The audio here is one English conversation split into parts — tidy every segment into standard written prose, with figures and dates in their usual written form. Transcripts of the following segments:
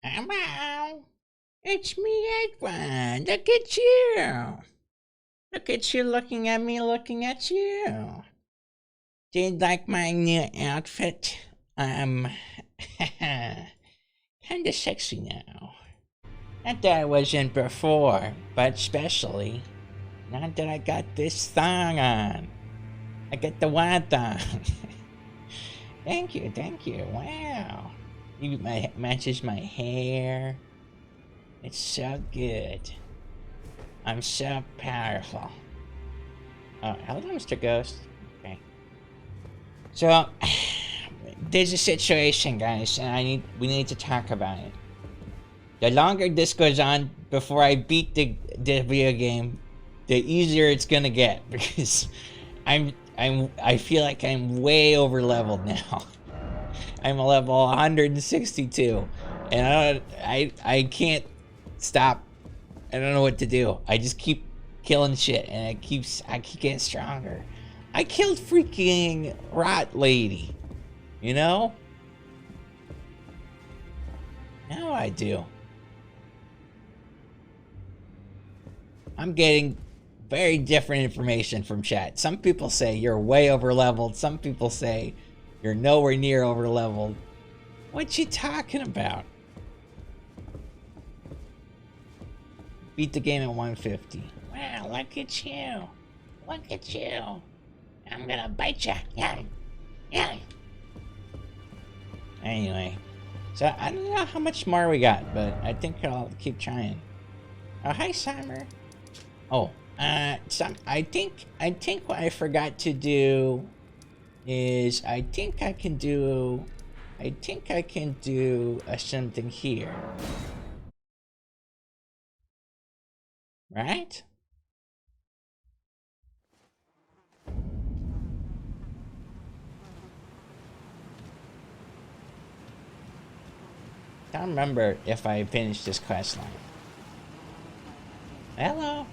Hello, it's me, Edwad. Look at you. Look at you looking at me, looking at you. Do you like my new outfit? I'm kinda sexy now. Not that I wasn't before, but especially now that I got this thong on. I got the wad on. Thank you, thank you. Wow. Matches my hair. It's so good. I'm so powerful. Oh, hello, Mr. Ghost. Okay. So, there's a situation, guys, and we need to talk about it. The longer this goes on before I beat the video game, the easier it's gonna get because I feel like I'm way over leveled now. I'm a level 162, and I can't stop. I don't know what to do. I just keep killing shit, and I keep getting stronger. I killed freaking Rot Lady, you know? Now I do. I'm getting very different information from chat. Some people say you're way over leveled. Some people say you're nowhere near over leveled. What you talking about? Beat the game at 150. Wow, look at you. Look at you. I'm gonna bite ya. Yeah. Yeah. Anyway. So, I don't know how much more we got, but I think I'll keep trying. Oh, hi, Summer. Oh, I think what I forgot to do is I think I can do something here. Right? I don't remember if I finished this quest line. Hello.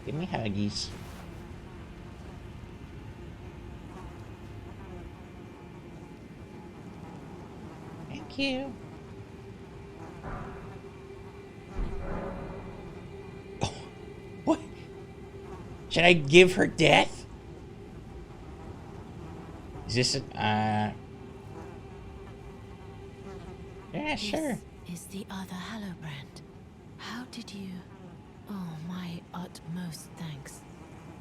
Give me huggies. Thank you. Oh, what? Should I give her death? Is this a, yeah, sure. This is the other Hallowbrand. How did you... Oh, my utmost thanks.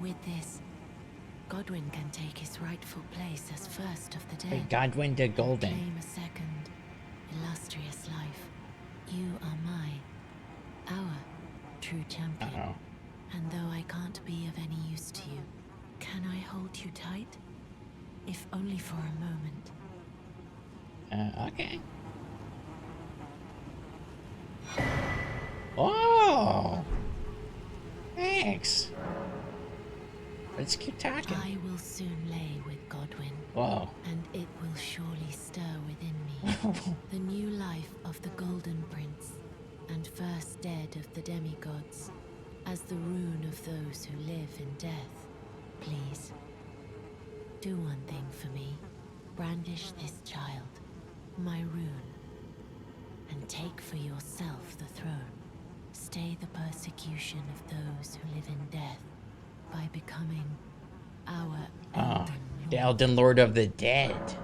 With this, Godwyn can take his rightful place as first of the dead. Hey, Godwyn the Golden. Claim a second, illustrious life. You are our true champion. Uh-oh. And though I can't be of any use to you, can I hold you tight? If only for a moment. Okay. Oh! Thanks. Let's keep talking. I will soon lay with Godwyn. Whoa. And it will surely stir within me the new life of the Golden Prince, and first dead of the demigods, as the rune of those who live in death. Please, do one thing for me. Brandish this child, my rune, and take for yourself the throne. Stay the persecution of those who live in death by becoming our Elden Lord. The Elden Lord of the Dead.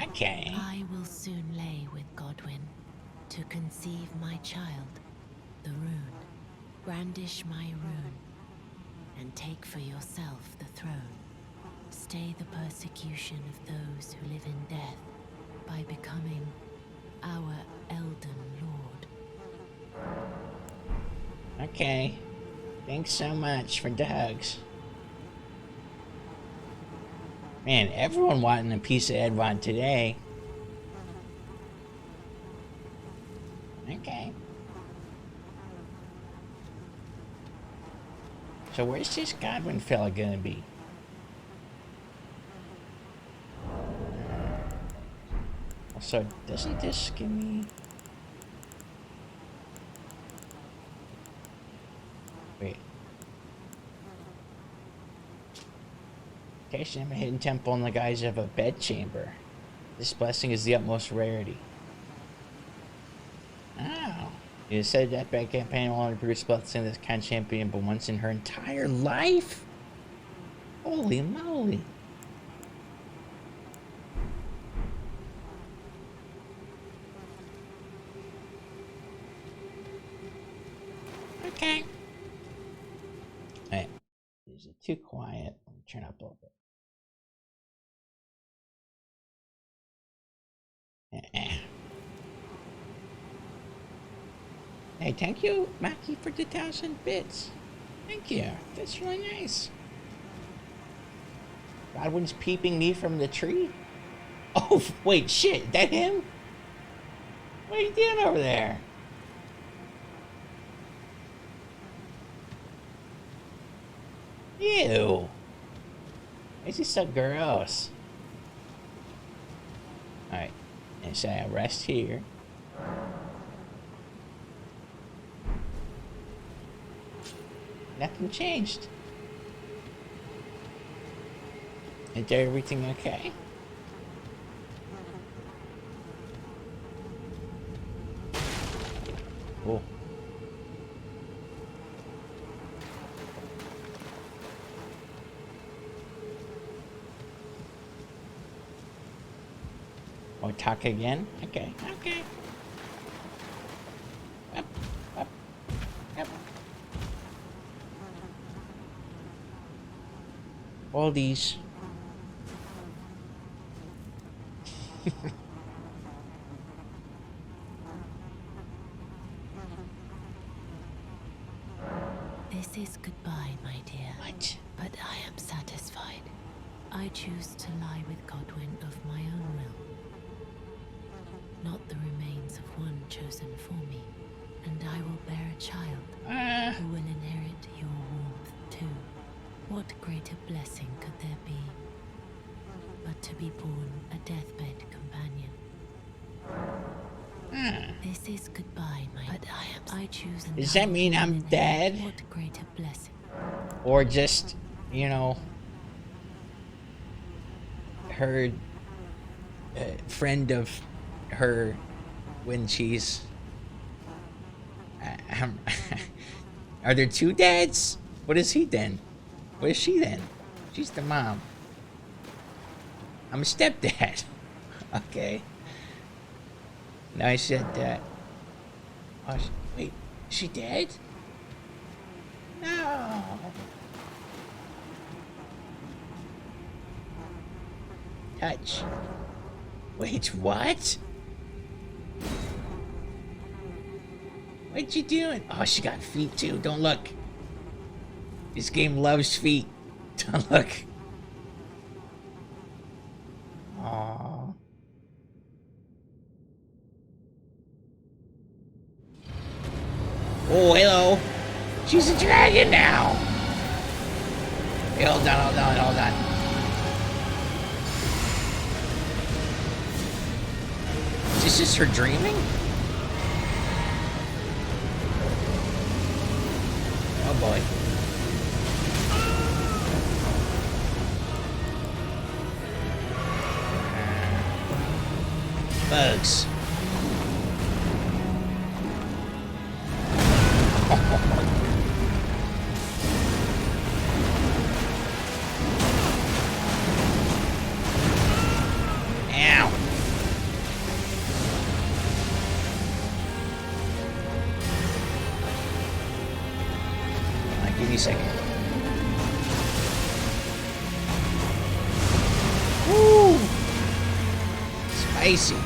Okay. I will soon lay with Godwyn to conceive my child, the rune. Brandish my rune, and take for yourself the throne. Stay the persecution of those who live in death by becoming our Elden Lord. Okay. Thanks so much for the hugs. Man, everyone wanting a piece of Edwad today. Okay. So where's this Godwyn fella gonna be? Also, doesn't this give me... Wait. Occasionally, I'm a hidden temple in the guise of a bedchamber. This blessing is the utmost rarity. Oh. You said that bad campaign will only produce spots in this kind of champion but once in her entire life? Holy moly. Okay. Alright. Is it too quiet? Let me turn up a little bit. Hey, thank you, Maki, for the 1,000 bits. Thank you. That's really nice. Godwin's peeping me from the tree? Oh, wait, shit. Is that him? What are you doing over there? Ew. This is so gross. Alright. And so I rest here. Nothing changed. Is everything okay? Cool. Or talk again? Okay, okay. Up, up, up. All these. This is goodbye, my dear. What? But I am satisfied. I choose to lie with Godwin of my own will. Not the remains of one chosen for me. And I will bear a child who will inherit your warmth too. What greater blessing could there be but to be born a deathbed companion? This is goodbye, my but I choose. Does that mean I'm dead? What greater blessing? Or just, you know, her friend of her when she's are there two dads? What is he then? What is she then? She's the mom. I'm a stepdad. Okay. Now I said that. Oh, wait, is she dead? No. Touch. Wait, what? What you doing? Oh, she got feet too. Don't look. This game loves feet. Don't look. Aww. Oh, hello. She's a dragon now. Hey, hold on, hold on, hold on. Is this just her dreaming? Oh boy. Bugs. Ow. Give me a second. Woo! Spicy.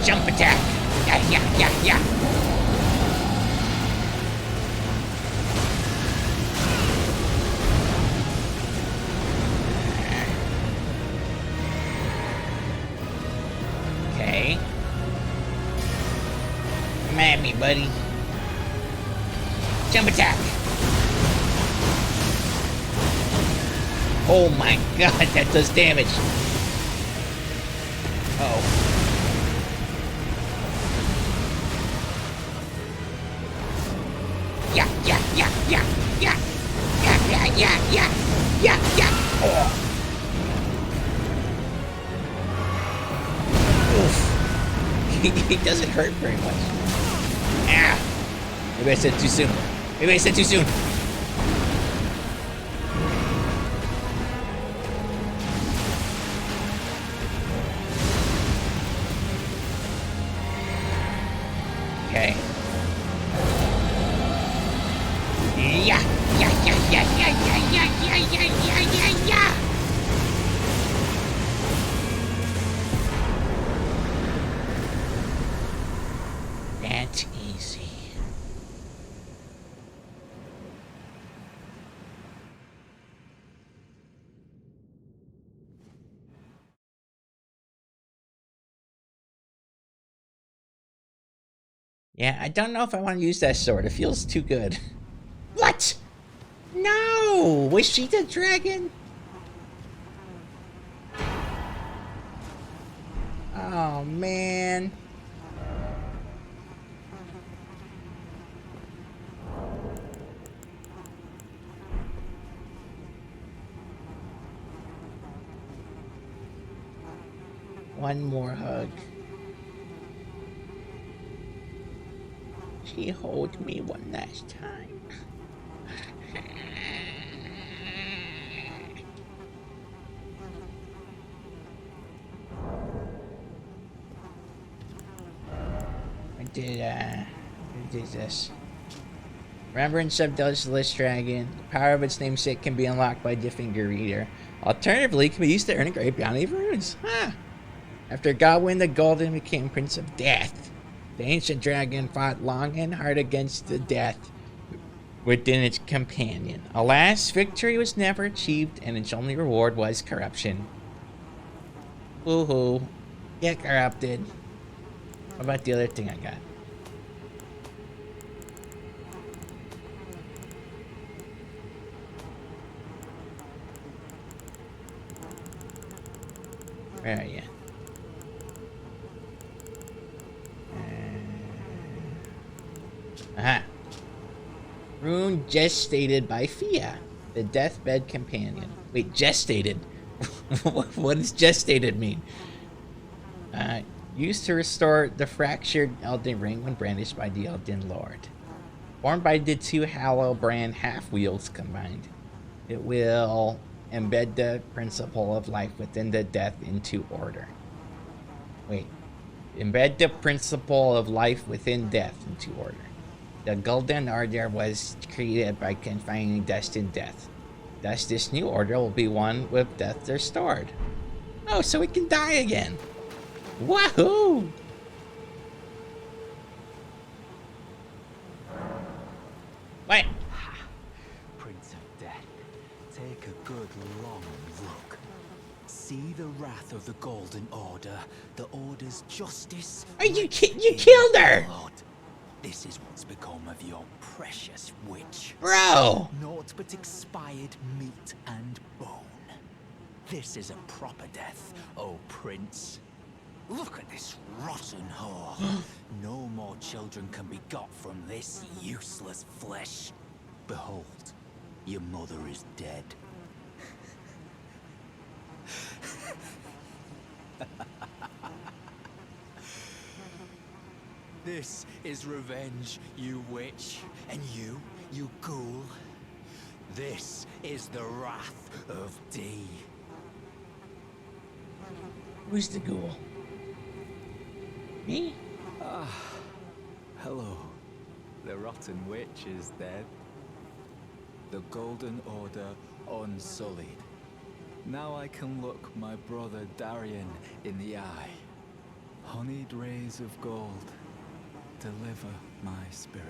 Jump attack. Yeah, yeah, yeah, yeah. Okay. Come at me, buddy. Jump attack. Oh my god, that does damage. Uh-oh. Yeah, yeah, yeah, yeah, yeah, yeah, yeah, yeah, yeah, yeah, yeah. Oof. He doesn't hurt very much. Ah! Maybe I said too soon. Maybe I said too soon. Okay. Yeah, yeah, yeah, yeah, yeah, yeah, yeah, yeah, yeah, yeah, yeah, yeah. That's easy. Yeah, I don't know if I want to use that sword. It feels too good. What? No! Was she the dragon? Oh, man. One more hug. She hold me one last time. I did this. Remembrance of Dustless Dragon. The power of its namesake can be unlocked by the finger reader. Alternatively, it can be used to earn a great bounty of runes. Huh. After Godwyn the Golden became Prince of Death, the ancient dragon fought long and hard against the death within its companion. Alas, victory was never achieved, and its only reward was corruption. Woohoo. Get corrupted. What about the other thing I got? Where are you? Aha. Rune gestated by Fia, the deathbed companion. Wait, gestated? What does gestated mean? Used to restore the fractured Elden Ring when brandished by the Elden Lord. Formed by the two Hallow brand half-wheels combined, it will embed the principle of life within the death into order. Wait. Embed the principle of life within death into order. The Golden Order was created by confining dust in death. Thus, this new order will be one with death restored. Oh, so we can die again. Wahoo! What? Prince of Death, take a good long look. See the wrath of the Golden Order, the Order's justice. Are you killed her? Blood. This is what's become of your precious witch. Bro! Naught but expired meat and bone. This is a proper death, oh Prince. Look at this rotten whore. No more children can be got from this useless flesh. Behold, your mother is dead. This is revenge, you witch. And you ghoul. This is the wrath of D. Who's the ghoul? Me? Hello. The rotten witch is dead. The Golden Order unsullied. Now I can look my brother Darian in the eye. Honeyed rays of gold, deliver my spirit.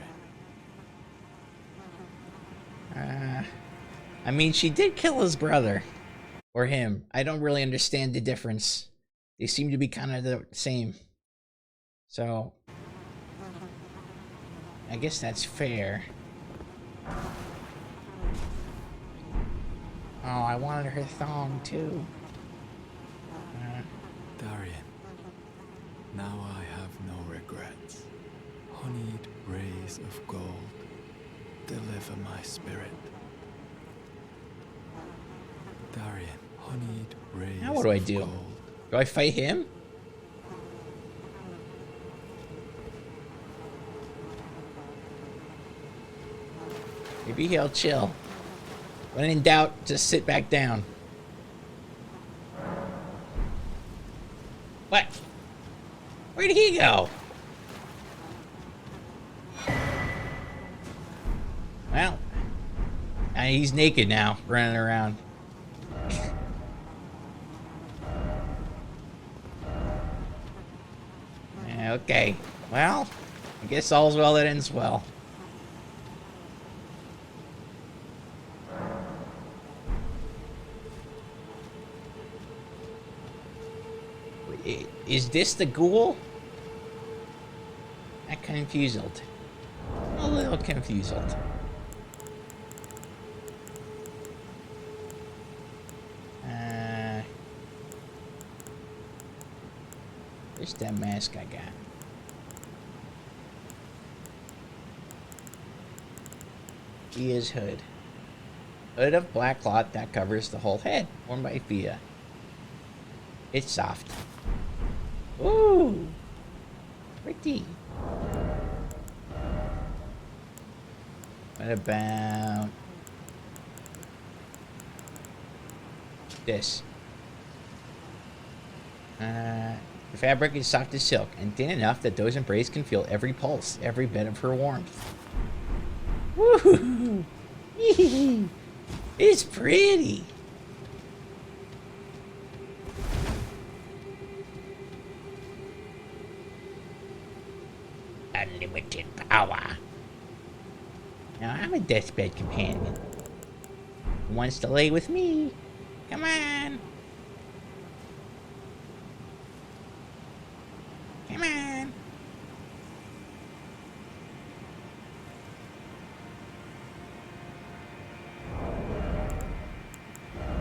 I mean, she did kill his brother. Or him. I don't really understand the difference. They seem to be kind of the same. So, I guess that's fair. Oh, I wanted her thong too. Darian, now I have no regrets. Honeyed rays of gold, deliver my spirit. Darian, do I do? Do I fight him? Maybe he'll chill. When in doubt, just sit back down. What? Where'd he go? Well, he's naked now, running around. Okay, well, I guess all's well that ends well. Is this the ghoul? I'm confused. I'm a little confused. Where's that mask I got? Fia's hood. Hood of black cloth that covers the whole head, worn by Fia. It's soft. Ooh! Pretty. What about this? The fabric is soft as silk and thin enough that those embraced can feel every pulse, every bit of her warmth. Woo! It's pretty. Unlimited power. Now I'm a deathbed companion. Who wants to lay with me? Come on. Come on.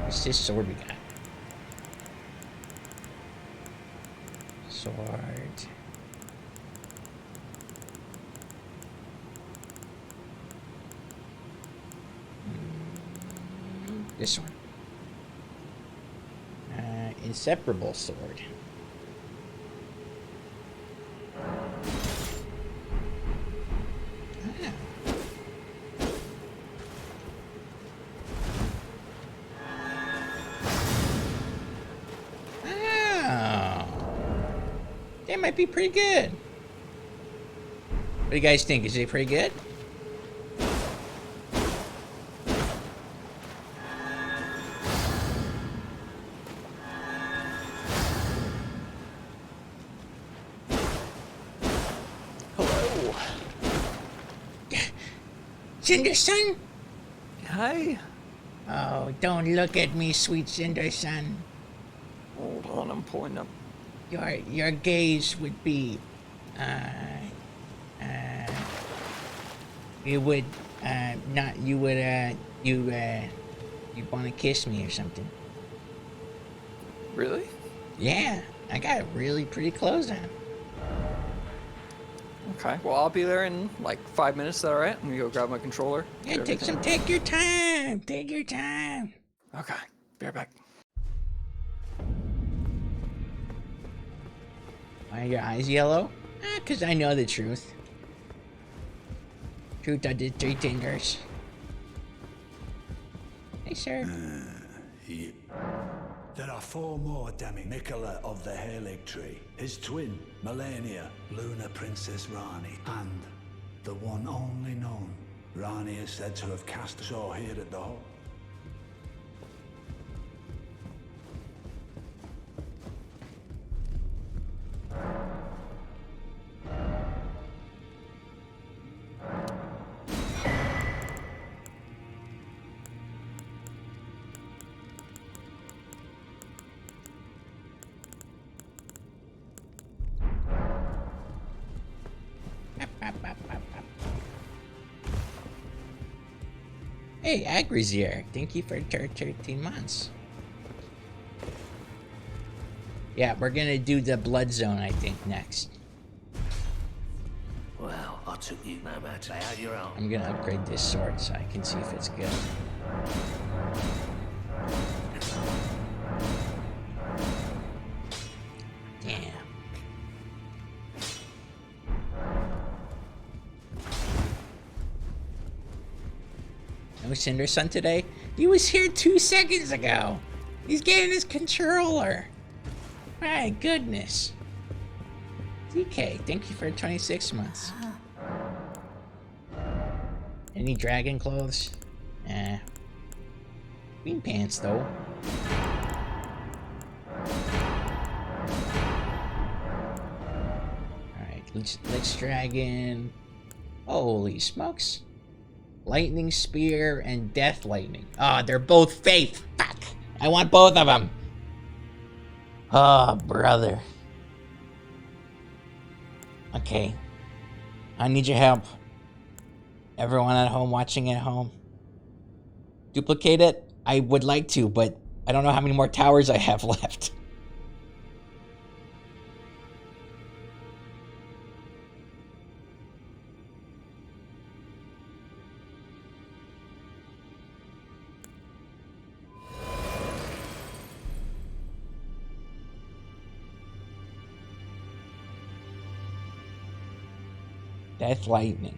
What's this sword we got? Sword. This one. Inseparable sword. That might be pretty good. What do you guys think? Is it pretty good? Hello. Cinderson? Hi. Oh, don't look at me, sweet Cinderson. Hold on, I'm pulling up. Your gaze would be, you would, not, you would, you'd want to kiss me or something. Really? Yeah, I got really pretty clothes on. Okay, well, I'll be there in like 5 minutes. Is that all right? I'm gonna go grab my controller. Yeah, take your time. Take your time. Okay, be right back. Why are your eyes yellow? 'Cause I know the truth. Truth of the three fingers. Hey, sir. There are 4 more Demi-Nicola of the Halig Tree, his twin, Melania, Lunar Princess Rani, and the one only known. Rani is said to have cast us all here at the hall. Hey, Agrizier, thank you for 13 months. Yeah, we're gonna do the blood zone, I think, next. Well, I took you no matter how you're on. I'm gonna upgrade this sword so I can see if it's good. No Cinder Sun today? He was here 2 seconds ago. He's getting his controller. My goodness. DK, thank you for 26 months. Any dragon clothes? Green pants though. Alright, let's dragon. Holy smokes. Lightning Spear and Death Lightning. Oh, they're both faith. Fuck. I want both of them. Oh, brother. Okay. I need your help. Everyone at home watching at home. Duplicate it? I would like to, but I don't know how many more towers I have left. Death Lightning.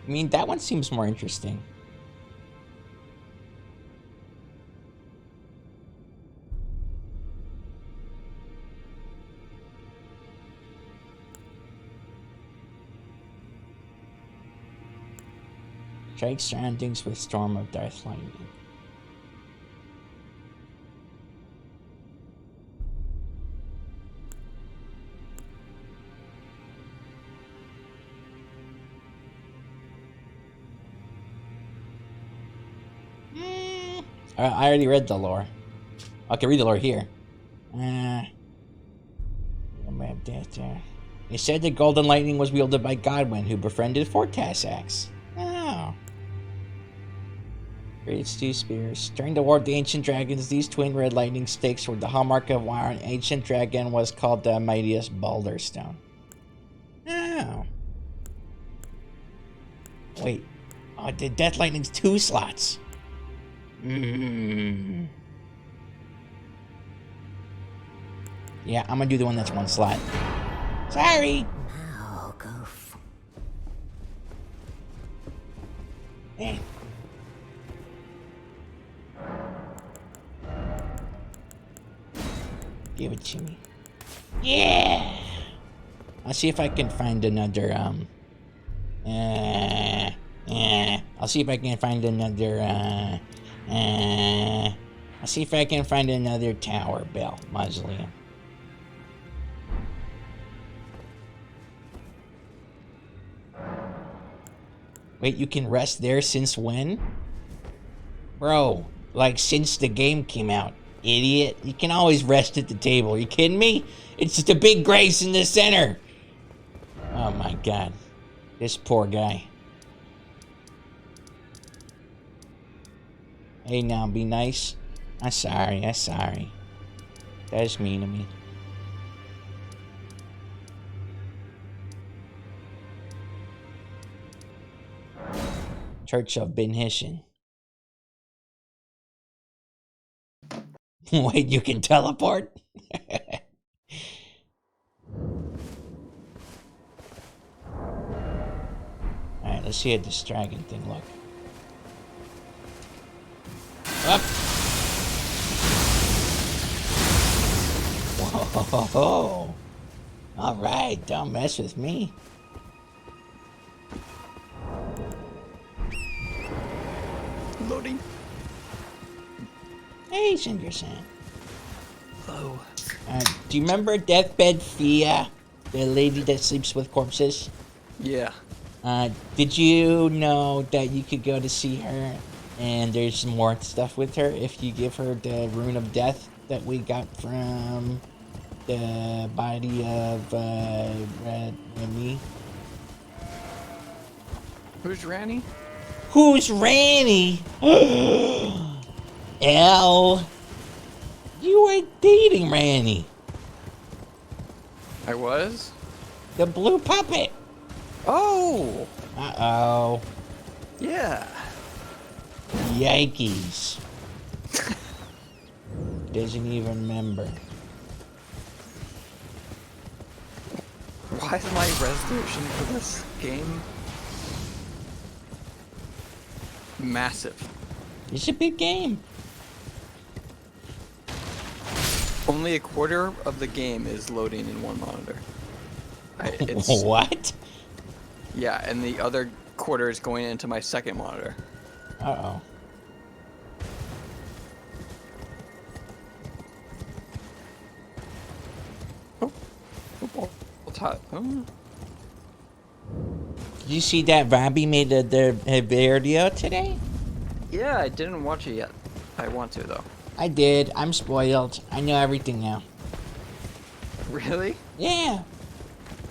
I mean, that one seems more interesting. Strike surroundings with Storm of Death Lightning. I already read the lore. I can read the lore here. It said the Golden Lightning was wielded by Godwyn, who befriended Fortasax. Oh. Creates 2 spears. During the War of the Ancient Dragons, these twin red lightning sticks were the hallmark of why an ancient dragon was called the mightiest Balderstone. Oh. Wait. Oh, the Death Lightning's 2 slots. Yeah, I'm gonna do the one that's 1 slot. Sorry. Now go. Hey. Give it to me. Yeah. I'll see if I can find another I'll see if I can find another I'll see if I can find another Tower Bell Mausoleum. Wait, you can rest there since when? Bro, like since the game came out, idiot. You can always rest at the table. Are you kidding me? It's just a big grace in the center. Oh my god. This poor guy. Hey now, be nice. I'm sorry, I'm sorry. That's mean of me. Church of Benhishin. Wait, you can teleport? Alright, let's see how this dragon thing look. Up! Whoa! Alright, don't mess with me. Loading. Hey, Cinder-san. Hello. Do you remember Deathbed Fia? The lady that sleeps with corpses? Yeah. Did you know that you could go to see her and there's more stuff with her if you give her the Rune of Death that we got from the body of Remy? Who's Ranny? Who's Ranny? Elle, you were dating Ranny. I was? The blue puppet. Oh! Uh-oh. Yeah. Yikes. Doesn't even remember. Why is my resolution for this game massive. It's a big game. Only a quarter of the game is loading in one monitor. What? Yeah, and the other quarter is going into my second monitor. Uh-oh. It's hot. Oh. Did you see that Robbie made a video today? Yeah, I didn't watch it yet. I want to, though. I did. I'm spoiled. I know everything now. Really? Yeah.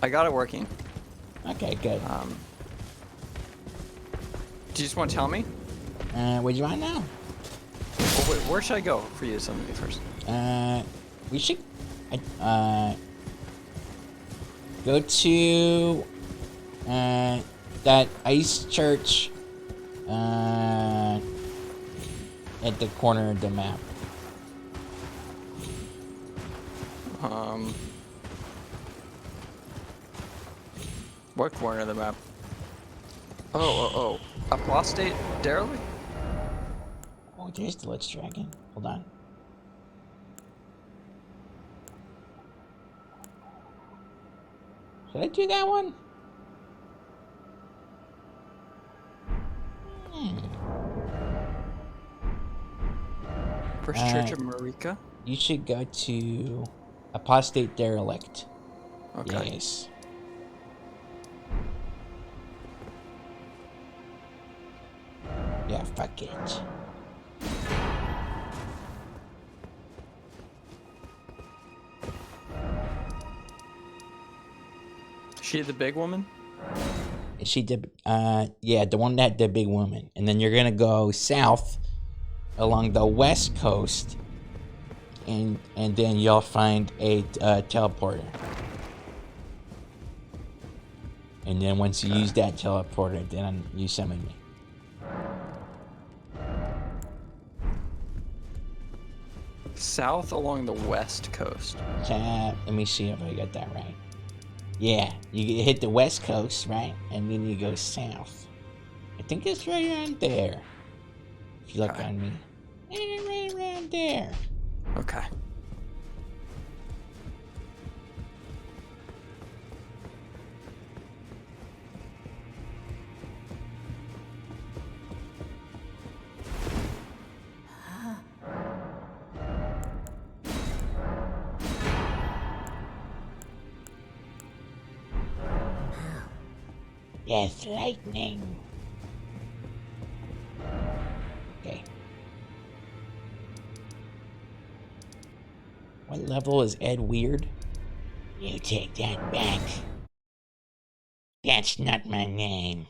I got it working. Okay, good. Do you just want to tell me? What do you want now? Oh, wait, where should I go for you to send me first? We should, go to, that ice church, at the corner of the map. What corner of the map? Oh. Apostate derelict? Oh, there's the Lich Dragon. Hold on. Should I do that one? First Church of Marika? You should go to Apostate Derelict. Okay. Yes. Yeah, fuck it. She the big woman? Is she the yeah, the one that the big woman. And then you're gonna go south along the west coast, and then you'll find a teleporter. And then once you use that teleporter, then you summon me. South along the west coast. Let me see if I got that right. Yeah, you hit the west coast, right? And then you go south. I think it's right around there. If you look on me. Right around there. Okay. Yes, lightning. Okay. What level is Ed Weird? You take that back. That's not my name.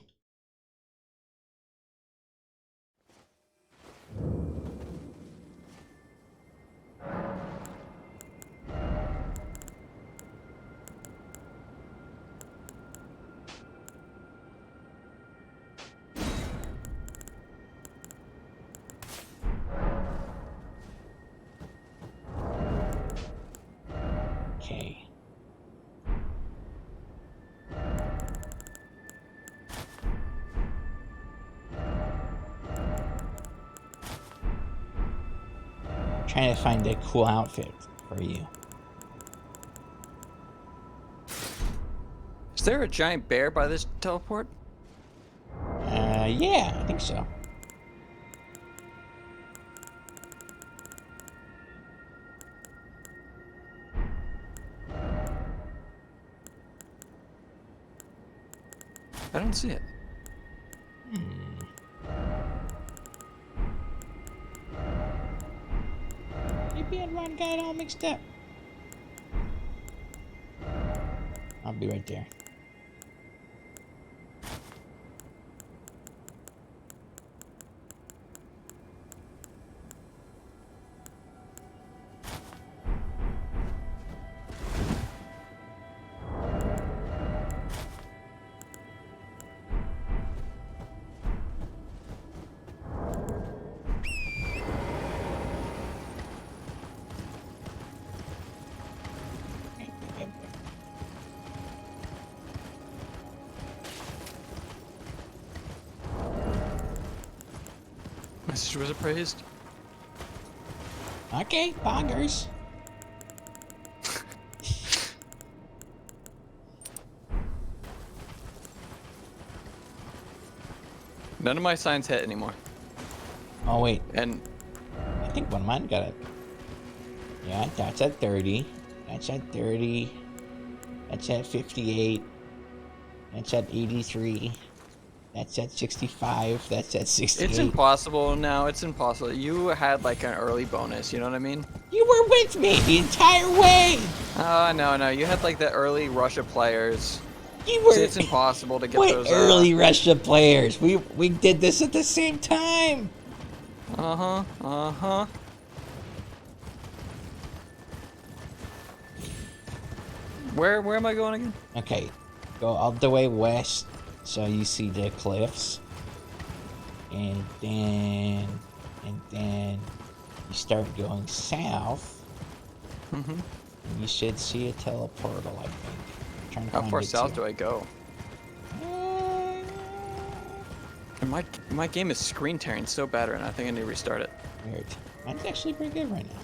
Okay. Trying to find a cool outfit for you. Is there a giant bear by this teleport? Yeah, I think so. I don't see it. Maybe Edwad got it all mixed up. I'll be right there. Message was appraised. Okay, poggers. None of my signs hit anymore. Oh wait, And I think one of mine got it. Yeah, that's at 30. That's at 30. That's at 58. That's at 83. That's at 65. That's at 68. it's impossible now. It's impossible. You had like an early bonus. You know what I mean? You were with me the entire way. No. You had like the early rush of players. You were. It's impossible to get What those. early Russia players? We did this at the same time. Uh-huh. Where am I going again? Okay, go all the way west, so you see the cliffs, and then you start going south. Mm-hmm. You should see a teleportal, I think. I'm trying to How find far it south too. do I go? And my game is screen tearing so bad right now. I think I need to restart it. Weird. Mine's actually pretty good right now.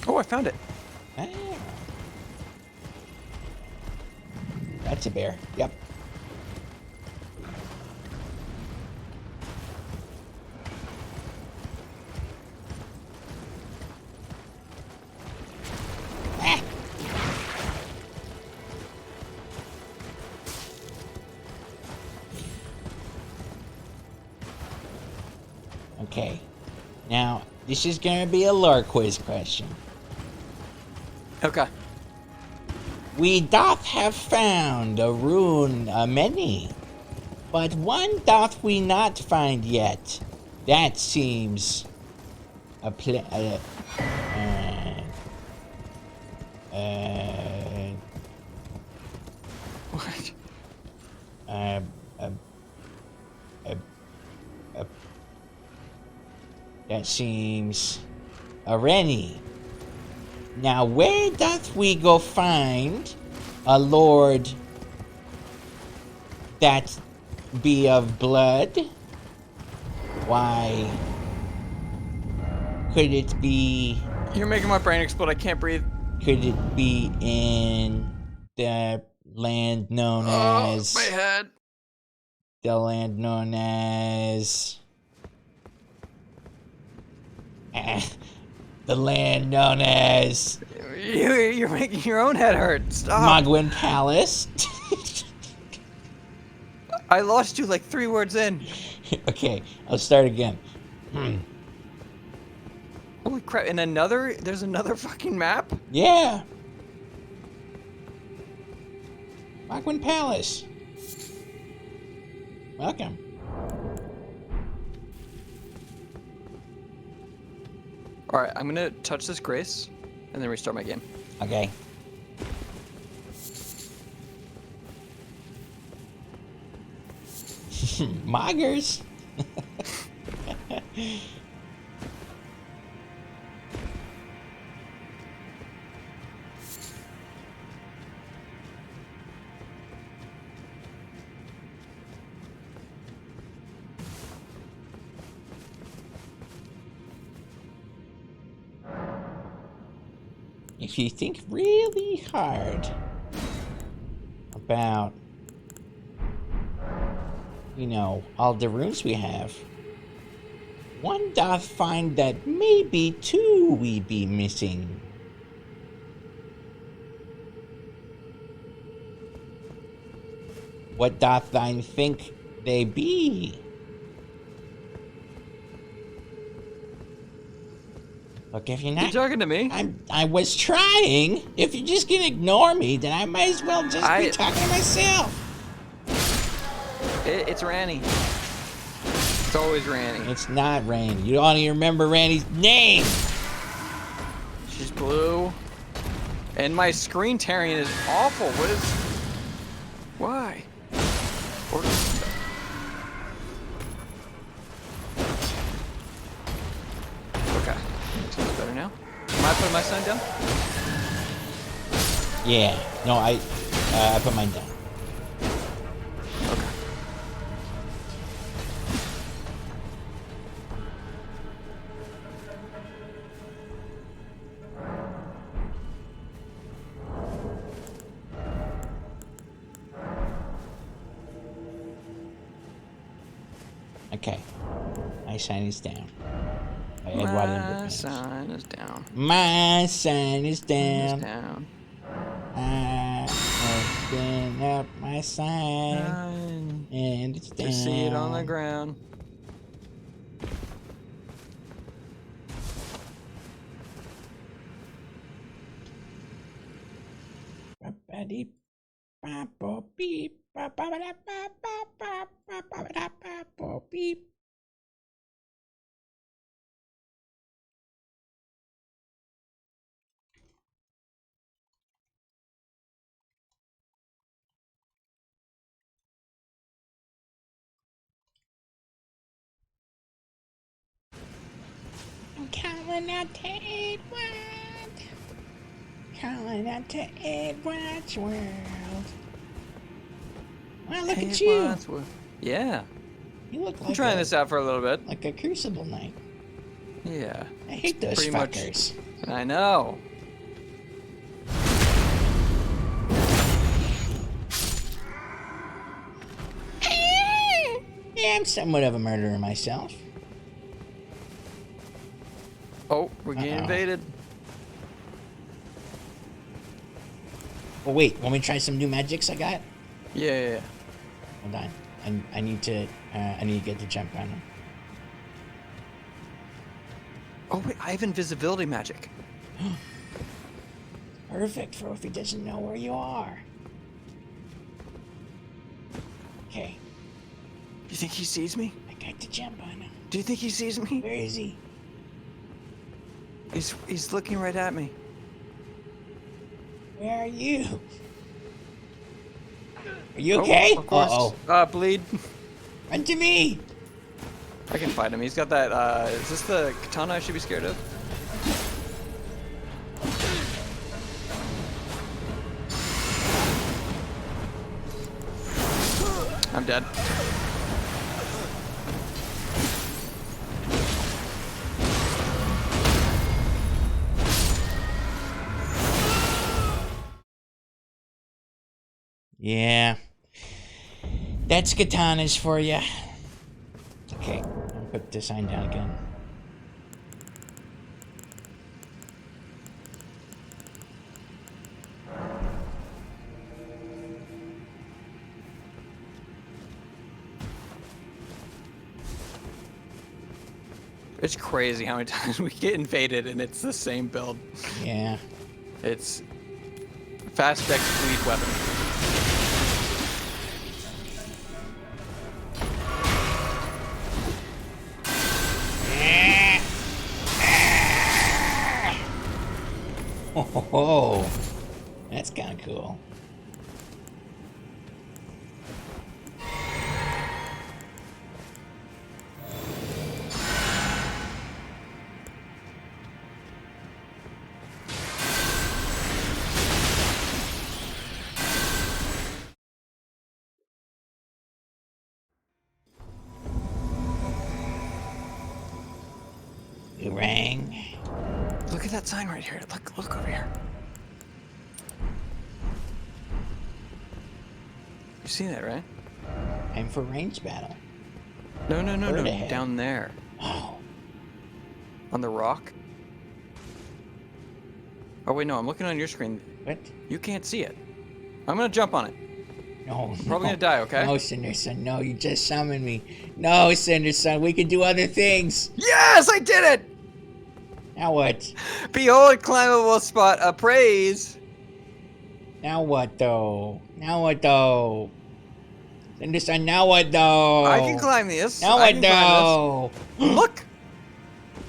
Oh, I found it. Ah. That's a bear. Yep. Ah. Okay. Now, this is going to be a lore quiz question. Okay. We doth have found a rune many, but one doth we not find yet. That seems a What? That seems a Rennie. Now, where doth we go find a lord that be of blood? Why, could it be? You're making my brain explode. I can't breathe. Could it be in the land known as? My head. The land known as. The land known as You're making your own head hurt. Stop. Mohgwyn Palace. I lost you like 3 words in. Okay, I'll start again. Holy crap! And there's another fucking map. Yeah. Mohgwyn Palace. Welcome. All right, I'm gonna touch this grace, and then restart my game. Okay. Moggers. If you think really hard about, all the runes we have, one doth find that maybe 2 we be missing. What doth thine think they be? Look, if you're not... You talking to me? I was trying. If you're just gonna ignore me, then I might as well just be talking to myself. It's Ranny. It's always Ranny. It's not Randy. You don't even remember Randy's name. She's blue. And my screen tearing is awful. What is... Why? Okay. Seems better now. Am I putting my sign down? Yeah. No, I put mine down. Okay. Okay. My sign is down. By Edwad My Eldenpants. sign is down. My sign is It's down. down. I open up my sign. And it's down. To see it on the ground. Beep. I'm calling out to Edwad. Calling out to Edwad's world. Wow, look at you. Yeah. You look I'm like trying this out for a little bit. like a Crucible Knight. Yeah. I hate those pretty much- fuckers. I know. Yeah, I'm somewhat of a murderer myself. Oh, we're getting invaded. Oh wait, want me to try some new magics I got? Yeah. Hold on. I need to get the jump on them. Oh wait, I have invisibility magic. Perfect for if he doesn't know where you are. Okay, You think he sees me? I got the jump on him. Do you think he sees me? Where is he? He's looking right at me. Where are you? Are you okay? Of course. Bleed. Run to me! I can fight him. He's got that, is this the katana I should be scared of? I'm dead. Yeah. That's katanas for you. Okay, I'll put the sign down again. It's crazy how many times we get invaded and it's the same build. Yeah. It's fast dex bleed weapon. Oh, that's kind of cool. You rang. Look at that sign right here. Look over here. You seen that, right? Time for range battle. No, Bird ahead. down there. Oh, On the rock. Oh wait, no, I'm looking on your screen. what? You can't see it. I'm gonna jump on it. No. Probably gonna die, okay? No, Cinderson. No, you just summoned me. No, Cinderson. We can do other things. Yes, I did it! Now what? Behold, climbable spot appraise. Now what, though? Now what, though? Cinderson, now what, though? I can climb this. Now I what, can climb though? this. Look!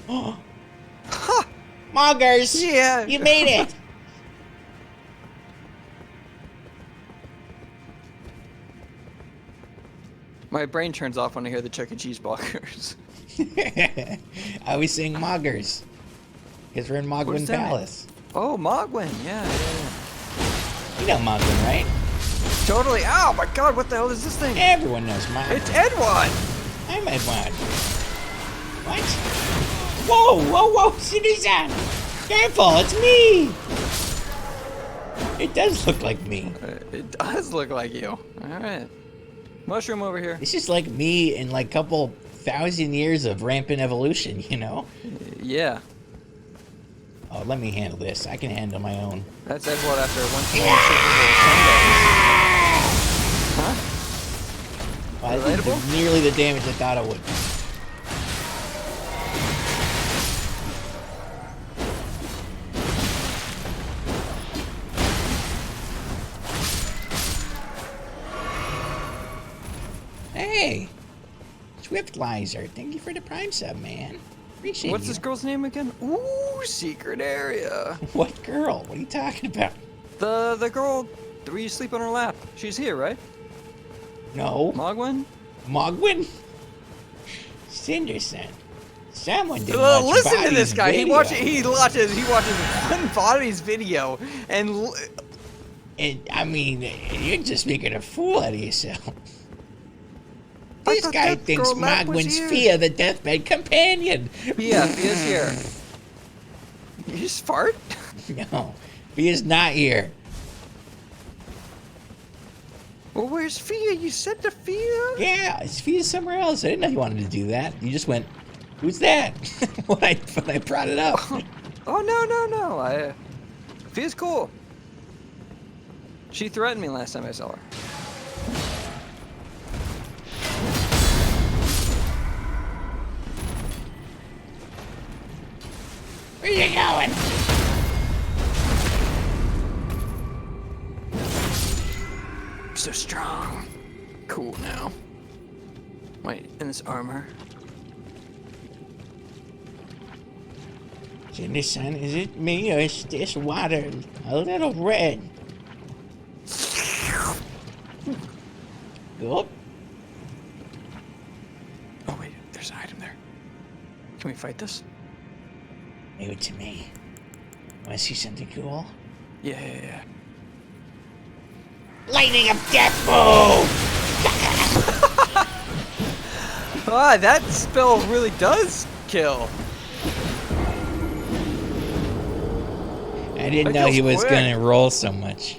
Ha! Moggers! Yeah. You made it! My brain turns off when I hear the Chuck E. Cheese blockers. I was saying Moggers. Because we're in What Mohgwyn does that mean? Palace. Oh, Mohgwyn. Yeah. You know Mohgwyn, right? Totally. Oh my god, what the hell is this thing? Everyone knows Mohgwyn. It's Edwad! I'm Edwad. What? Whoa, whoa, whoa, Citizen! Careful, it's me! It does look like me. It does look like you. Alright. Mushroom over here. This is like me in like a couple thousand years of rampant evolution, you know? Yeah. Oh, let me handle this. I can handle my own. That's Edwad after 1 Huh? Well, I didn't do nearly the damage I thought I would. Hey! Swiftlizer, thank you for the Prime sub, man. Appreciate What's you. this girl's name again? Ooh, secret area. What girl? What are you talking about? The girl where you sleep on her lap. She's here, right? No. Mohgwyn? Mohgwyn? Cinderson. Someone did watch Listen to Body's this guy. video. He watches one Body's video and And I mean, you're just making a fool out of yourself. This guy thinks Mohgwyn's Fia the deathbed companion. Yeah, Fia's here. You just fart? No, Fia's not here. Well, where's Fia? You said to Fia? Yeah, it's Fia somewhere else. I didn't know you wanted to do that. You just went, who's that? when I brought it up. Oh, no. Fia's cool. She threatened me last time I saw her. Where you going? So strong. Cool now. Wait, in this armor. Son, is it me or is this water a little red? Oop. Oh wait, there's an item there. Can we fight this? Leave it to me. Want to see something cool? Yeah. Lightning of Death move! Ah, that spell really does kill. I didn't That know he feels was quick. gonna roll so much.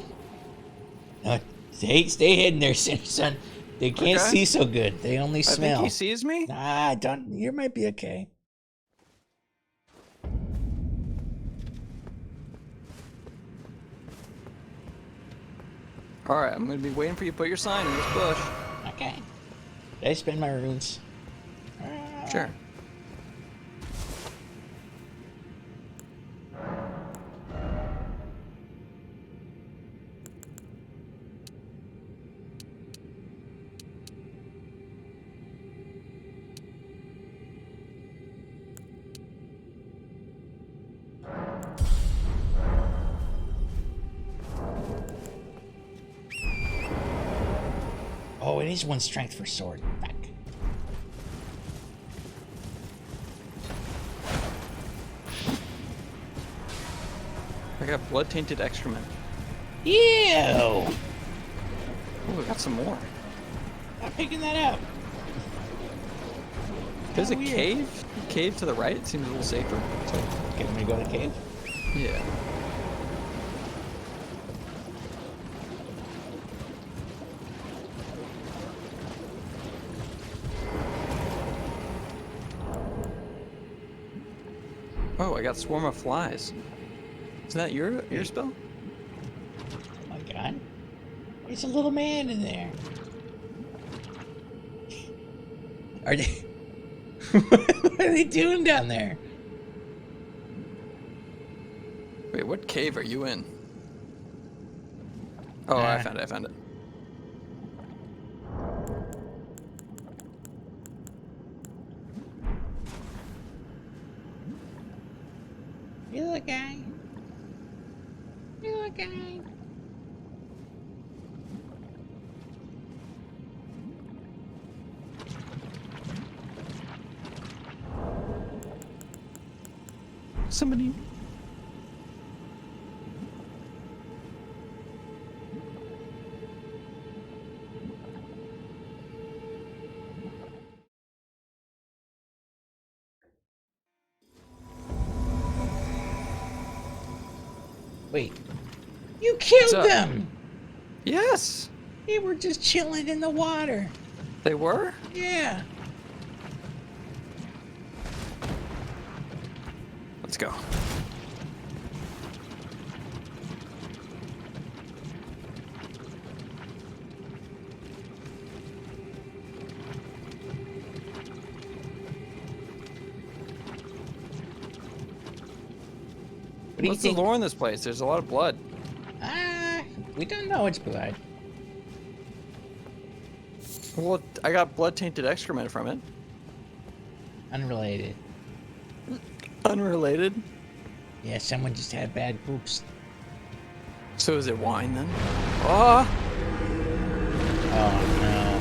No, stay hidden there, son. They can't Okay. see so good. They only I smell. think he sees me. Nah, don't. You might be okay. Alright, I'm gonna be waiting for you to put your sign in this bush. Okay. Did I spend my runes? Sure. Oh, it is one strength for sword. Fuck. I got blood-tainted excrement. Ew! Oh, we got some more. I'm picking that up. There's a weird. cave. Cave to the right. It seems a little safer. Okay, I'm gonna go to the cave. Yeah. Oh, I got swarm of flies. Is that your spell? Oh my god. There's a little man in there. Are they... what are they doing down there? Wait, what cave are you in? Oh, I found it. You little guy. You little guy. Somebody. Wait. You killed What's up? them! Yes. They were just chilling in the water. They were? Yeah. Let's go. What do you What's the think? lore in this place? There's a lot of blood. We don't know it's blood. Well, I got blood-tainted excrement from it. Unrelated. Unrelated. Yeah, someone just had bad poops. So is it wine then? Oh, Oh no.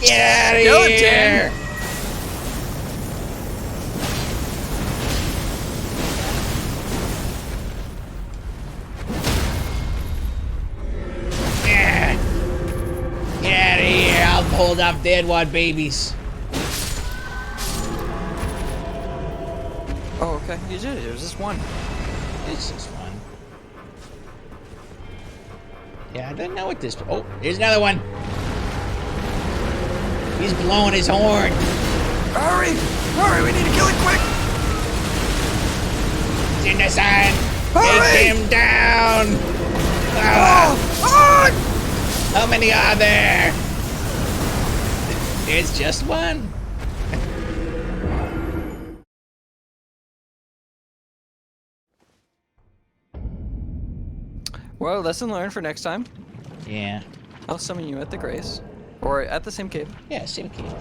Get out of Skeleton! here! Yeah. Get out of here! I'll hold off the Edwad babies. oh, okay. You did it. It was just one. This is fun. Yeah, I don't know what this. Oh, here's another one. He's blowing his horn. Hurry! Hurry! We need to kill it quick! He's in the sun. Hurry! Take him down. Oh! Oh! How many are there? There's just one. Well, lesson learned for next time. Yeah. I'll summon you at the Grace. Or at the same cave. Yeah, same cave.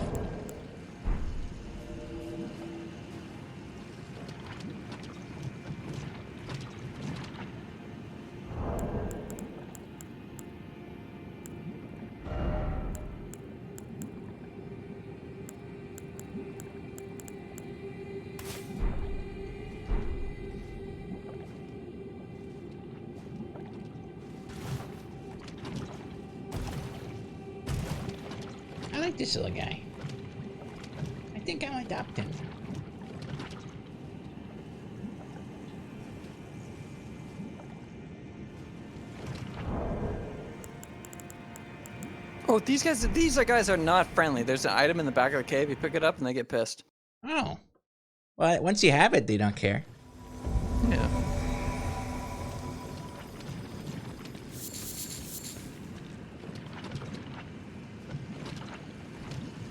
I like this little guy. I think I'll adopt him. Oh, these guys are not friendly. There's an item in the back of the cave. You pick it up and they get pissed. Oh. Well, once you have it, they don't care. Yeah.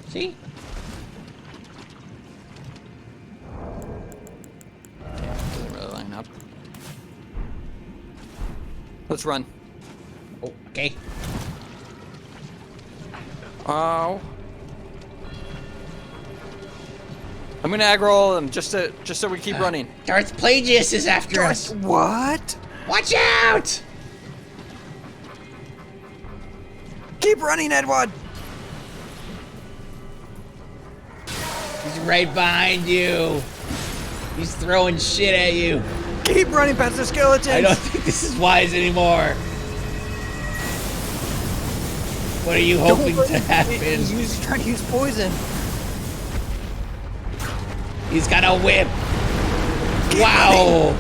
See? Doesn't really line up. Let's run. Oh, okay. Oh. I'm gonna aggro all of them just so we keep running. Darth Plagueis is after us. What? Watch out! Keep running, Edwad! He's right behind you. He's throwing shit at you. Keep running past the skeletons! I don't think this is wise anymore. What are you hoping to happen? He's trying to use poison. He's got a whip. Keep Wow.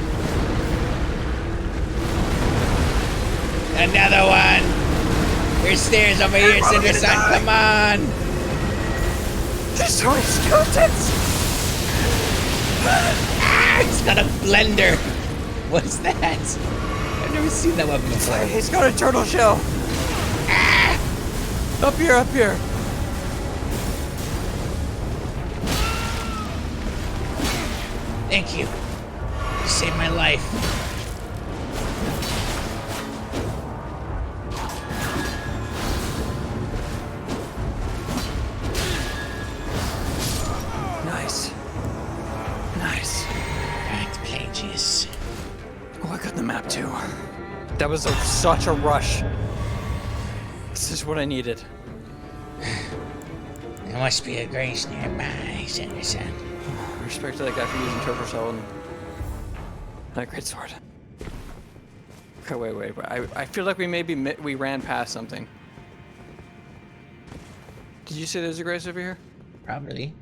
Another one. There's stairs over here, Everyone Cinder gonna Sun. die. Come on. There's so many skeletons! Ah, he's got a blender. What is that? I've never seen that weapon before. He's got a turtle shell. Up here, up here. Thank you. You saved my life. Nice. Nice. Darth Plagueis. Oh, I got the map too. That was such a rush. This is what I needed. There must be a grace nearby, Cinder Sun. Respect to that guy for using turtle shell and a great sword. Okay, wait. I feel like we ran past something. Did you say there's a grace over here? Probably.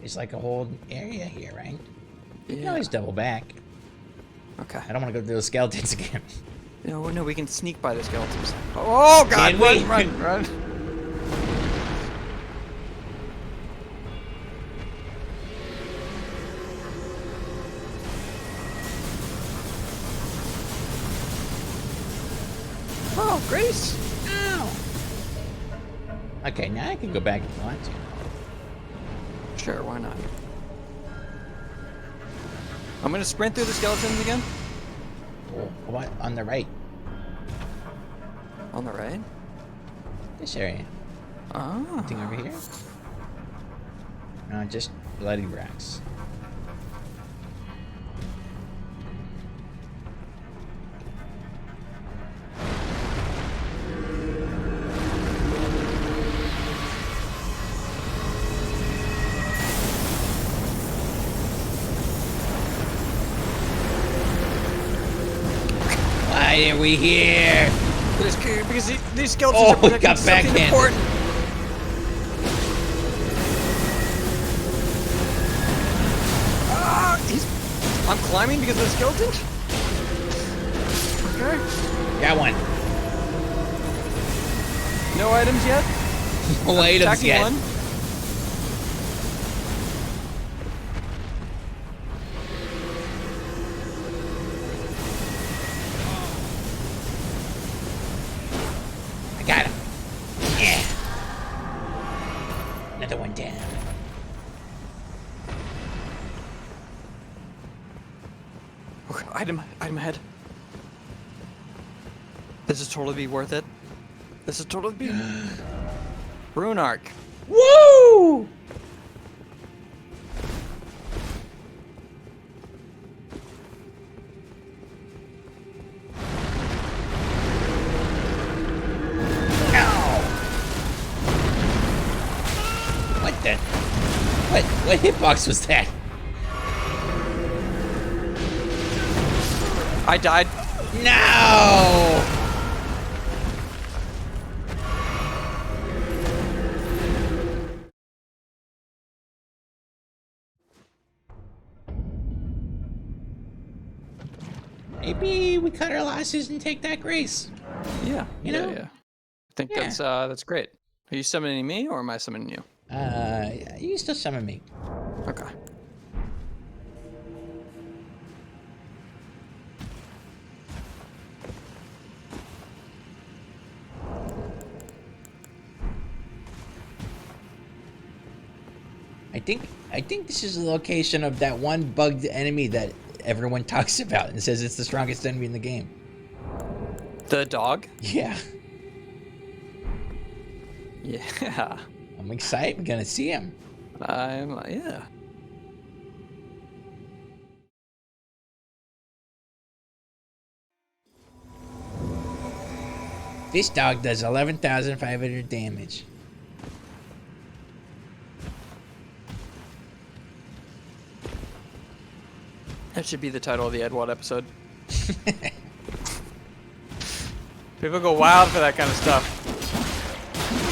It's like a whole area here, right? You can always double back. Okay. I don't want to go through those skeletons again. No, we can sneak by the skeletons. Oh god, Can we? run. Oh, Grace! Ow! Okay, now I can go back if I want to. Sure, why not? I'm gonna sprint through the skeletons again. Oh, what? On the right. On the right? This area. Oh. Anything over here? No, just bloody rocks. Why are we here? Because these skeletons are protecting got something backhanded. important. I'm climbing because of the skeleton? Okay. Got one. No items yet? No items Attacking yet. one. I got him. Yeah. Another one down. Okay, item ahead. This is totally be worth it. This is totally be. Rune arc. Woo! What the? What hitbox was that? I died. No! Maybe we cut our losses and take that grace. Yeah. You know? Yeah. I think Yeah. that's great. Are you summoning me or am I summoning you? You still summon me. Okay. I think this is the location of that one bugged enemy that everyone talks about and says it's the strongest enemy in the game. The dog? Yeah. Yeah. I'm excited. We're gonna see him. Yeah. This dog does 11,500 damage. That should be the title of the Edwad episode. People go wild for that kind of stuff.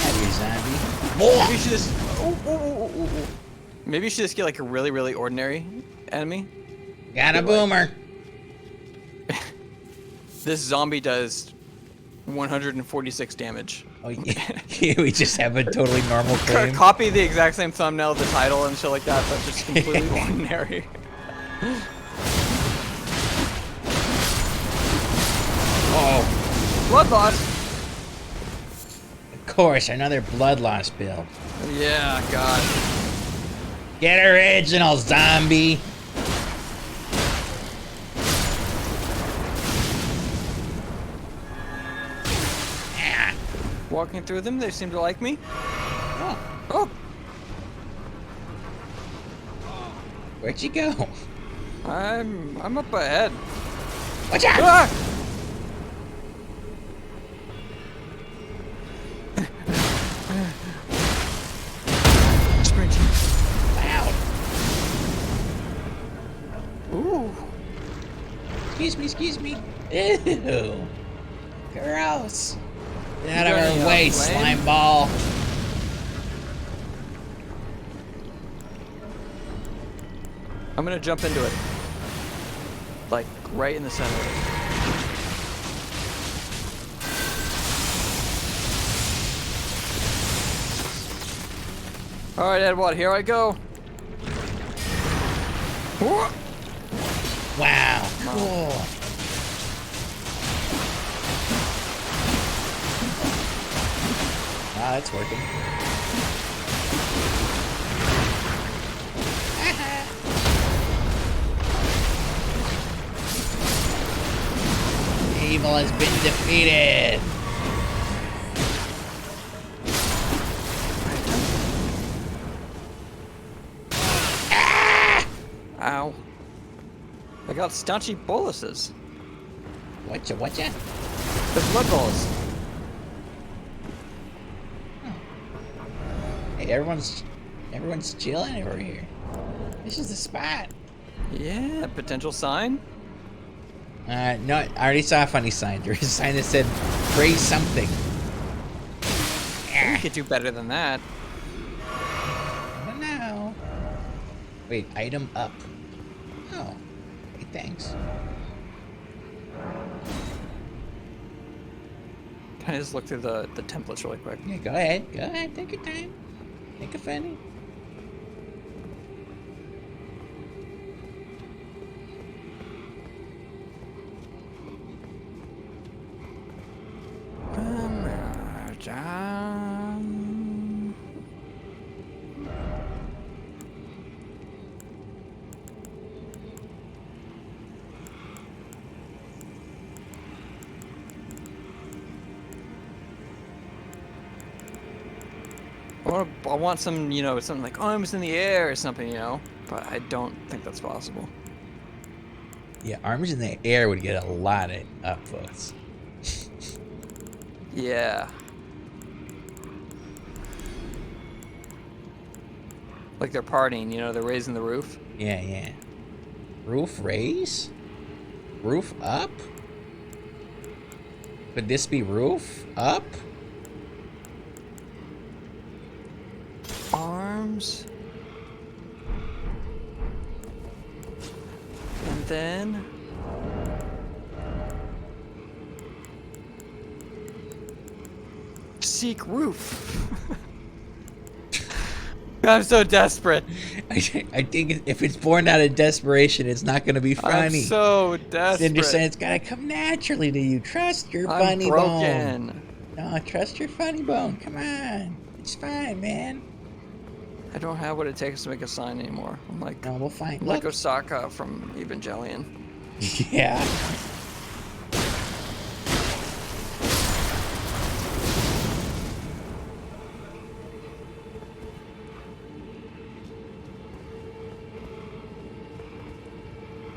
Have you, zombie? Maybe you should just. Maybe you should just get like a really, really ordinary enemy. Got a boomer. This zombie does 146 damage. Oh, yeah. We just have a totally normal frame. Copy the exact same thumbnail of the title and shit like that, but just completely ordinary. Oh, Blood loss. of course, another blood loss build. Yeah, God. Get original, zombie. Ah. Walking through them, they seem to like me. Oh, Oh, where'd you go? I'm up ahead. Watch out! Ah! Sprinting. Loud. Ooh. Excuse me. Ew. Gross. Get out of Burning our way, up, flame. slime ball. I'm gonna jump into it. Like, right in the center of it. Alright, Edwad, here I go. Whoa. Wow. Cool. Wow, that's working. Evil has been defeated. Ow. I got staunchy boluses. Whatcha? They're blood balls. Hey, everyone's chilling over here. This is the spot. Yeah, potential sign. No, I already saw a funny sign. There was a sign that said, "Praise something." You could do better than that. I don't know. Wait, item up. Oh, hey, thanks. Can I just look through the templates really quick? Yeah, go ahead. Take your time. Think of any. I want some, you know, something like arms in the air or something, you know, but I don't think that's possible. Yeah, arms in the air would get a lot of upvotes. Yeah. Like they're partying, you know, they're raising the roof. Yeah. Roof raise? Roof up? Could this be roof up? Arms. And then... seek roof. I'm so desperate. I think if it's born out of desperation, it's not going to be funny. I'm so desperate. Cinder's saying it's got to come naturally to you. Trust your I'm funny broken. bone. No, trust your funny bone. Come on. It's fine, man. I don't have what it takes to make a sign anymore. I'm like, No, we'll find. like Look. Osaka from Evangelion. Yeah.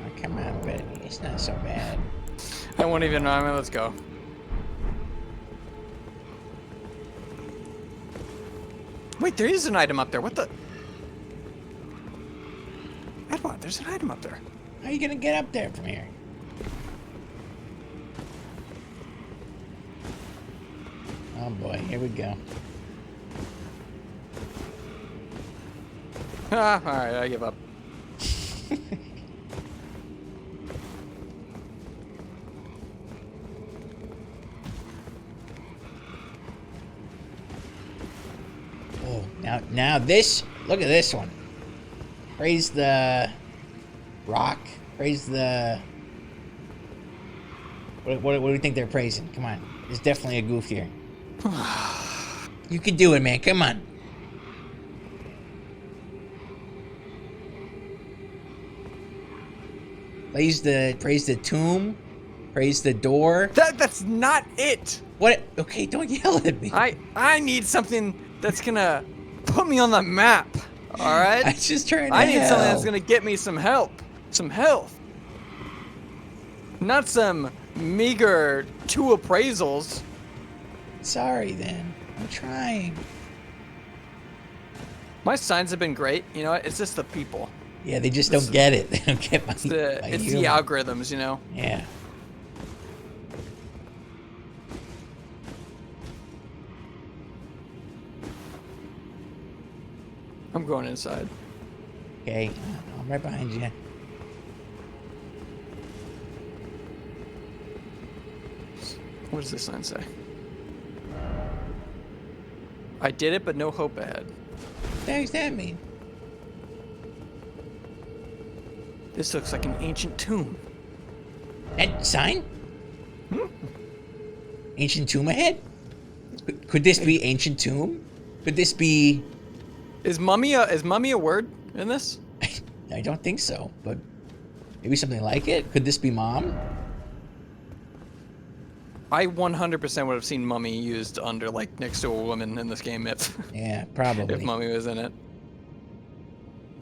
Oh, come on, Betty. It's not so bad. I won't even know. I mean, let's go. Wait, there is an item up there. What the? Edwad, there's an item up there. How are you going to get up there from here? Oh boy, here we go. Ah, alright, I give up. Oh, now this, look at this one. Praise the rock. Praise the... What do you think they're praising? Come on. There's definitely a goof here. You can do it, man. Come on. Praise the tomb. Praise the door. That's not it. What? Okay, don't yell at me. I need something that's gonna put me on the map. All right. I'm just trying to I need something help. that's gonna get me some help, some health, not some meager 2 appraisals. Sorry, then. I'm trying. My signs have been great. You know, it's just the people. Yeah, they just don't get it. They don't get my It's the humor. algorithms, you know. Yeah. I'm going inside. Okay, I'm right behind you. What does this sign say? I did it, but no hope ahead. What the heck does that mean? This looks like an ancient tomb. That sign? Ancient tomb ahead? Could this be ancient tomb? Could this be... Is mummy a word in this? I don't think so, but maybe something like it? Could this be mom? I 100% would have seen mummy used under, like, next to a woman in this game if Yeah, probably. if mummy was in it.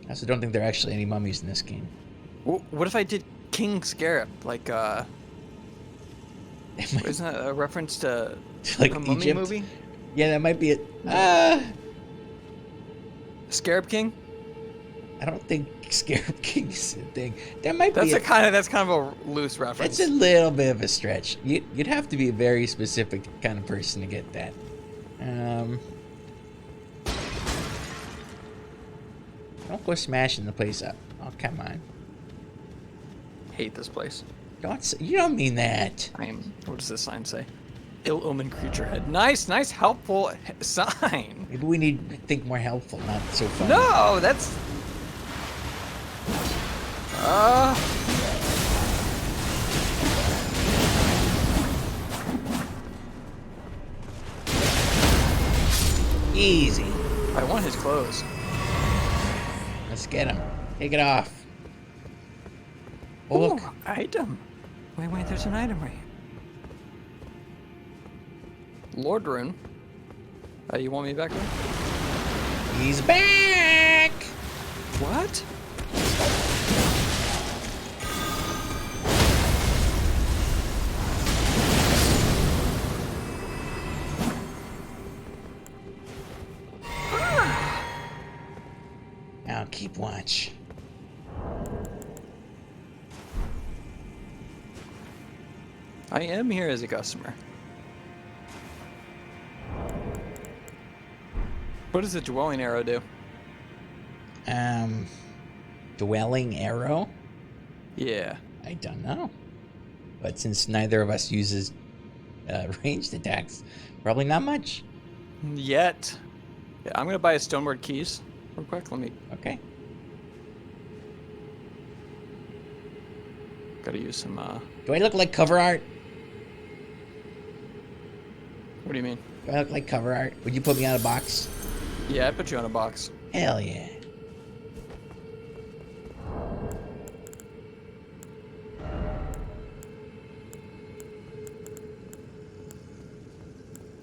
I also don't think there are actually any mummies in this game. What if I did King Scarab? Like, isn't that a reference to Like a mummy Egypt? movie? Yeah, that might be it. Scarab King? I don't think Scarab King is a thing. That might That's be. that's kind of a loose reference. That's a little bit of a stretch. You'd have to be a very specific kind of person to get that. Don't go smashing the place up. Oh, come on. Hate this place. You don't mean that. I am. What does this sign say? Ill-omened creature head. Nice, helpful sign. Maybe we need to think more helpful, not so funny. No, that's. Easy. I want his clothes. Let's get him. Take it off. Oh, look. Ooh, item. Wait, there's an item right here. Lord Rune. You want me back there? He's back! What? Now keep watch. I am here as a customer. What does the dwelling arrow do? Dwelling arrow? Yeah. I don't know. But since neither of us uses ranged attacks, probably not much. Yet. Yeah, I'm gonna buy a Stoneward Keys real quick. Let me. Okay. Gotta use some. Do I look like cover art? What do you mean? Do I look like cover art? Would you put me on a box? Yeah, I put you on a box. Hell yeah.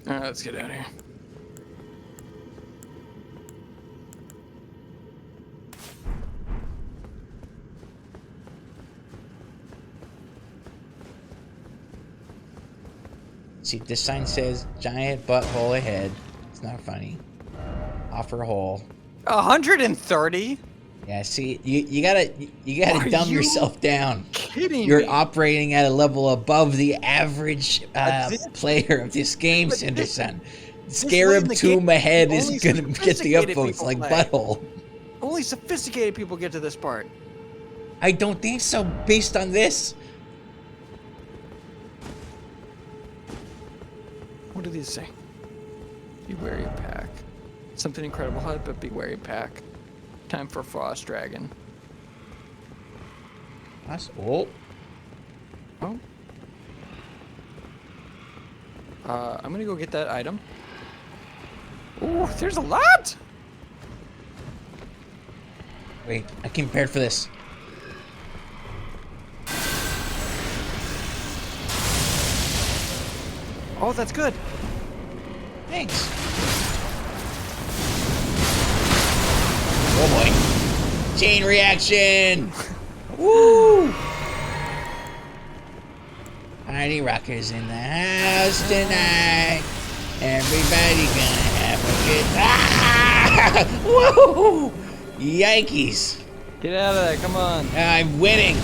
Alright, let's get out of here. See, this sign says giant butthole ahead. It's not funny. Offer hole. 130? Yeah, see, you gotta Are dumb you yourself down. Kidding You're me? operating at a level above the average player of this game, Cinderson. Scarab Tomb ahead is only gonna get the sophisticated upvotes people like play. butthole. Only sophisticated people get to this part. I don't think so, based on this. What do these say? Be wary of pack. Something incredible hut, but be wary of pack. Time for Frost Dragon. Oh. Oh. I'm gonna go get that item. Ooh, there's a lot! Wait, I came prepared for this. Oh, that's good. Thanks. Oh boy. Chain reaction! Woo! Party rockers in the house tonight. Everybody gonna have a good ah! Woo! Yikes. Get out of there, come on. I'm winning.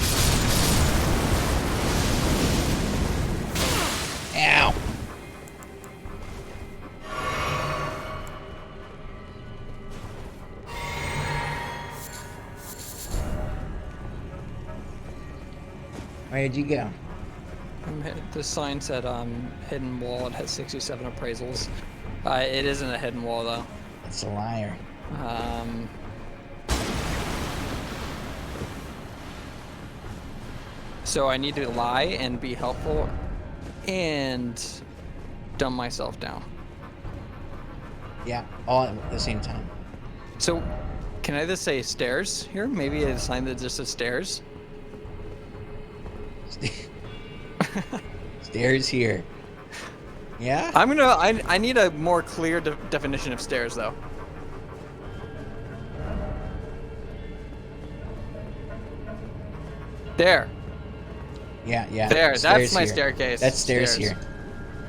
Ow. Where'd you go? The sign said hidden wall. It has 67 appraisals. It isn't a hidden wall though. It's a liar. So I need to lie and be helpful and dumb myself down. Yeah, all at the same time. So can I just say stairs here? Maybe a sign that just says stairs? Stairs here. Yeah? I need a more clear definition of stairs though. There. Yeah. There, Stairs that's my here. staircase. That's stairs here.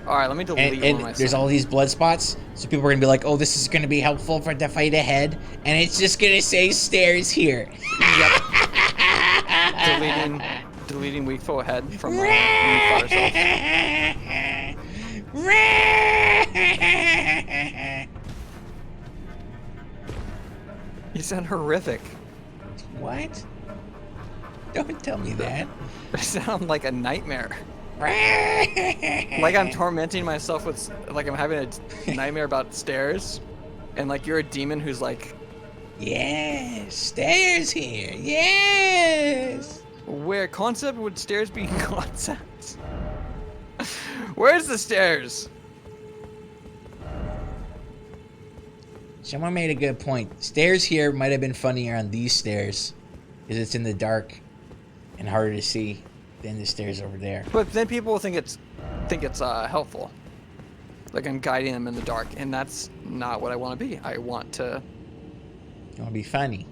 Alright, let me delete one And of my there's signs. all these blood spots, so people are gonna be like, "Oh, this is gonna be helpful for the fight ahead," and it's just gonna say stairs here. Yep. Deleting weak foe ahead from fire self. You sound horrific. What? Don't tell me that. You sound like a nightmare. Like I'm tormenting myself with, like I'm having a nightmare about stairs, and like you're a demon who's like, Yes, stairs here. Yes. where concept would stairs be concept? Where's the stairs? Someone made a good point. Stairs here might have been funnier on these stairs, because it's in the dark and harder to see than the stairs over there. But then people will think it's helpful. Like I'm guiding them in the dark, and that's not what I want to be. I want to. You want to be funny?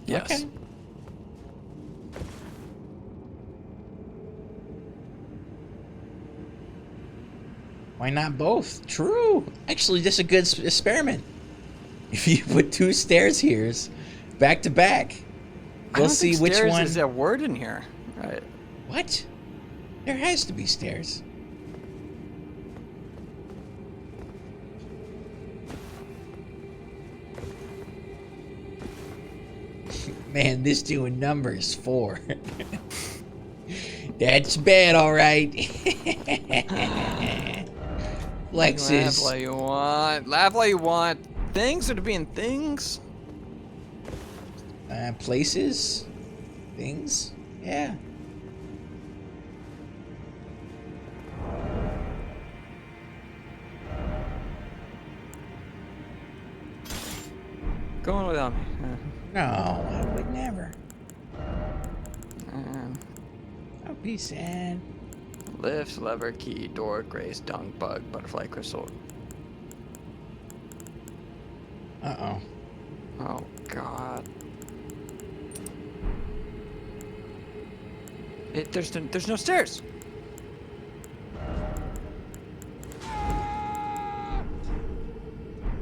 Yes. Okay. Why not both? True. Actually, this is a good experiment. If you put two stairs here, back to back, we'll see which stairs one. is a word in here. Right. What? There has to be stairs. Man, this doing numbers 4. That's bad, all right. Flexes. Laugh like you want. Laugh like you want. Things are to be in things. Places, things. Yeah. Going without me. No, I would never. Um, Don't be sad. Lift, lever, key, door, grace, dung, bug, butterfly, crystal. Uh-oh. Oh God. There's no stairs.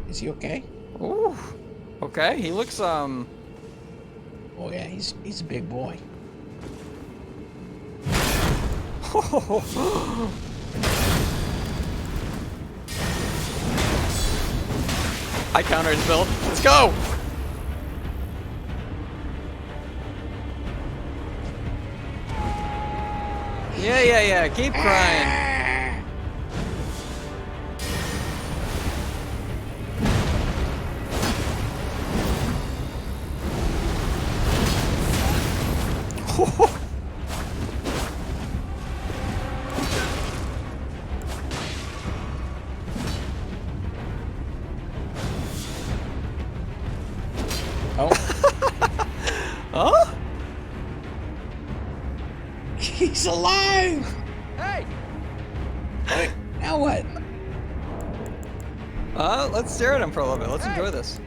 Is he okay? Ooh. Okay, he looks Oh yeah, he's a big boy. I counter his build. Let's go. Yeah. Keep crying. Oh. Huh? He's alive! Hey. Wait, now what? Let's stare at him for a little bit. Let's enjoy this.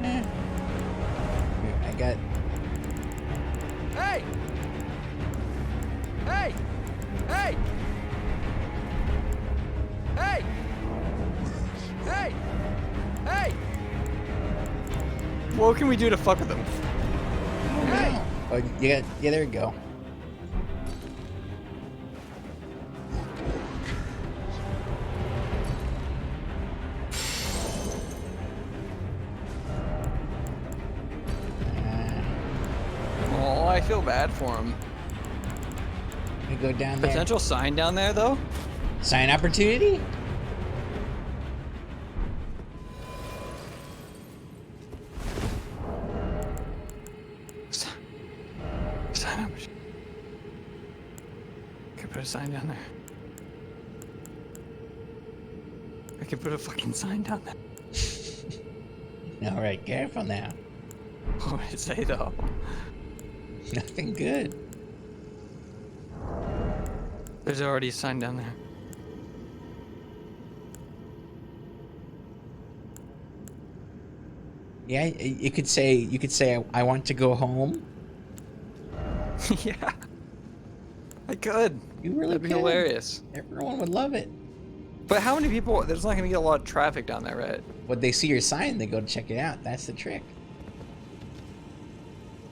Here, I got... Hey! Hey! Hey! Hey! Hey! Hey! What can we do to fuck with him? Hey! Oh, yeah, there we go. Oh, I feel bad for him. You go down there. Potential sign down there, though? Sign opportunity? Sign opportunity. Could put a sign down there. I could put a fucking sign down there. All right, careful now. What would it say, though? Nothing good. There's already a sign down there. Yeah, you could say I want to go home. Yeah. I could. You really That'd be could. hilarious. Everyone would love it. But how many people? There's not gonna be a lot of traffic down there, right? When they see your sign, they go to check it out. That's the trick.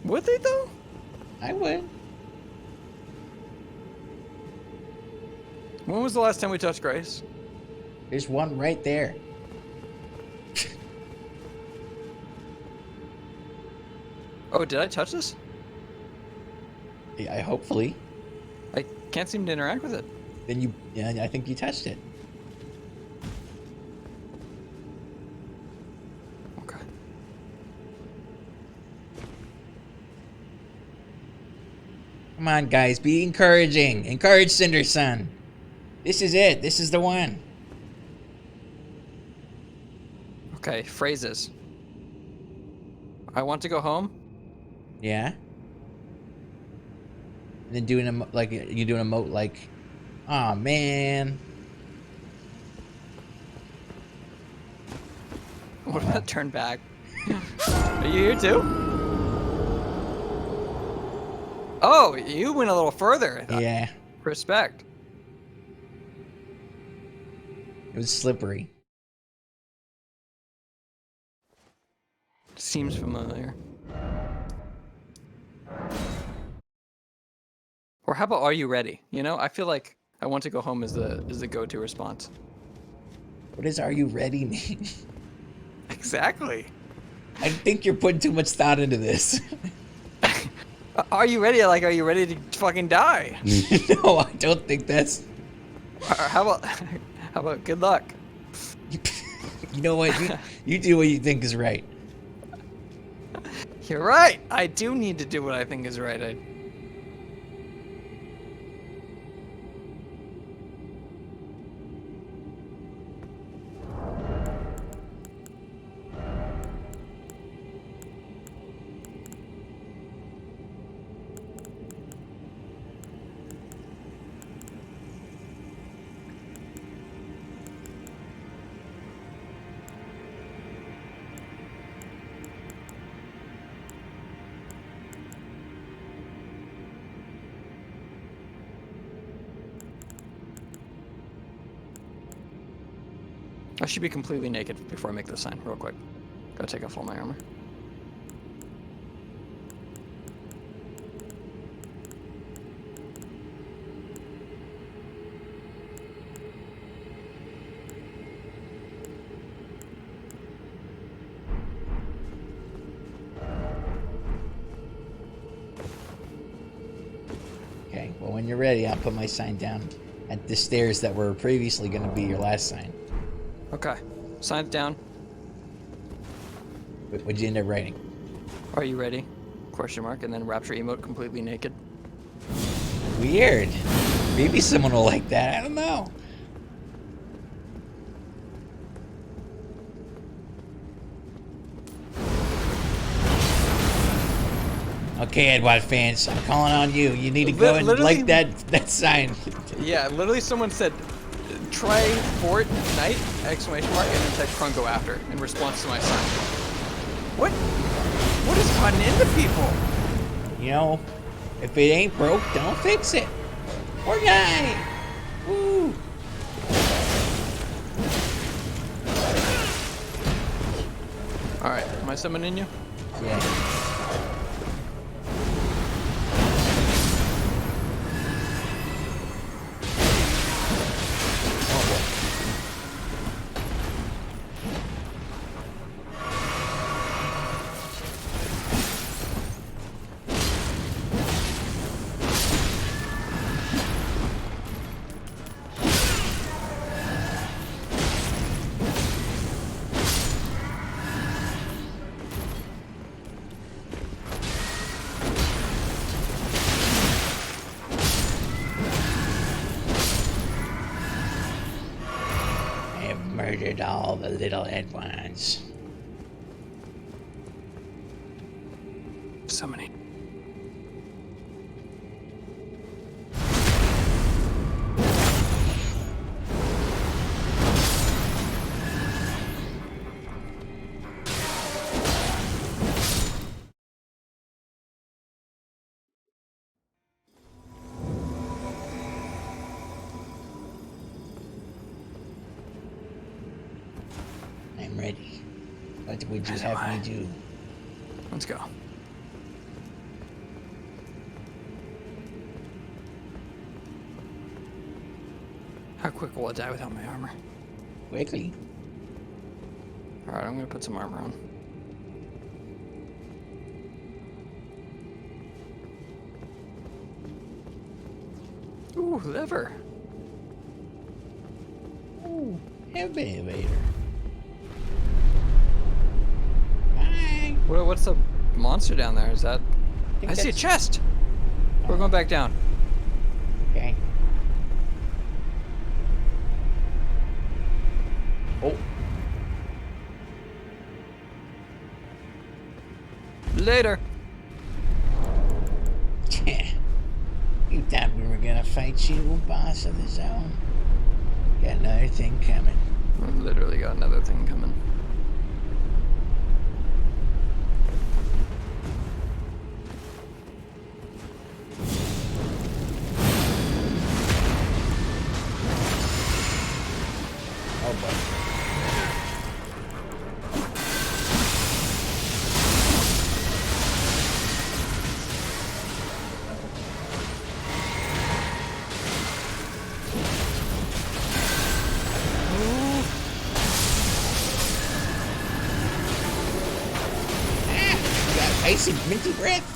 Would they though? I would. When was the last time we touched Grace? There's one right there. Oh, did I touch this? Yeah, hopefully. I can't seem to interact with it. Then I think you touched it. Okay. Come on, guys, be encouraging. Encourage Cinder Sun. This is it. This is the one. Okay, phrases. I want to go home. Yeah. And then doing a like you do an emote like, "Aw, man." What about turn back? Are you here too? Oh, you went a little further. Yeah. Respect. It was slippery. Seems familiar. Or how about are you ready? You know, I feel like I want to go home is the go-to response. What does "Are you ready" mean? Exactly. I think you're putting too much thought into this. Are you ready? Like, are you ready to fucking die? No, I don't think that's. Or how about good luck? You know what? You do what you think is right. You're right. I do need to do what I think is right. I should be completely naked before I make this sign, real quick. Gotta take off all my armor. Okay, well, when you're ready, I'll put my sign down at the stairs that were previously going to be your last sign. Okay. Sign it down. What'd you end up writing? Are you ready? Question mark, and then rapture emote completely naked. Weird. Maybe someone will like that. I don't know. Okay, Edwad fans, I'm calling on you. You need to go and like that sign. Yeah, literally someone said, try Fortnite, exclamation mark, and then type Krungo after in response to my sign. What is gotten into people? You know, if it ain't broke, don't fix it. Fortnite! Woo! Alright, am I summoning you? Yeah. murdered all the little Edwads. So many. I'm ready. What would you have me do? Let's go. How quick will I die without my armor? Quickly. Alright, I'm gonna put some armor on. Ooh, lever. Ooh, elevator. Bye. What's the monster down there? Is that... think I see a that's- chest! We're going back down. Okay. Oh. Later! You thought we were gonna fight you, boss of the zone? Got another thing coming. I've literally got another thing coming. Oh boy. You got icy minty breath.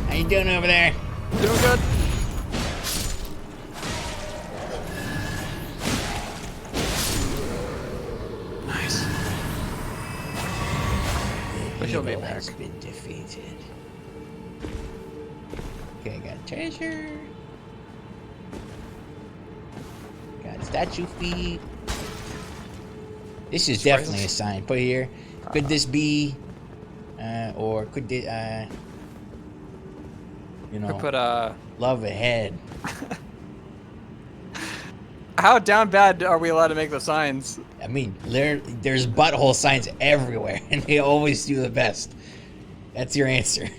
How you doing over there? Doing good? Nice. But you'll be Evil back. has been defeated. Okay, got treasure. Got statue feet. This is definitely a sign. Put here. Could this be, or could it, you know, We put love ahead? how down bad are we allowed to make the signs? I mean, there's butthole signs everywhere, and they always do the best. That's your answer.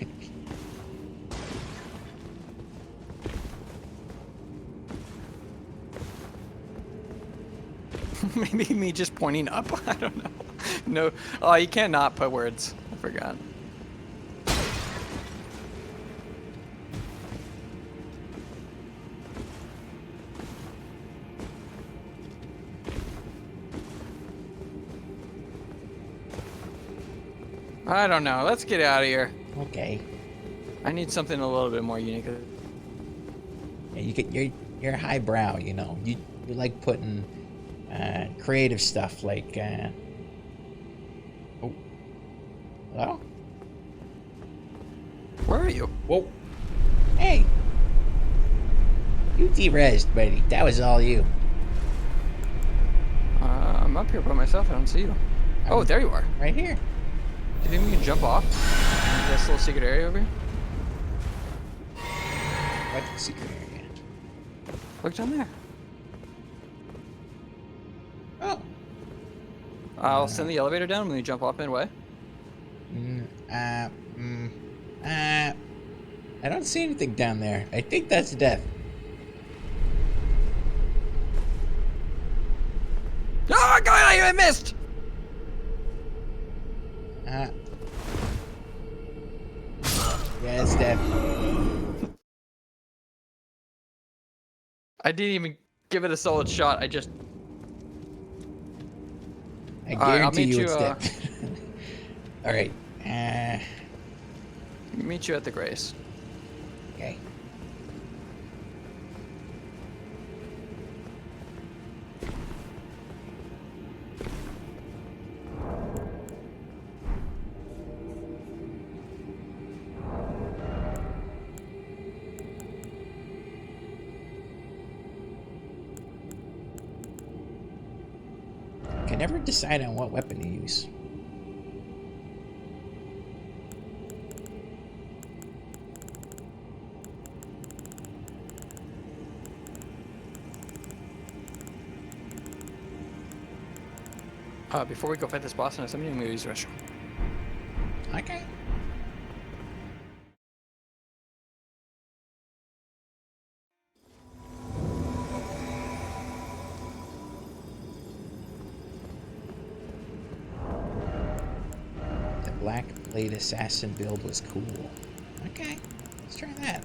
Maybe me just pointing up? I don't know. No. Oh, you cannot put words. I forgot. I don't know. Let's get out of here. Okay. I need something a little bit more unique. Yeah, you're highbrow, you know. You like putting creative stuff like oh. Hello? Where are you? Whoa. Hey. You de-rezzed, buddy. That was all you. I'm up here by myself. I don't see you. Oh, there you are. Right here. Do you think we can jump off this little secret area over here? What's the secret area? Look down there. Oh. I'll send the elevator down when you jump off midway. I don't see anything down there. I think that's death. Oh my god, I even missed! Yeah, it's death. I didn't even give it a solid shot. I just... I Alright, I'll guarantee meet you you, it's death. Alright. Meet you at the Grace. Okay. Can never decide on what weapon to use. Before we go fight this boss, somebody need to use the restroom. Okay. The Black Blade Assassin build was cool. Okay, let's try that.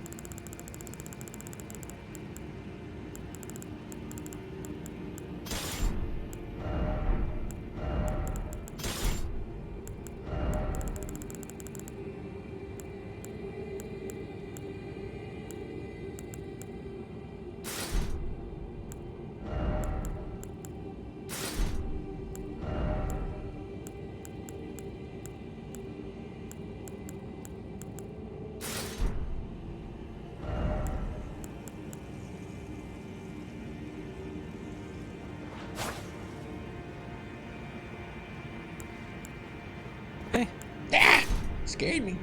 Hey, Ah! Scared me.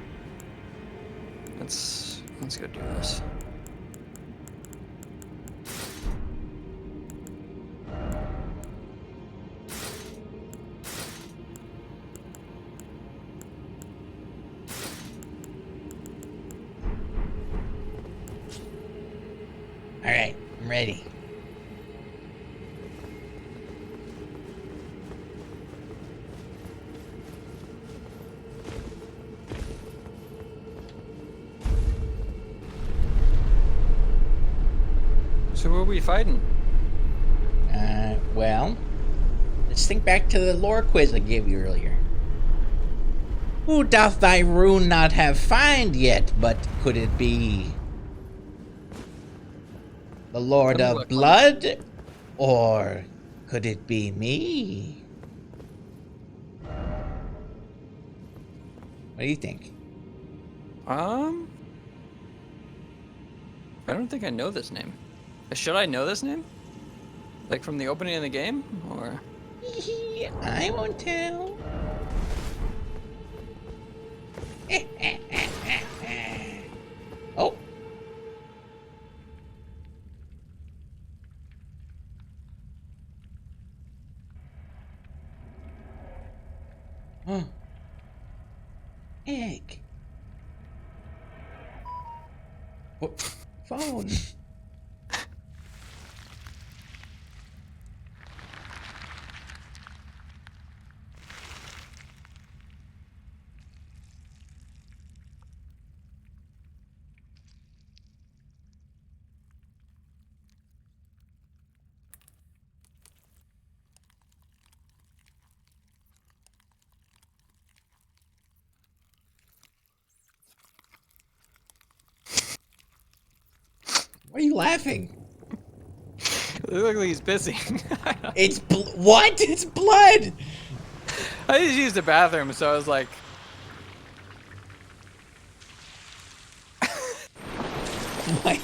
let's go do this. Alright, I'm ready. So who are we fighting? Well, let's think back to the lore quiz I gave you earlier. Who doth thy rune not have find yet, but could it be the Lord Tell me of what Blood? Or could it be me? What do you think? I don't think I know this name. Should I know this name? Like from the opening of the game, or? I won't tell. Oh. Huh. Egg. What? Phone. Why are you laughing? It looks like he's busy. It's what? It's blood. I just used the bathroom, so I was like, What?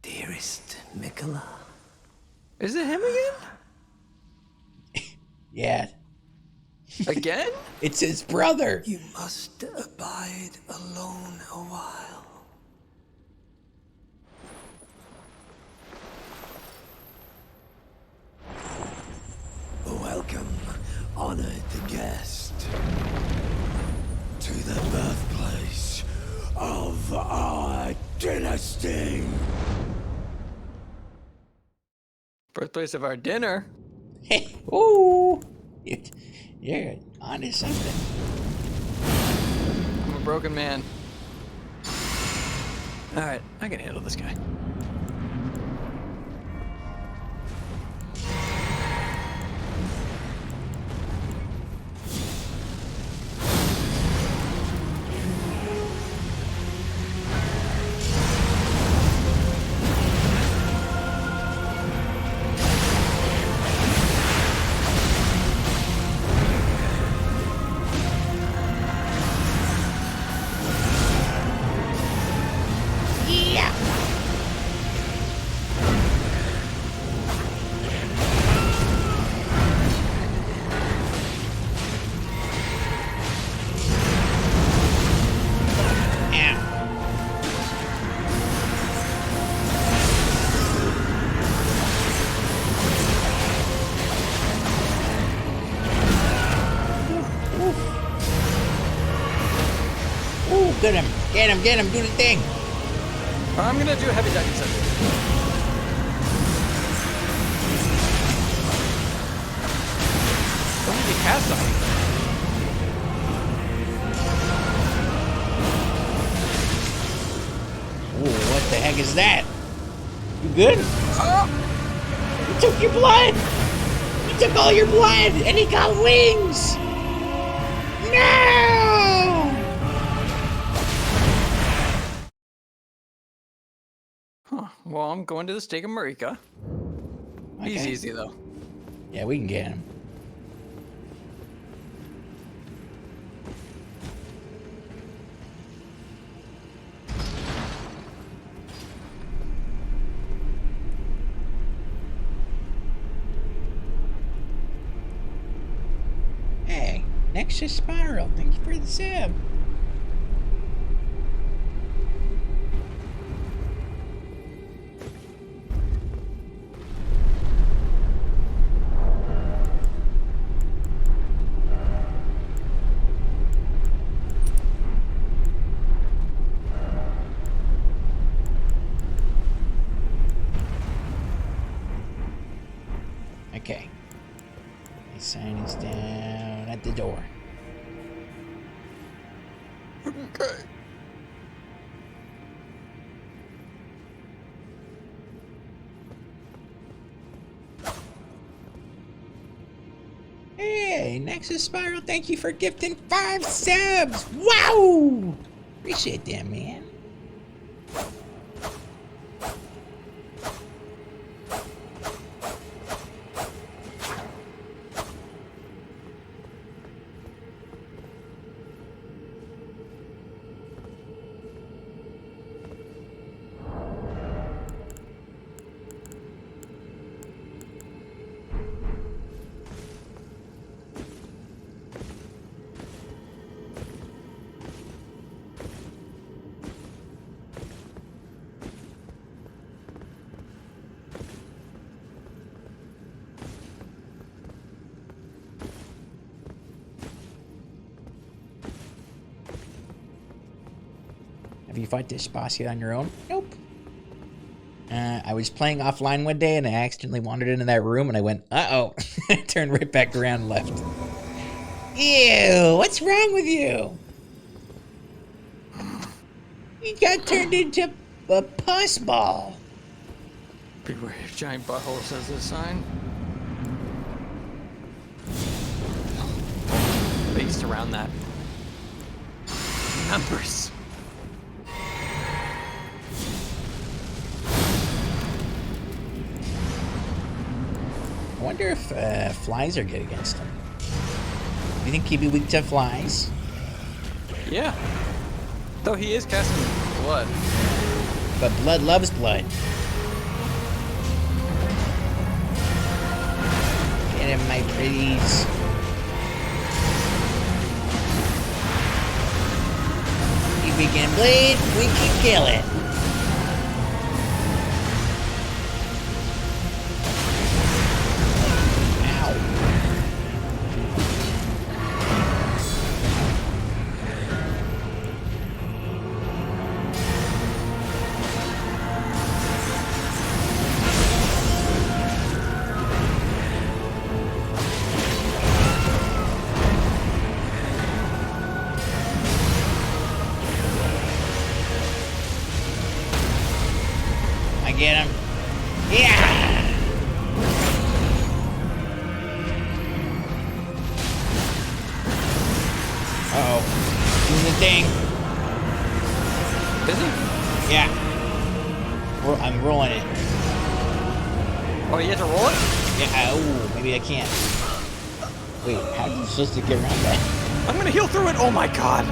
Dearest Mikola. is it him again? Yeah, Again? it's his brother. You must abide alone a while. Welcome, honored guest, to the birthplace of our dynasty. Birthplace of our dinner. Ooh, you're onto something. I'm a broken man. Alright, I can handle this guy. Get him! Get him! Get him! Do the thing! I'm gonna do a heavy attack instead. What did you cast on me? Ooh, what the heck is that? You good? He took your blood! He took all your blood! And he got wings! No! Huh. Well, I'm going to the Stake of Marika. He's Okay. easy, though. Yeah, we can get him. Hey, Nexus Spiral, thank you for the sub. Okay. My sign is down at the door. Okay. Hey, Nexus Spiral, thank you for gifting 5 subs! Wow! Appreciate that, man. Have you fought this boss yet on your own? Nope. I was playing offline one day and I accidentally wandered into that room and I went, uh-oh. I turned right back around and left. Ew, what's wrong with you? You got turned into a pus ball. Beware of giant butthole, says this sign. Based around that. Numbers. I wonder if flies are good against him. You think he'd be weak to flies? Yeah. Though he is casting blood. But blood loves blood. Get him, my pretties. If we can bleed, we can kill it. Get him. Yeah! Uh-oh. Doing the thing. Is he? Yeah. I'm rolling it. Oh, you have to roll it? Yeah, oh, maybe I can't. Wait, how are you supposed to get around that? I'm gonna heal through it. Oh my god.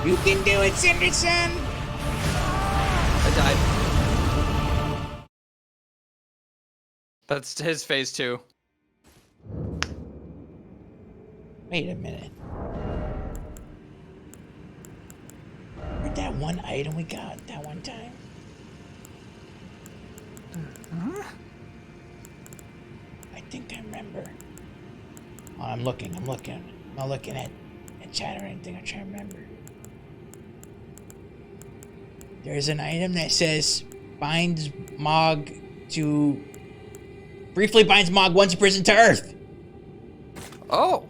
You can do it, Cinderson! I died. That's his phase 2. Wait a minute. Where'd that one item we got that one time? I think I remember. Oh, I'm looking. I'm not looking at chat or anything. I'm trying to remember. There's an item that says binds Mohg to... Briefly binds Mohg once imprisoned to Earth. Oh!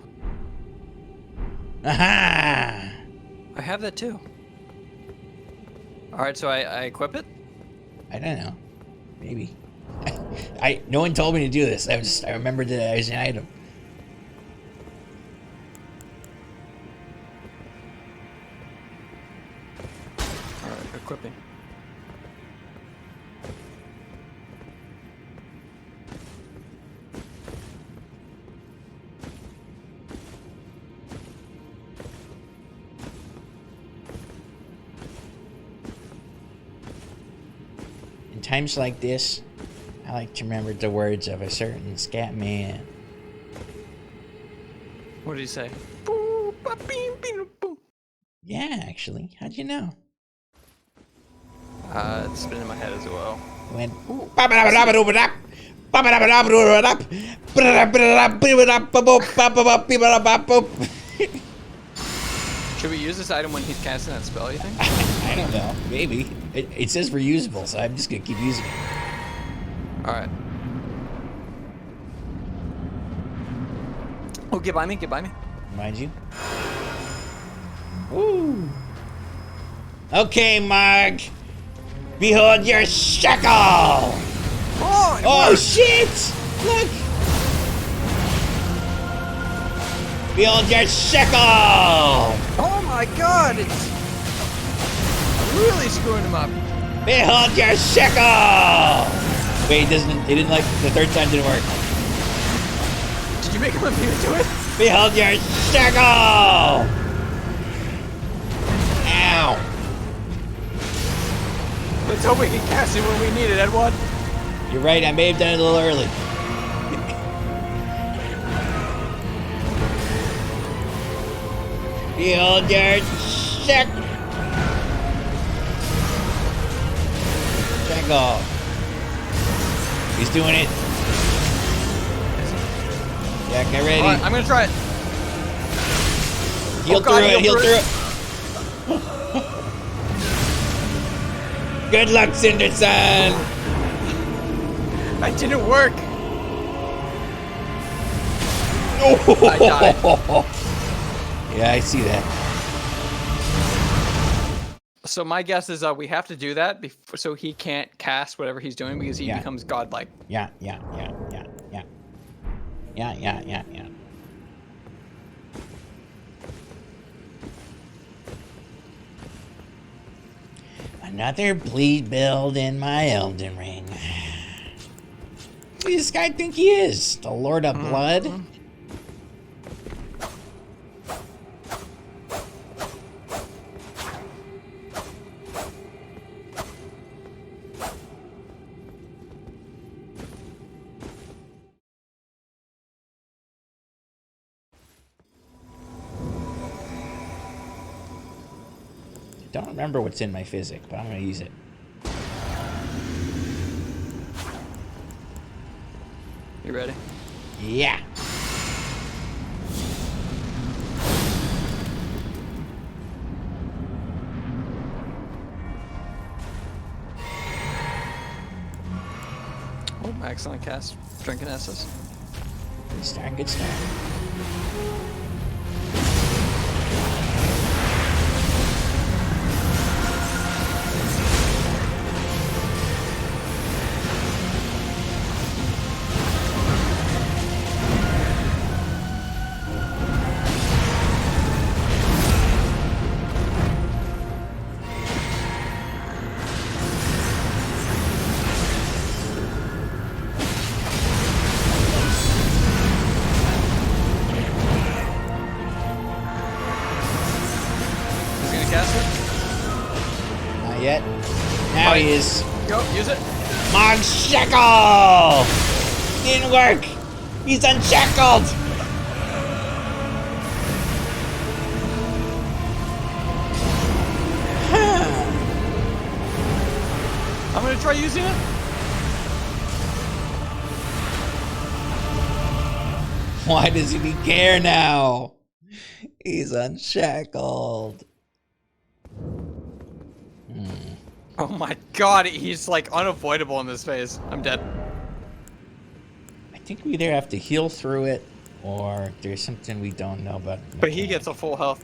Aha! I have that too. Alright, so I equip it? I don't know. Maybe. No one told me to do this. I remembered that it was an item. Alright, equipping. In times like this, I like to remember the words of a certain scat man. What did he say? Yeah, actually. How'd you know? It's been in my head as well. It went. Should we use this item when he's casting that spell, you think? I don't know. Maybe. It says reusable, so I'm just gonna keep using it. Alright. Oh, get by me, get by me. Mind you. Woo! Okay, Mohg. Behold your shackle! Oh, shit! Look! Behold your shackle! Oh my god! It's really screwing him up. Behold your shackle! Wait, it didn't like, the third time didn't work. Did you make him immune to it? Behold your shackle! Ow! Let's hope we can cast it when we need it, Edwad. You're right, I may have done it a little early. Behold your shackle! He's doing it. Yeah, get ready. Alright, I'm gonna try it. Heal through it. Good luck, Cinderson. That didn't work. Oh. I died. Yeah, I see that. So my guess is we have to do that so he can't cast whatever he's doing because he becomes godlike. Yeah. Another bleed build in my Elden Ring. Who does this guy think he is? The Lord of Blood? Don't remember what's in my physic, but I'm gonna use it. You ready? Yeah. Oh, excellent cast. Drinking S's. Good start. Yet. Now he is. Go, use it. Mohg shackle! Didn't work! He's unshackled! I'm gonna try using it. Why doesn't he care now? He's unshackled. Oh my god, he's like unavoidable in this phase. I'm dead. I think we either have to heal through it or there's something we don't know about. But he gets a full health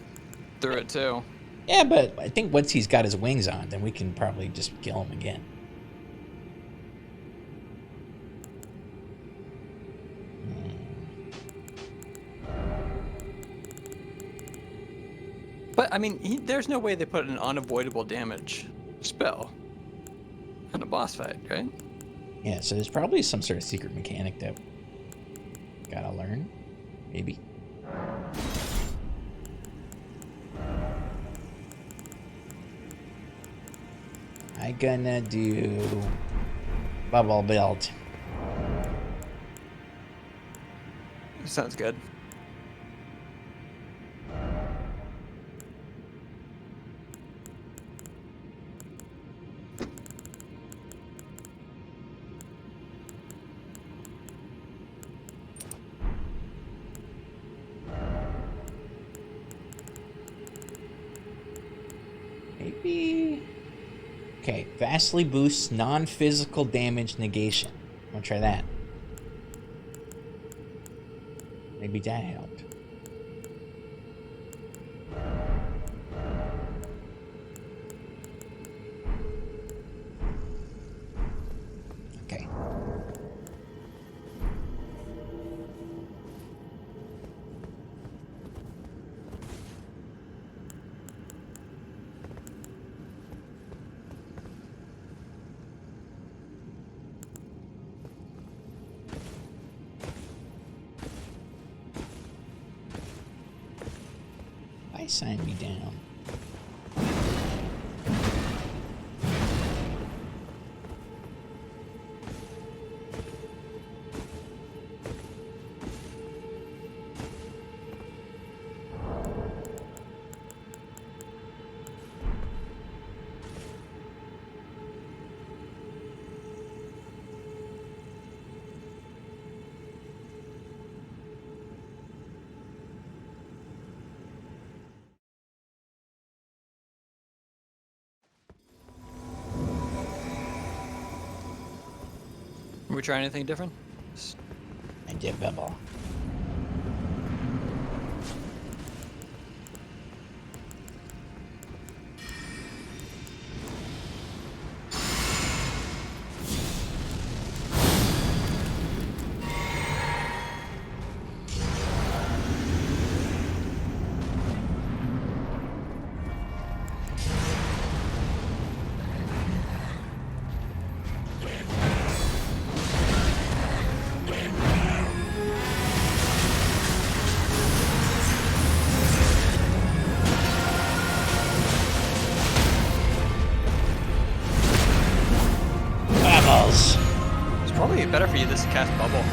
through it too. Yeah, but I think once he's got his wings on, then we can probably just kill him again. But I mean, there's no way they put an unavoidable damage spell in a boss fight, right? Yeah, so there's probably some sort of secret mechanic that gotta learn, maybe. I gonna do bubble build. Sounds good. Maybe. Okay, vastly boosts non-physical damage negation. I'm gonna try that. Maybe that helped. Okay. Why sign me down? Are we trying anything different? I did bubble. Bubbles. It's probably better for you just to cast bubble.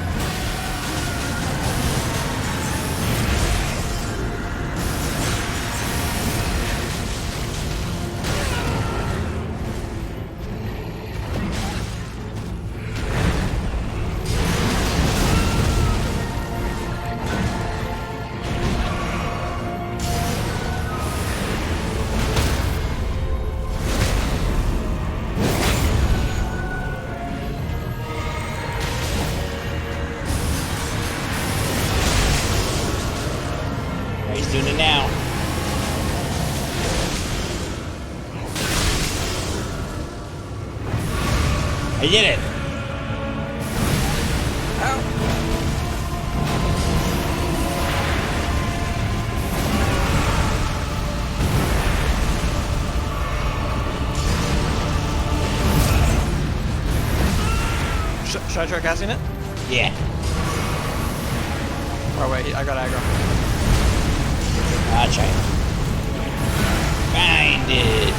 He's doing it now. I did it. Should I try casting it? Yeah. Oh wait, I got aggro. I'll try it. Find it.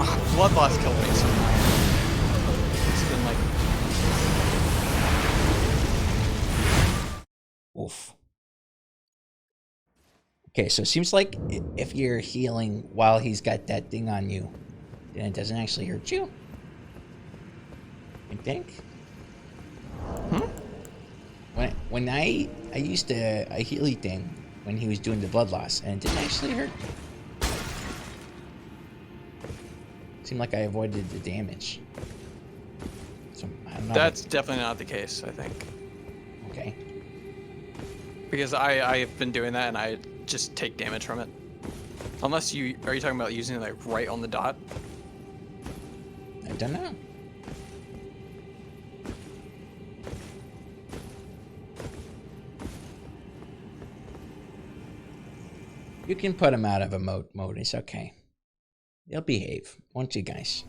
Ah. blood loss killed me. So it's been like, Oof. Okay, so it seems like if you're healing while he's got that thing on you, then it doesn't actually hurt you. I think. When I used a Healy thing when he was doing the blood loss, and it didn't actually hurt. Seemed like I avoided the damage. So I don't know. that's definitely not the case, I think. Okay. Because I've been doing that and I just take damage from it. Unless are you talking about using it like right on the dot? I don't know. You can put him out of a mode. It's okay. They'll behave, won't you guys?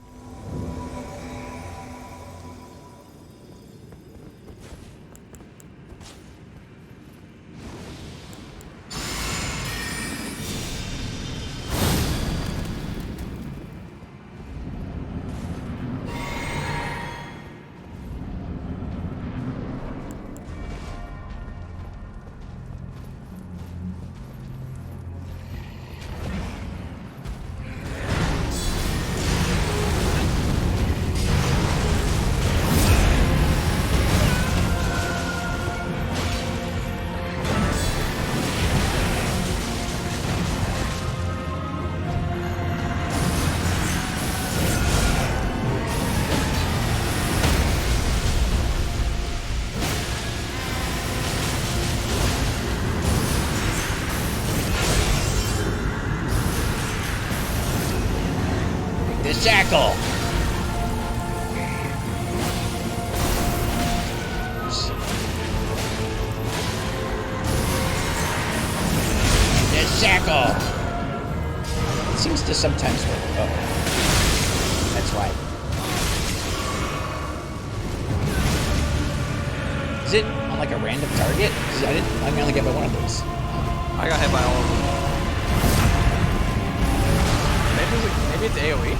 Jackal! The Jackal! It seems to sometimes work. Oh. That's why. Is it on like a random target? I only get by one of those. I got hit by all of them. Maybe it's AoE?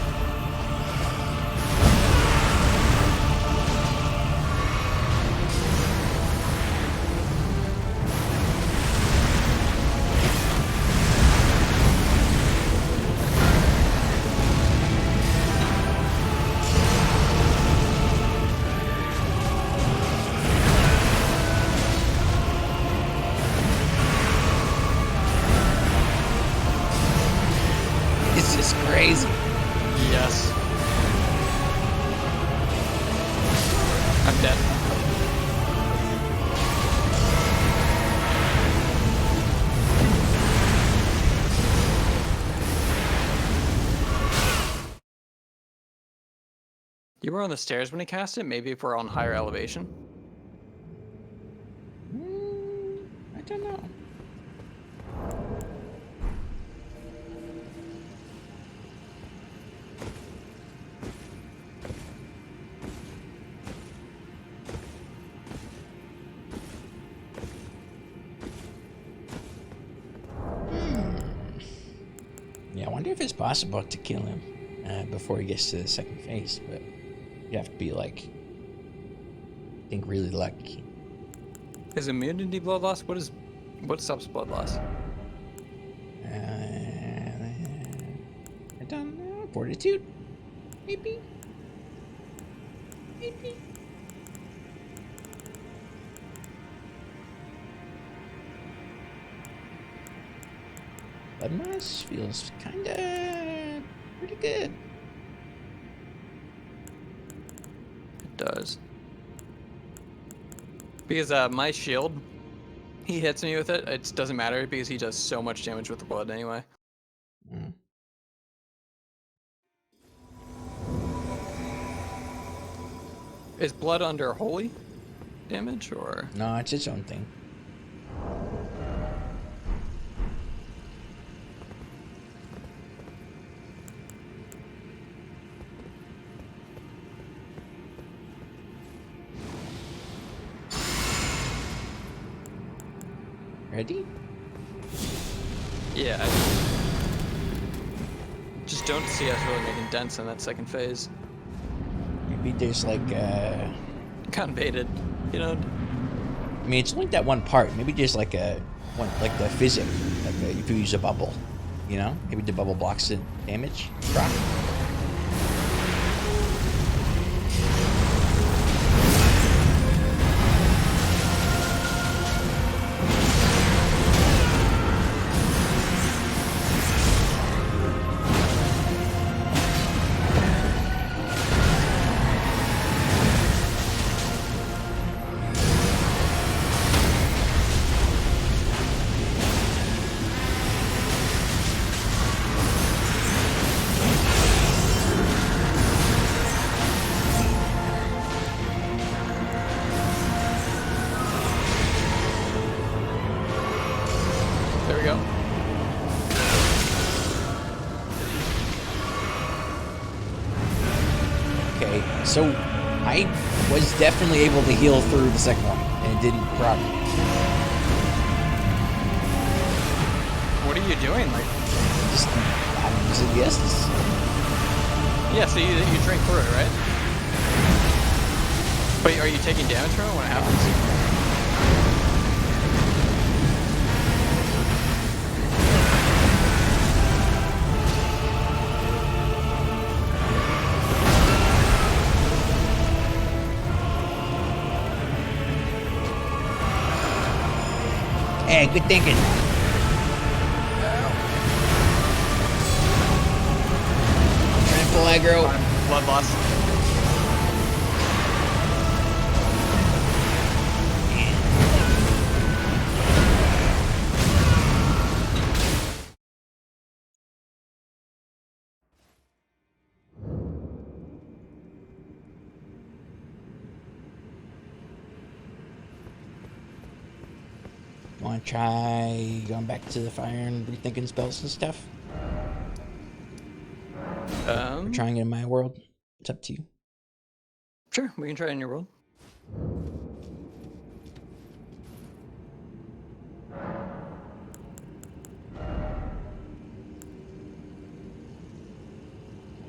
Crazy. Yes. I'm dead. You were on the stairs when he cast it? Maybe if we're on higher elevation? I don't know. Yeah, I wonder if it's possible to kill him before he gets to the second phase, but you have to be like, I think, really lucky. Is immunity blood loss? What stops blood loss? I don't know. Fortitude? Maybe? Maybe? Blood moss feels kinda pretty good. It does. Because my shield, he hits me with it. It doesn't matter because he does so much damage with the blood anyway. Mm. Is blood under holy damage or? No, it's its own thing. Ready? Yeah. Just don't see us really making dents in that second phase. Maybe there's like Kind of baited, you know. I mean, it's only that one part. Maybe there's like like the physic, like if you use a bubble, you know? Maybe the bubble blocks the damage. Proc. There we go. Okay, so I was definitely able to heal through the second one, and it didn't proc. What are you doing? Like, Just, I'm using the Estus. yeah, so you drink through it, right? But are you taking damage from it when it happens? Hey, good thinking. Trying to pull aggro. Blood loss. Want to try going back to the fire and rethinking spells and stuff? Or trying it in my world? It's up to you. Sure, we can try it in your world.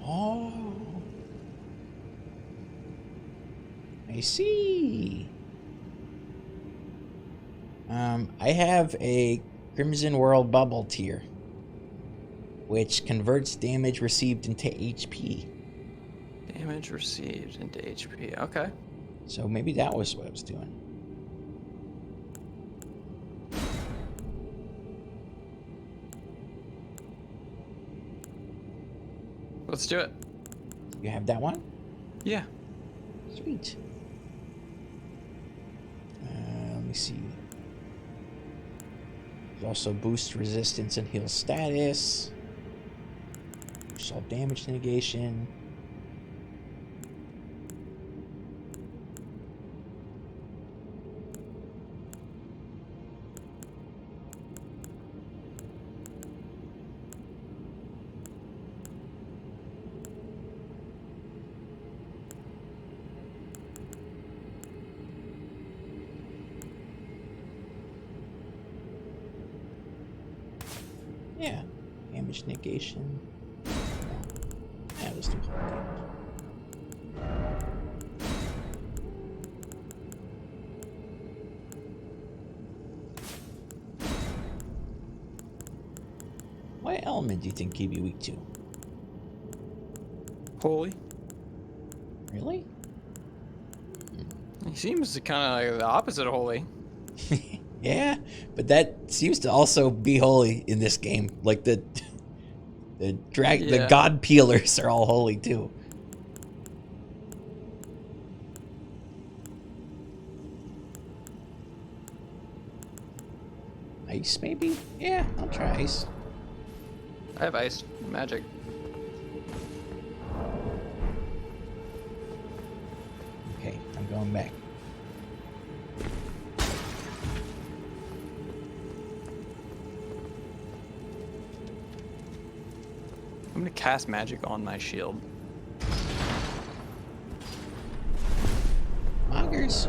Oh, I see. I have a Crimson World Bubble tier, which converts damage received into HP. Damage received into HP. Okay. So maybe that was what I was doing. Let's do it. You have that one? Yeah. Sweet. Let me see. Also boost resistance and heal status. Boost all damage negation. Yeah, damage negation. Yeah, let's do damage. What element do you think he'd be weak to? Holy. Really? He seems kind of like the opposite of holy. Yeah, but that seems to also be holy in this game. Like the god peelers are all holy too. Ice, maybe? Yeah, I'll try ice. I have ice magic. Okay, I'm going back. I'm gonna cast magic on my shield. Moggers.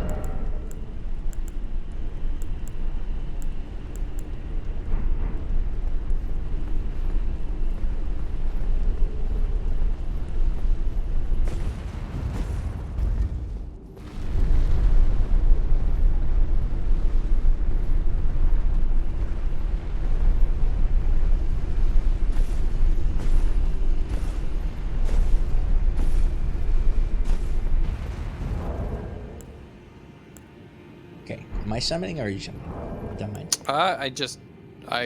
summoning or are you summoning? Don't mind. I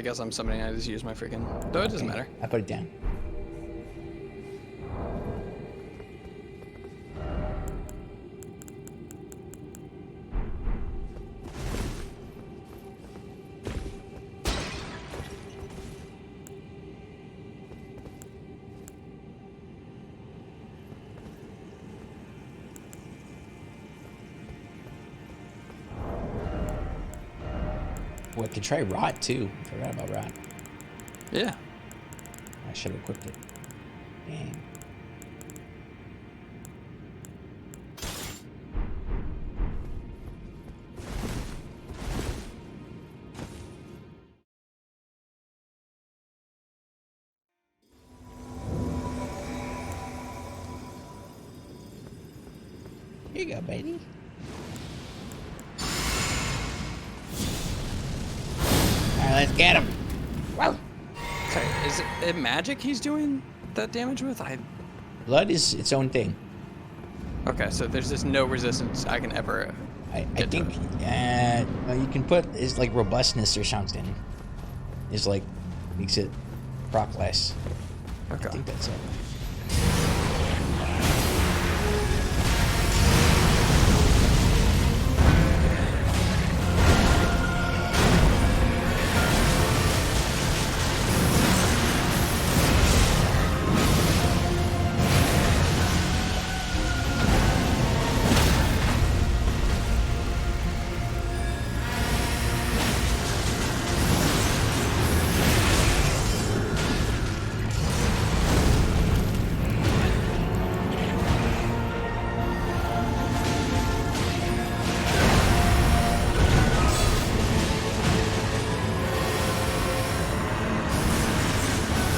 guess I'm summoning. I just use my freaking. Though it doesn't matter. I put it down. Well, I could try rot too. I forgot about rot. Yeah. I should have equipped it. Dang. Here you go, baby. Alright, let's get him. Whoa. Okay, is it magic he's doing that damage with? Blood is its own thing. Okay, so there's just no resistance I can ever. I think you can put is like robustness or something. Is like makes it proc less. Okay. I think that's it.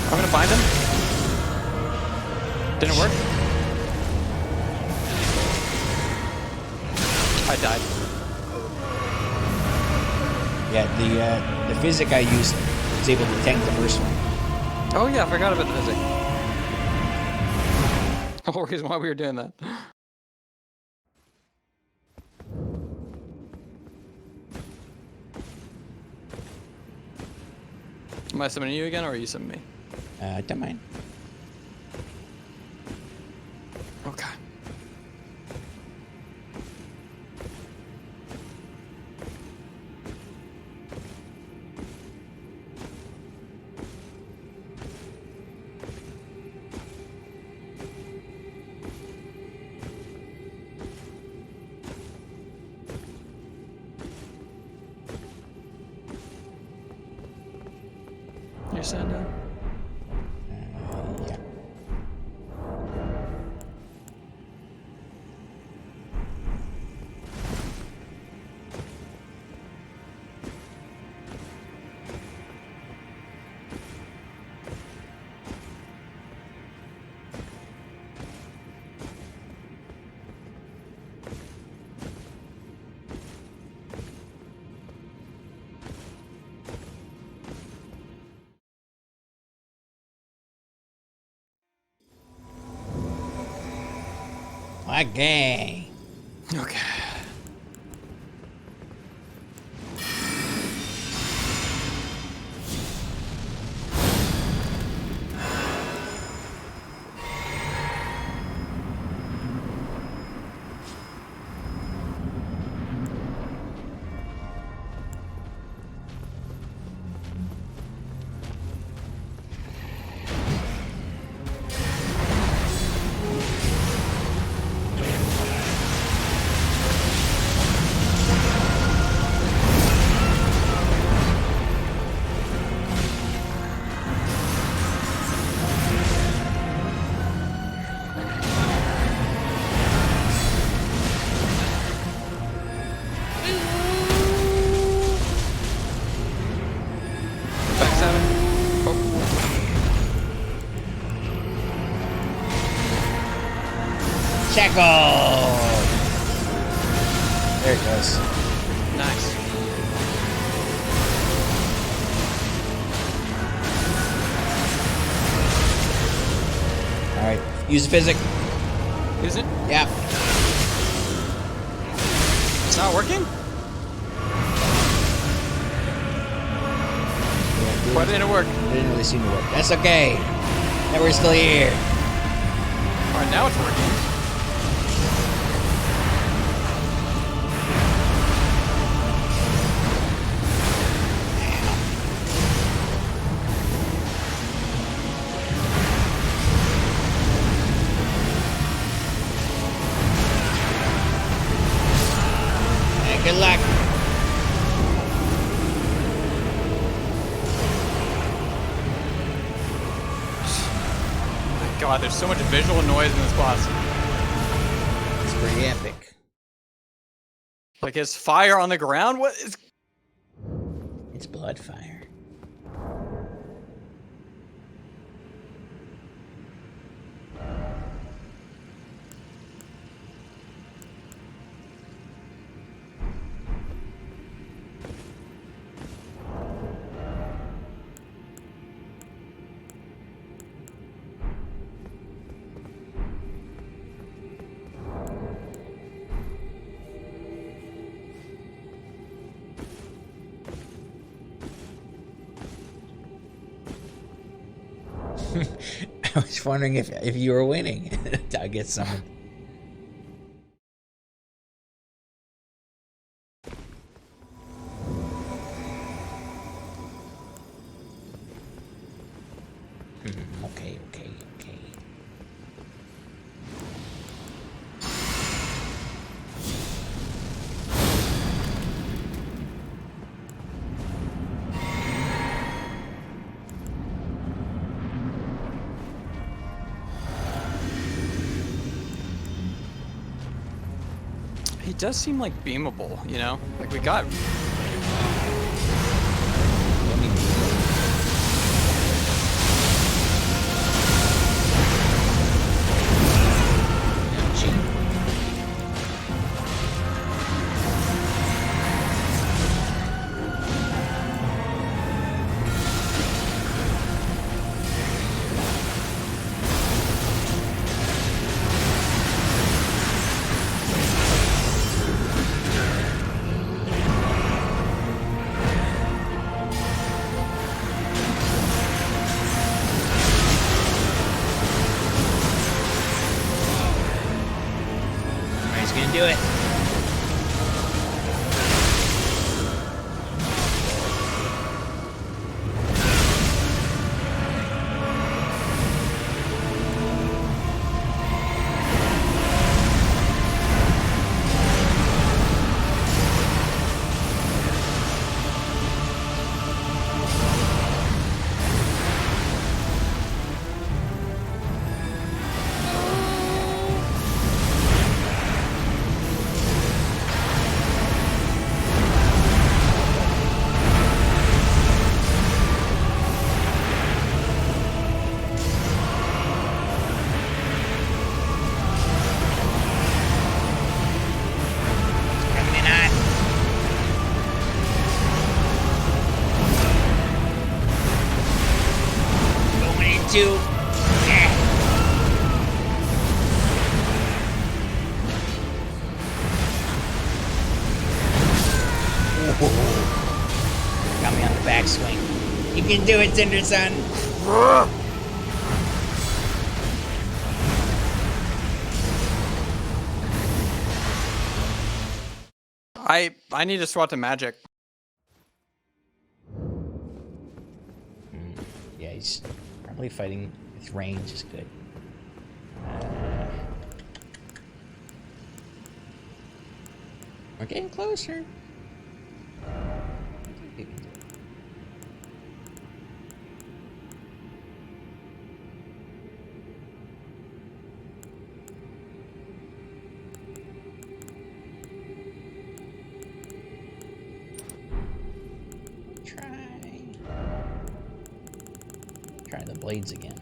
I'm gonna bind him. Didn't work. I died. Yeah, the physic I used was able to tank the first one. Oh yeah, I forgot about the physics. The whole reason why we were doing that. Am I summoning you again, or are you summoning me? Don't mind. Okay. You're sitting down? Yeah. Okay. Okay. Shackle! There it goes. Nice. Alright, use the physic. Is it? Yeah. It's not working? Why didn't it work? It didn't really seem to work. That's okay. Now we're still here. Alright, now it's working. Good luck. God, there's so much visual noise in this boss. It's pretty epic. Like, his fire on the ground? What is... It's blood fire. I was wondering if you were winning. I get summoned. Okay. He does seem like beamable, you know? Like, we got... Do it. Got me on the backswing. You can do it, Cinder Son. I need to swap to magic. Yeah, he's probably fighting with range is good. We're getting closer. Try the blades again.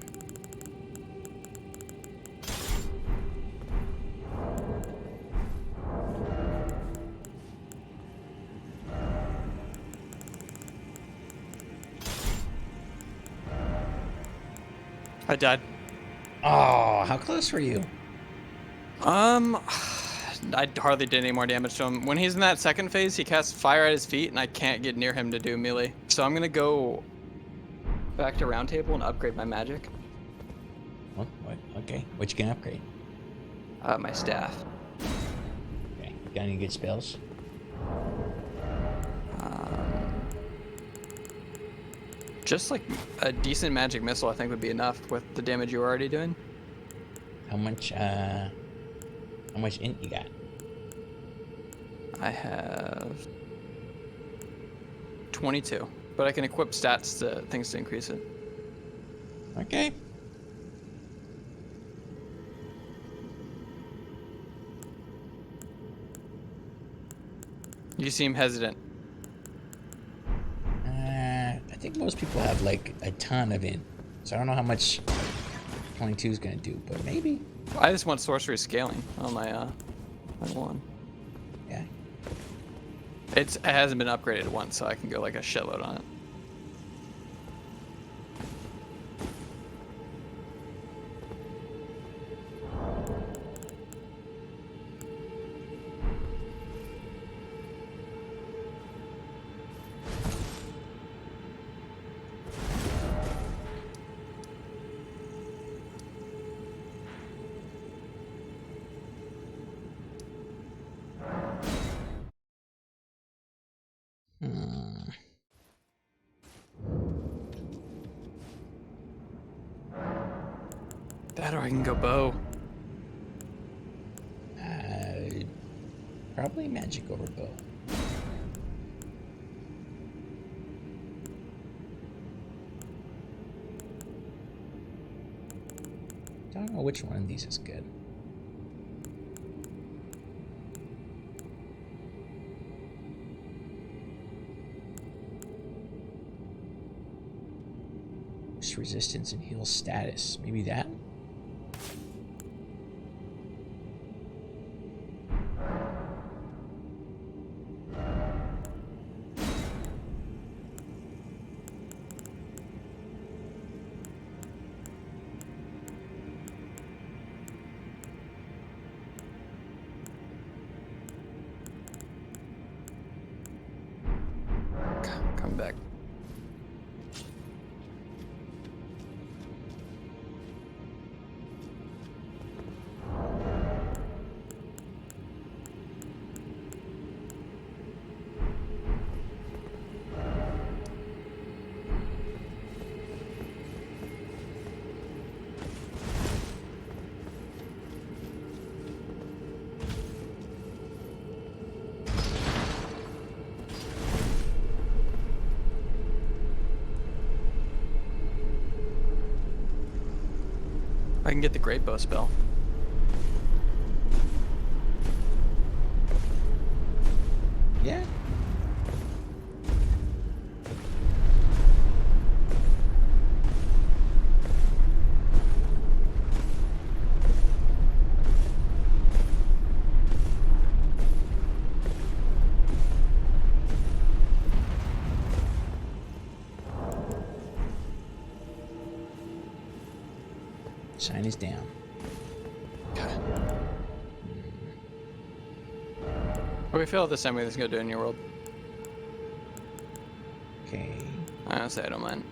I died. Oh, how close were you? I hardly did any more damage to him. When he's in that second phase, he casts fire at his feet, and I can't get near him to do melee. So I'm gonna go back to Roundtable and upgrade my magic. What? Okay. What you can upgrade? My staff. Okay. Got any good spells? Just like a decent magic missile, I think would be enough with the damage you're already doing. How much int you got? I have 22, but I can equip stats to things to increase it. Okay. You seem hesitant. I think most people have like a ton of int, so I don't know how much 22 is gonna do, but maybe. I just want sorcery scaling on my one. Yeah. It hasn't been upgraded once, so I can go like a shitload on it. That or I can go bow. Probably magic over bow. Don't know which one of these is good. Boost resistance and heal status. Maybe that? Come back. I can get the great bow spell. Yeah. Shine is down. Okay, fill out the semi that's gonna do in your world. Okay. Honestly, I don't mind.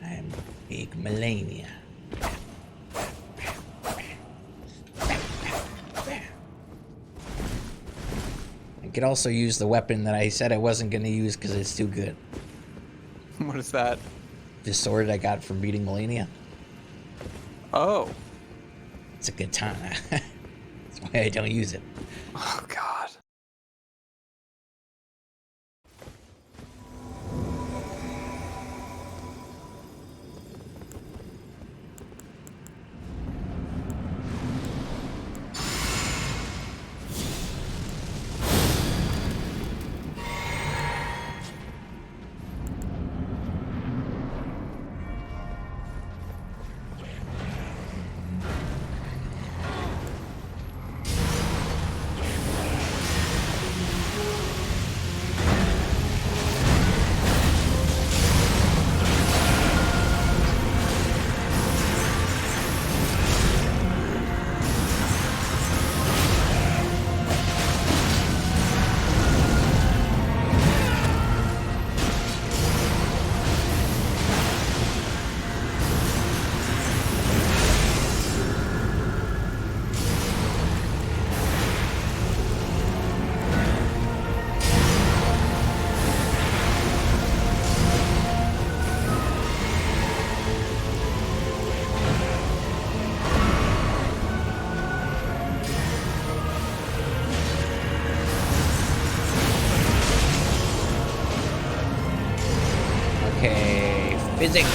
I'm big Melania. I could also use the weapon that I said I wasn't going to use because it's too good. What is that? The sword I got from beating Melania. Oh. It's a katana. That's why I don't use it. Oh, God. Okay, physics.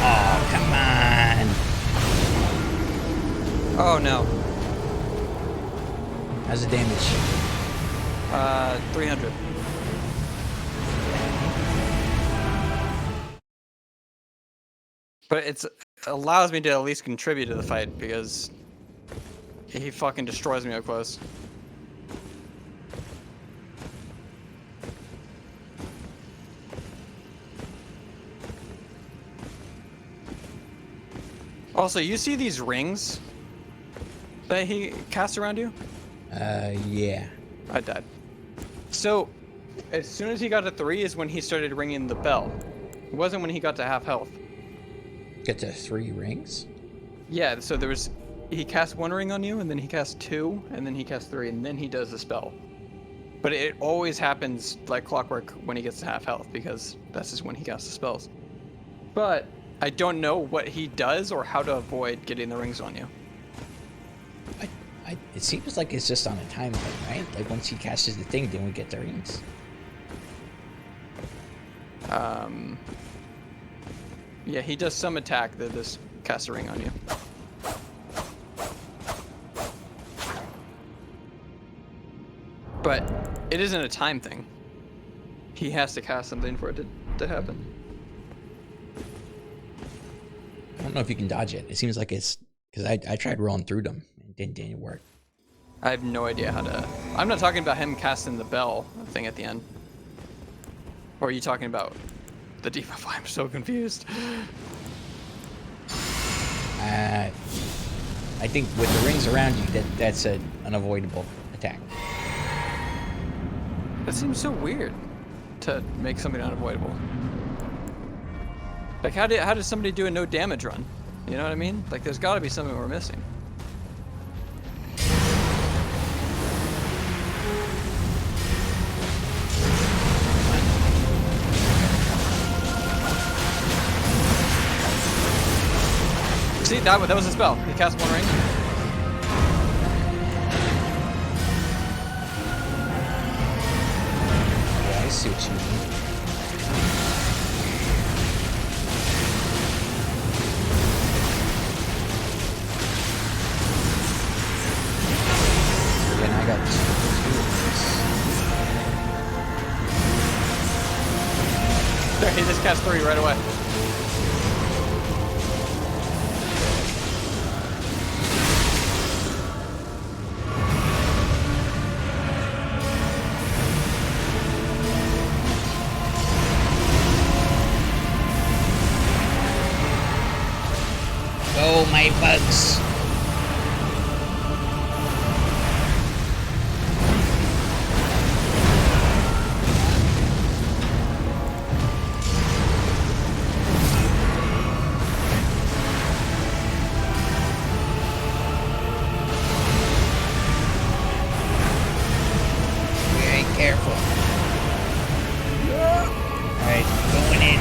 Oh, come on. Oh no. How's the damage? 300. But it allows me to at least contribute to the fight because he fucking destroys me up close. Also, you see these rings that he casts around you? Yeah. I died. So, as soon as he got to 3 is when he started ringing the bell. It wasn't when he got to half health. Get to 3 rings? Yeah, so he casts 1 ring on you, and then he casts 2, and then he casts 3, and then he does the spell. But it always happens like clockwork when he gets to half health, because that's just when he casts the spells. But I don't know what he does or how to avoid getting the rings on you. It seems like it's just on a time thing, right? Like once he casts the thing, then we get the rings. Yeah, he does some attack that just casts a ring on you. But it isn't a time thing. He has to cast something for it to happen. I don't know if you can dodge it. It seems like it's because I tried rolling through them and it didn't work. I have no idea how to. I'm not talking about him casting the bell thing at the end. Or are you talking about the debuff? I'm so confused. I think with the rings around you, that's an unavoidable attack. That seems so weird to make something unavoidable. Like, how does somebody do a no damage run? You know what I mean? Like, there's got to be something we're missing. See, that was a spell. He cast 1 ring. Yeah, I see what you mean. And I got 2 of There, he just cast 3 right away. Oh, my bugs. Very careful. Alright, going in.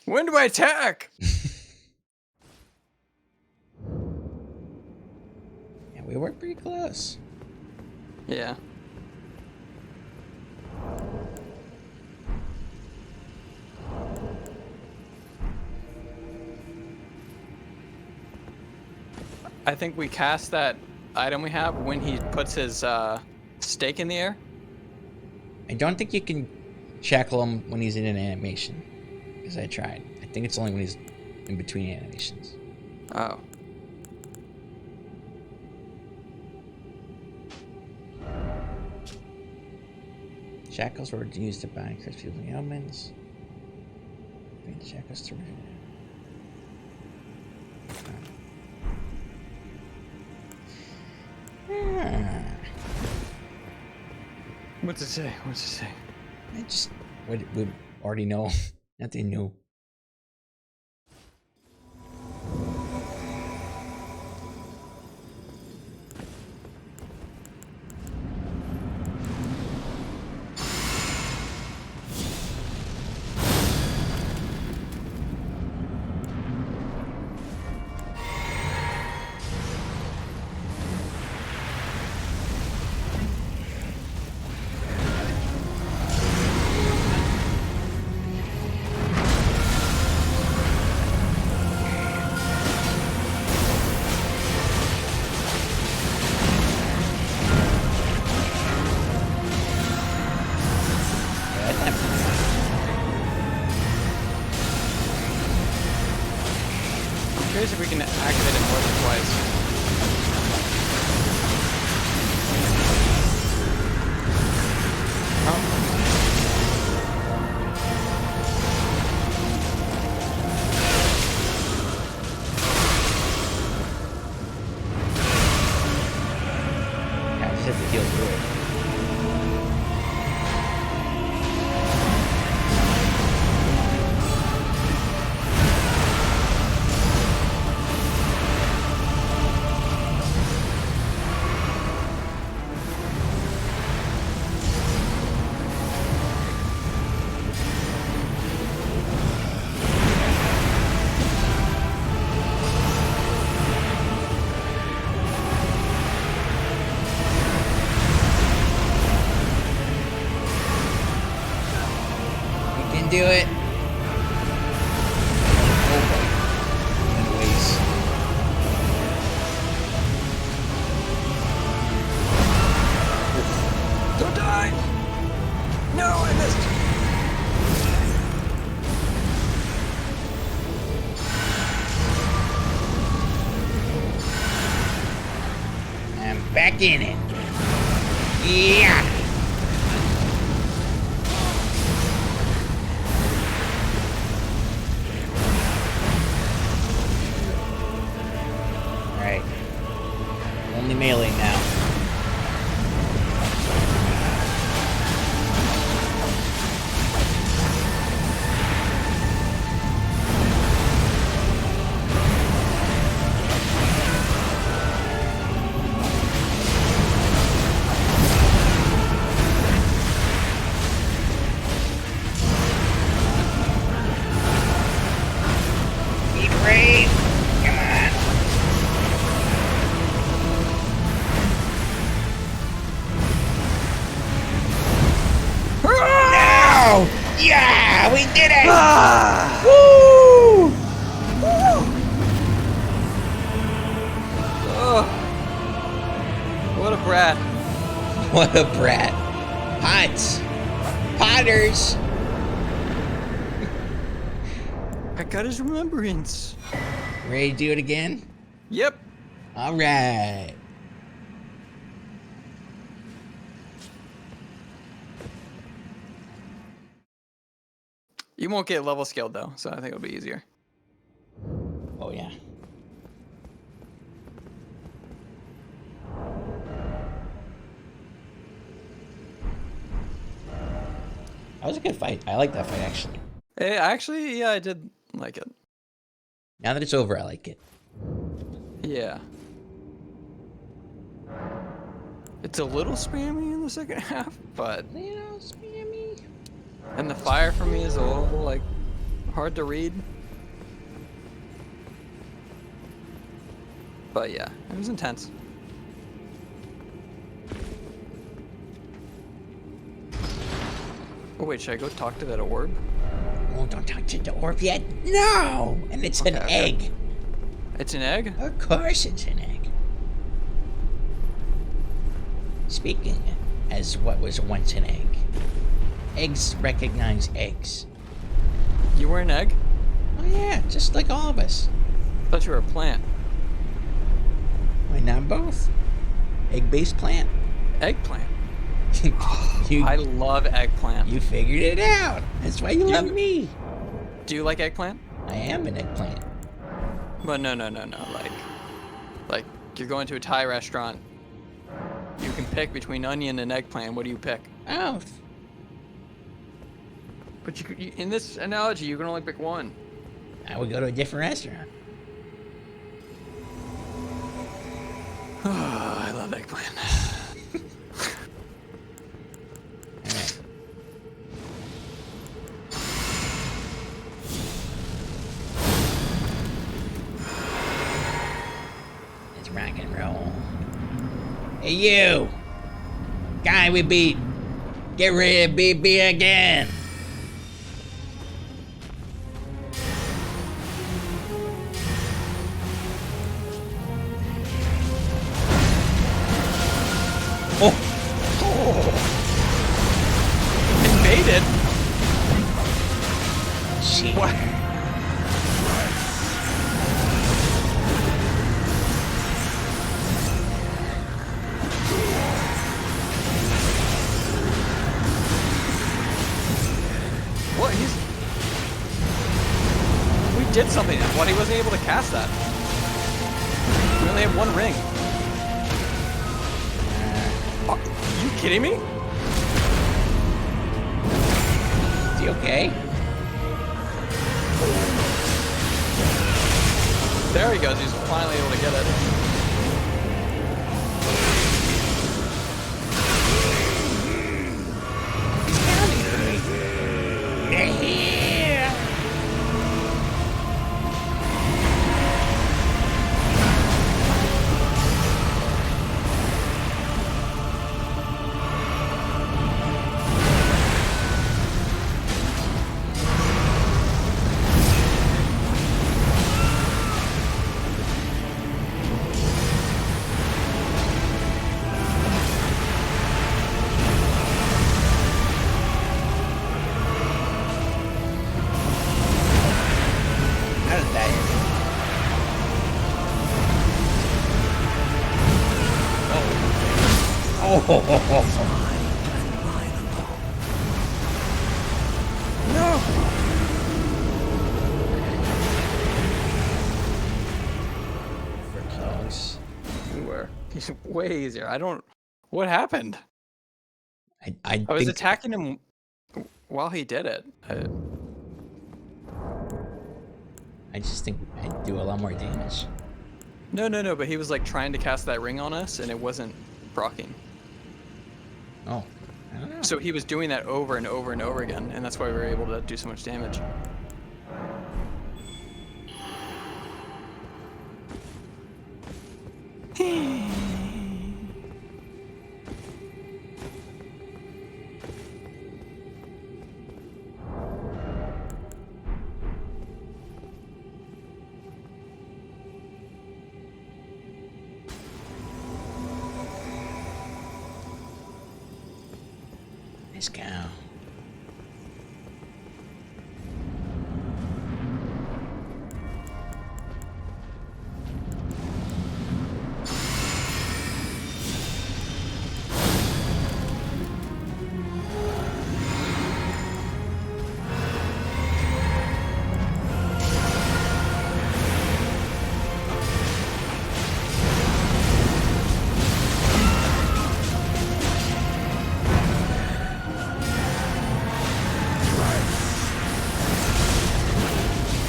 When do I attack? Yeah, we were pretty close. Yeah. I think we cast that item we have when he puts his stake in the air. I don't think you can shackle him when he's in an animation, because I tried. I think it's only when he's in between animations. Oh. Shackles were used to bind cursed people and omens. Bring the shackles to What's it say? What's it say? I just what we already know. Nothing new. Curious if we can activate it more than twice. Yeah, I just have to heal through it. Do it. Oh boy. Anyways. Don't die! No, I missed. I'm back in it. Yeah. Alright. Only melee now. Be brave! Come on! No! Yeah! We did it! Woo! Oh, what a brat. What a brat. Pots. Potters. I got his remembrance. Ready to do it again? Yep. Alright. You won't get level scaled though, so I think it'll be easier. Oh yeah. That was a good fight. I like that fight actually. Hey, actually, yeah, I did like it. Now that it's over, I like it. Yeah. It's a little spammy in the second half, but Little spammy. and the fire for me is a little like hard to read. But yeah, it was intense. Oh wait, should I go talk to that orb? Oh, don't touch the orb yet. No! And it's an Okay. egg. It's an egg? Of course it's an egg. speaking as what was once an egg. Eggs recognize eggs. You were an egg? Oh yeah, just like all of us. I thought you were a plant. Why not both? Egg-based plant. Eggplant. you, I love eggplant. you figured it out. That's why you love me. Do you like eggplant? I am an eggplant. But no. Like you're going to a Thai restaurant. You can pick between onion and eggplant. What do you pick? Both. But in this analogy, you can only pick one. I would go to a different restaurant. Oh, I love eggplant. Alright. Let's rock and roll. Hey you! Guy we beat! Get ready to beat me again! Invaded? Shit. What? What? We did something. What? He wasn't able to cast that. We only have one ring. Are you kidding me? Is he okay? There he goes. He's finally able to get it. He's counting for me. Yeah. How did that end? Oh. No. For close. We were. He's way easier. I don't. What happened? I I was think attacking him while he did it. I just think I'd do a lot more damage. No, but he was like trying to cast that ring on us and it wasn't proccing. Oh, I don't know. So he was doing that over and over and over again, and that's why we were able to do so much damage. This cow.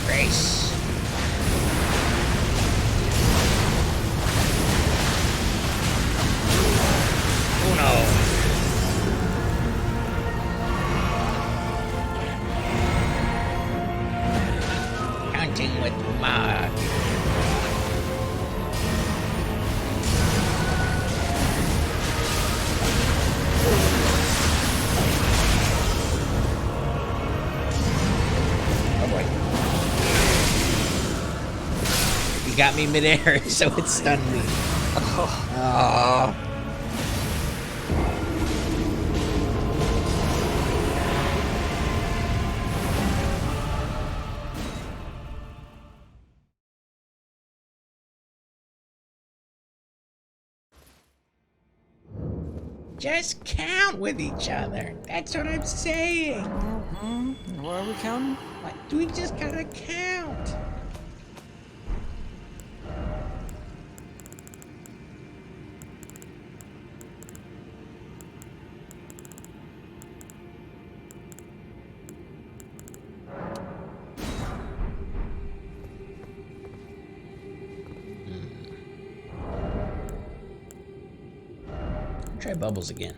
Grace. Oh no. Counting with Mohg. Oh boy. He got me midair, so it stunned me. Oh. Just count with each other. That's what I'm saying. What are we counting? What? We just gotta count. Try bubbles again.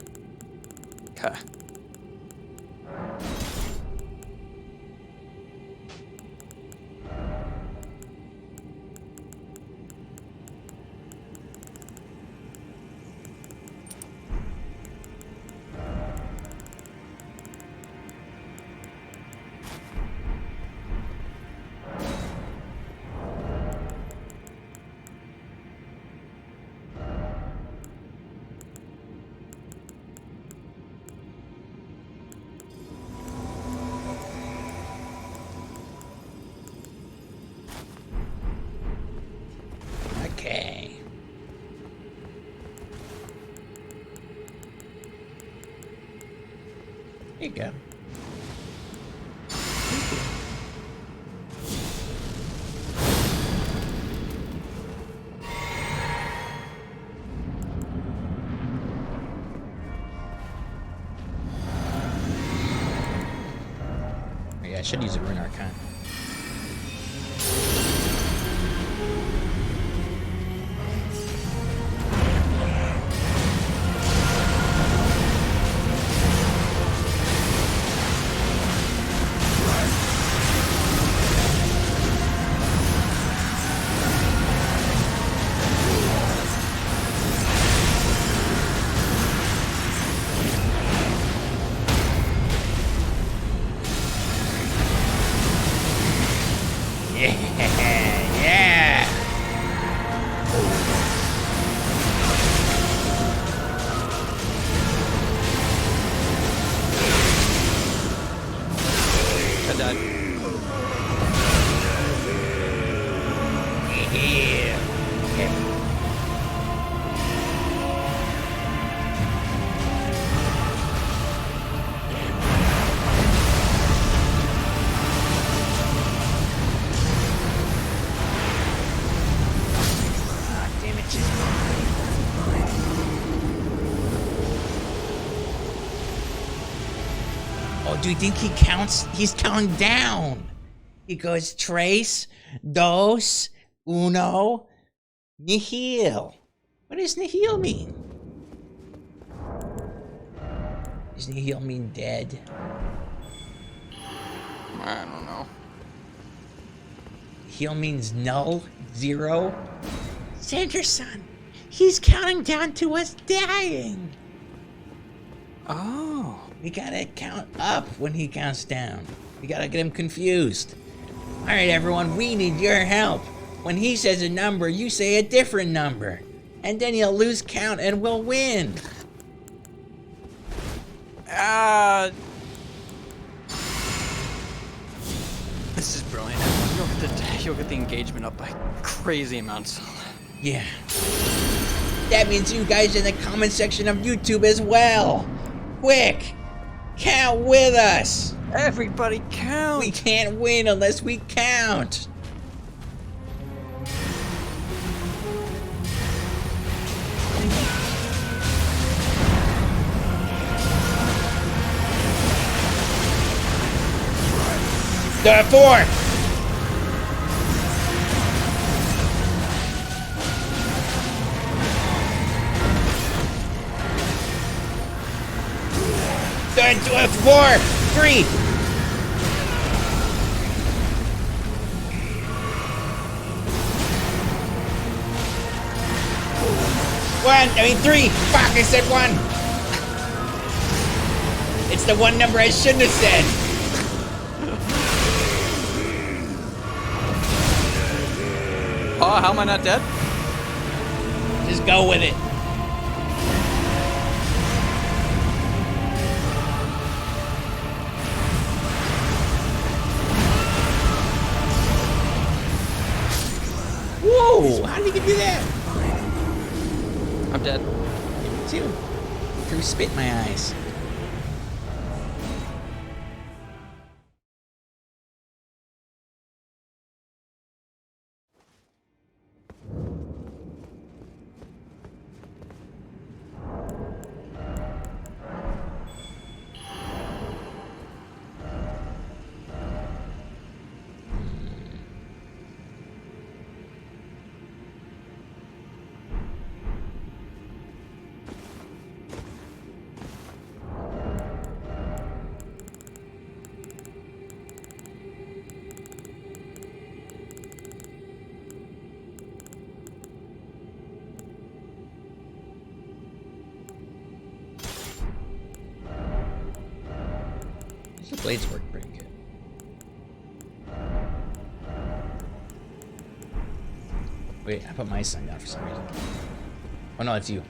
Okay. Okay. There you go. Yeah, I should use a Rune Arcana. Yeah. I died. Yeah. Damn it. Oh, do you think he counts? He's counting down. He goes tres, dos, uno, nihil. What does nihil mean? Does nihil mean dead? I don't know. Nihil means null, zero. Sanderson, he's counting down to us dying. Oh. We gotta count up when he counts down. We gotta get him confused. All right, everyone, we need your help. When he says a number, you say a different number. And then he'll lose count and we'll win. This is brilliant. You'll get the engagement up by crazy amounts. Yeah. That means you guys in the comment section of YouTube as well. Quick, count with us. Everybody count! We can't win unless we count. Four. Four. Three. Three. Fuck, I said one. It's the one number I shouldn't have said. Oh, how am I not dead? Just go with it. Whoa! How did he do that? I'm dead. Too. Threw spit in my eyes. The blades work pretty good. Wait, I put my sign down for some reason. Oh no, it's you.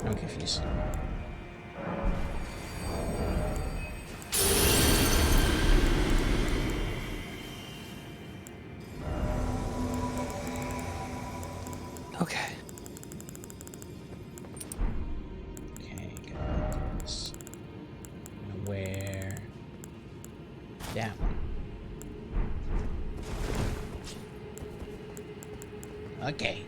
I'm confused. Okay. Okay, got this. I'm gonna wear that one. Okay.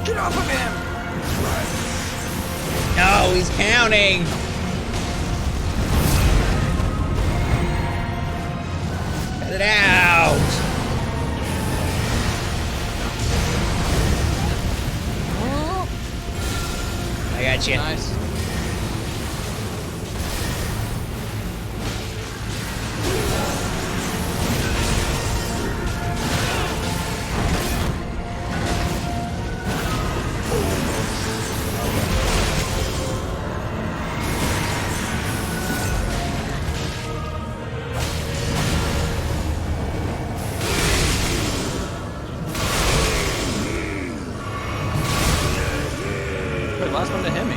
Get off of him! No, he's counting! Cut it out! I got you. Nice. Wait, last one to hit me.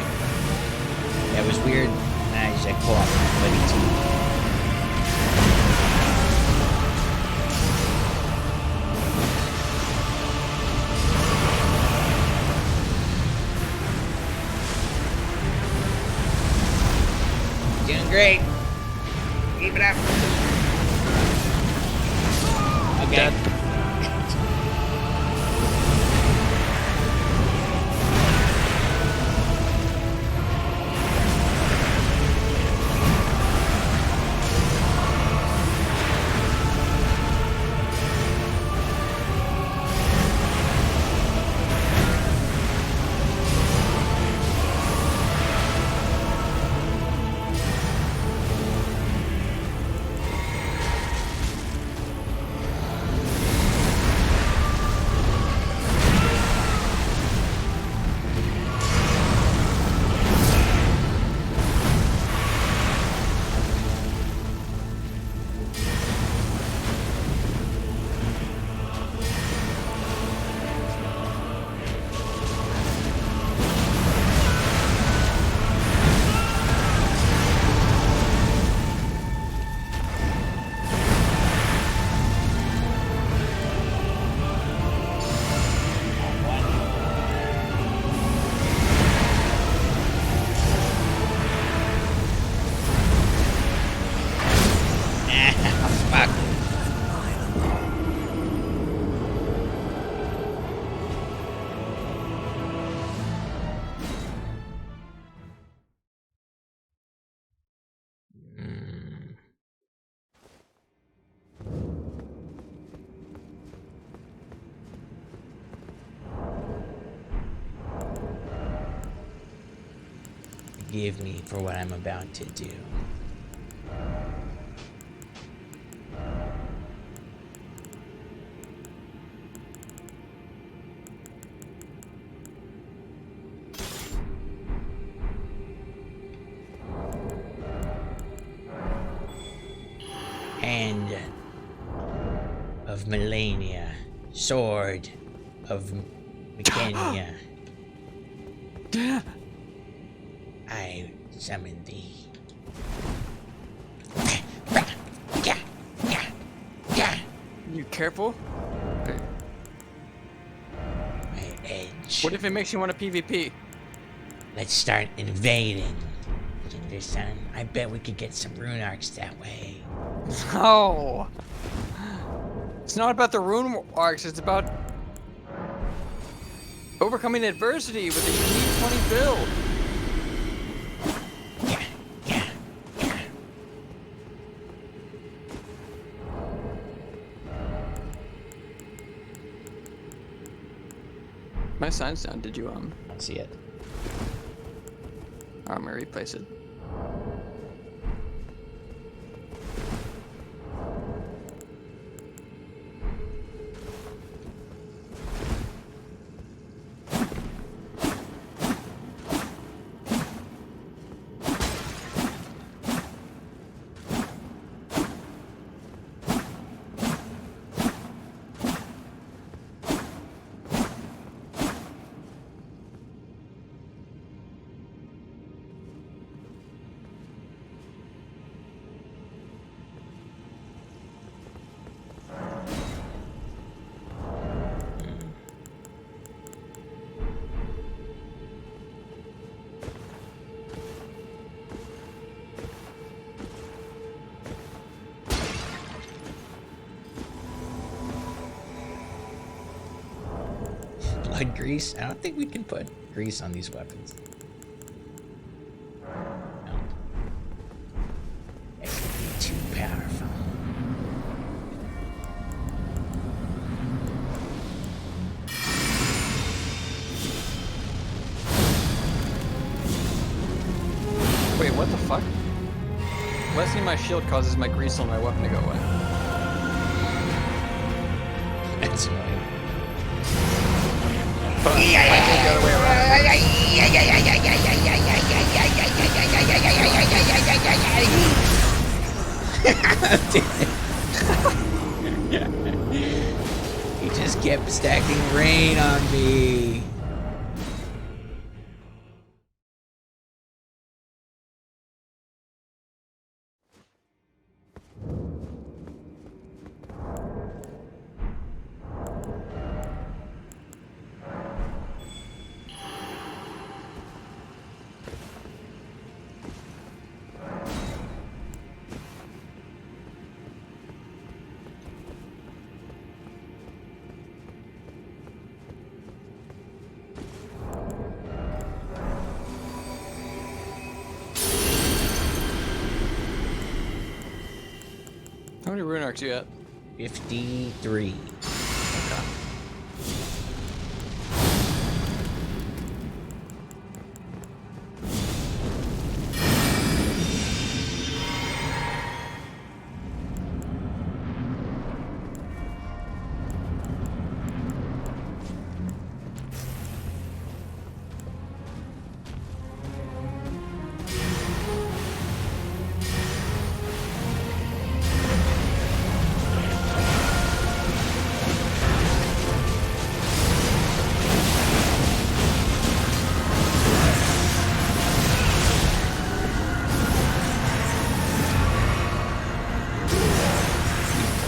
That was weird. I just pull off my bloody teeth. Doing great. Keep it up. Okay. Dead. Fuck. Forgive me for what I'm about to do. And of Melania, sword of Mecania, I summon thee. You careful. Okay. My edge. What if it makes you want to PvP? Let's start invading. Son, I bet we could get some rune arcs that way. No. It's not about the rune arcs. It's about overcoming adversity with a unique 20 build. Yeah. My sign's down. Did you I don't see it. I'm gonna replace it. Blood grease? I don't think we can put grease on these weapons. No. It could be too powerful. Wait, what the fuck? Lessening my shield causes my grease on my weapon to go away. That's annoying. But I think the other way He just kept stacking rain on me. How many rune arcs you at? 53. Okay.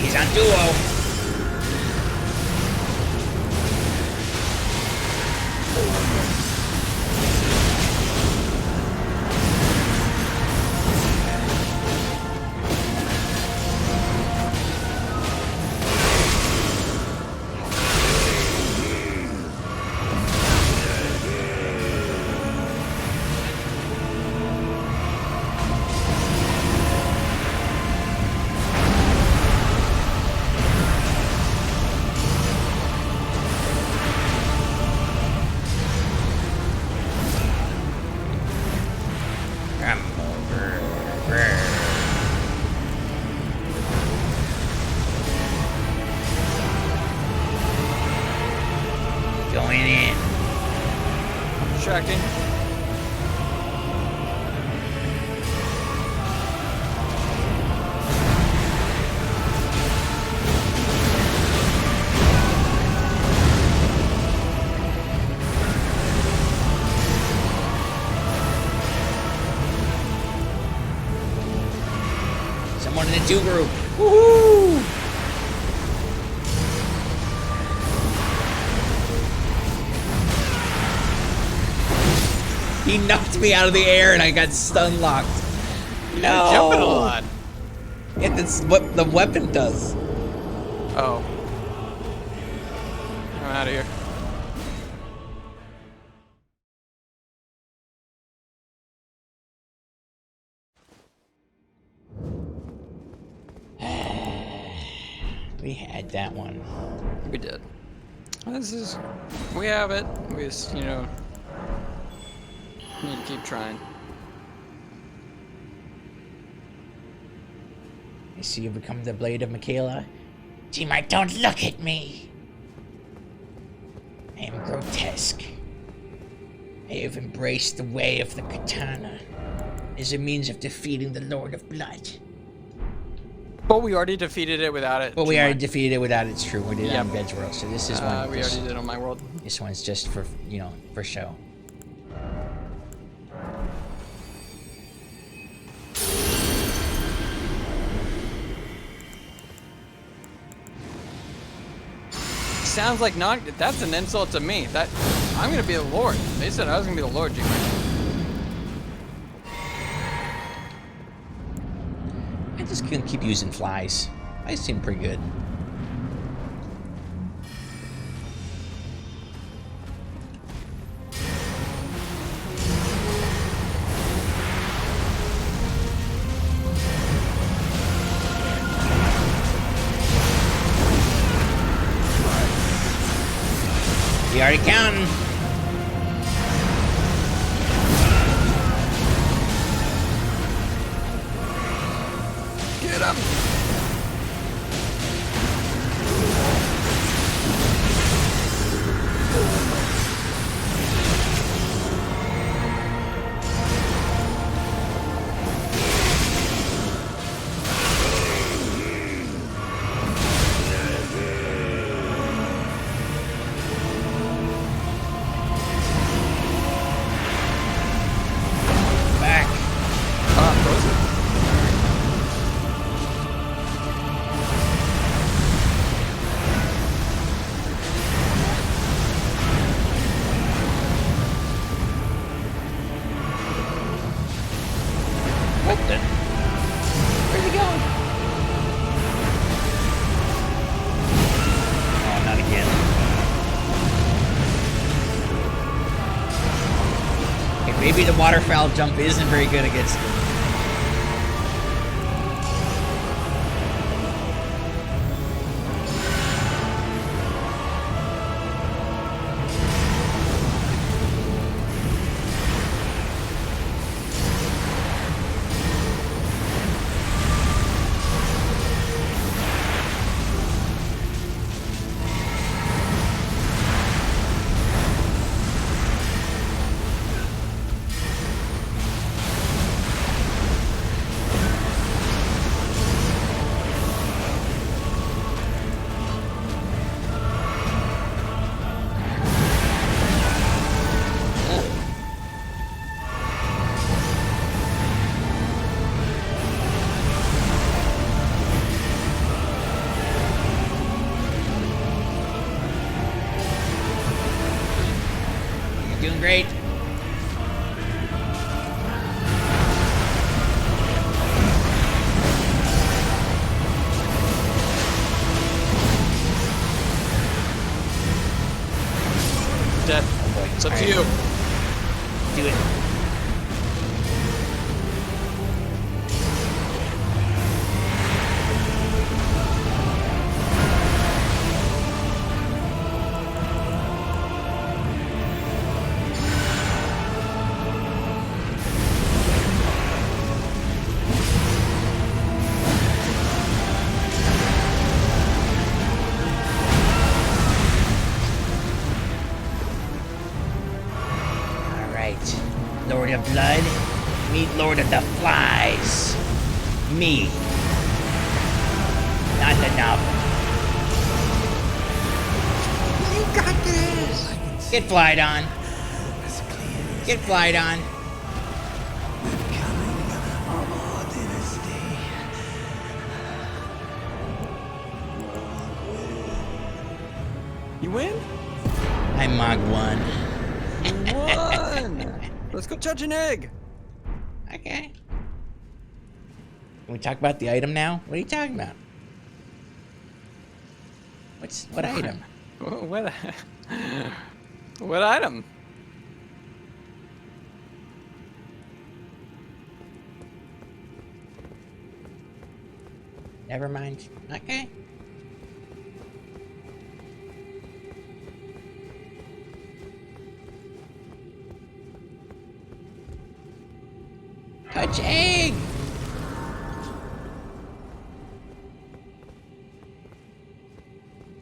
He's on duo. Going in. Distracting. Someone in the 2 group. Woohoo! He knocked me out of the air and I got stun locked. You're jumping a lot. Yeah, that's what the weapon does. Oh. I'm out of here. We had that one. We did. We have it. We just, you know, need to keep trying. I see you become the blade of Michaela. Teammate, don't look at me. I am grotesque. I have embraced the way of the katana as a means of defeating the Lord of Blood. But we already defeated it without it. But we already defeated it without it. It's true. We did it Yep. on Bed's World, so this is one. We already did on my world. This one's just for, you know, for show. Sounds like not. That's an insult to me. That I'm gonna be the Lord. They said I was gonna be the Lord, Jimmy. I just can keep using flies. I seem pretty good. You already counting. Get up. Back. Frozen. What the? Where's he going? Oh, not again. Okay, maybe the waterfowl jump isn't very good against him. You're doing great. Dead. Oh boy. It's up to All you. right. Do it. Alright. Lord of Blood, meet Lord of the Flies. Me. Not the novel. You got this! Get flied on. It's clear. Get flied on. Coming of our dynasty. You win? I Mohgwyn. You won! Let's go touch an egg! Okay. Can we talk about the item now? What are you talking about? What item? What? What item? Never mind. Okay. Touch egg!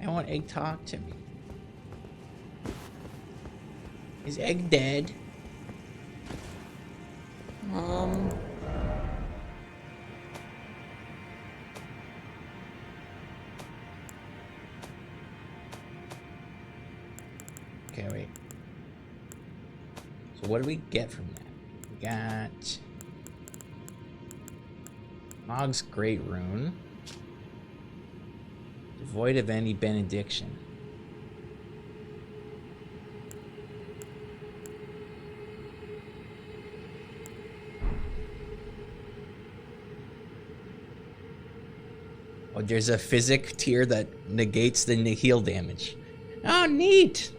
I want egg to talk to me. Is egg dead? Okay, wait. So what do we get from that? We got Mogg's Great Rune. Devoid of any benediction. Oh, there's a physic tier that negates the heal damage. Oh, neat!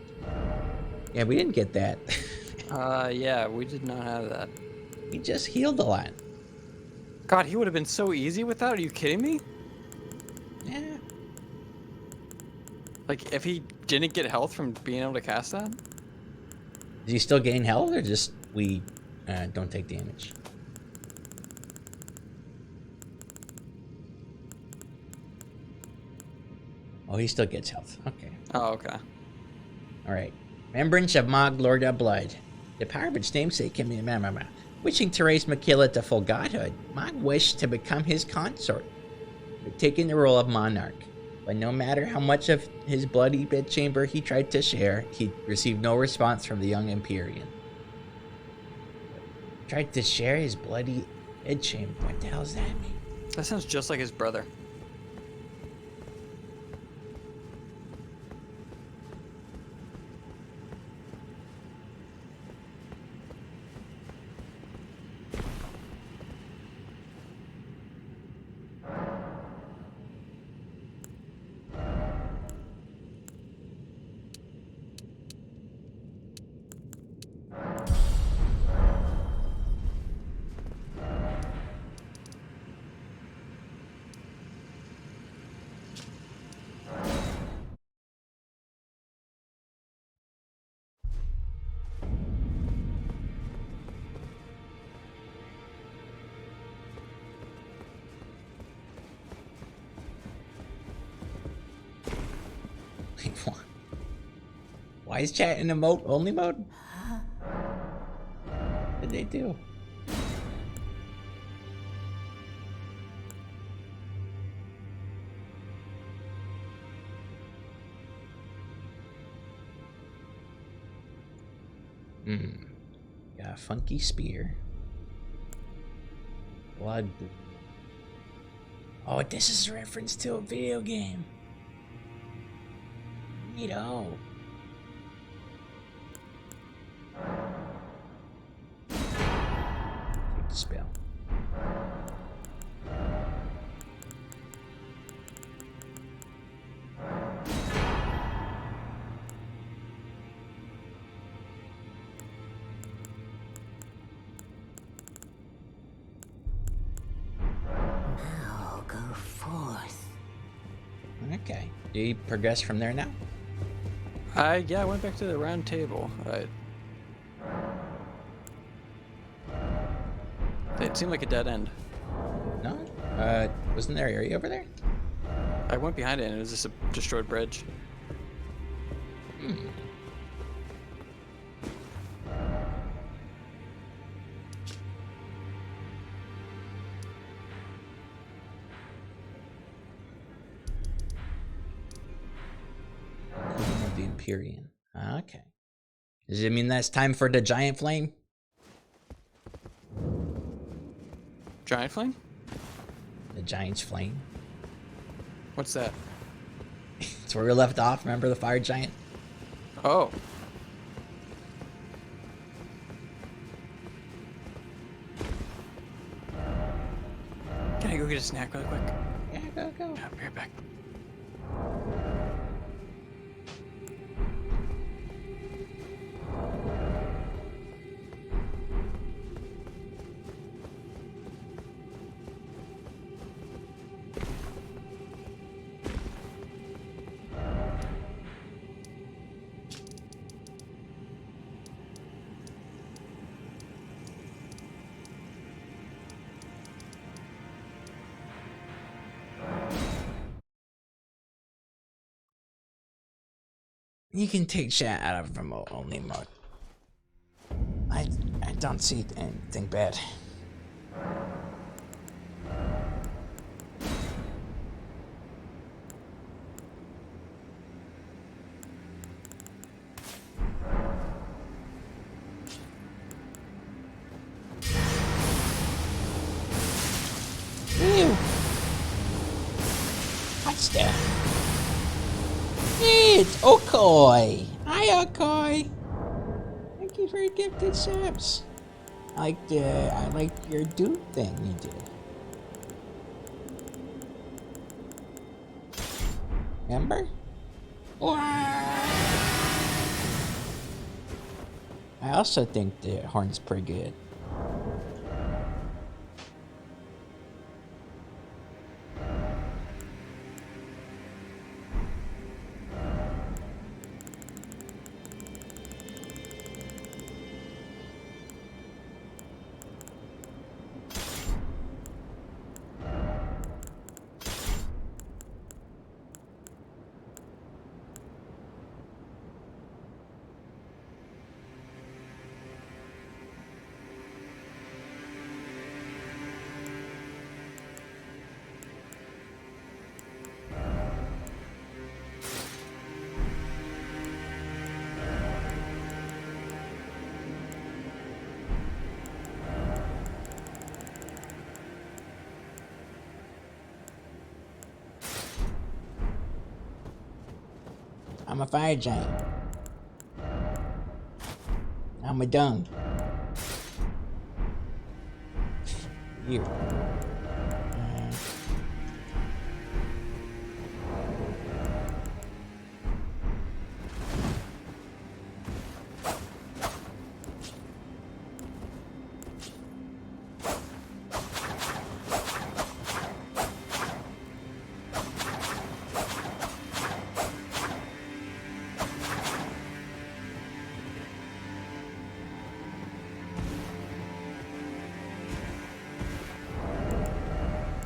Yeah, we didn't get that. Yeah, we did not have that. We just healed a lot. God, he would have been so easy with that. Are you kidding me? Yeah. Like, if he didn't get health from being able to cast that? Does he still gain health, or just we don't take damage? Oh, he still gets health. Okay. Oh, okay. Alright. Remembrance of Mohg, Lord of Blood. The power of its namesake can be wishing to raise Miquella to full godhood, Mohg wished to become his consort, taking the role of monarch. But no matter how much of his bloody bedchamber he tried to share, he received no response from the young Empyrean. Tried to share his bloody bedchamber? What the hell does that mean? That sounds just like his brother. Why is chat in emote only mode? What did they do? Got a funky spear. Blood. Oh, this is a reference to a video game. Neato. Take the spell. Now go forth. Okay. Do you progress from there now? Yeah, I went back to the round table. It seemed like a dead end. No? Wasn't there an area over there? I went behind it and it was just a destroyed bridge. Queen of the Empyrean. Okay. Does it mean that's time for the giant flame? Giant flame? The giant's flame? What's that? It's where we left off. Remember the fire giant? Oh. Can I go get a snack really quick? Yeah, go. I'll be right back. You can take chat out of remote only mode. I don't see anything bad. Ew. What's that? It's Okoi! Hi, Okoi! Thank you for your gifted subs. I liked your dude thing you did. Remember? I also think the horn's pretty good. I'm a fire giant. I'm a dung. You.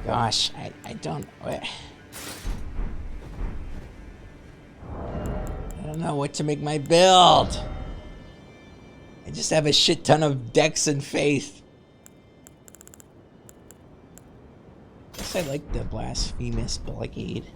Gosh, I don't know what to make my build. I just have a shit ton of dex and faith. Guess I like the blasphemous blockade.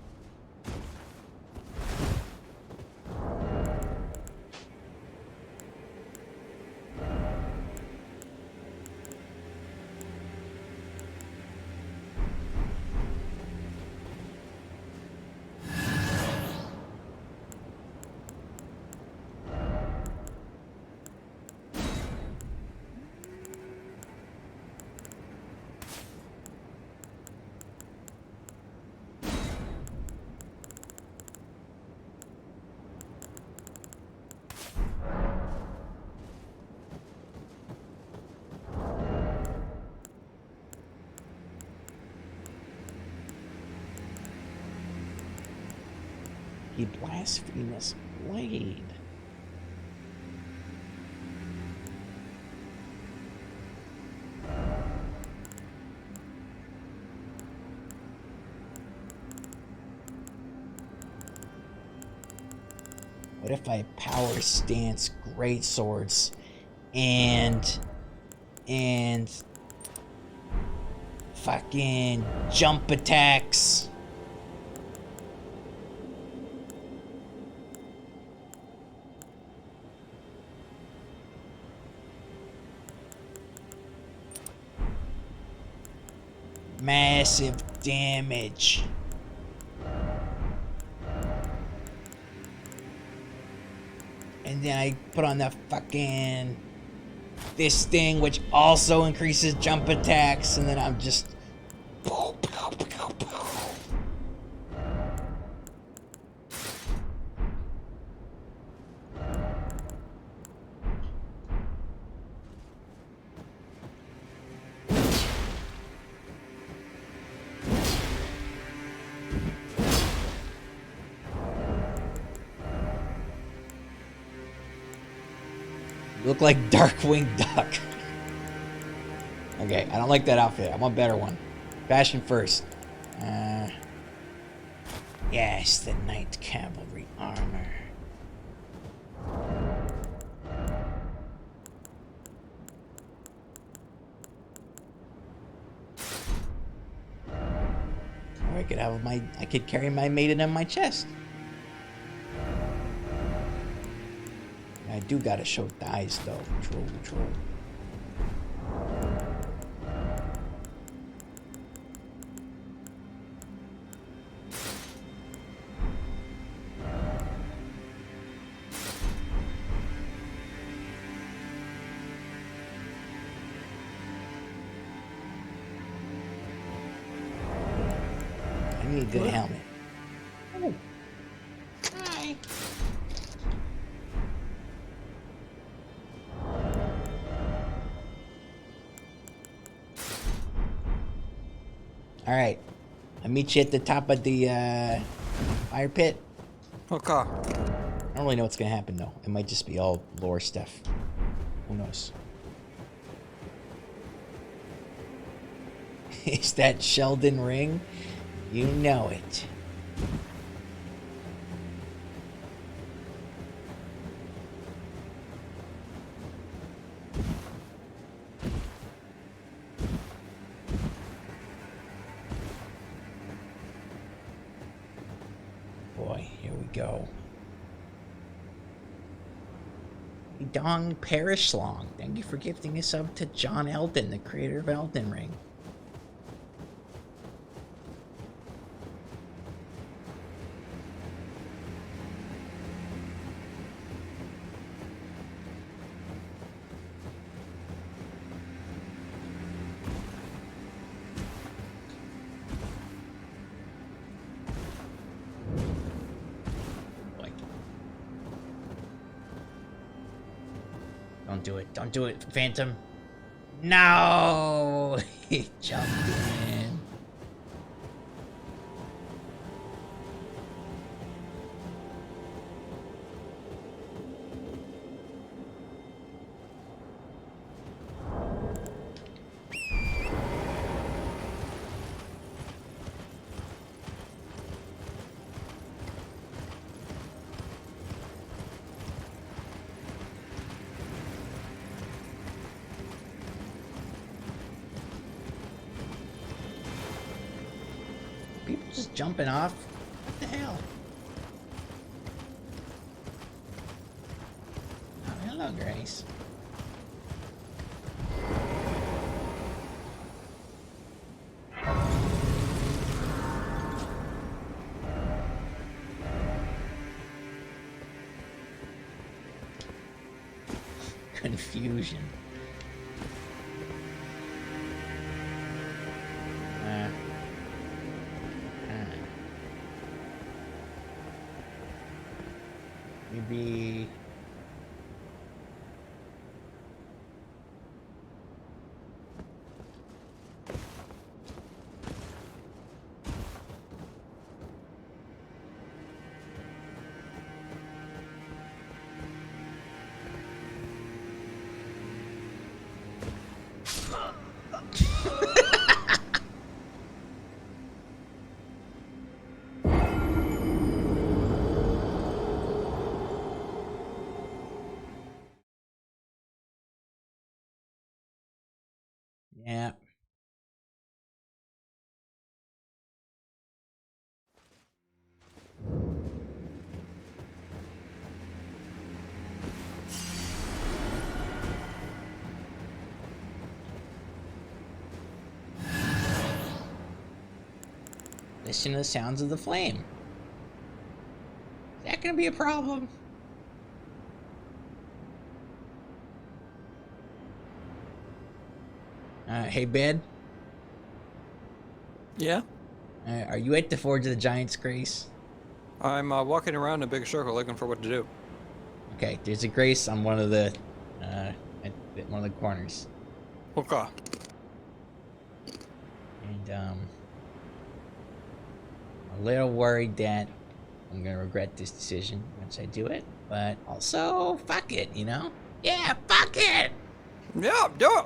A blasphemous blade. What if I power stance great swords and fucking jump attacks? Massive damage. And then I put on the fucking... this thing, which also increases jump attacks, and then I'm just... look like Darkwing Duck. Okay, I don't like that outfit. I want a better one. Fashion first. Yes, the Knight Cavalry armor. Or I could carry my maiden on my chest. I do gotta show thighs though. True. I need a good helmet. Oh. Hi. Alright. I'll meet you at the top of the fire pit. Okay. I don't really know what's gonna happen though. It might just be all lore stuff. Who knows? Is that Elden Ring? You know it. Boy, here we go. Dong Perishlong, thank you for gifting a sub to John Elden, the creator of Elden Ring. Don't do it, Phantom. No! He jumped in. Just jumping off? What the hell? Oh, hello, Grace. Confusion. Maybe... Yeah. Listen to the sounds of the flame. Is that gonna be a problem? Hey, Ben. Yeah? Are you at the Forge of the Giant's Grace? I'm walking around in a big circle looking for what to do. Okay, there's a grace on one of the, at one of the corners. Okay. And, a little worried that I'm gonna regret this decision once I do it, but also, fuck it, you know? Yeah, fuck it! Yeah, do it!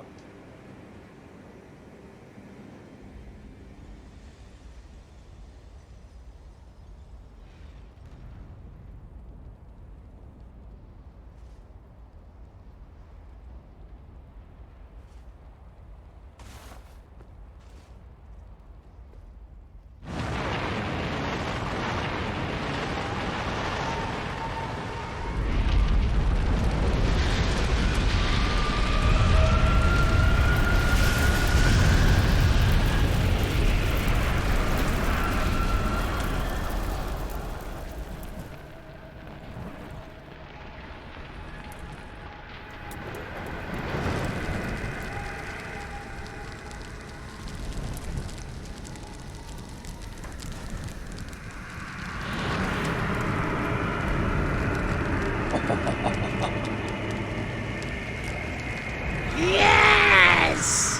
Yes!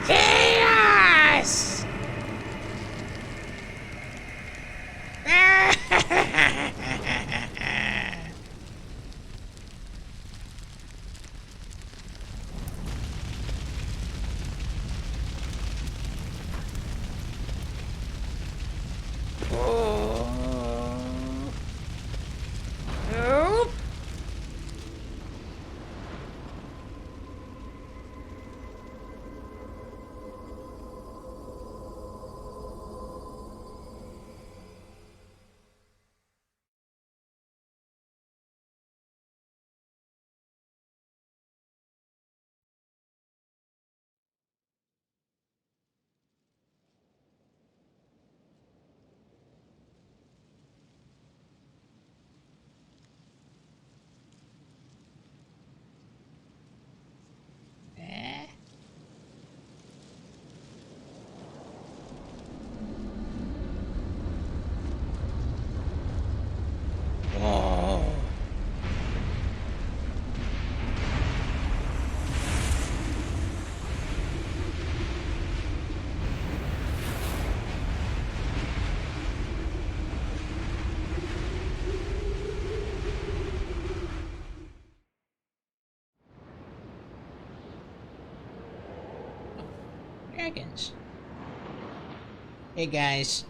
Chaos! Nope. Oh. Dragons. Hey guys,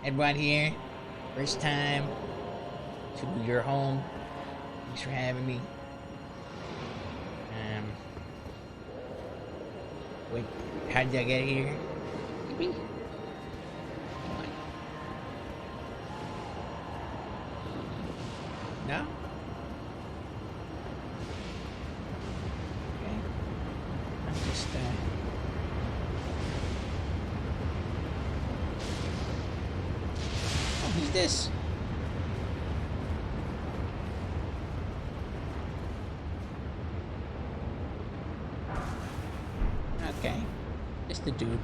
Edwad here. First time to your home. Thanks for having me. Wait, how did I get here? Maybe? Come on. No? Okay. I'm just, Oh, who's this? Okay. Just a dude.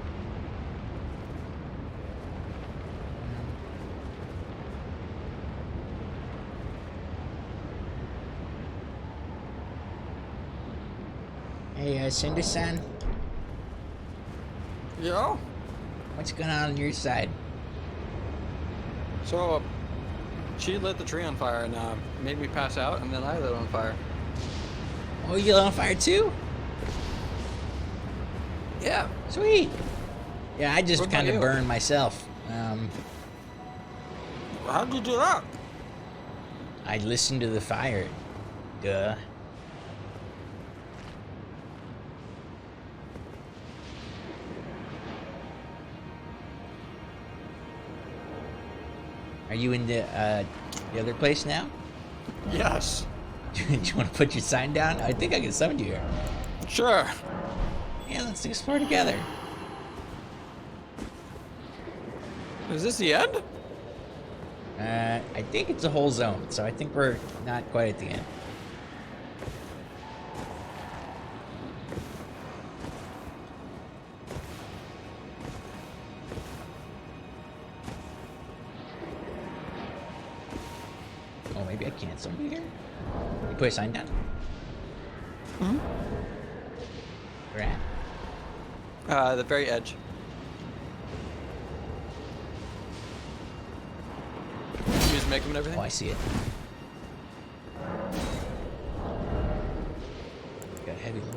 Hey, Cinder-san, Yeah? what's going on your side? So, she lit the tree on fire and made me pass out, and then I lit on fire. Oh, you lit on fire too? Yeah. Sweet. Yeah, I just What about kind of you? burned myself. How'd you do that? I listened to the fire. Duh. Are you in the other place now? Yes. Do you want to put your sign down? I think I can summon you here. Sure. Yeah, let's explore together. Is this the end? I think it's a whole zone, so I think we're not quite at the end. cancel here. You put a sign down? Mm-hmm. Where at? The very edge. You just make them and everything? Oh, I see it. Got a heavy load.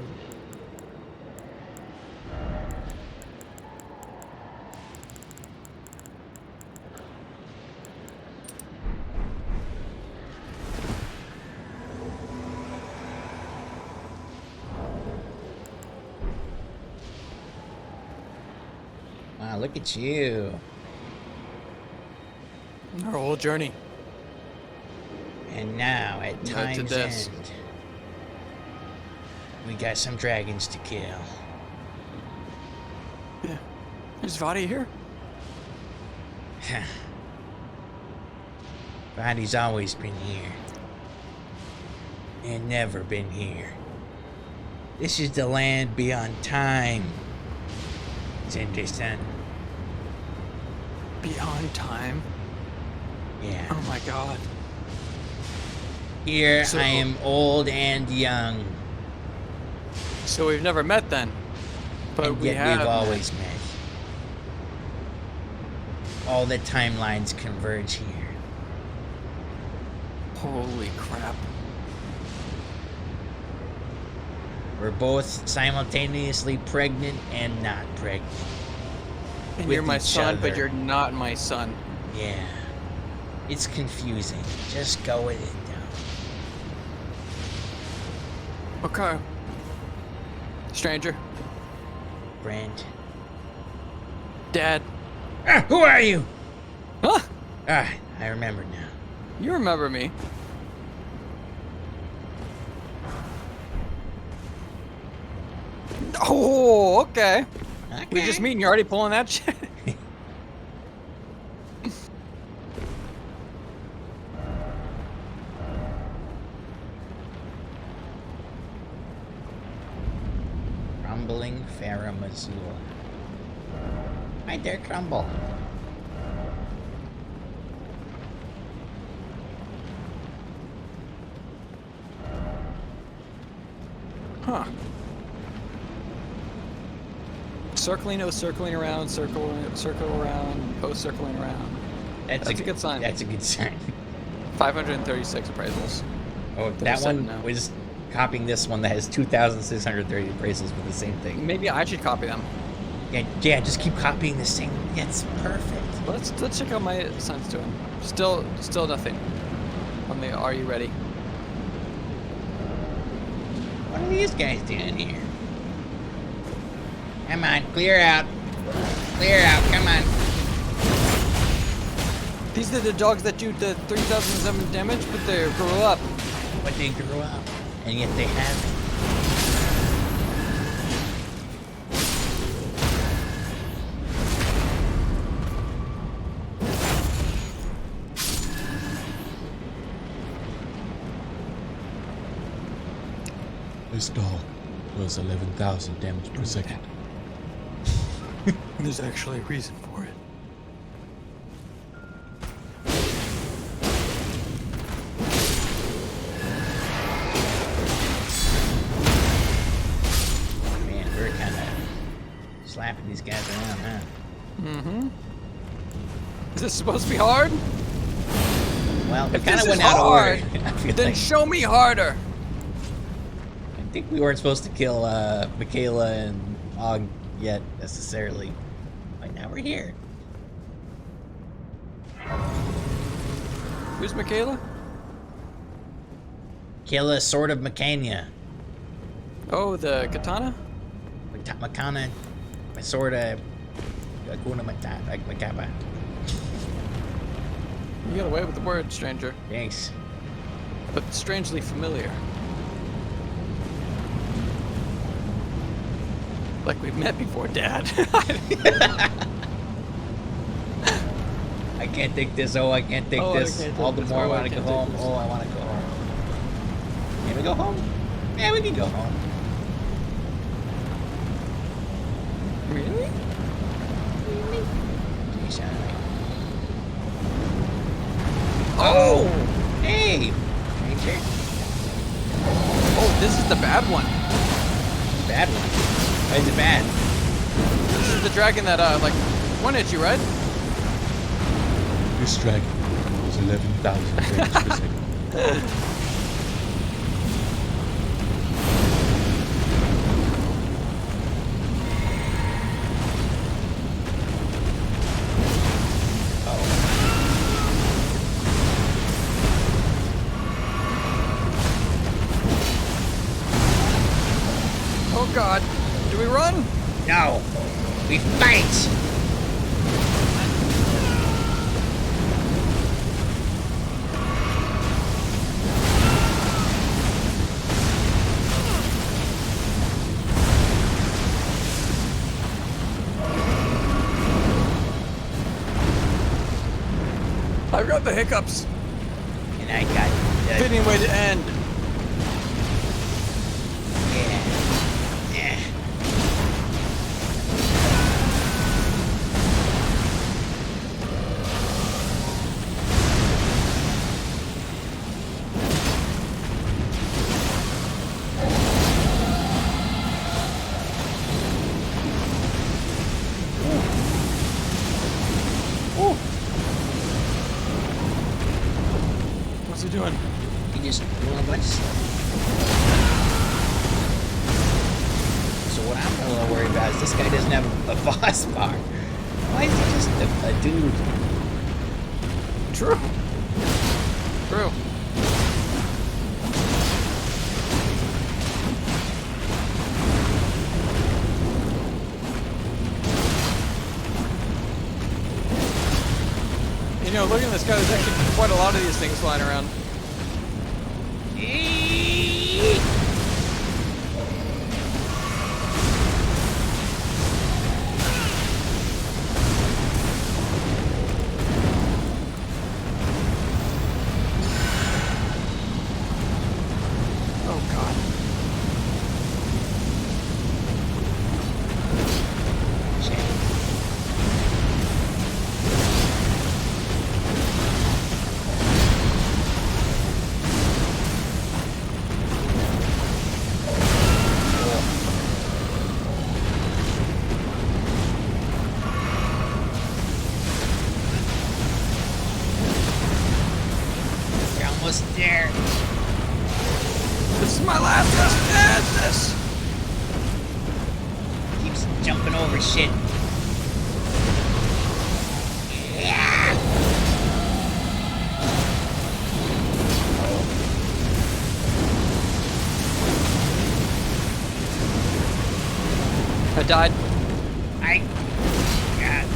Wow, look at you. Our whole journey. And now, at time's end, we got some dragons to kill. Yeah. Is Vadi here? Vadi's always been here. And never been here. This is the land beyond time. It's interesting. Beyond time? Yeah. Oh my god. Here So- I am old and young. So we've never met then. But and we yet have we've met. always met. All the timelines converge here. Holy crap. We're both simultaneously pregnant and not pregnant. And With you're my each son, but other. you're not my son. Yeah. It's confusing. Just go with it now. Okay. Stranger. Friend. Dad. Ah, who are you? Huh? Ah, I remember now. You remember me. Oh, okay. We just meet and you're already pulling that shit. Crumbling Faramazul. Right there, Crumble. Huh. Circling around, circle around, post circling around. That's a good sign. That's a good sign. 536 appraisals. Oh, that one was copying this one that has 2,630 appraisals for the same thing. Maybe I should copy them. Yeah, just keep copying the same. It's perfect. Let's check out my son's doing. Still nothing. On the Are You Ready? What are these guys doing here? Come on, clear out. Clear out, come on. These are the dogs that do the 3,007 damage, but they grew up. But they grew up, and yet they haven't. This dog does 11,000 damage per second. There's actually a reason for it. Man, we're kind of slapping these guys around, huh? Mm-hmm. Is this supposed to be hard? Well, we If kind this of is went out of hard, order. I feel then like. show me harder. I think we weren't supposed to kill Michaela and Og yet, necessarily. But now we're here. Who's Michaela? Michaela, Sword of Mecania. Oh, the katana? Makana, Sword of Hakuna Matata. You got away with the word, stranger. Thanks. But strangely familiar. Like we've met before, Dad. I can't take this. Oh, I can't take Oh, I this. can't take All the this. more I Oh, I want to go can't take home. this. Oh, I want to go home. Can we go home? Yeah, we can go home. Really? Jeez, all right. Oh! Hey! Sure. Oh, this is the bad one. Bad one. Why is it bad? This is the dragon that like one hit you, right? This dragon was 11,000 damage per second. Oh God, do we run? No. We fight. I've got the hiccups. And I got Fitting way to end. yeah. What's he doing? He just doing a bunch of stuff. So what I'm a little worried about is this guy doesn't have a boss bar. Why is he just a dude? True. True. You know, looking at this guy, there's actually quite a lot of these things flying around. Oh God. You're almost there. This is my last chance. Keeps jumping over shit. Yeah. I died. God.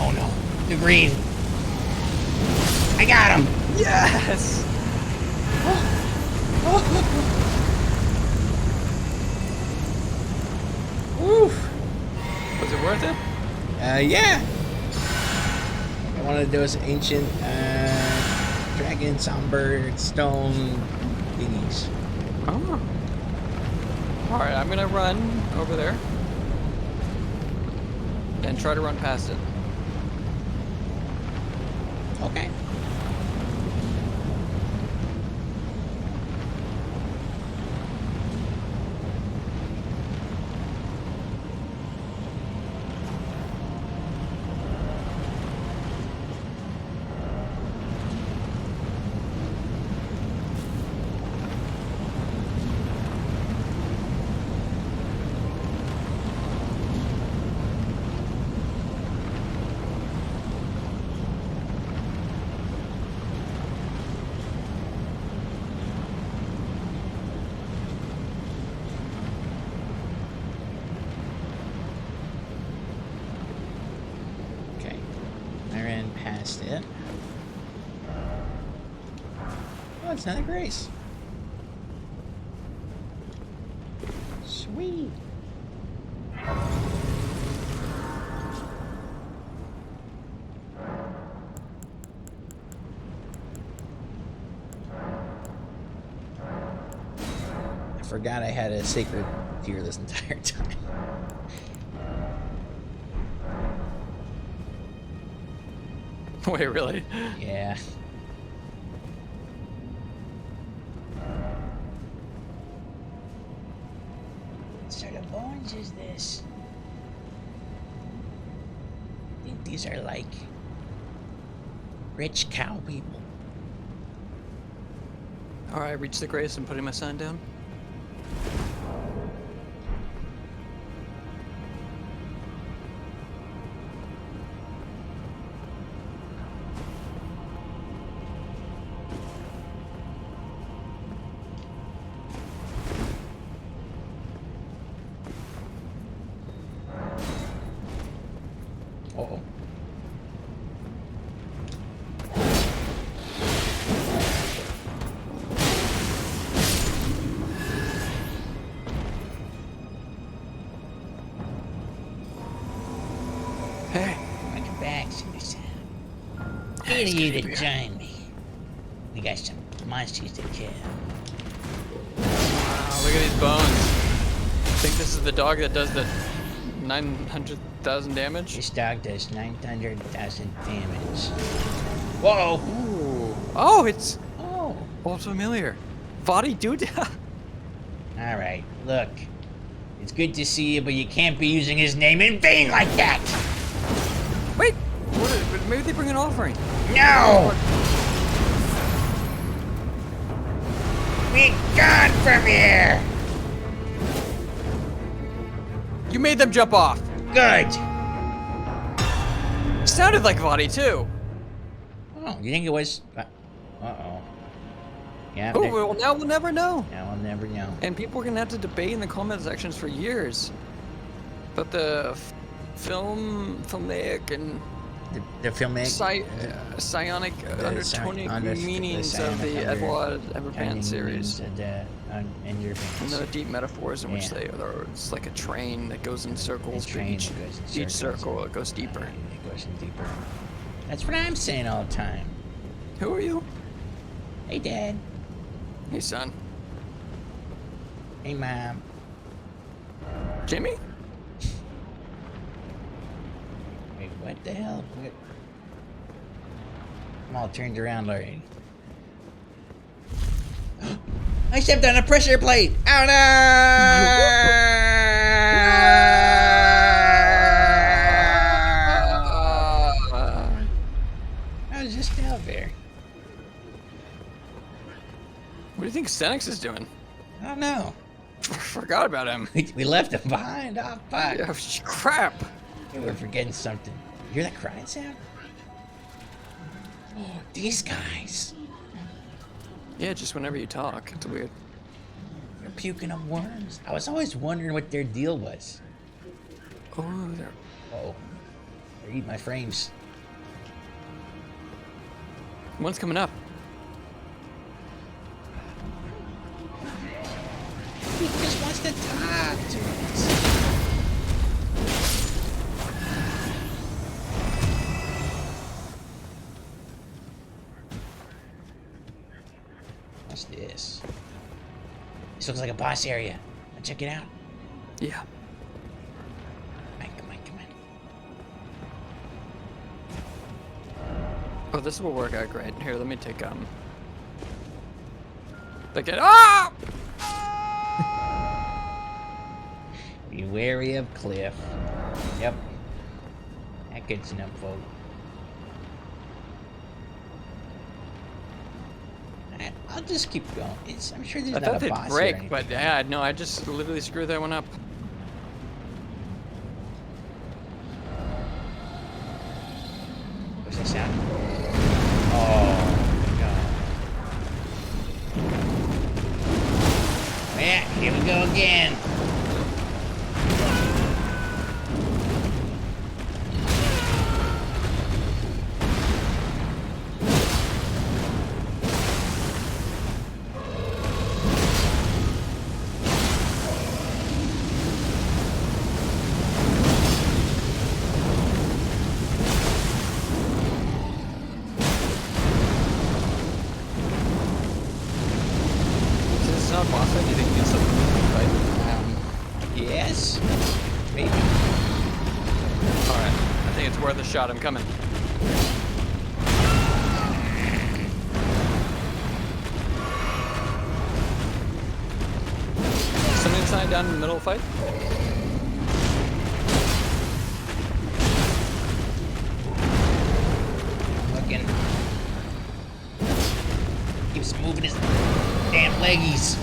Oh no. The green. I got him. Yes. Woof. Was it worth it? Yeah. One of those ancient dragon songbird stone thingies. Oh. All right, I'm gonna run over there and try to run past it. Okay. Past it. Oh, it's another grace. Sweet. I forgot I had a sacred deer this entire time. Wait, really? Yeah. What sort of bones is this? I think these are like rich cow people. Alright, reach the grace and putting my sign down. Uh-oh. Hey. Welcome back, Susan. Good of you to join me. We got some monsters to kill. Wow, look at these bones. I think this is the dog that does the 900,000 damage. This dog does 900,000 damage. Whoa! Ooh. Oh, it's Oh! old familiar. Vadi dude. Alright, look. It's good to see you, but you can't be using his name in vain like that! Wait, maybe they bring an offering. No! Be gone from here! You made them jump off. Good! Sounded like Vadi too. Oh, you think it was... Uh-oh. Yeah, Oh, well, now we'll never know. now I'll never know. And people are gonna have to debate in the comment sections for years. But the filmic and The filmic... psionic undertoning meanings of the Edwad Eldenpants series. And your And the deep metaphors in which it's like a train that goes in circles, but each circle it goes deeper. It goes in deeper. That's what I'm saying all the time. Who are you? Hey, Dad. Hey, son. Hey, Mom. Jimmy? Wait, what the hell? What? I'm all turned around already. I stepped on a pressure plate! Oh no! I was just out there. What do you think Stenix is doing? I don't know. Forgot about him. We left him behind. Oh, fuck. Yeah, crap. Hey, we're forgetting something. You hear that crying sound? Oh, these guys. Yeah, just whenever you talk. It's weird. They're puking up worms. I was always wondering what their deal was. Oh, they're... Oh, they're eating my frames. One's coming up. He just wants to talk to us. What's this? This looks like a boss area. Wanna check it out? Yeah. Come on. Oh, this will work out great. Here, let me take Like it. Ah! Be wary of Cliff. Yep. That gets enough vote. I'll just keep going. I'm sure there's I not thought a they'd boss break, here. but yeah, no, I just literally screwed that one up. What's that sound? Oh, God. Yeah, here we go again. Yes? Maybe. Alright, I think it's worth a shot. I'm coming. lying down in the middle of the fight? Looking. Keeps moving his damn leggies.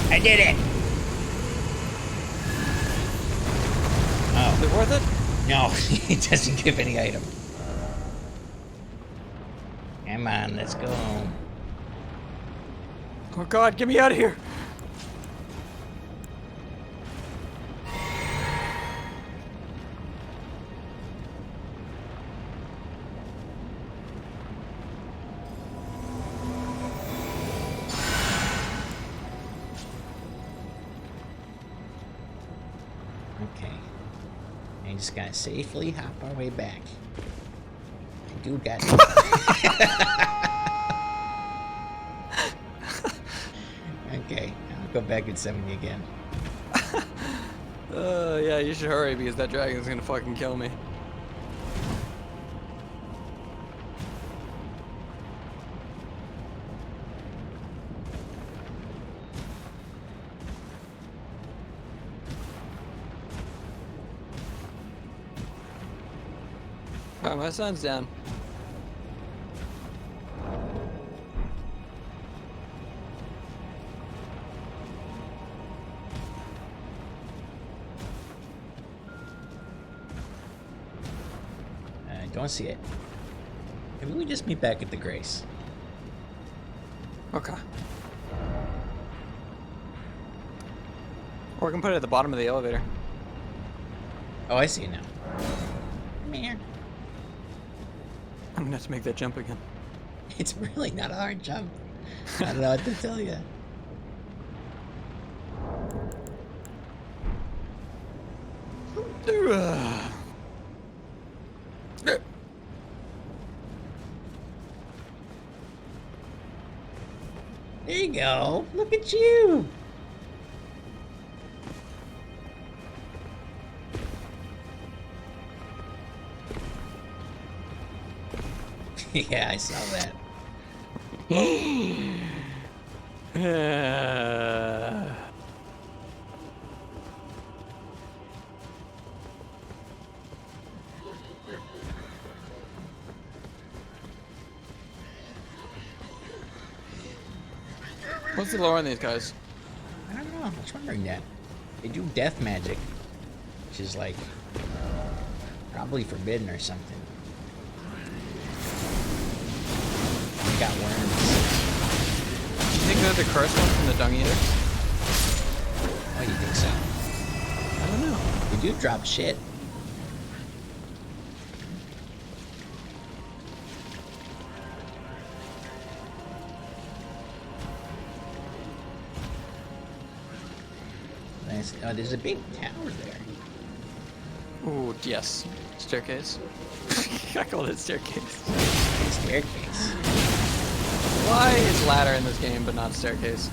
I did it! Oh. Is it worth it? No, it doesn't give any item. Come on, let's go home. Oh god, get me out of here! Okay. I just gotta safely hop our way back. I do got Okay, I'll go back and summon you again. Yeah, you should hurry because that dragon's gonna fucking kill me. Alright, my sun's down. I don't see it. Maybe we just meet back at the Grace. Okay. Or we can put it at the bottom of the elevator. Oh, I see it now. Come here. I'm gonna have to make that jump again. It's really not a hard jump. I don't know what to tell you. There you go. Look at you. Yeah, I saw that. What's the lore on these guys? I don't know. I was wondering that. They do death magic, which is like probably forbidden or something. They got worms. You think they're the cursed ones from the Dung Eater? Oh, you think so? I don't know. They do drop shit. Nice. Oh, there's a big tower there. Ooh, yes. Staircase. I called it staircase. Staircase. Why is ladder in this game but not staircase?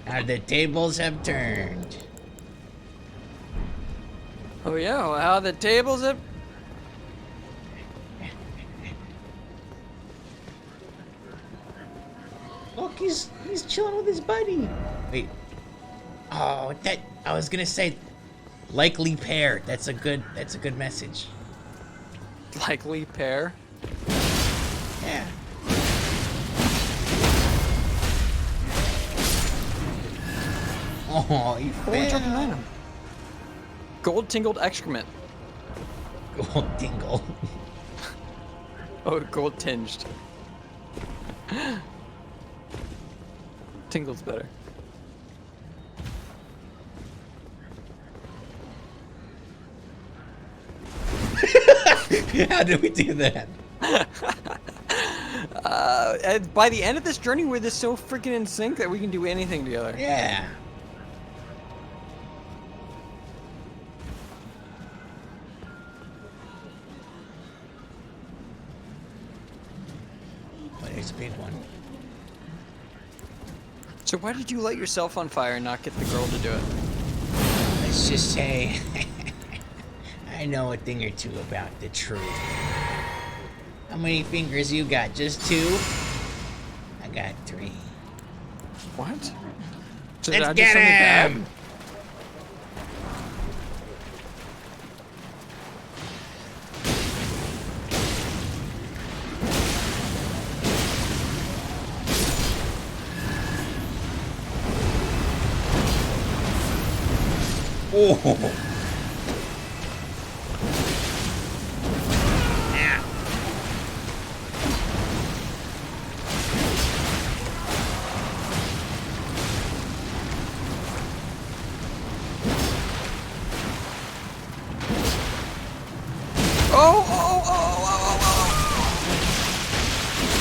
How the tables have turned. Oh yeah, well, how the tables have... Look, he's chilling with his buddy. Wait. Oh, that I was gonna say, likely pair. That's a good message. Likely pair. Yeah. Oh, he fell. Gold tingled excrement. Gold tingle. Oh, gold tinged. Tingle's better. How did we do that? And by the end of this journey, we're just so freaking in sync that we can do anything together. Yeah. Oh, there's a big one. So why did you light yourself on fire and not get the girl to do it? Let's just say I know a thing or two about the truth. How many fingers you got? Just 2? I got 3. What? So did I Let's do get something bad? him! Oh! Yeah.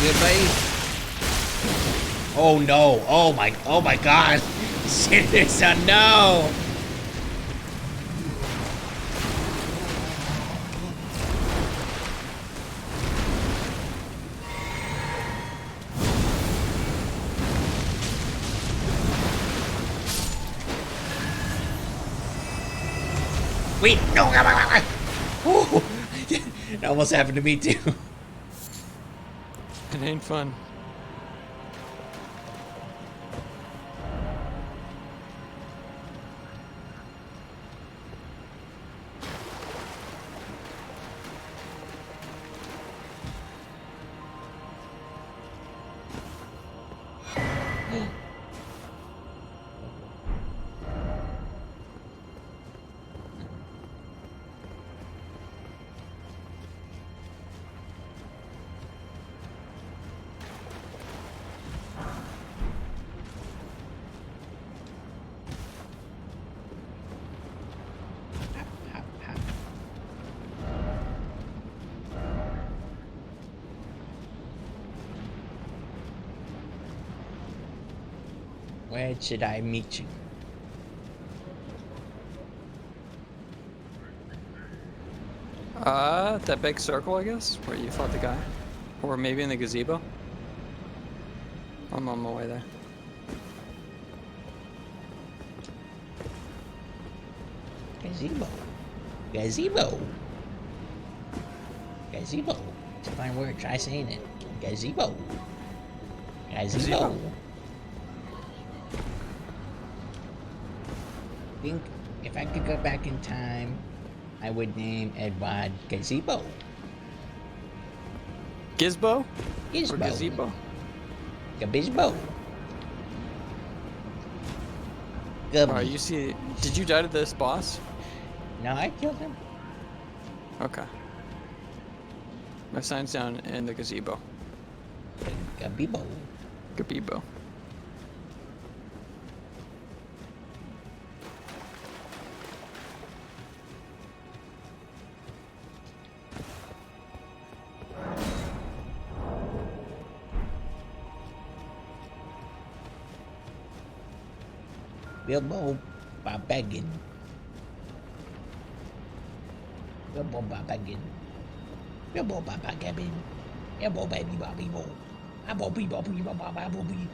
Good, buddy. Oh no! Oh my God! There's a no! Wait, no! Ooh, it almost happened to me too. It ain't fun. Where should I meet you? That big circle, I guess, where you fought the guy. Or maybe in the gazebo. I'm on my way there. Gazebo. Gazebo. Gazebo. It's a fine word. Try saying it. Gazebo. Gazebo. I think if I could go back in time, I would name Edwad Gazebo. Gizbo? Or Gizbo. gazebo? Gabizbo. Alright, you see... Did you die to this boss? No, I killed him. Okay. My sign's down in the gazebo. Gabibo. Gabebo. Bilbo Babaggin. Bilbo Babaggin. Bilbo Babaggin. Bilbo Baby Bobby Bo. Abo Bee Bobby Bobby Bobby.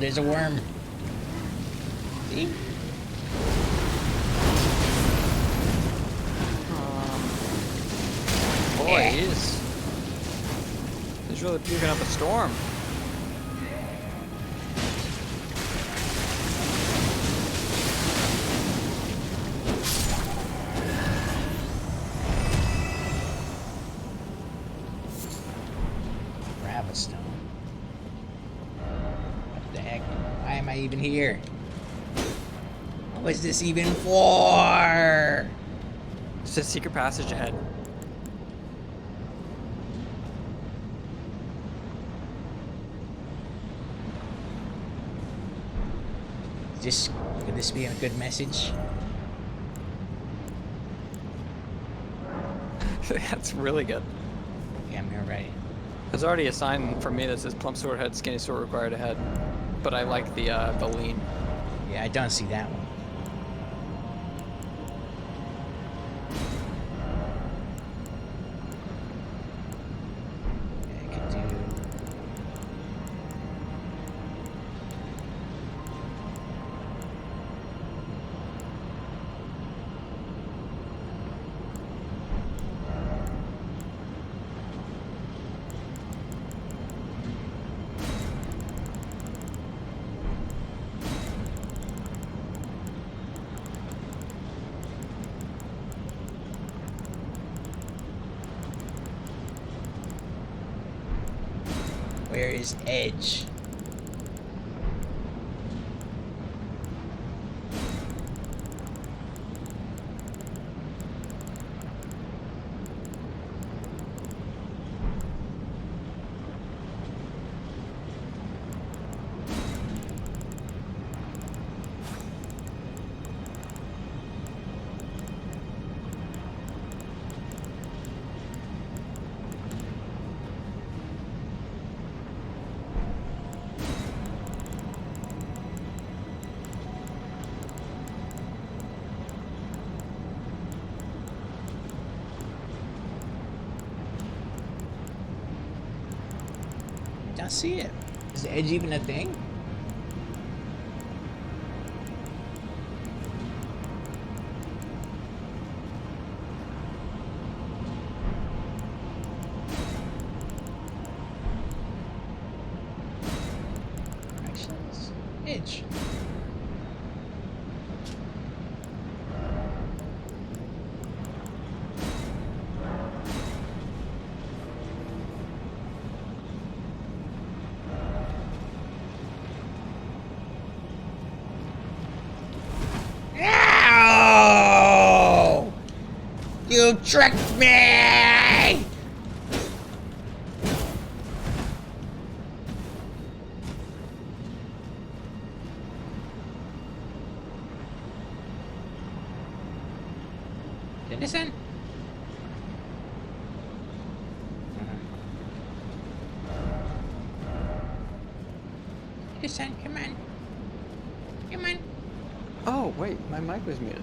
there's a worm. See? Boy, he's really puking up a storm. Gravestone. What the heck? Why am I even here? What was this even for? It's a secret passage ahead. Could this be a good message? That's really good. Yeah, I'm here ready. There's already a sign for me that says plump sword head, skinny sword required ahead. But I like the lean. Yeah, I don't see that one. Yeah, I could do... Where is Edge? I see it. Is the Edge even a thing? Directions. Edge. No! You tricked me! Listen. Listen, come on. Come on. Oh, wait, my mic was muted.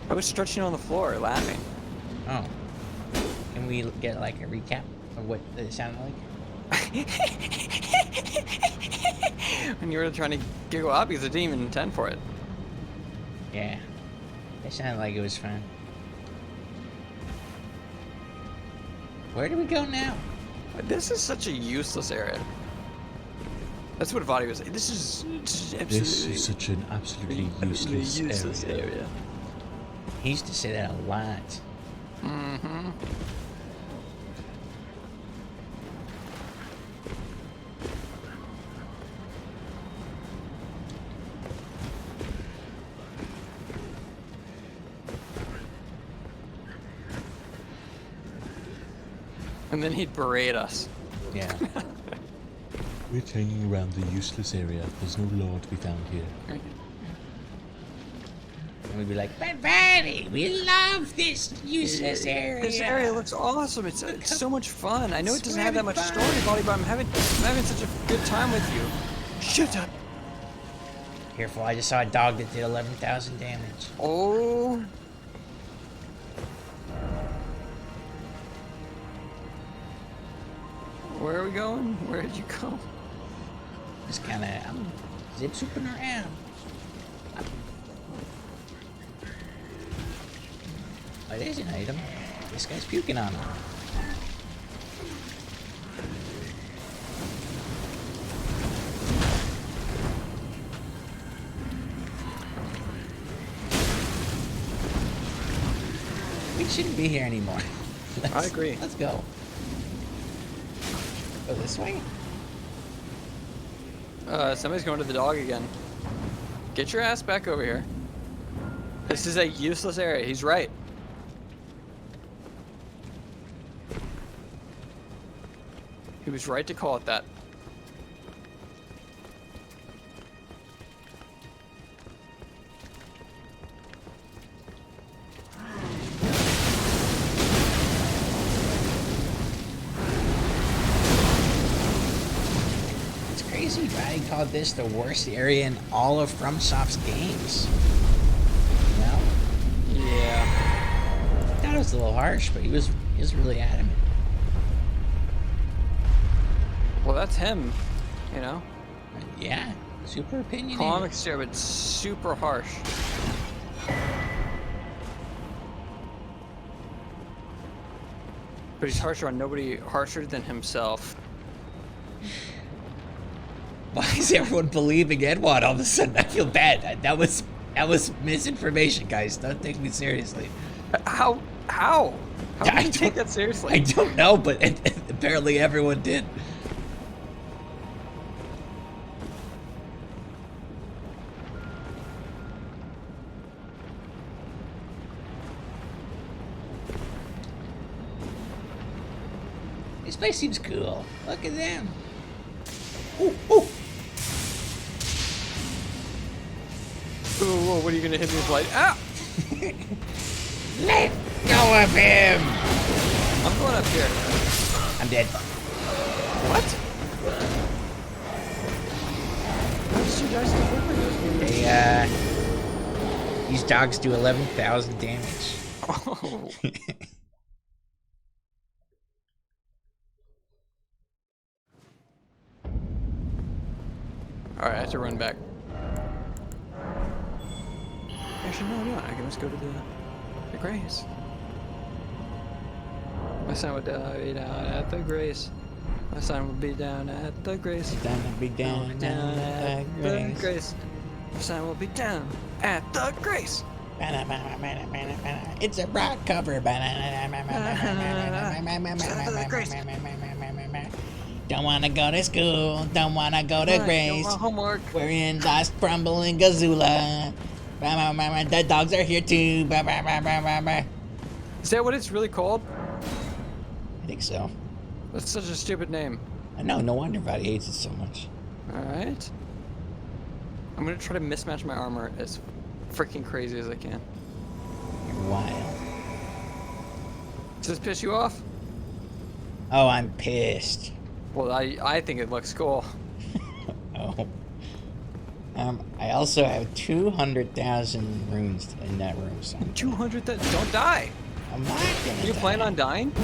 I was stretching on the floor, laughing. Oh. Can we get like a recap of what it sounded like? When you were trying to giggle out because I didn't even intend for it. Yeah. It sounded like it was fun. Where do we go now? This is such a useless area. That's what Vadi was saying. This is absolutely... This is such an absolutely useless area. He used to say that a lot. Mm-hmm. And then he'd berate us. Yeah. We're hanging around the useless area. There's no law to be found here. And we'd be like, but Buddy, we love this useless area. This area looks awesome. It's so much fun. I know it doesn't have that much story, Buddy, but I'm having such a good time with you. Shut up. Careful, I just saw a dog that did 11,000 damage. Oh. Where are we going? Where did you go? Just kind of, I'm zip swooping around. Oh, there's an item. This guy's puking on him. We shouldn't be here anymore. I agree. Let's go. Go this way? Somebody's going to the dog again. Get your ass back over here. This is a useless area. He's right. He was right to call it that. It's crazy Roddy called this the worst area in all of FromSoft's games. You know? Yeah. I thought it was a little harsh, but he was really adamant. Well, that's him, you know? Yeah, super opinionated. Comics here, but super harsh. But he's harsher on nobody harsher than himself. Why is everyone believing Edwad all of a sudden? I feel bad. That was misinformation, guys. Don't take me seriously. How? How do you take that seriously? I don't know, but apparently everyone did. This place seems cool. Look at them. Ooh, ooh. Ooh, what are you gonna hit me with light? Ah! Let go of him. I'm going up here. I'm dead. What? How did you guys still work with this? These dogs do 11,000 damage. Oh. Alright, I have to run back. Actually, no, I can just go to the grace. My son would be down at the grace. My son will be down at the grace. Time to be down at the grace. My son will be down at the grace. It's a rock cover. Don't wanna go to school. Don't wanna go to grace. Homework. We're in Lost Crumble and Gazula. The dogs are here too. Is that what it's really called? I think so. That's such a stupid name. I know. No wonder Vadi hates it so much. Alright. I'm gonna try to mismatch my armor as freaking crazy as I can. You're wild. Does this piss you off? Oh, I'm pissed. Well, I think it looks cool. Oh. I also have 200,000 runes in that room. So 200. Don't die. I'm not gonna. You plan on dying? You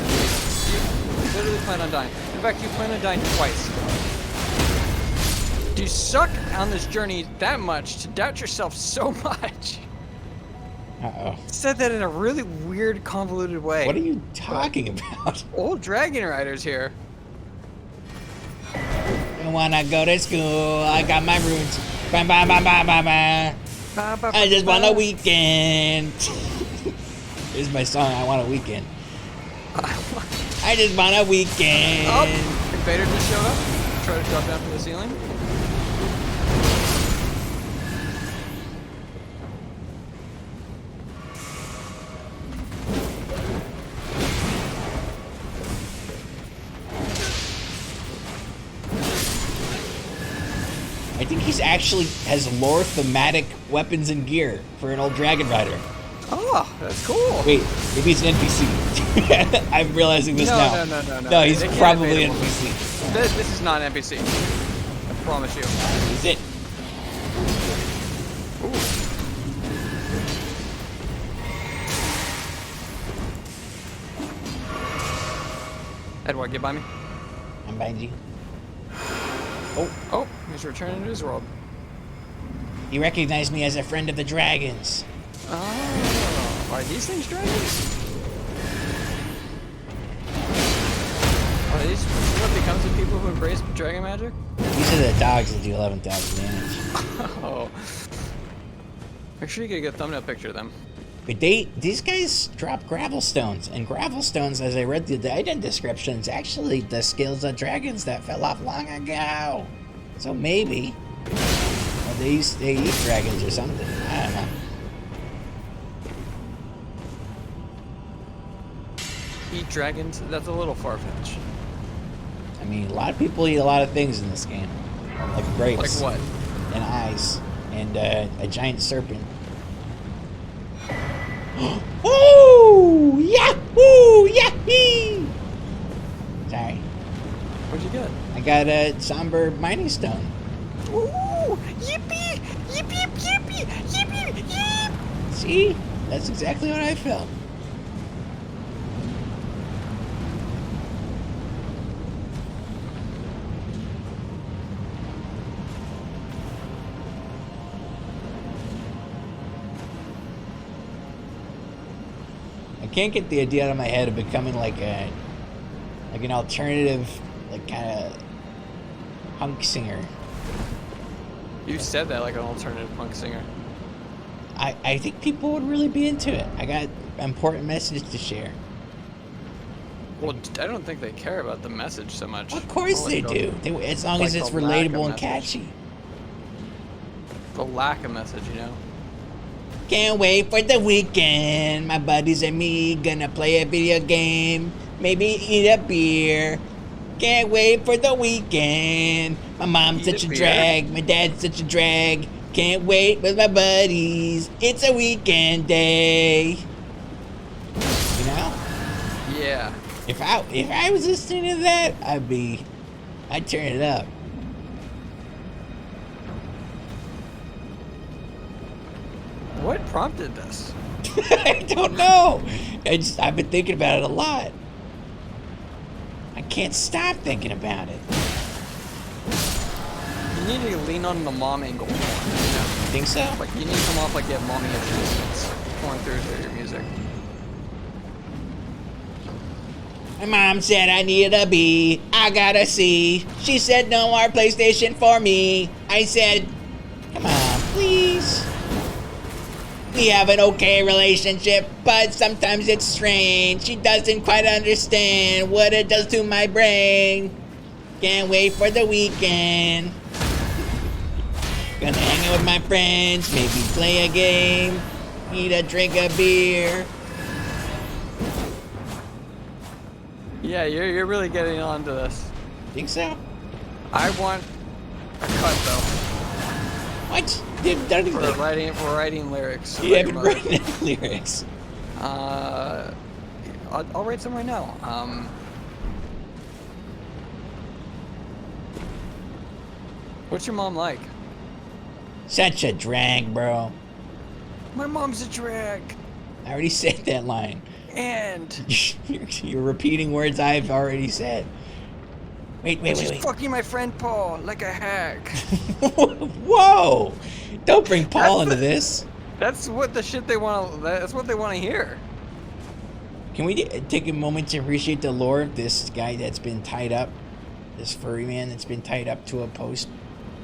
literally plan on dying. In fact, you plan on dying twice. You suck on this journey that much to doubt yourself so much. Uh-oh. Said that in a really weird, convoluted way. What are you talking about? Old dragon riders here. I wanna go to school. I got my runes. I just want a weekend. Here's my song. I want a weekend. I just want a weekend. Oh, Invader just showed up. Try to drop down from the ceiling. I think he's actually has lore thematic weapons and gear for an old dragon rider. Oh, that's cool. Wait, maybe he's an NPC. I'm realizing this now. No. No, he's They can't probably invade an him. NPC. This is not an NPC. I promise you. Is it? Ooh. Edward, get by me. I'm behind you. Oh, he's returning to his world. He recognized me as a friend of the dragons. Oh, are these things dragons? Are these what becomes of people who embrace dragon magic? These are the dogs that do 11,000 damage. Oh. Make sure you get a good thumbnail picture of them. But these guys drop gravel stones, and gravel stones, as I read the item descriptions, actually the skills of dragons that fell off long ago. So maybe they eat dragons or something. I don't know. Eat dragons? That's a little far-fetched. I mean, a lot of people eat a lot of things in this game, like grapes. Like what? And eyes, and a giant serpent. Ooh! Yahoo! Yahee! Sorry. What'd you get? I got a somber mining stone. Ooh! Yippee! Yip, yip, yippee! Yippee! Yip! See? That's exactly what I felt. I can't get the idea out of my head of becoming like an alternative, like kind of punk singer. You said that like an alternative punk singer. I think people would really be into it. I got an important message to share. Well, I don't think they care about the message so much. Of course they do. As long as it's relatable and catchy. The lack of message, you know? Can't wait for the weekend. My buddies and me gonna play a video game. Maybe eat a beer. Can't wait for the weekend. My mom's such a drag. My dad's such a drag. Can't wait with my buddies. It's a weekend day. You know? Yeah. If I was listening to that, I'd turn it up. What prompted this? I don't know. I've been thinking about it a lot. I can't stop thinking about it. You need to lean on the mom angle more. Think so? Like you need to come off like you have mommy issues that's pouring through your music. My mom said I needed a B. I got a C. She said no more PlayStation for me. I said, come on, please. We have an okay relationship, but sometimes it's strange. She doesn't quite understand what it does to my brain. Can't wait for the weekend. Gonna hang out with my friends, maybe play a game, eat a drink of beer. Yeah, you're really getting onto this. Think so? I want a cut though. What? You haven't done anything. For writing lyrics. You haven't written any lyrics. I'll write some right now. What's your mom like? Such a drag, bro. My mom's a drag. I already said that line. And You're repeating words I've already said. Wait. she's fucking my friend Paul like a hack. Whoa! Don't bring Paul into this. That's what the shit they want. That's what they want to hear. Can we take a moment to appreciate the lore of this guy that's been tied up? This furry man that's been tied up to a post?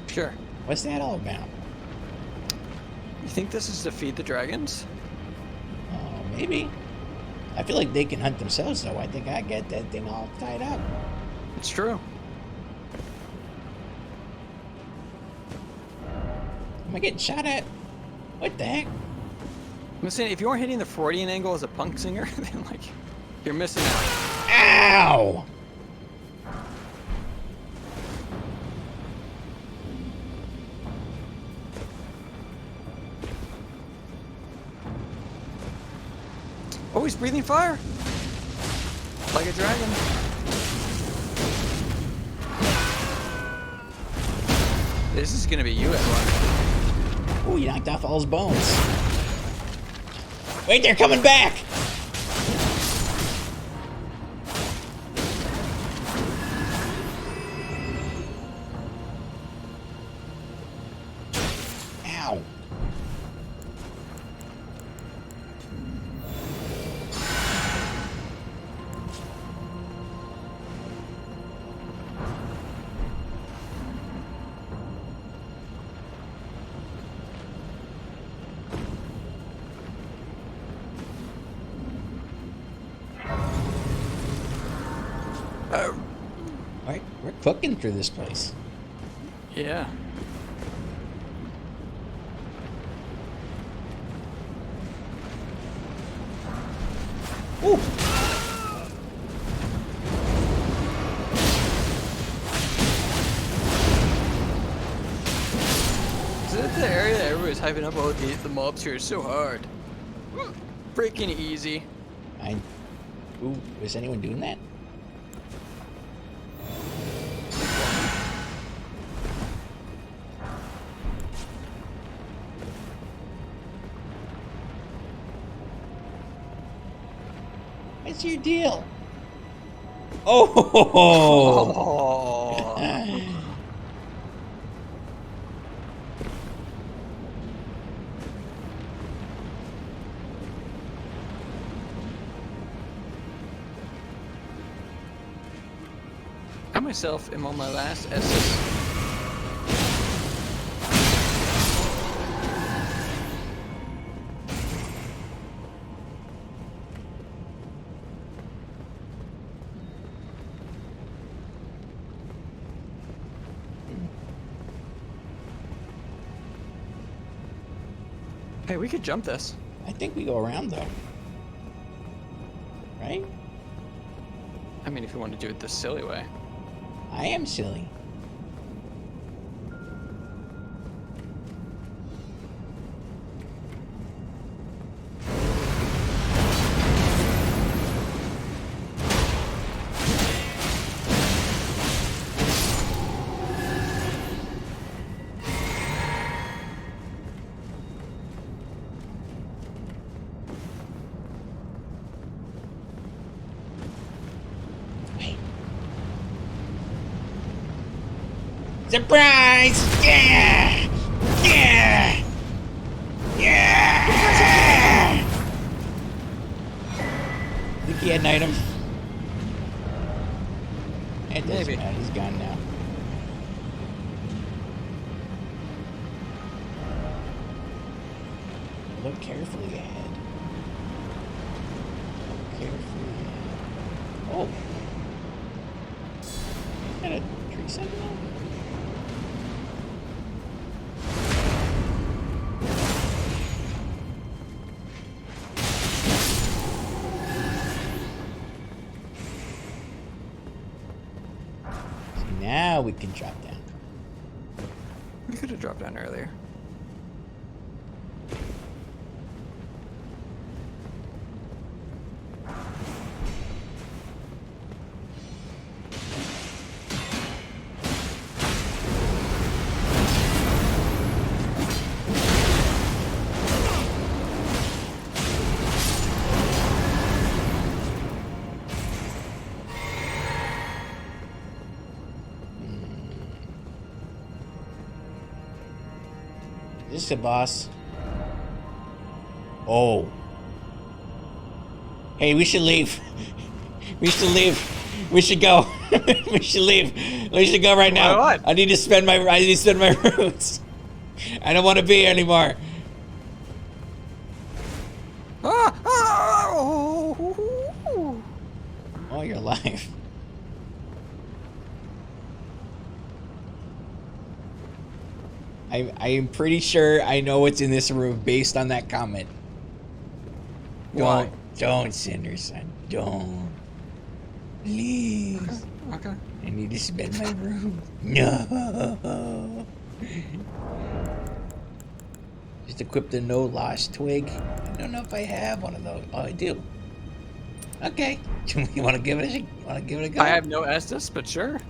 Sure. What's that all about? You think this is to feed the dragons? Oh, maybe. I feel like they can hunt themselves, though. I think I get that thing all tied up. It's true. Am I getting shot at? What the heck? I'm saying, if you aren't hitting the Freudian angle as a punk singer, then like, you're missing out. Ow! Oh, he's breathing fire. Like a dragon. This is gonna be you, Edwad. Oh, you knocked off all his bones. Wait, they're coming back! cooking through this place. Yeah. Ooh. Is it the area that everybody's hyping up? Oh, the mobs here are so hard. Freaking easy. Ooh, is anyone doing that? What's your deal? Oh! Oh. I myself am on my last SS. Hey, we could jump this. I think we go around though. Right? I mean, if you want to do it this silly way. I am silly. Surprise! Yeah! Yeah! Yeah! Think he had an item? It doesn't Maybe. matter, he's gone now. Look carefully ahead. Look carefully ahead. Oh! Is that a tree sentinel? Now we can drop down. We could have dropped down earlier. Is this a boss? Oh. Hey, we should leave. We should leave. We should go. We should leave. We should go right now. Why not? I need to spend my roots. I don't want to be here anymore. Ah! Ah! Oh! Oh, you're alive. I am pretty sure I know what's in this room based on that comment. Why? Don't, Cinderson. Don't. Please. Okay. I need to spend my room. No. Just equip the no loss twig. I don't know if I have one of those. Oh, I do. Okay. You want to give it a go? I have no Estus, but sure.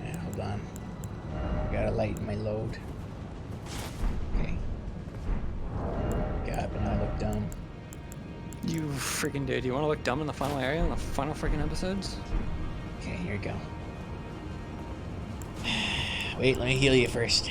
Yeah, hold on. Gotta lighten my load. Okay. God, but now I look dumb. You freaking dude. You want to look dumb in the final area in the final freaking episodes? Okay, here we go. Wait, let me heal you first.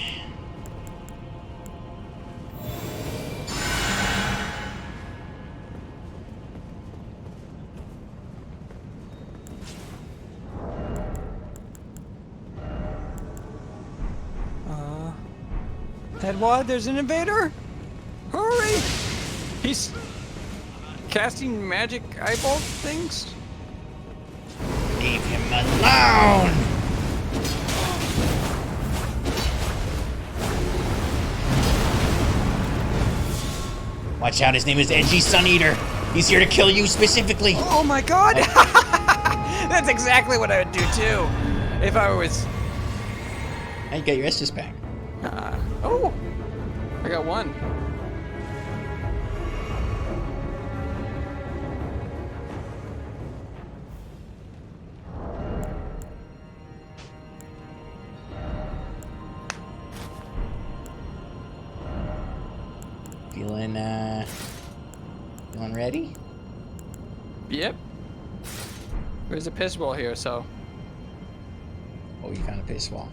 Edwad, there's an invader! Hurry! He's casting magic eyeball things? Leave him alone! Watch out, his name is Edgy Sun Eater. He's here to kill you specifically. Oh my god! That's exactly what I would do too. If I was... Now you got your Estus back. Oh! I got one. Feeling ready? Yep. There's a piss wall here, so... Oh, you found a piss wall.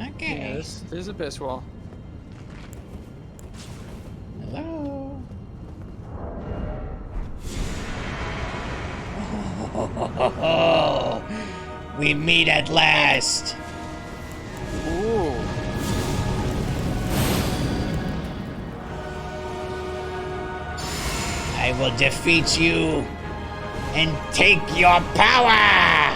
Okay. Yeah, there's a piss wall. Hello? Oh, we meet at last. Ooh. I will defeat you and take your power!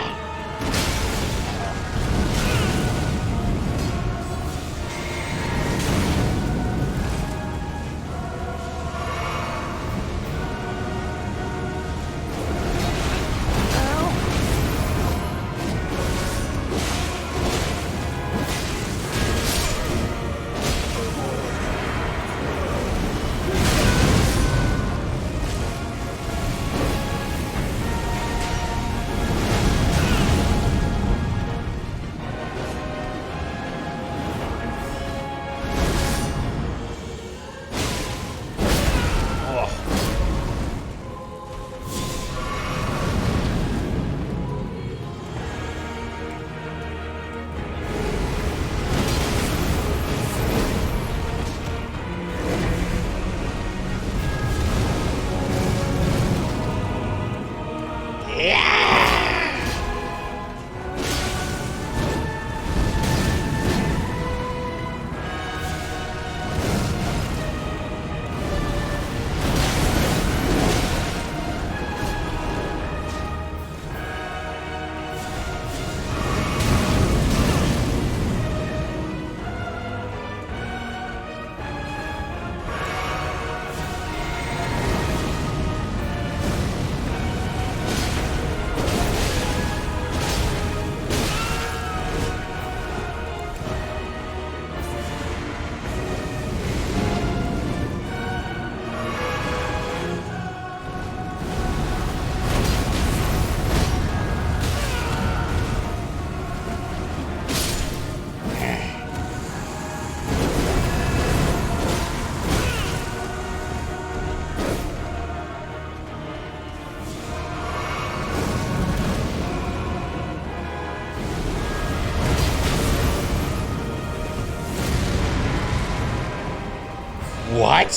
What?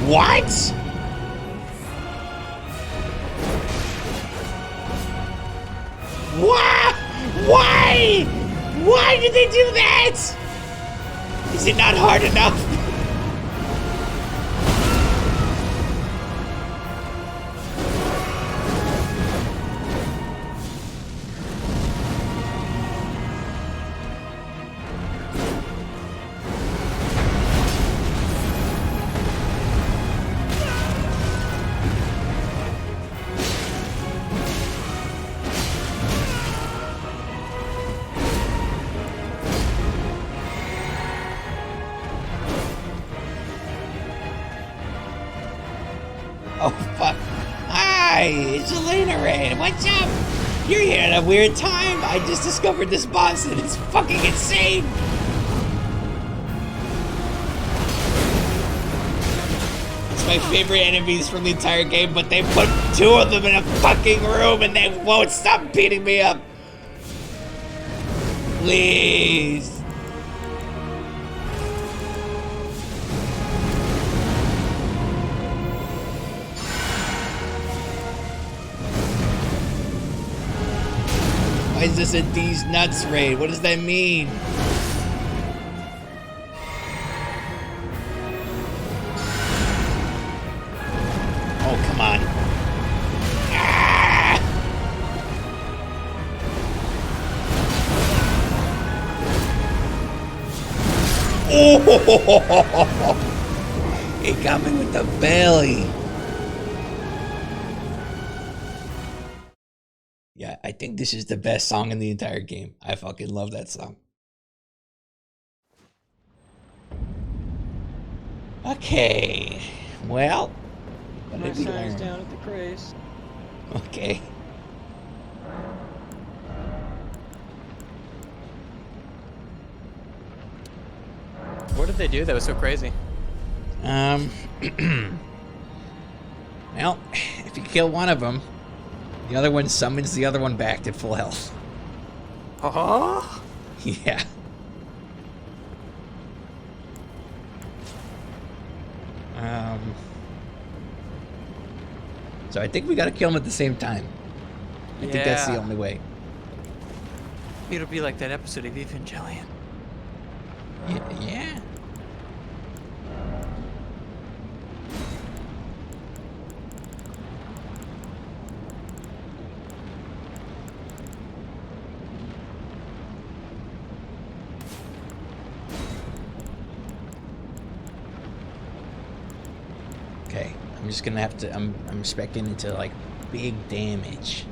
What? Why? Why? Why did they do that? Is it not hard enough? Oh, fuck. Hi, it's Elena Rain. What's up? You're here at a weird time. I just discovered this boss and it's fucking insane. It's my favorite enemies from the entire game, but they put two of them in a fucking room and they won't stop beating me up. Please. Why is this a D's Nuts raid? What does that mean? Oh, come on. Ah! Oh! He got me with the belly. Yeah, I think this is the best song in the entire game. I fucking love that song. Okay. Well, what My did we sign's learn? down at the craze. Okay. What did they do that was so crazy? Well, if you kill one of them, the other one summons the other one back to full health. Uh-huh. Yeah. So I think we gotta kill them at the same time. I think that's the only way. It'll be like that episode of Evangelion. Yeah. Okay, I'm just gonna have to. I'm specking into like big damage.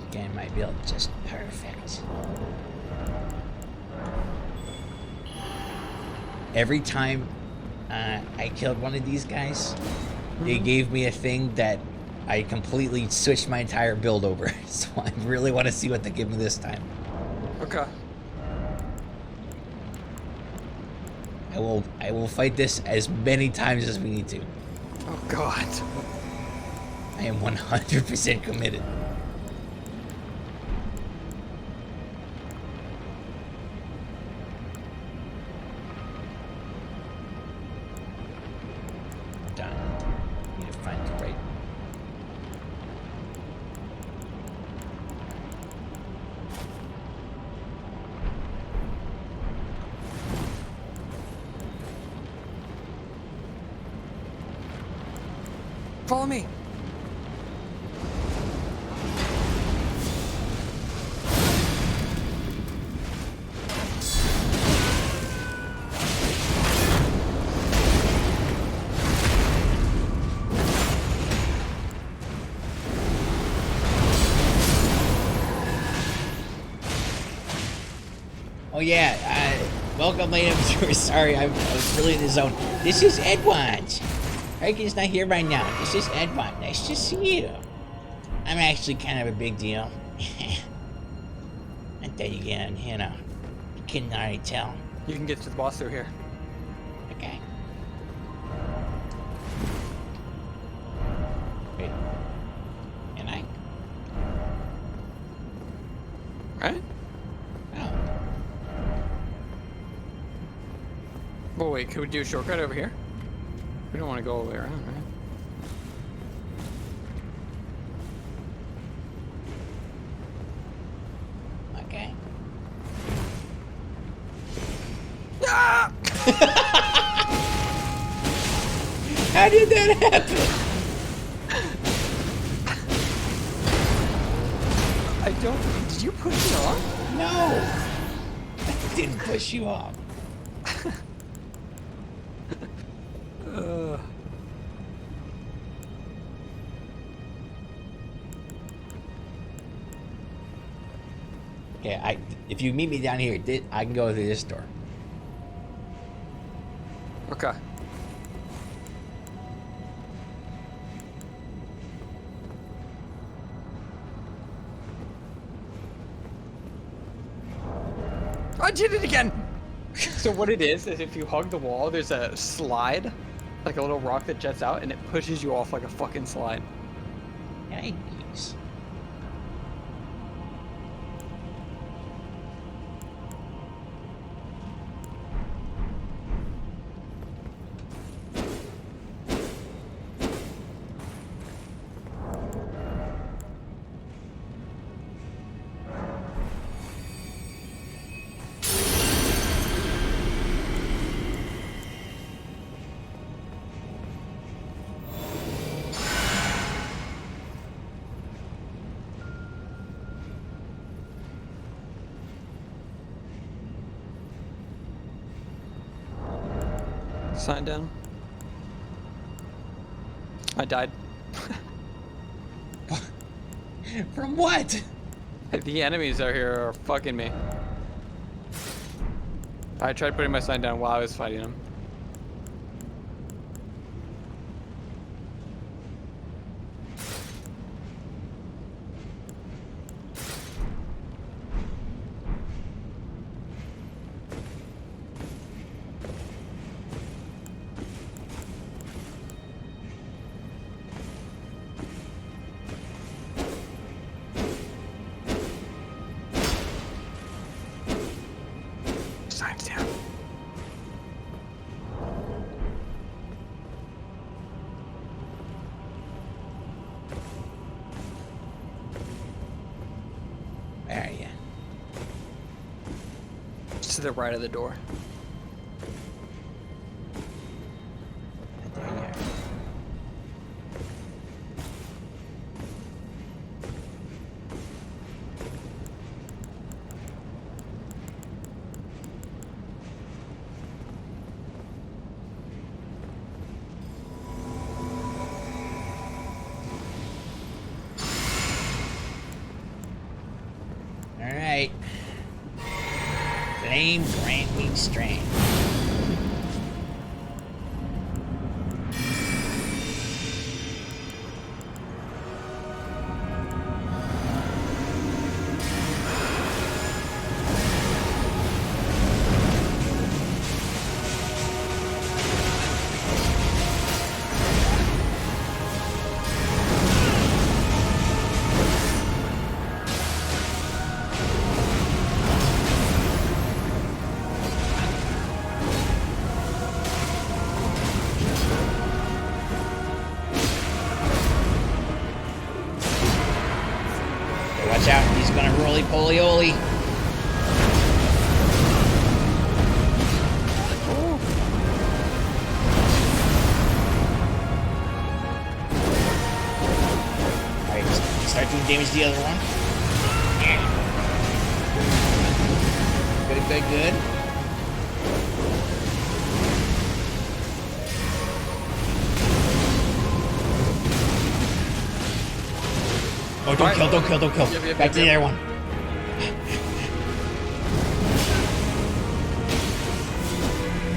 Again, my build just perfect. Every time I killed one of these guys, they gave me a thing that I completely switched my entire build over. So I really want to see what they give me this time. Okay. I will fight this as many times as we need to. Oh God. I am 100% committed. Done. Need to find the right. Follow me. Oh yeah, welcome ladies and viewers. Sorry, I was really in the zone. This is Edwad. Criken's not here right now. This is Edwad. Nice to see you. I'm actually kind of a big deal. I thought you can, you know, you couldn't already tell. You can get to the boss through here. Okay. Wait. Can I? Right? Oh. Well, wait, could we do a shortcut over here? We don't want to go all the way around, right? Okay. How did that happen? I don't. Did you push me off? No. I didn't push you off. Okay, if you meet me down here, I can go through this door. Okay. I did it again! So what it is if you hug the wall, there's a slide, like a little rock that jets out, and it pushes you off like a fucking slide. Yikes. Sign down. I died. From what? The enemies out here are fucking me. I tried putting my sign down while I was fighting them. Signs down. Where are you? Just to the right of the door. There you are. Alright. Flame branding strand. Watch out, he's gonna roly-poly-oly. Alright, start doing damage to the other one. Good. Oh, don't kill. Back to the other one.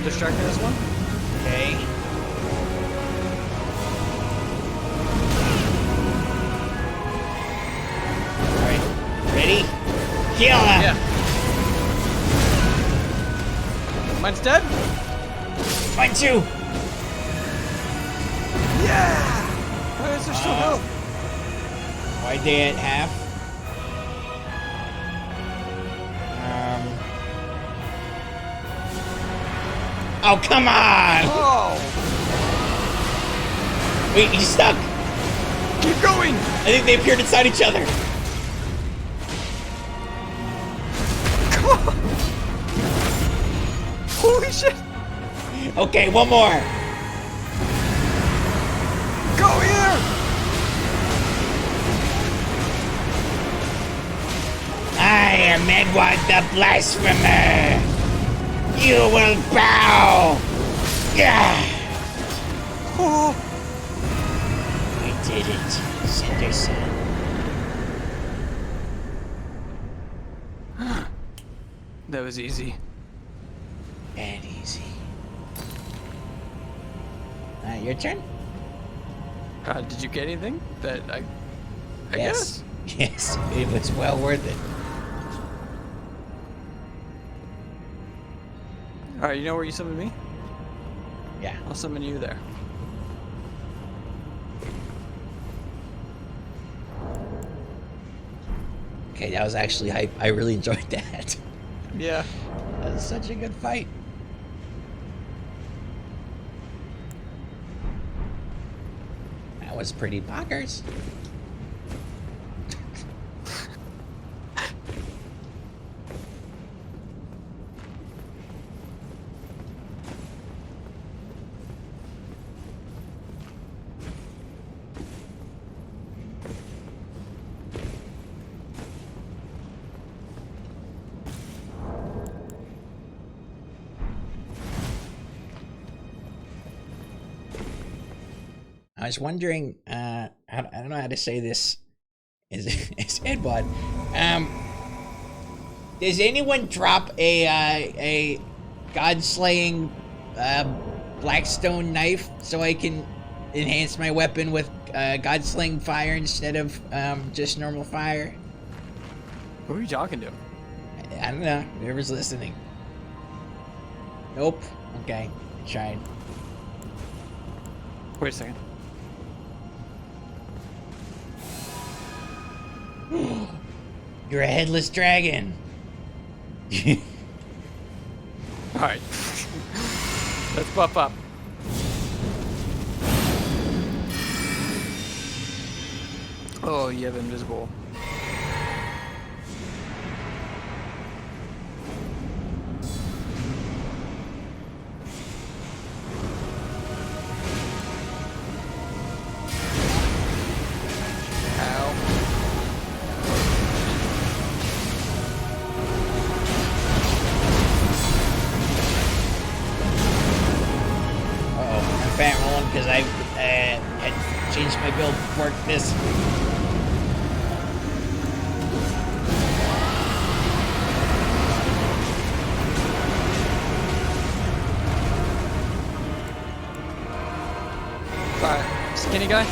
Distracting this one? Okay. Alright. Ready? Kill him! Yeah. Mine's dead? Mine too! Yeah! Why is there still health? Why'd they at half? Oh, come on! Oh! Wait, he's stuck! Keep going! I think they appeared inside each other. Holy shit! Okay, one more. Go here! I am Edwad the Blasphemer. You will bow. Yeah. Oh. We did it, Sanderson. That was easy. And easy. Your turn? Did you get anything? That I Yes. guess? Yes, it was well worth it. Alright, you know where you summoned me? Yeah. I'll summon you there. Okay, that was actually hype. I really enjoyed that. Yeah. That was such a good fight. That was pretty bonkers. I was wondering, I don't know how to say this. Is Edwad? Does anyone drop a god-slaying blackstone knife so I can enhance my weapon with god-slaying fire instead of just normal fire? Who are you talking to? I don't know. Whoever's listening. Nope. Okay. I tried. Wait a second. You're a headless dragon. Alright. Let's buff up. Oh, you have invisible. Because I had changed my build for this. Alright, skinny guy?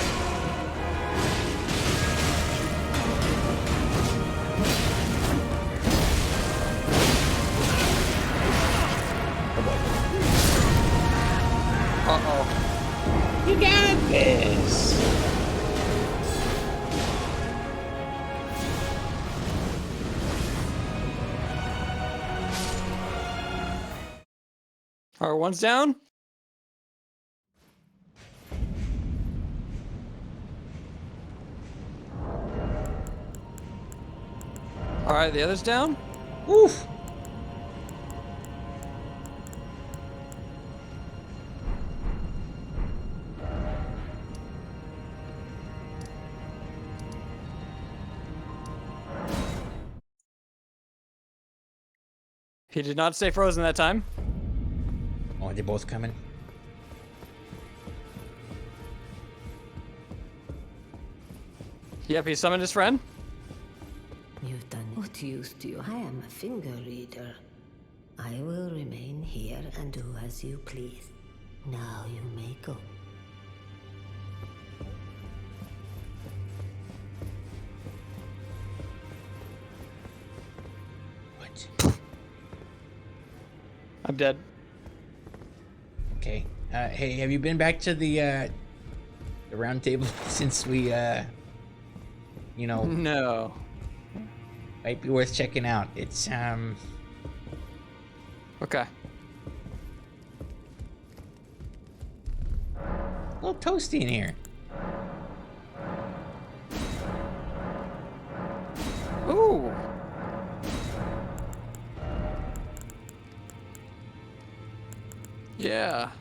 Uh-oh. You got this. Alright, one's down. Alright, the other's down. Oof. He did not stay frozen that time. Oh, they're both coming. Yep, he summoned his friend. You've done what use to you. I am a finger reader. I will remain here and do as you please. Now you may go. What? I'm dead. Okay. Hey, have you been back to the round table since we, you know, No. might be worth checking out. It's, Okay. a little toasty in here. Ooh. Yeah.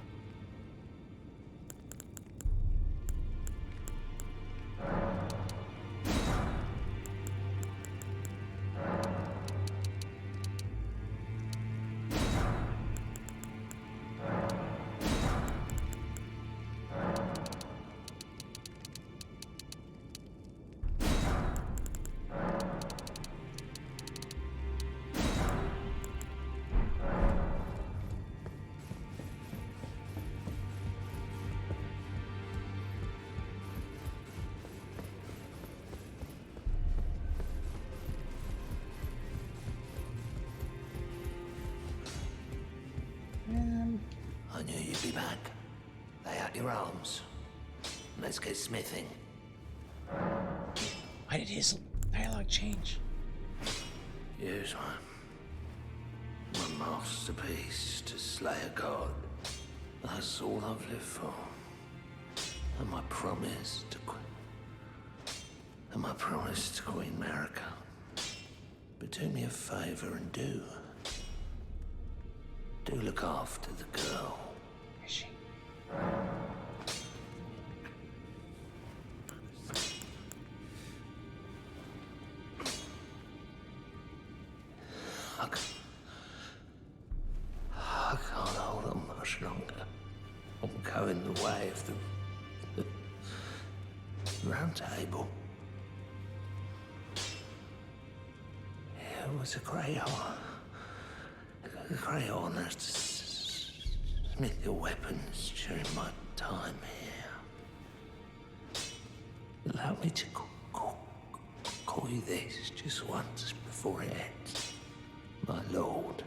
I knew you'd be back. Lay out your arms. Let's get smithing. Why did his dialogue change? Here's one. My masterpiece to slay a god. That's all I've lived for. And my promise to Queen Marika. But do me a favor and do look after the girl. Is she? I can't hold on much longer. I'm going the way of the Roundtable. It was a great honor to smith your weapons during my time here. Allow me to call you this just once before it ends, my lord.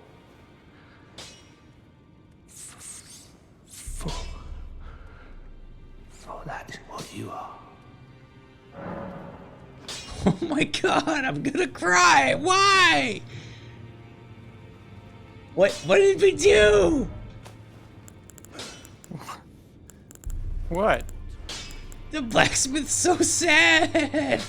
For that is what you are. Oh my god, I'm gonna cry! Why? What did we do? What? The blacksmith's so sad!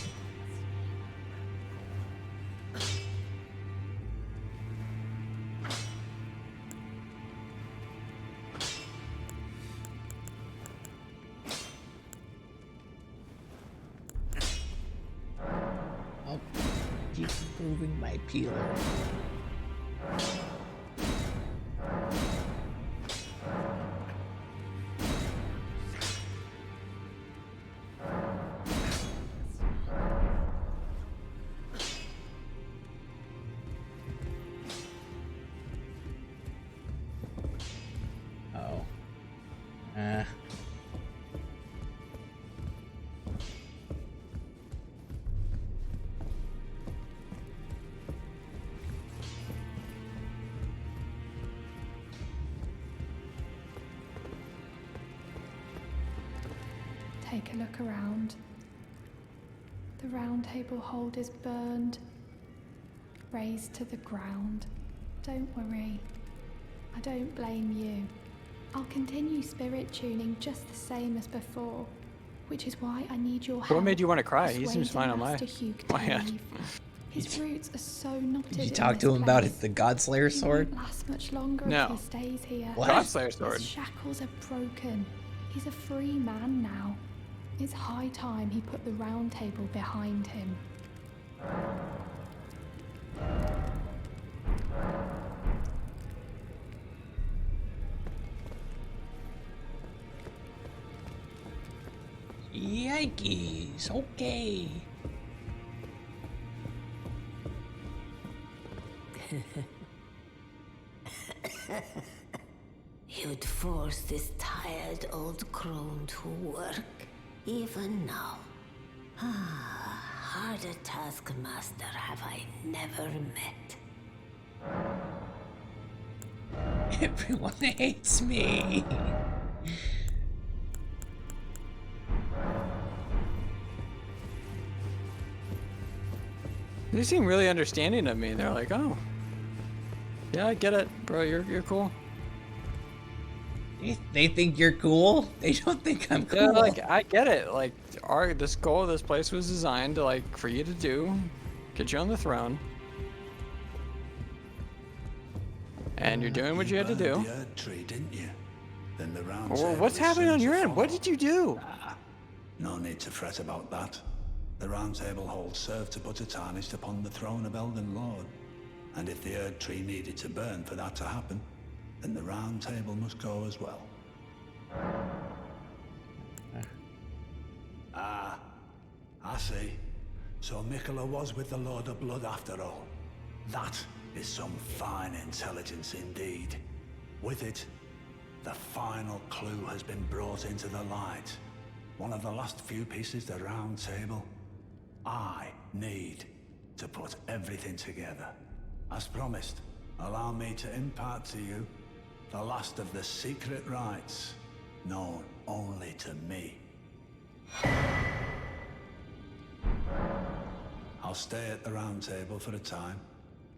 I'll keep improving my peeler. Take a look around. The Roundtable hold is burned, razed to the ground. Don't worry. I don't blame you. I'll continue spirit tuning just the same as before, which is why I need your help. What made you want to cry? He seems fine on my end. His roots are so knotted. Did you talk to him about it, the Godslayer sword? He won't last much longer No. if he stays here. What? Godslayer sword. His shackles are broken. He's a free man now. It's high time he put the Roundtable behind him. Yikes, okay. You'd force this tired old crone to work, even now. Harder taskmaster have I never met. Everyone hates me. They seem really understanding of me. They're like, oh, yeah, I get it, bro. You're cool. They think you're cool? They don't think I'm cool. Yeah, like I get it. Like this goal of this place was designed to like for you to do, get you on the throne, and you're doing what you had to do. The Earth Tree, didn't you? then the round Well, table what's is happening soon on to your end? What follow. did you do? No need to fret about that. The Round Table hold served to put a tarnish upon the throne of Elden Lord. And if the Erd Tree needed to burn for that to happen, then the Round Table must go as well. Ah, I see. So Miquella was with the Lord of Blood after all. That is some fine intelligence indeed. With it, the final clue has been brought into the light. One of the last few pieces of the Round Table. I need to put everything together. As promised, allow me to impart to you the last of the secret rites, known only to me. I'll stay at the Round Table for a time.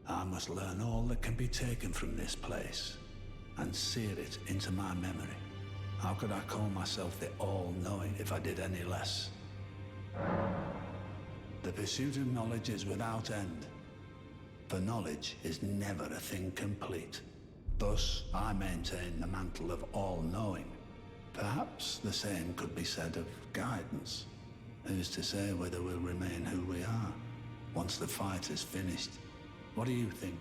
I must learn all that can be taken from this place and sear it into my memory. How could I call myself the All-Knowing if I did any less? The pursuit of knowledge is without end, for knowledge is never a thing complete. Thus, I maintain the mantle of all-knowing. Perhaps the same could be said of guidance. Who's to say whether we'll remain who we are once the fight is finished? What do you think?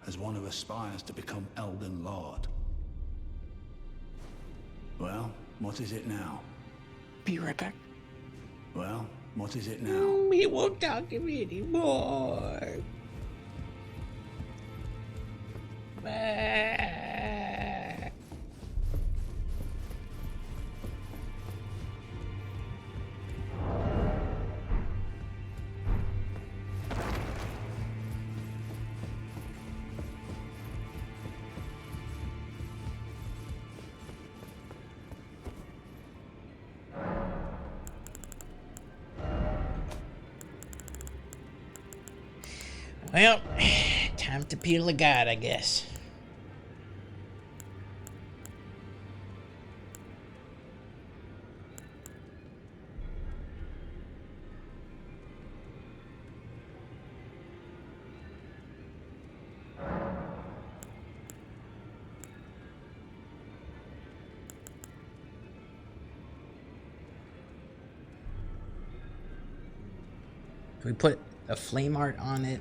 As one who aspires to become Elden Lord. Well, what is it now? Be right back. Well, what is it now? He won't talk to me anymore. Well, time to peel the guard, I guess. Can we put a flame art on it?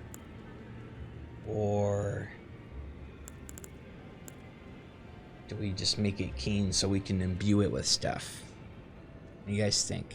Or do we just make it keen so we can imbue it with stuff? What do you guys think?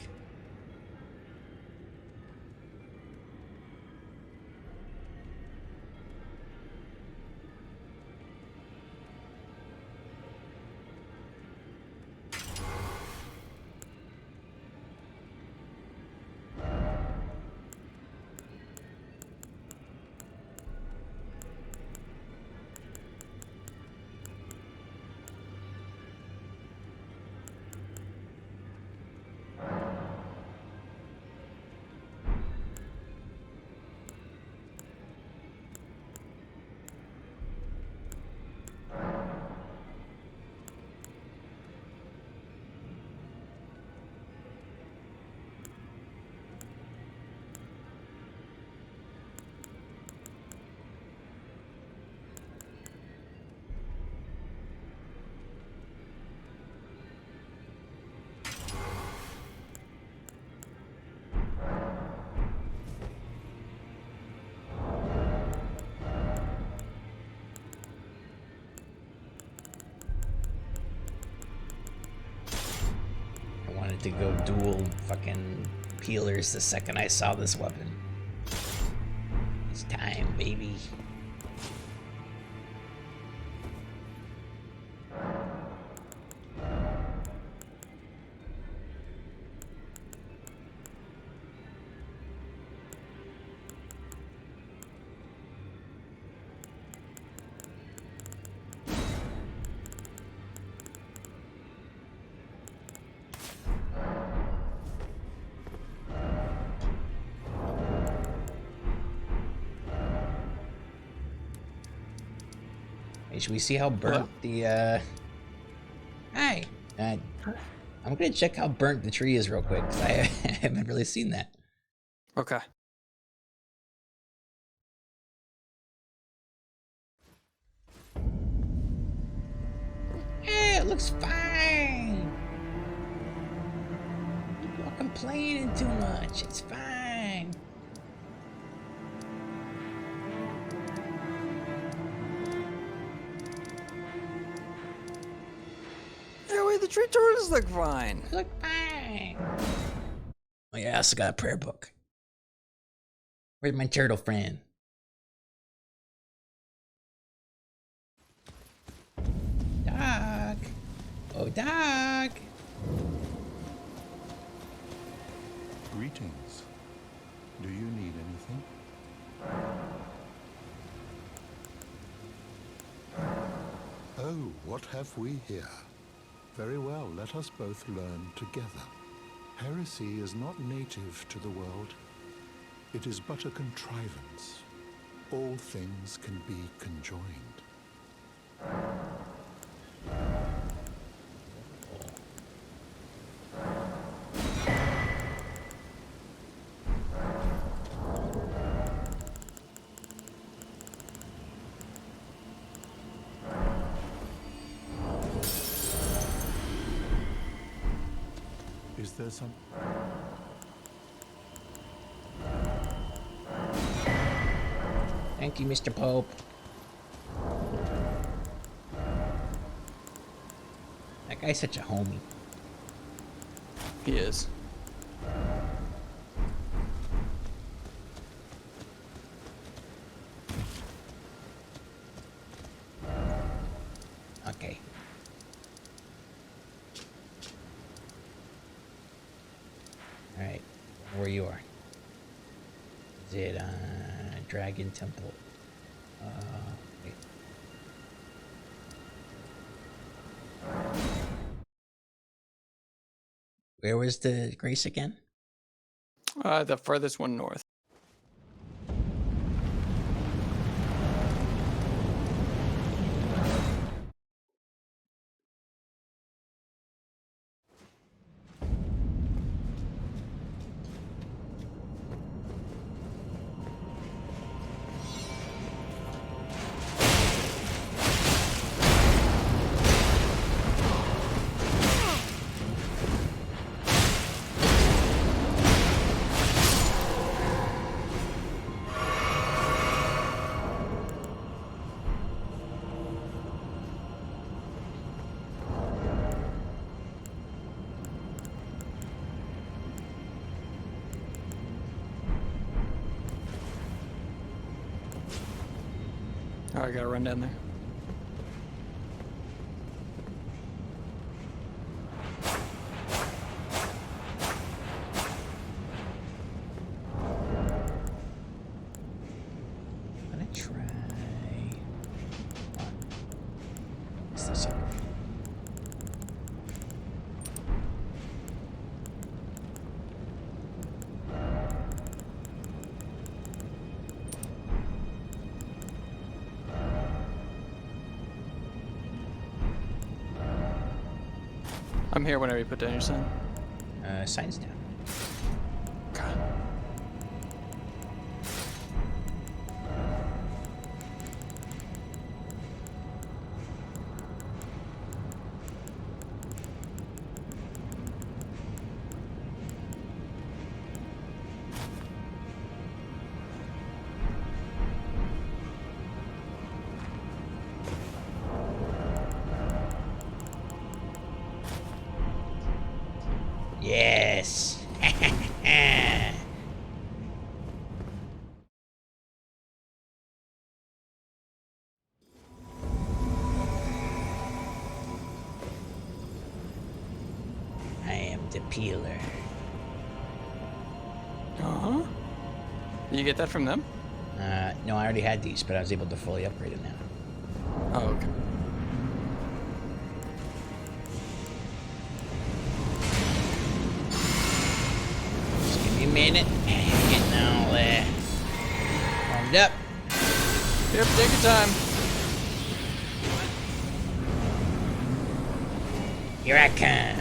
To go dual fucking peelers the second I saw this weapon. It's time, baby. Should we see how burnt the Hi. I'm gonna check how burnt the tree is real quick, because I haven't really seen that. Okay. Yeah, it looks fine. People are complaining too much. It's fine. Yeah, wait, the tree turtles look fine. Look fine. Oh yeah, I also got a prayer book. Where's my turtle friend? Doc. Oh, Doc. Greetings. Do you need anything? Oh, what have we here? Very well, let us both learn together. Heresy is not native to the world. It is but a contrivance. All things can be conjoined. Is there some... Thank you, Mr. Pope. That guy's such a homie. He is. Okay. Alright, where you are. Is it Dragon Temple? Wait. Where was the Grace again? The furthest one north. Oh, I gotta run down there. I'm gonna try. What's this up? I'm here whenever you put down your sign. Signs down. God. Yes. I am the peeler. Uh-huh. You get that from them? No, I already had these, but I was able to fully upgrade it now. Oh, okay. Just give me a minute. Getting all warmed up. Yep, take your time. Here I come.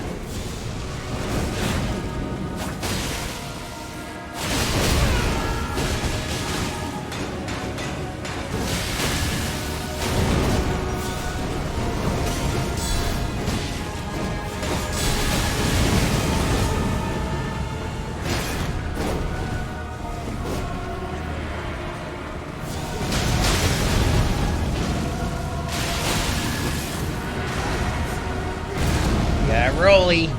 rolly. He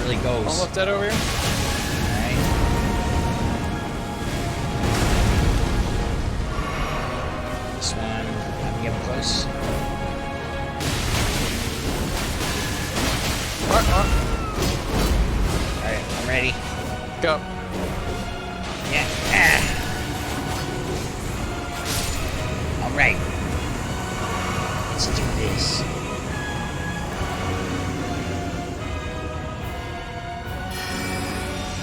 really goes. Almost dead over here. Alright. This one, I'm getting close. Alright, I'm ready. Go. Yeah. Ah. Alright. Let's do this.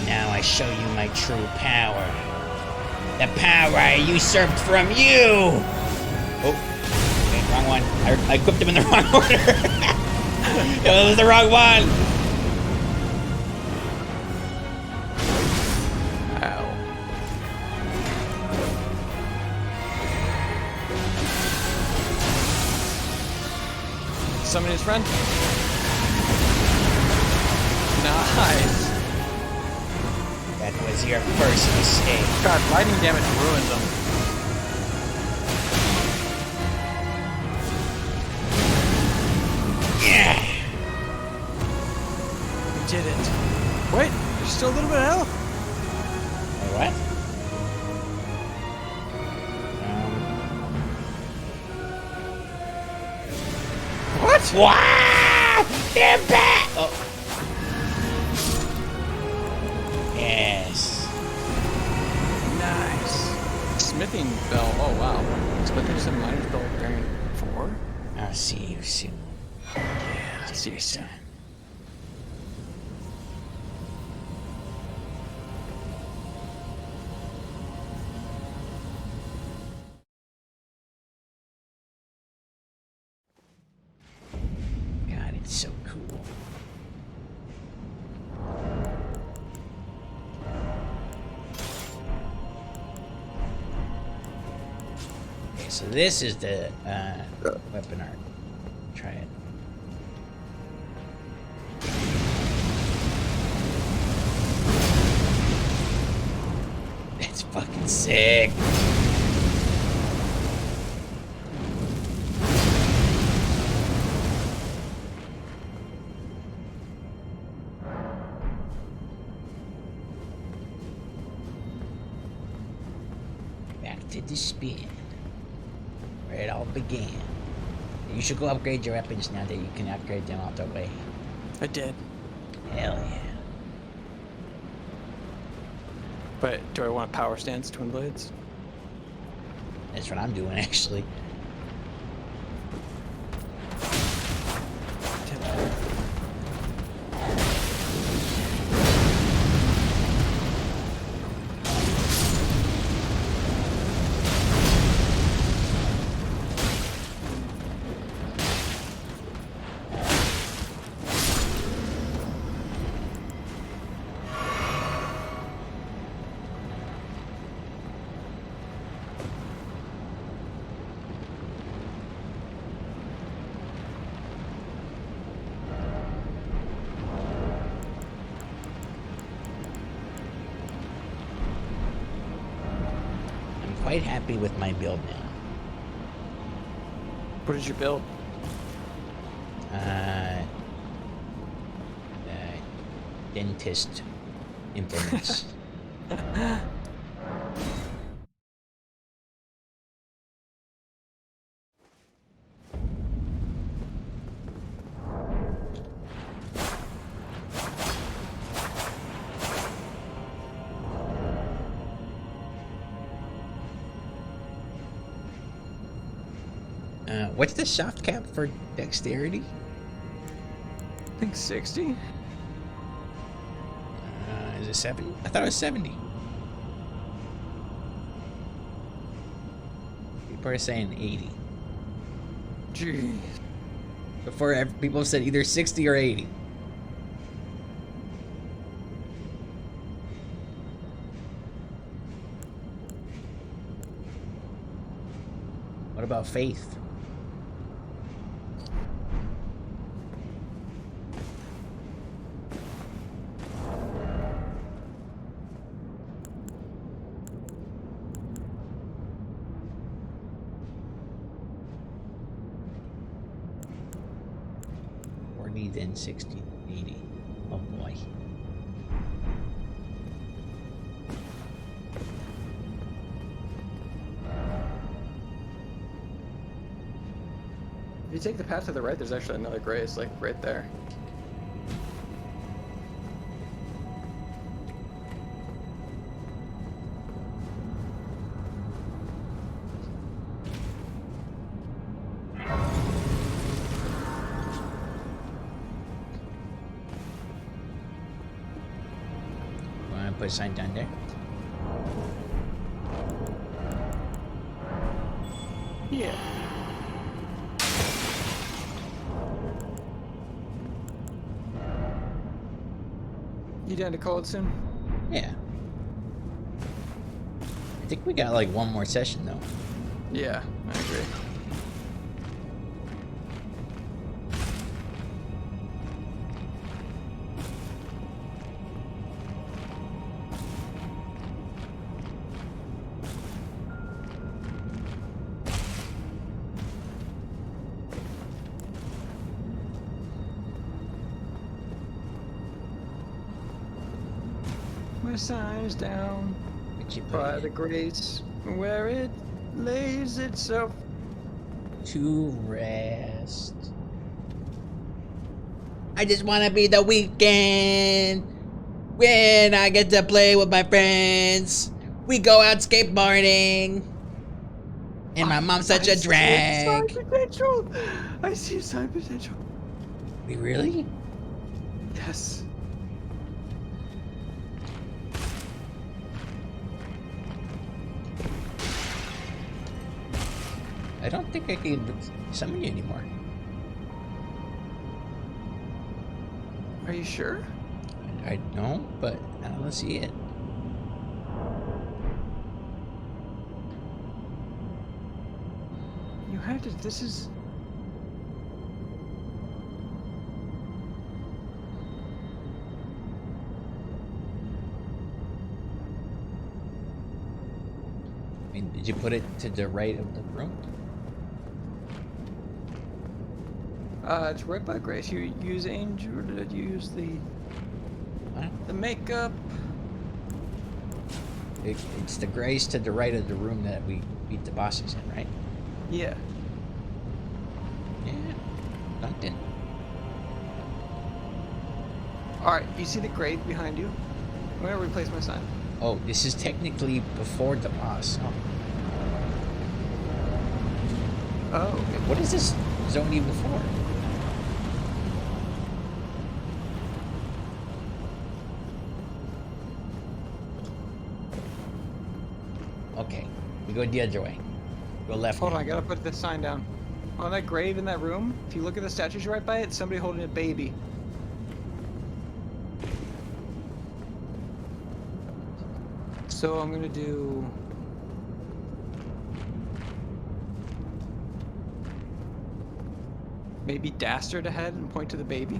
Now I show you my true power. The power I usurped from you! Oh, okay, wrong one. I equipped him in the wrong order. It was the wrong one! Ow. Summon his friend. Nice. That was your first mistake. God, lightning damage ruins them. Yeah! We did it. Wait, there's still a little bit of health. Wait, what? What? Wow! They're back! Oh. Yes. Nice. Smithing bell. Oh wow. Smithing some miner's bell variant 4. I'll see you soon. Yeah. See you soon. God, it's so cool. Okay, so this is the weapon art. Try it. It's fucking sick. Back to the spin, where it all began. You should go upgrade your weapons now that you can upgrade them out the way. I did. Hell yeah. But do I want power stance twin blades? That's what I'm doing, actually. Quite happy with my build now. What is your build? Dentist implements. What's the soft cap for dexterity? I think 60. Is it 70? I thought it was 70. People are saying 80. Jeez. Before, people said either 60 or 80. What about faith? within 60, 80. Oh boy. If you take the path to the right, there's actually another grace, like right there. Wanna put a sign down there? Yeah. You down to call it soon? Yeah. I think we got like one more session though. Yeah, I agree. My sign's down Where'd you put by it? the grace where it lays itself. To rest. I just want to be the weekend when I get to play with my friends. We go out skateboarding. And my mom's such a drag. Side potential. I see side potential. Wait, really? Yes. I don't think I can summon you anymore. Are you sure? I know, but I don't see it. You had to. This is. I mean, did you put it to the right of the room? It's right by Grace. You use Angel, or did you use the What? the makeup? It's the grace to the right of the room that we beat the bosses in, right? Yeah. Yeah. Duncan. All right. You see the grave behind you? I'm gonna replace my sign. Oh, this is technically before the boss. Oh. Oh. Okay. What is this zone even for? Okay, we go the other way. Go left. Hold on. now. I gotta put this sign down. On that grave in that room, if you look at the statues right by it, somebody holding a baby. So I'm gonna do. Maybe Dastard ahead and point to the baby.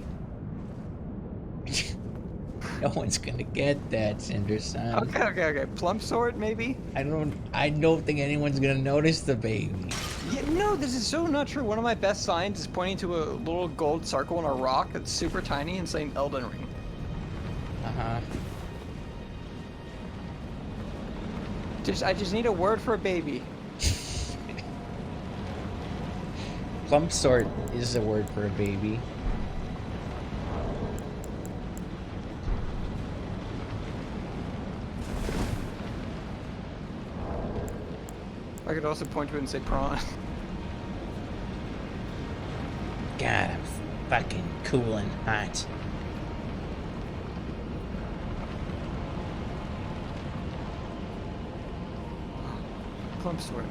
No one's gonna get that, Cinder-san. Okay. Plump sword, maybe? I don't think anyone's gonna notice the baby. Yeah, no, this is so not true. One of my best signs is pointing to a little gold circle on a rock that's super tiny and saying Elden Ring. Uh-huh. I just need a word for a baby. Plump sword is a word for a baby. I could also point to it and say prawn. God, I'm fucking cool and hot. Plump sword.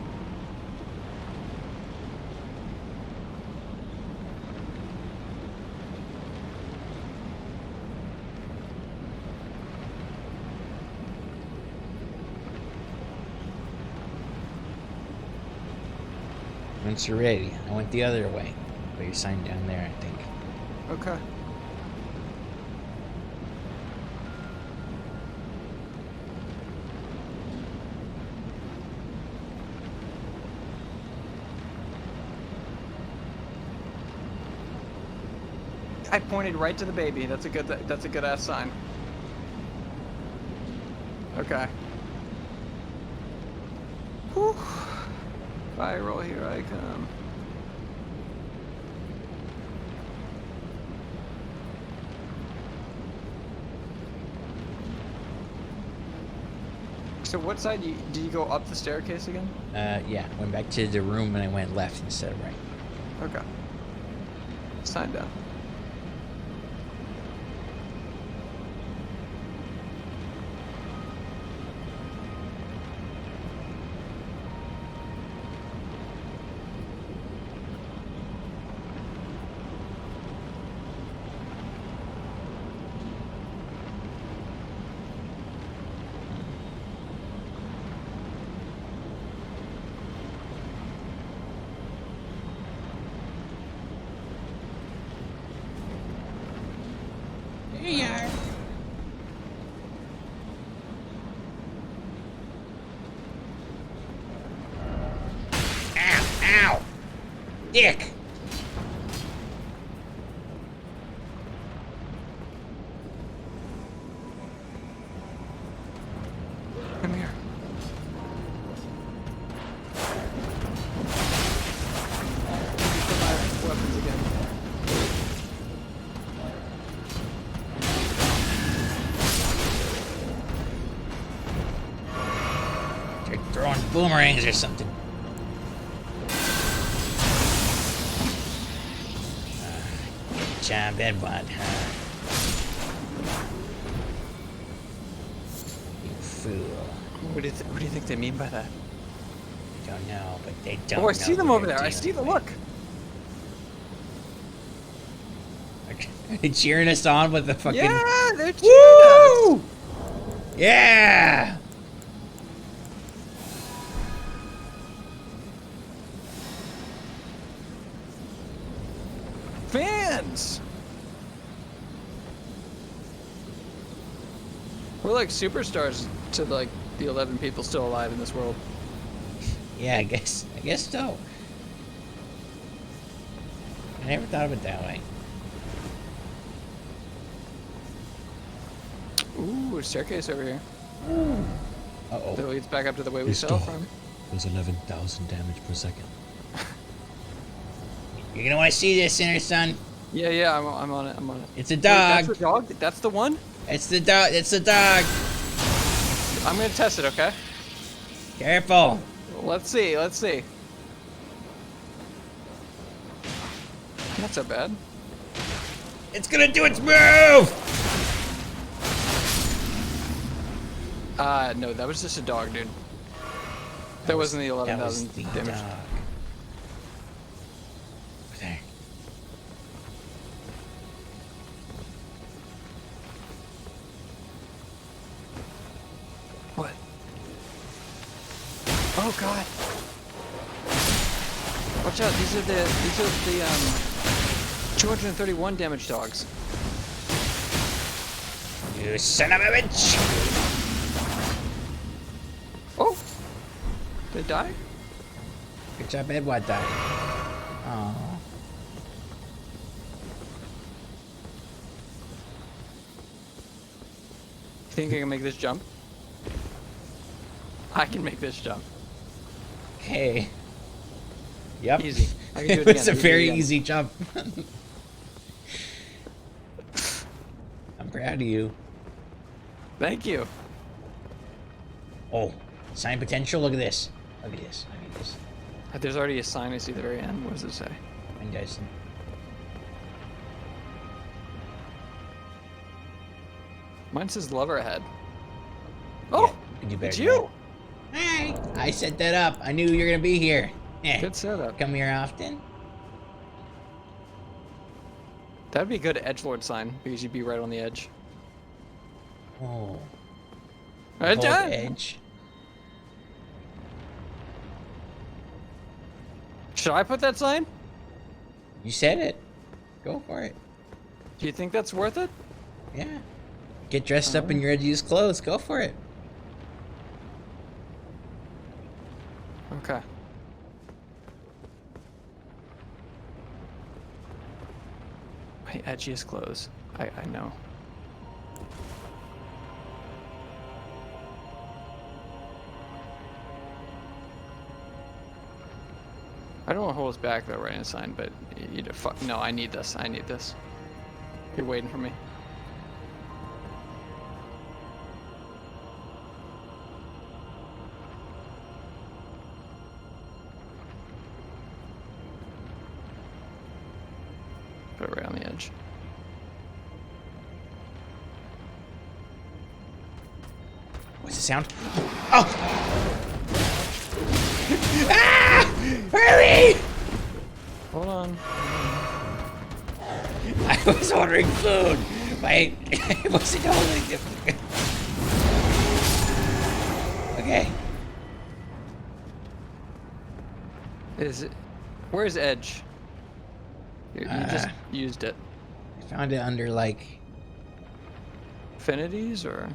Once you're ready, I went the other way. Put your sign down there, I think. Okay. I pointed right to the baby. That's a good ass sign. Okay. Whew. Viral, here I come. So what side did you go up the staircase again? Yeah. Went back to the room and I went left instead of right. Okay. Sign down. There you are. Ow! Ow! Dick! Come here. Weapons again. They're throwing boomerangs or something. Good job, Edwad, huh? You fool. What do you think they mean by that? Don't know, but they don't Oh, I see know them who over they're there. I see dealing them. Look. with. They're cheering us on with the fucking... Yeah, they're cheering Woo! Yeah! Fans. We're like superstars to like the 11 people still alive in this world. Yeah, I guess so. I never thought of it that way. Ooh, a staircase over here. Uh-oh. That leads back up to the way we This fell dog from. does 11,000 damage per second. You're gonna want to see this, Inner Son. Yeah, I'm on it. I'm on it. It's a Wait, dog. that's the dog? That's the one? It's the dog. It's the dog. I'm gonna test it, okay? Careful. Let's see. Not so bad. It's gonna do its move. No, that was just a dog, dude. That wasn't the 11,000 the damage. dog. There. What? Oh god. Watch out, these are the 231 damage dogs. You son of a bitch. Oh! They die? Good job, Edwad died. Aww. Think I can make this jump? I can make this jump. Okay. Yep. Easy. I can do it It was a again. very easy jump. I'm proud of you. Thank you. Oh, sign potential. Look at this. Look at this. Look at this. There's already a sign I see at the very end. What does it say? And Dyson. Mine says lover ahead. Oh! You can do better It's than you! that. Hey! I set that up. I knew you were gonna be here. Eh. Good setup. Come here often. That'd be a good edgelord sign because you'd be right on the edge. Oh. Right Hold done. edge. Should I put that sign? You said it. Go for it. Do you think that's worth it? Yeah. Get dressed up in your used clothes. Go for it. Okay. My edgiest clothes. I know. I don't want to hold us back though, writing a sign, but fuck no, I need this. I need this. You're waiting for me. Put it right on the edge. What's the sound? Oh! Ah! Hurry! Hold on. I was ordering food. It wasn't totally different. Okay. Where's Edge? You just used it. I found it under like affinities or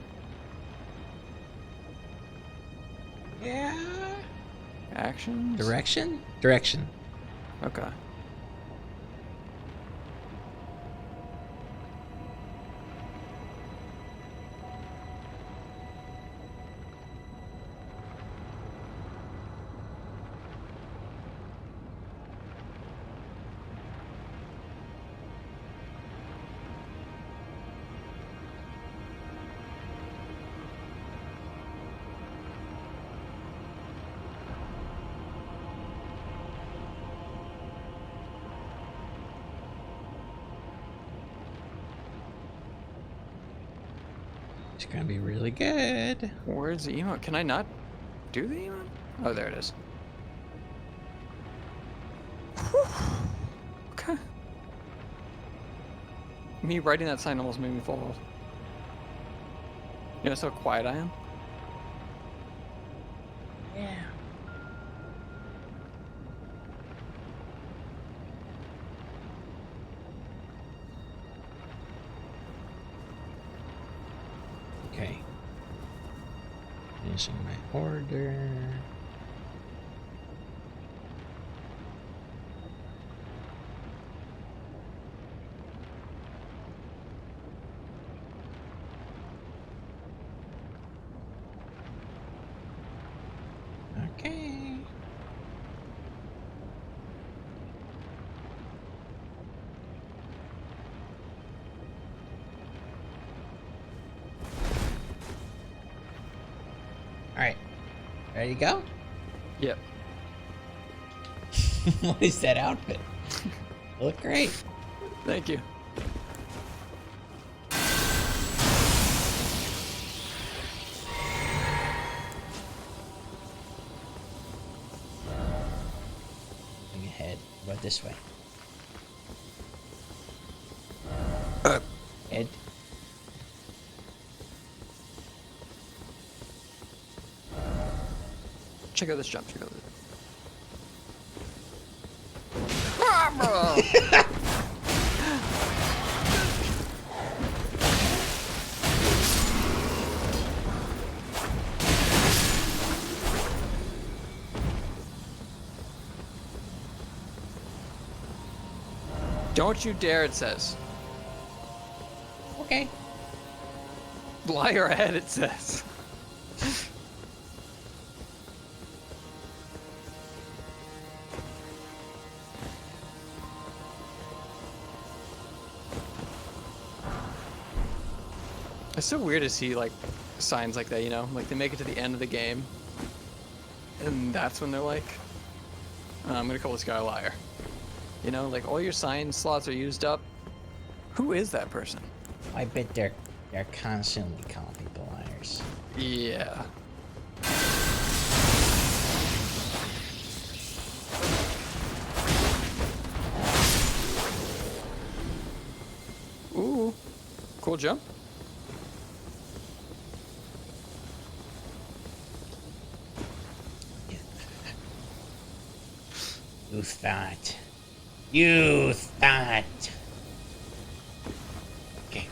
yeah. Actions? Direction? Direction. Okay. It's gonna be really good. Where's the emote? Can I not do the emote? Oh, there it is. Whew. Okay. Me writing that sign almost made me fall off. You know how quiet I am? Yeah. Okay. Finishing my order. Okay. All right. Ready to go? Yep. What is that outfit? You look great. Thank you. Looking ahead. About this way. Head. Check out this jump. Check out this. Don't you dare, it says. Okay. Liar ahead, it says. It's so weird to see like signs like that, you know? Like they make it to the end of the game and that's when they're like, I'm gonna call this guy a liar. You know, like all your sign slots are used up. Who is that person? I bet they're constantly calling people liars. Yeah. Ooh, cool jump. You thought. You thought. Okay.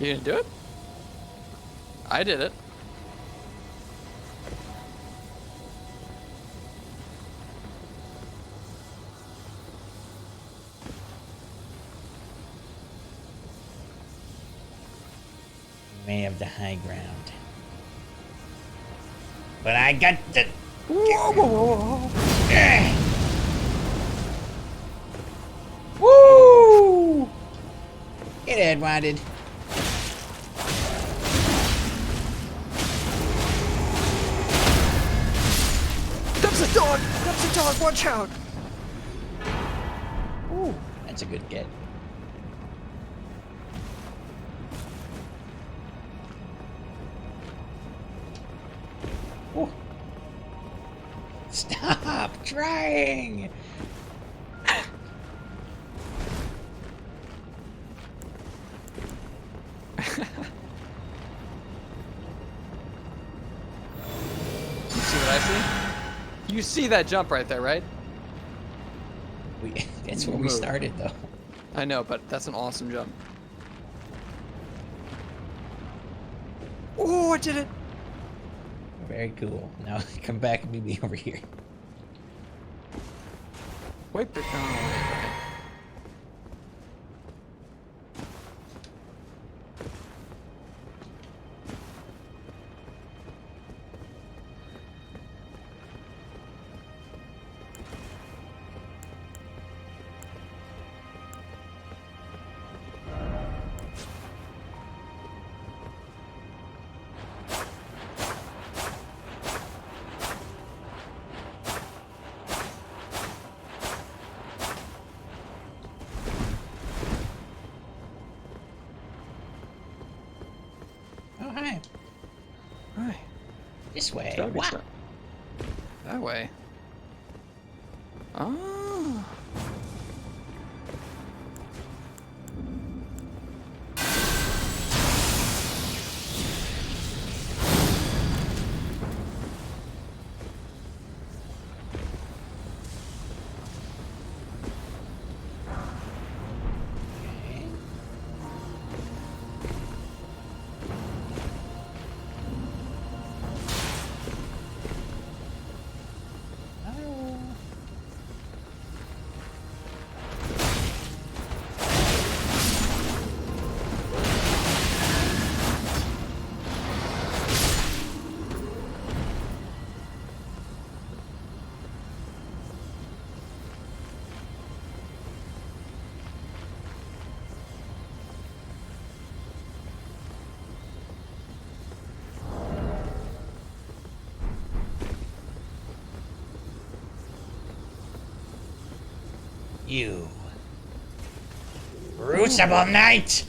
You didn't do it? I did it. the high ground. But I got the... Whoa, whoa, whoa, whoa. Woo! Get Edwaded. That's a dog! That's a dog! Watch out! Ooh, that's a good get. Ooh. Stop trying! You see what I see? You see that jump right there, right? That's where we started, though. I know, but that's an awesome jump. Oh, I did it! Very cool. Now come back and meet me over here. Wait, but no. Oh, hi. Hi. This way. Gotta be Wow. so- That way. Oh. You. Crucible Knight!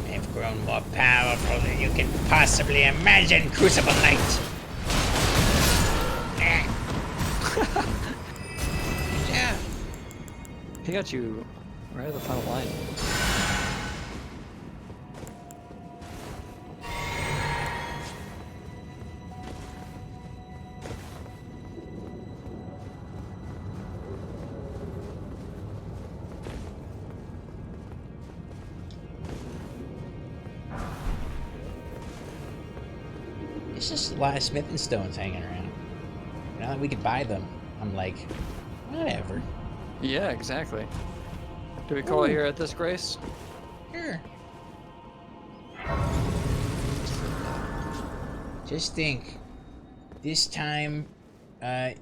I've grown more powerful than you can possibly imagine, Crucible Knight! Yeah. He got you right at the final line. It's just a lot of smithing stones hanging around. Now that we could buy them, I'm like, whatever. Yeah, exactly. Do we call it here at this, Grace? Sure. Just think, this time,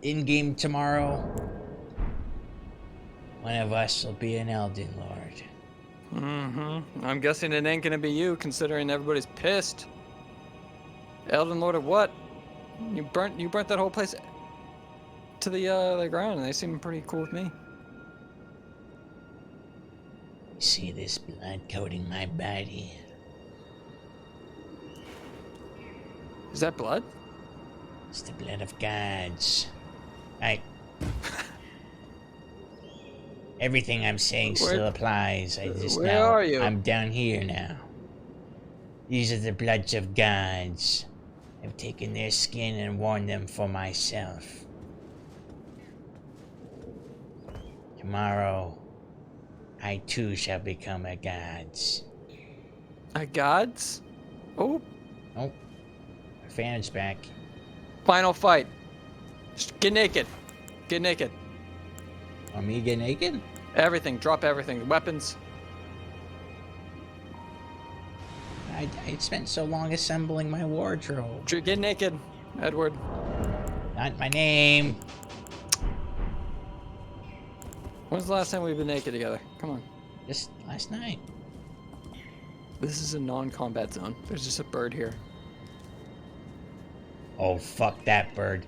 in-game tomorrow, one of us will be an Elden Lord. Mm-hmm. I'm guessing it ain't gonna be you, considering everybody's pissed. Elden Lord of what? You burnt that whole place to the ground, and they seem pretty cool with me. See this blood coating my body? Is that blood? It's the blood of gods. Everything I'm saying still applies. Where are you? I'm down here now. These are the bloods of gods. I've taken their skin and worn them for myself. Tomorrow, I too shall become a gods. A gods? Oh. Oh, Fan's back. Final fight. Just get naked. Get naked. Want me to get naked? Everything. Drop everything. Weapons. I spent so long assembling my wardrobe. Get naked, Edward. Not my name. When's the last time we've been naked together? Come on. Just last night. This is a non-combat zone. There's just a bird here. Oh, fuck that bird.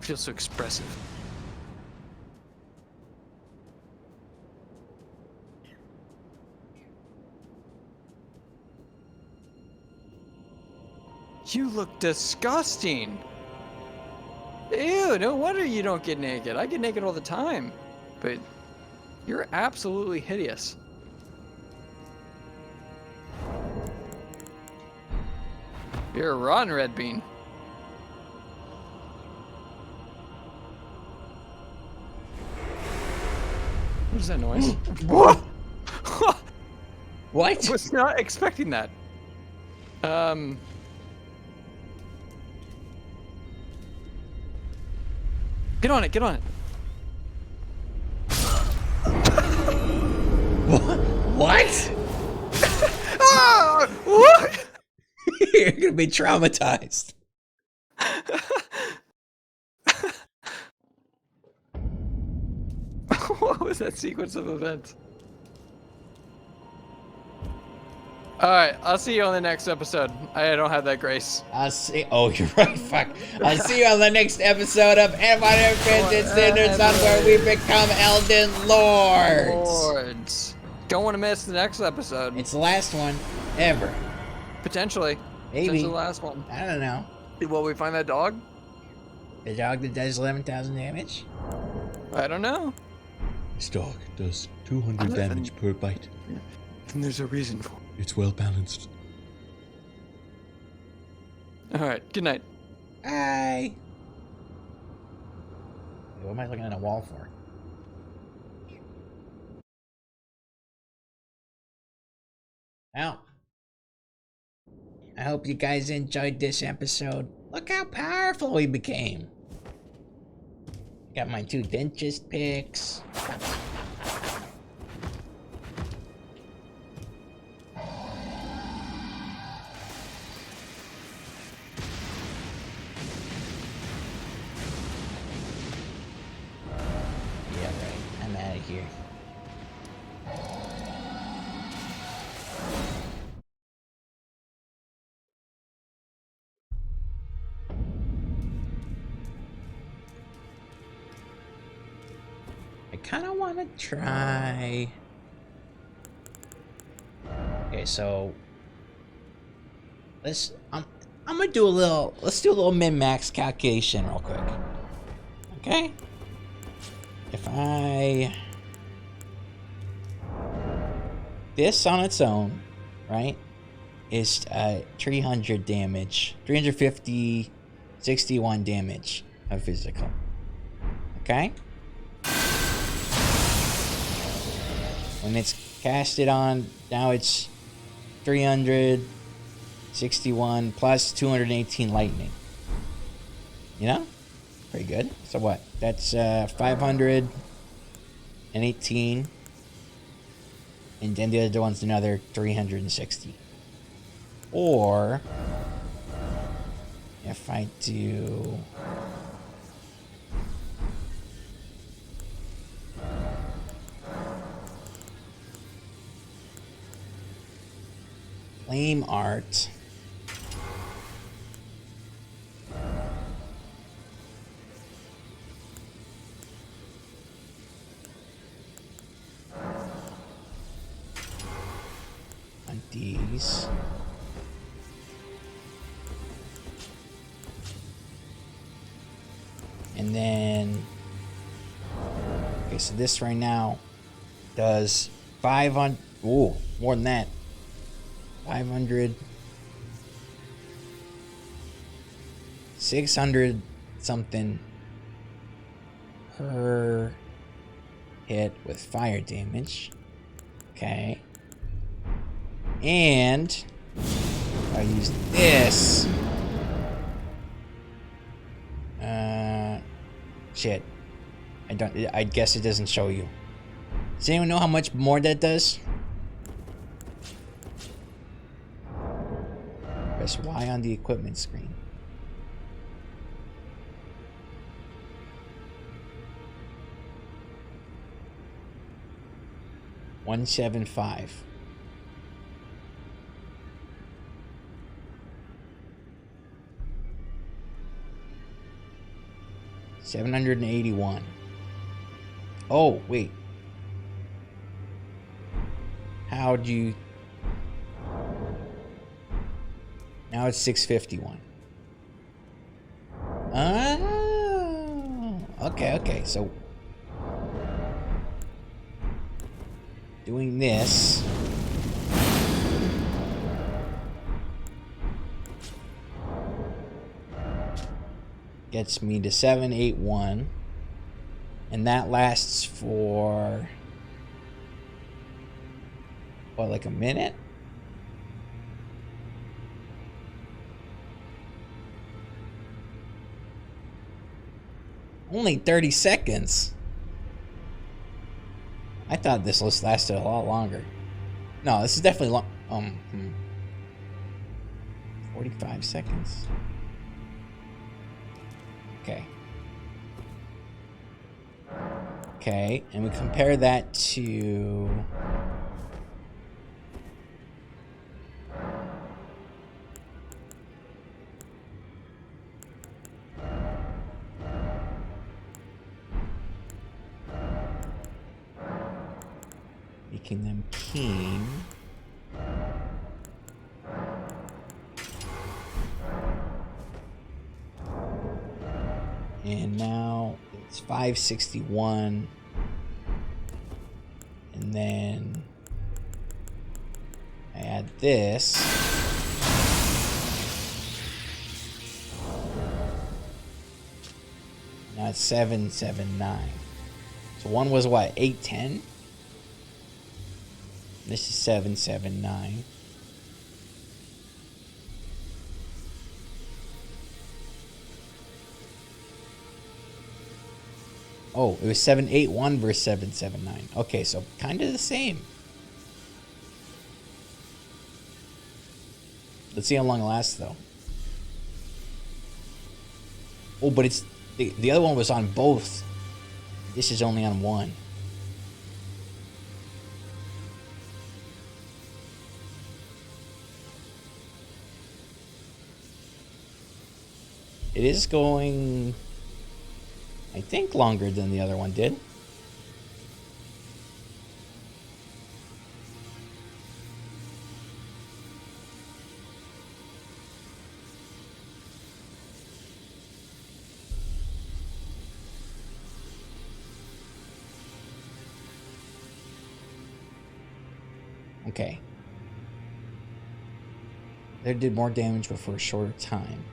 Feels so expressive. You look disgusting. Ew, no wonder you don't get naked. I get naked all the time. But you're absolutely hideous. You're a rotten red bean. What is that noise? What? I was not expecting that. Get on it, get on it. What? Ah! What? You're gonna be traumatized. What was that sequence of events? Alright, I'll see you on the next episode. I don't have that grace. I'll see. Oh, you're right. Fuck. I'll see you on the next episode of Edwad and Standards on where we become Elden Lords. Don't want to miss the next episode. It's the last one ever. Potentially. Maybe. Potentially the last one. I don't know. Will we find that dog? The dog that does 11,000 damage? I don't know. This dog does 200 damage per bite. And there's a reason for it. It's well balanced. Alright, good night. Bye. What am I looking at a wall for? Well, I hope you guys enjoyed this episode. Look how powerful we became. Got my 2 dentist picks. Yeah, right. I'm out of here. I kind of want to try. Okay, so I'm gonna do a little. Let's do a little min-max calculation real quick. Okay. If this on its own, right, is 300 damage, 350, 61 damage of physical. Okay. When it's casted on, now it's 361 plus 218 lightning. You know? Pretty good. So what? That's 518. And then the other one's another 360. Or if I do flame art. On these. And then, okay, so this right now does 500, ooh, more than that. 500, 600 something per hit with fire damage. Okay. And I use this. Shit. I guess it doesn't show you. Does anyone know how much more that does? Press Y on the equipment screen. $175. $781. Oh, wait. How'd you... Now it's 651. Oh, okay. So doing this gets me to 781, and that lasts for what, like a minute? Only 30 seconds. I thought this list lasted a lot longer. No, this is definitely long. 45 seconds. Okay, and we compare that to making them keen. And now it's 561. And then I add this. Now it's 779. So one was what, 810? This is 779. Oh, it was 781 versus 779. Okay, so kind of the same. Let's see how long it lasts, though. Oh, but it's the other one was on both. This is only on one. It is going, I think, longer than the other one did. Okay. They did more damage but for a shorter time.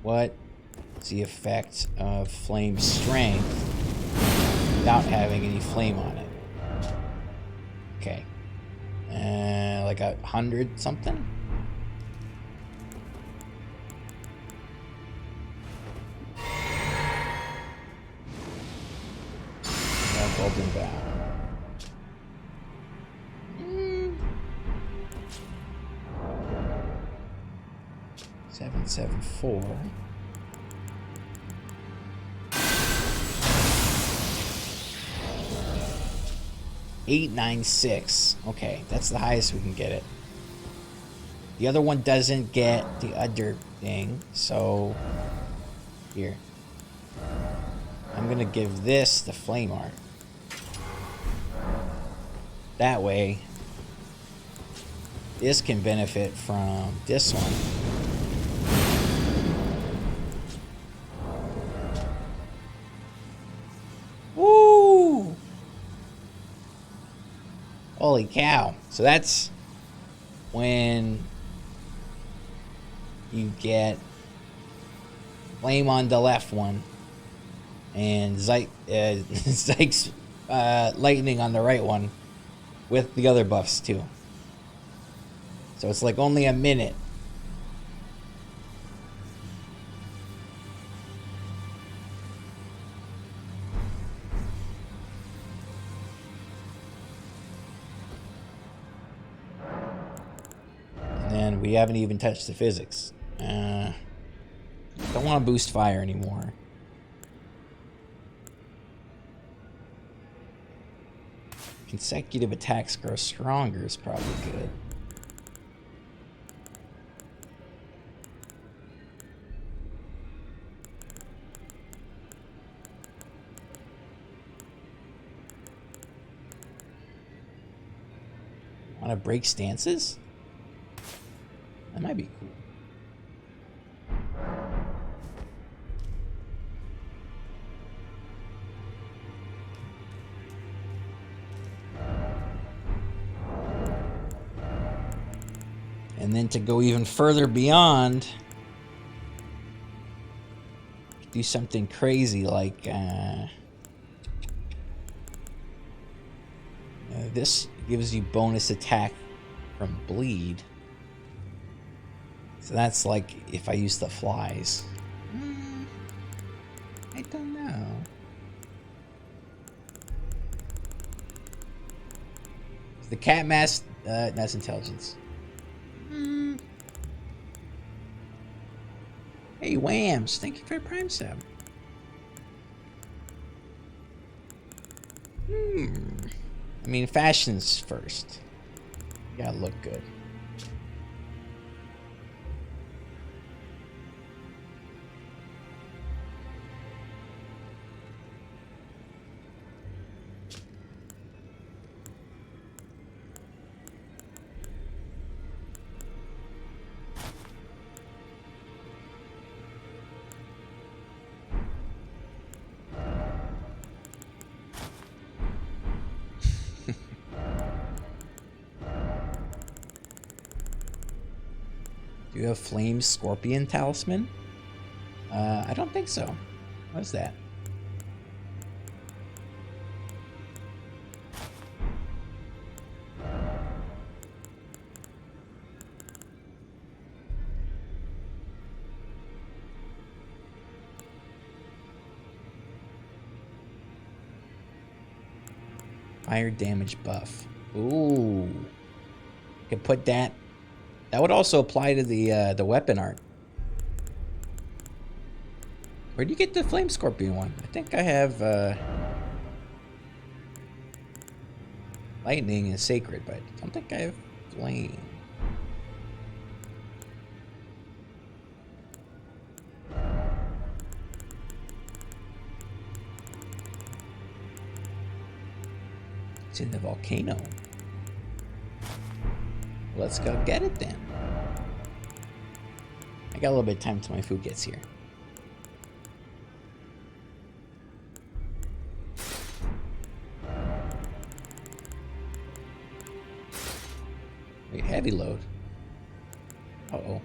What is the effect of flame strength without having any flame on it? Okay. Like 100 something? Golden Bow. 774. $896. Okay, that's the highest we can get it. The other one doesn't get the other thing, so here. I'm gonna give this the flame art. That way, this can benefit from this one. Woo! Holy cow. So that's when you get flame on the left one and Zyke's lightning on the right one with the other buffs too. So it's like only a minute. And then we haven't even touched the physics. Don't want to boost fire anymore. Consecutive attacks grow stronger is probably good. Want to break stances? That might be cool. And then to go even further beyond, do something crazy like this gives you bonus attack from bleed. So that's like if I use the flies. I don't know. The cat mask, that's intelligence. Hey, Whams, thank you for your Prime sub. I mean, fashion's first. You gotta look good. Do you have Flame Scorpion Talisman? I don't think so. What's that? Fire damage buff. Ooh. Could put that. That would also apply to the weapon art. Where do you get the Flame Scorpion one? I think I have Lightning and Sacred, but I don't think I have Flame. It's in the volcano. Let's go get it then. I got a little bit of time till my food gets here. Wait, heavy load. Uh-oh.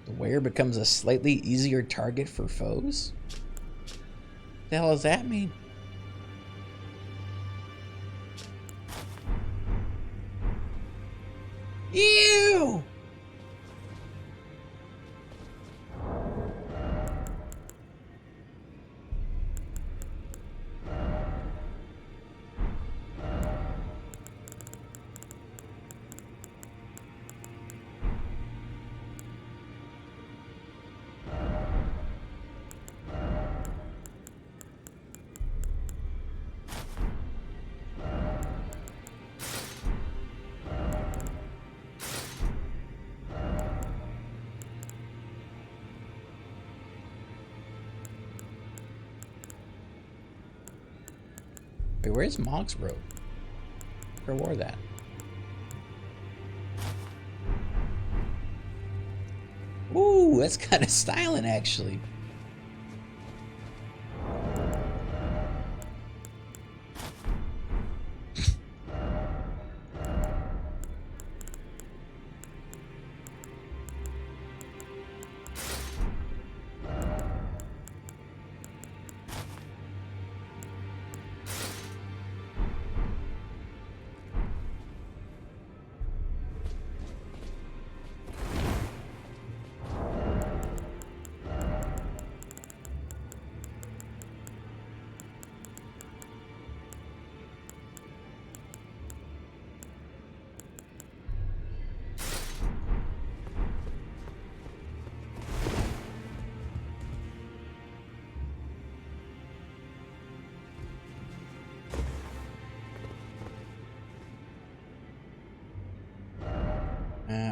The wearer becomes a slightly easier target for foes? What the hell does that mean? Ew! Wait, where's Mohg's robe? Who wore that? Ooh, that's kind of styling, actually.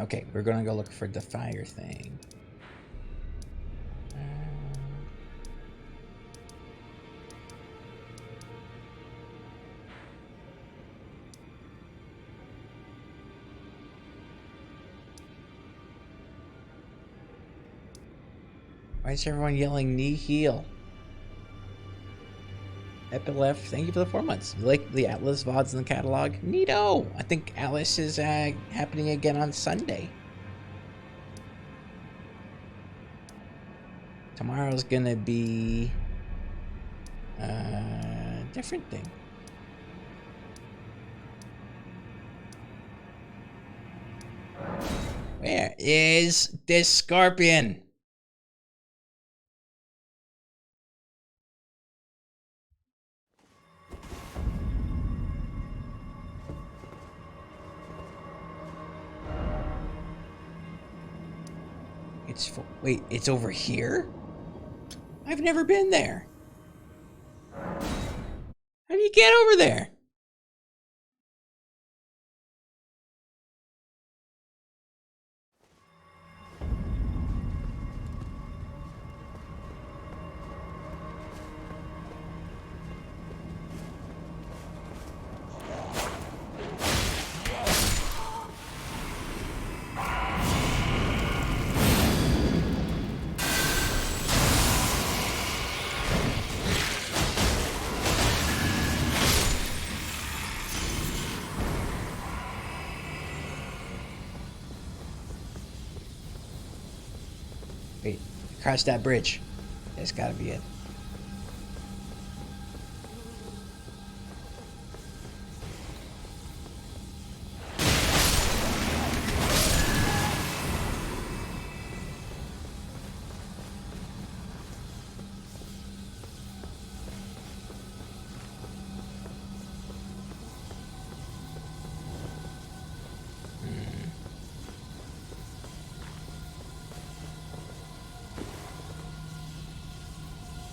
Okay, we're gonna go look for the fire thing. Why is everyone yelling knee heel? Epilef, thank you for the 4 months. You like the Atlas VODs in the catalog? Neato! I think Atlas is happening again on Sunday. Tomorrow's gonna be a different thing. Where is this scorpion? Wait, it's over here? I've never been there. How do you get over there? Wait, across that bridge. That's gotta be it.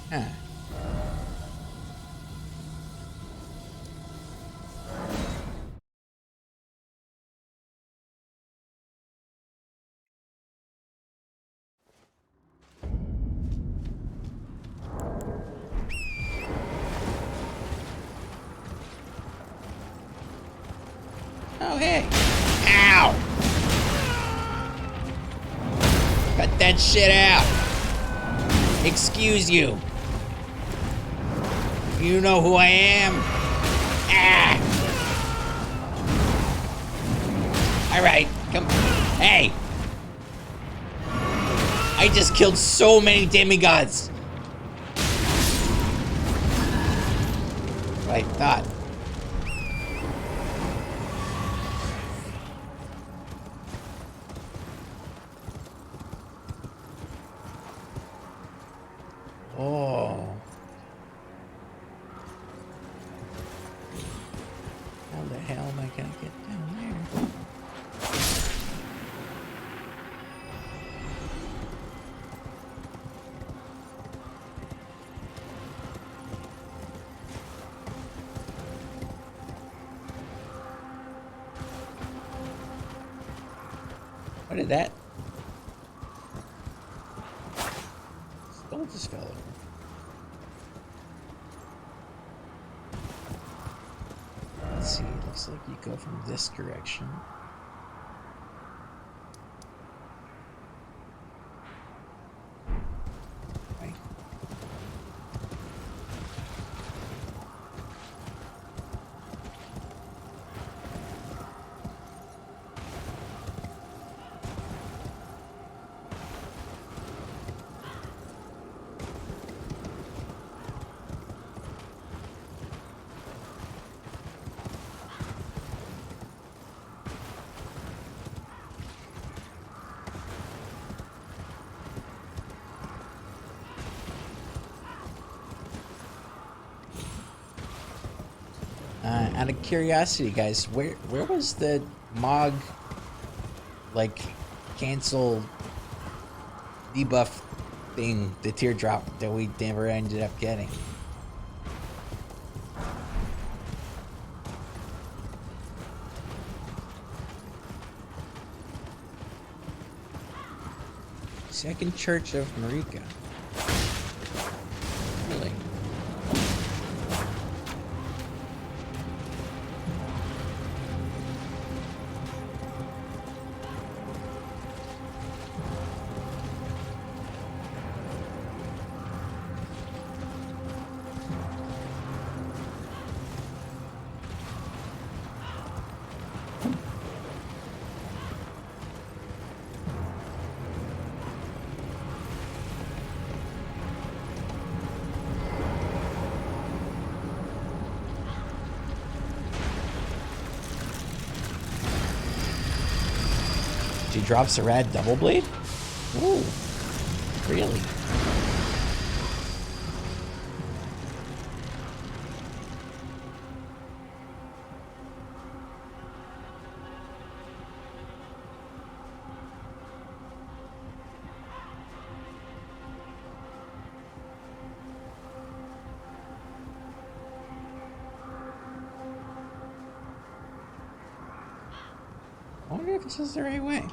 Huh. Oh, hey. Ow! Cut that shit out. Excuse you. You know who I am? Ah! Alright, come. Hey! I just killed so many demigods! Right, thought. Oh. How the hell am I gonna get down there? What did that? Skull just fell over. Looks like you go from this direction. Okay. Out of curiosity, guys, where was the Mohg, like, cancel debuff thing, the teardrop that we never ended up getting? Second Church of Marika. Really? She drops a rad double blade? Ooh, really? I wonder if this is the right way.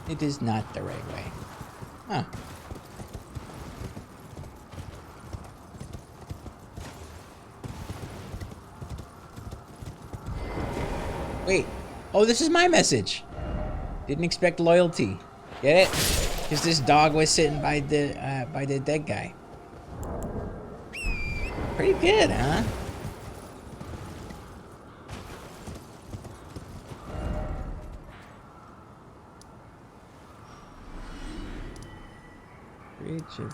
It is not the right way. Huh. Wait. Oh, this is my message. Didn't expect loyalty. Get it? Because this dog was sitting by the dead guy. Pretty good, huh? Reach of...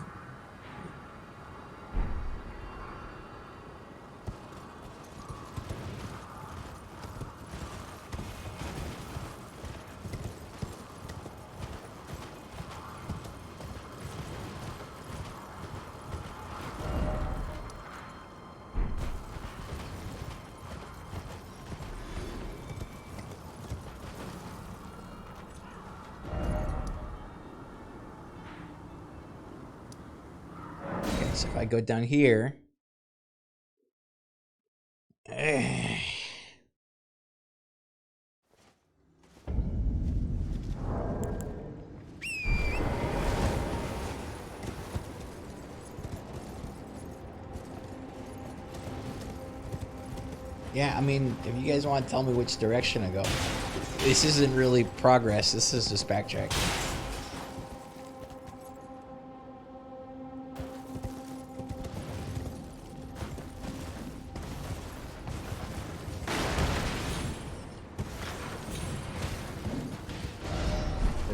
So if I go down here, yeah, I mean, if you guys want to tell me which direction to go, this isn't really progress. This is just backtrack.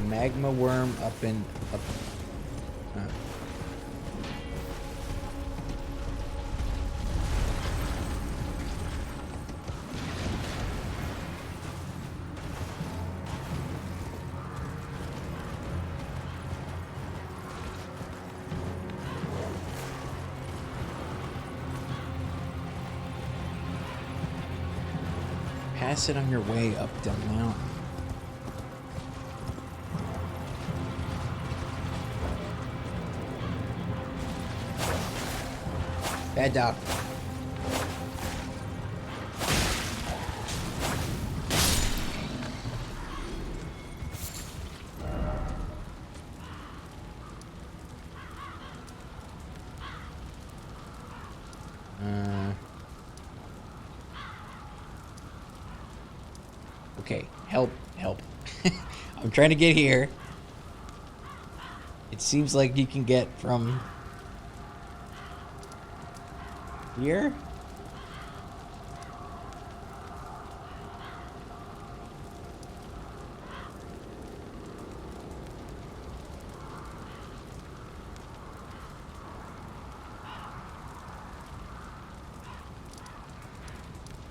Magma worm up and up. Pass it on your way up the mountain. Bad dog. Okay, help. I'm trying to get here. It seems like you can get from here.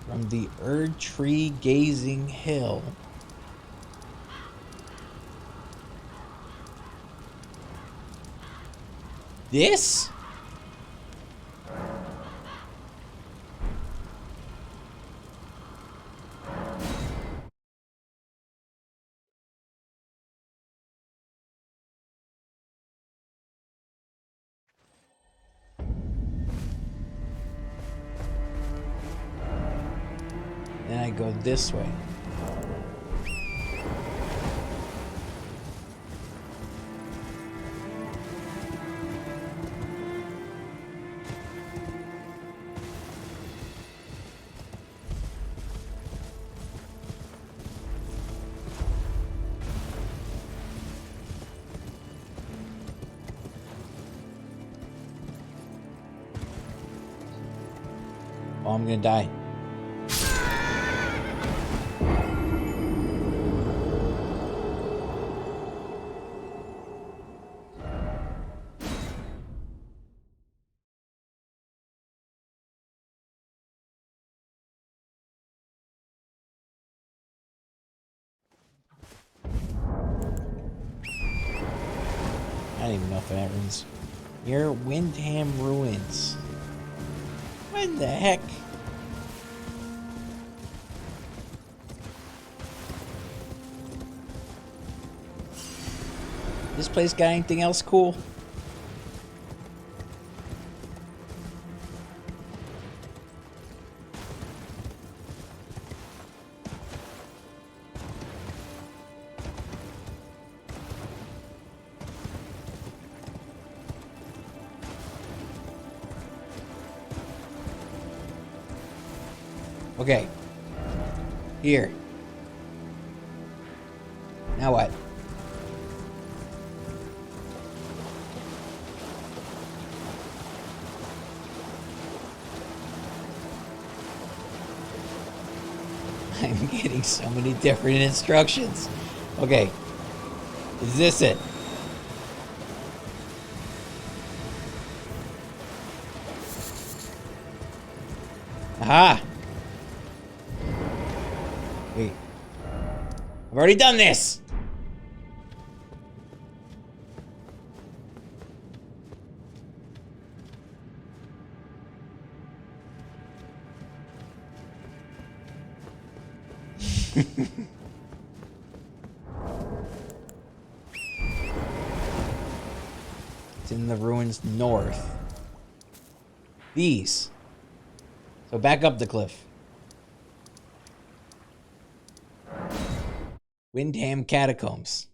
From the Erd Tree Gazing Hill. This? Then I go this way. Oh, I'm gonna die. I don't even know if that rings. Near Windham Ruins. What the heck? This place got anything else cool? Okay. Here. Now what? I'm getting so many different instructions. Okay. Is this it? Aha! Wait. I've already done this! It's in the ruins north. These. So back up the cliff. Windham Catacombs.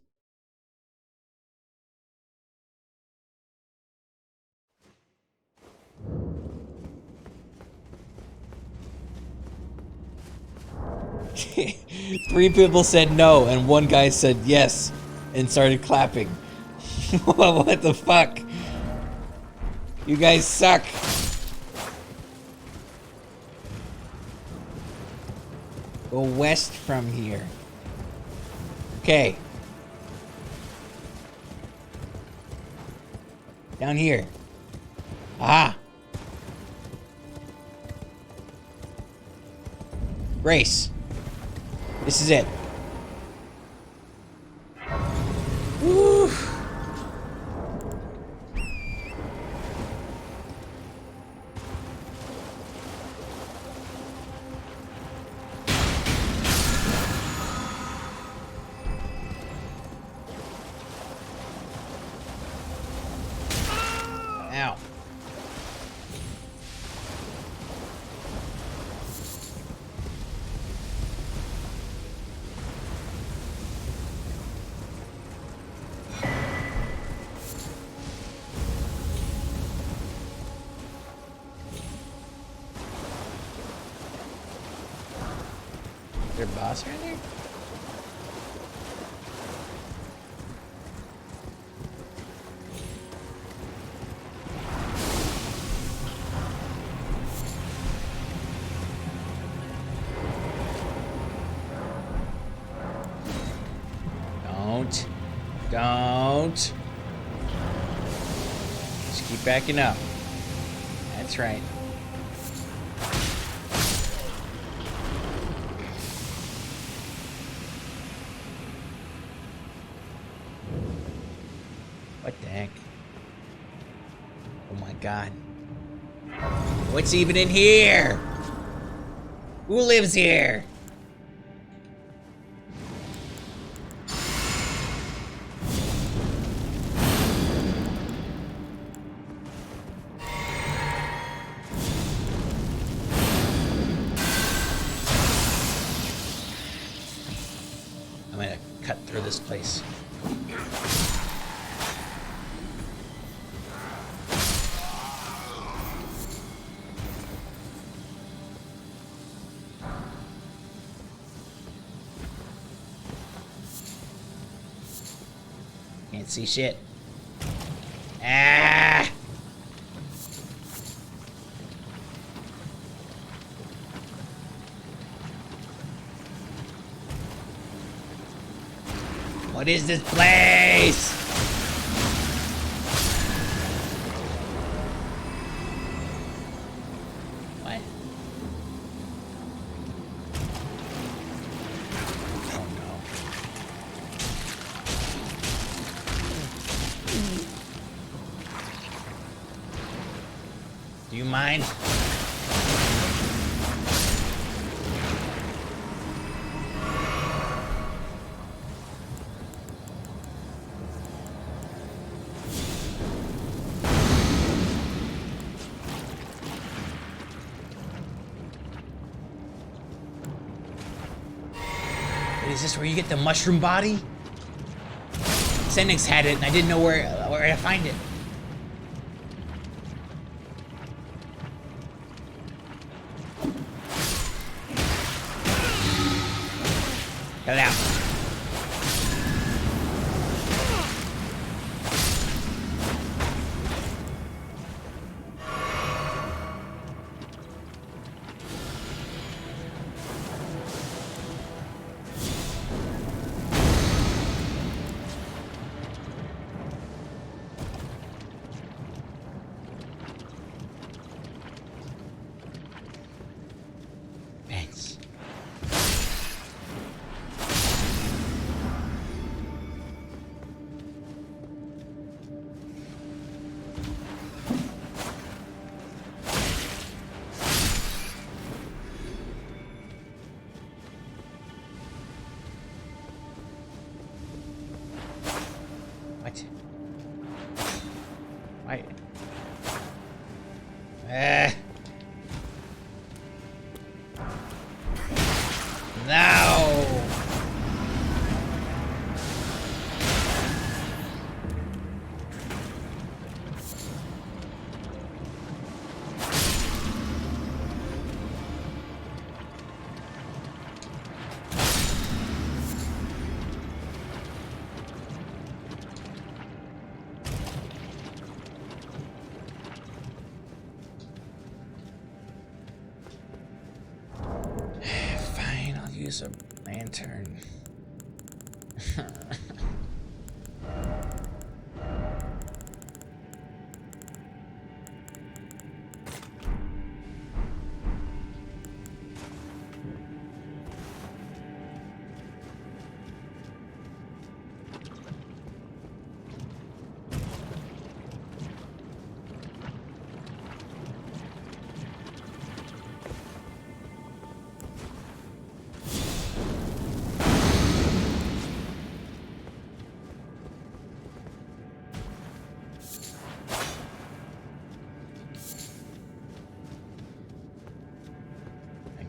Three people said no, and one guy said yes, and started clapping. What the fuck? You guys suck. Go west from here. Okay. Down here. Aha! Grace. This is it. Woo! Ow. secret boss right there? Don't. Just keep backing up. That's right. What the heck? Oh my god. What's even in here? Who lives here? I'm gonna cut through this place. Can't see shit. Ah! What is this place? What? Oh no. Do you mind? Is this where you get the mushroom body? Senix had it and I didn't know where to find it. Get it out. Thanks. What? Why? No! Fine, I'll use a lantern.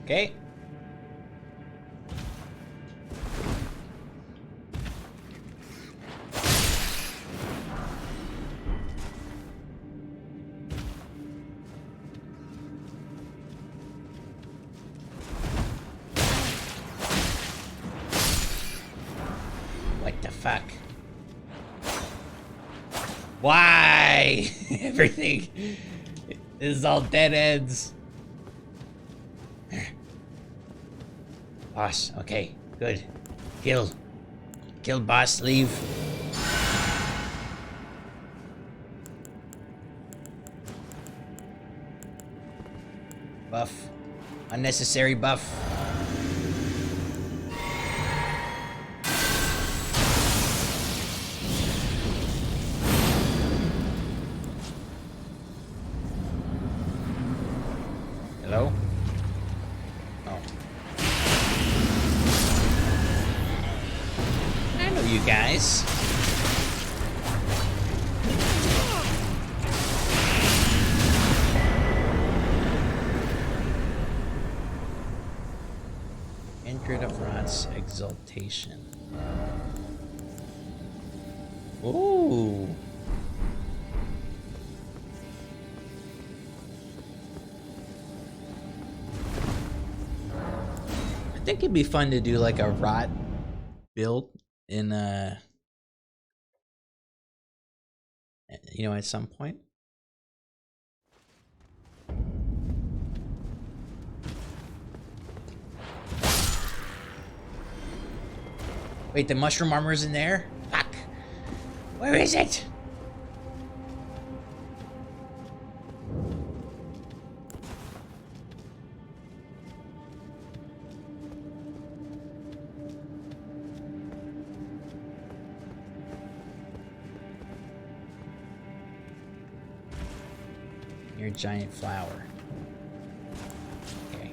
Okay. Why? Everything this is all dead ends. Boss, okay, good. Kill. Kill boss, leave. Buff. Unnecessary buff. Hello? Oh. I know you guys. Kindred of Rot's Exaltation. Ooh. I think it'd be fun to do like a rot build in you know, at some point. Wait, the mushroom armor's in there? Fuck. Where is it? Your giant flower. Okay.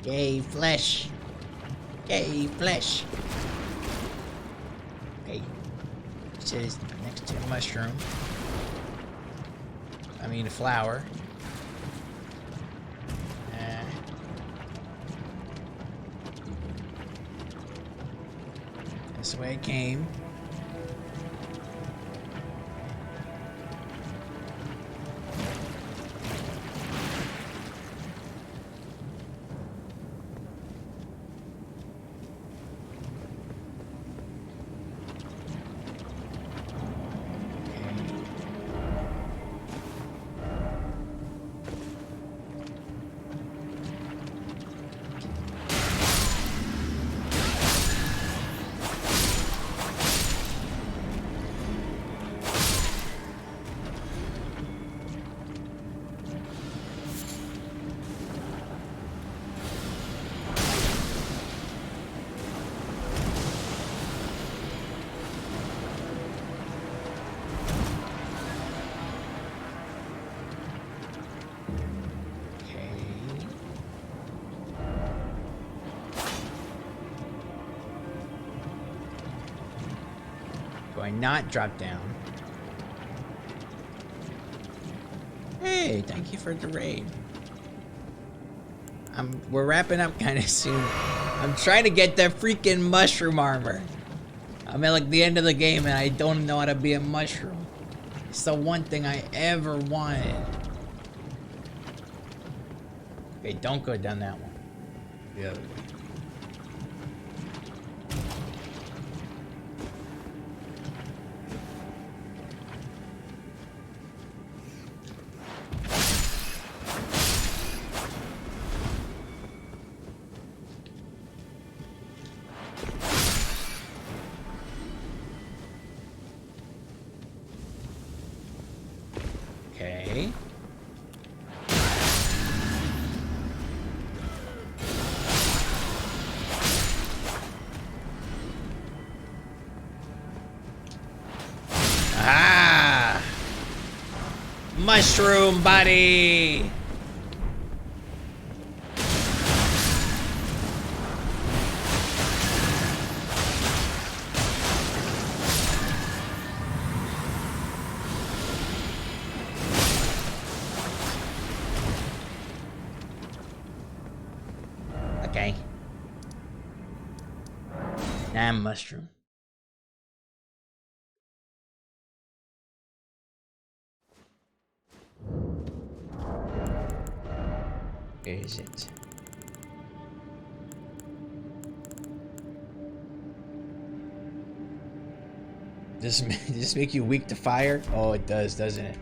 Yay, flesh. Yay, flesh. Okay. It says next to the mushroom. I mean, a flower. That's the way it came. I not drop down? Hey, thank you for the raid. We're wrapping up kind of soon. I'm trying to get that freaking mushroom armor. I'm at like the end of the game and I don't know how to be a mushroom. It's the one thing I ever wanted. Okay, don't go down that one. The other way. Okay. Ah! Mushroom buddy! Okay. Nah, mushroom. Where is it? Does this make you weak to fire? Oh, it does, doesn't it?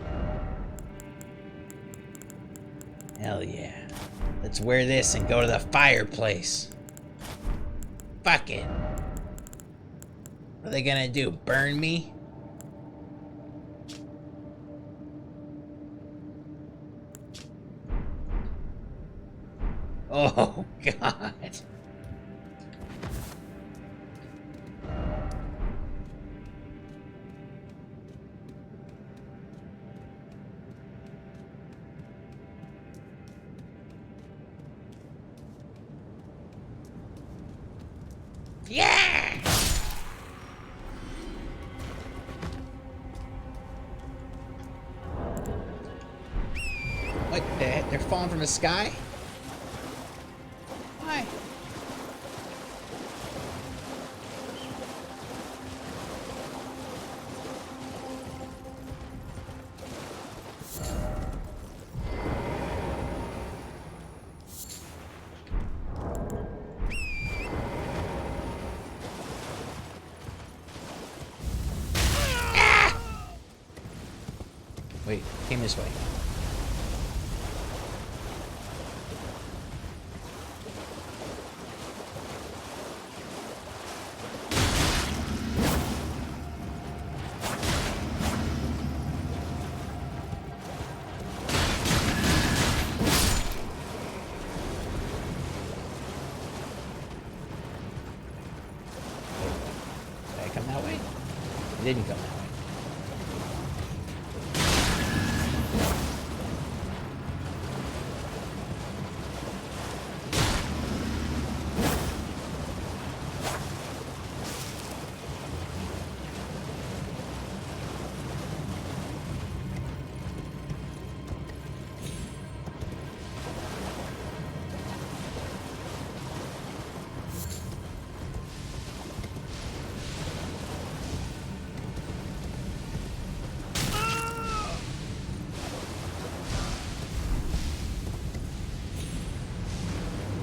Hell yeah. Let's wear this and go to the fireplace. Fuck it. What are they gonna do? Burn me? Oh, God. Yeah! What the heck? They're falling from the sky? Why? Ah! Wait, came this way. It didn't come that way.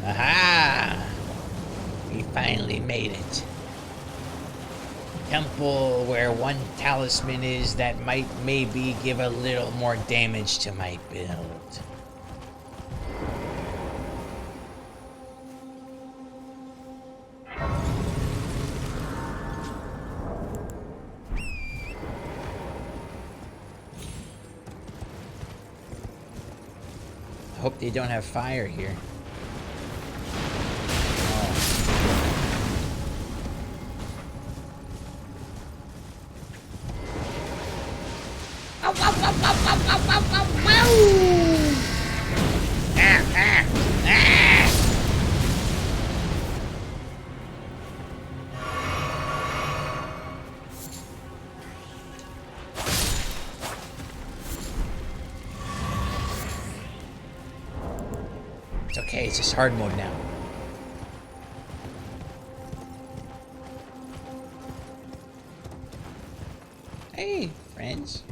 Aha! We finally made it. Temple where one talisman is that might maybe give a little more damage to my build. I hope they don't have fire here. It's okay, it's just hard mode now. Hey, friends.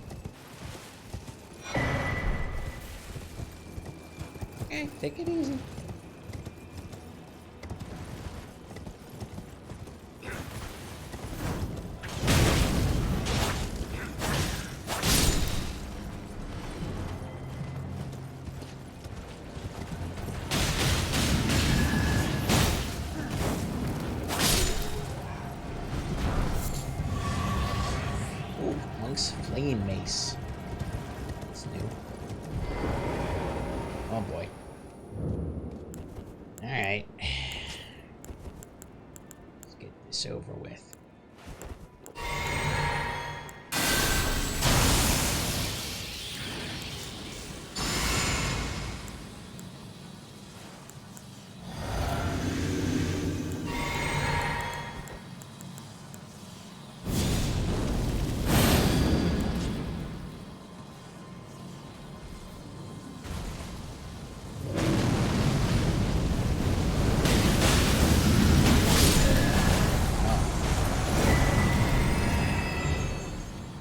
Okay, take it easy. Flinging mace. That's new. Oh boy. Alright. Let's get this over with.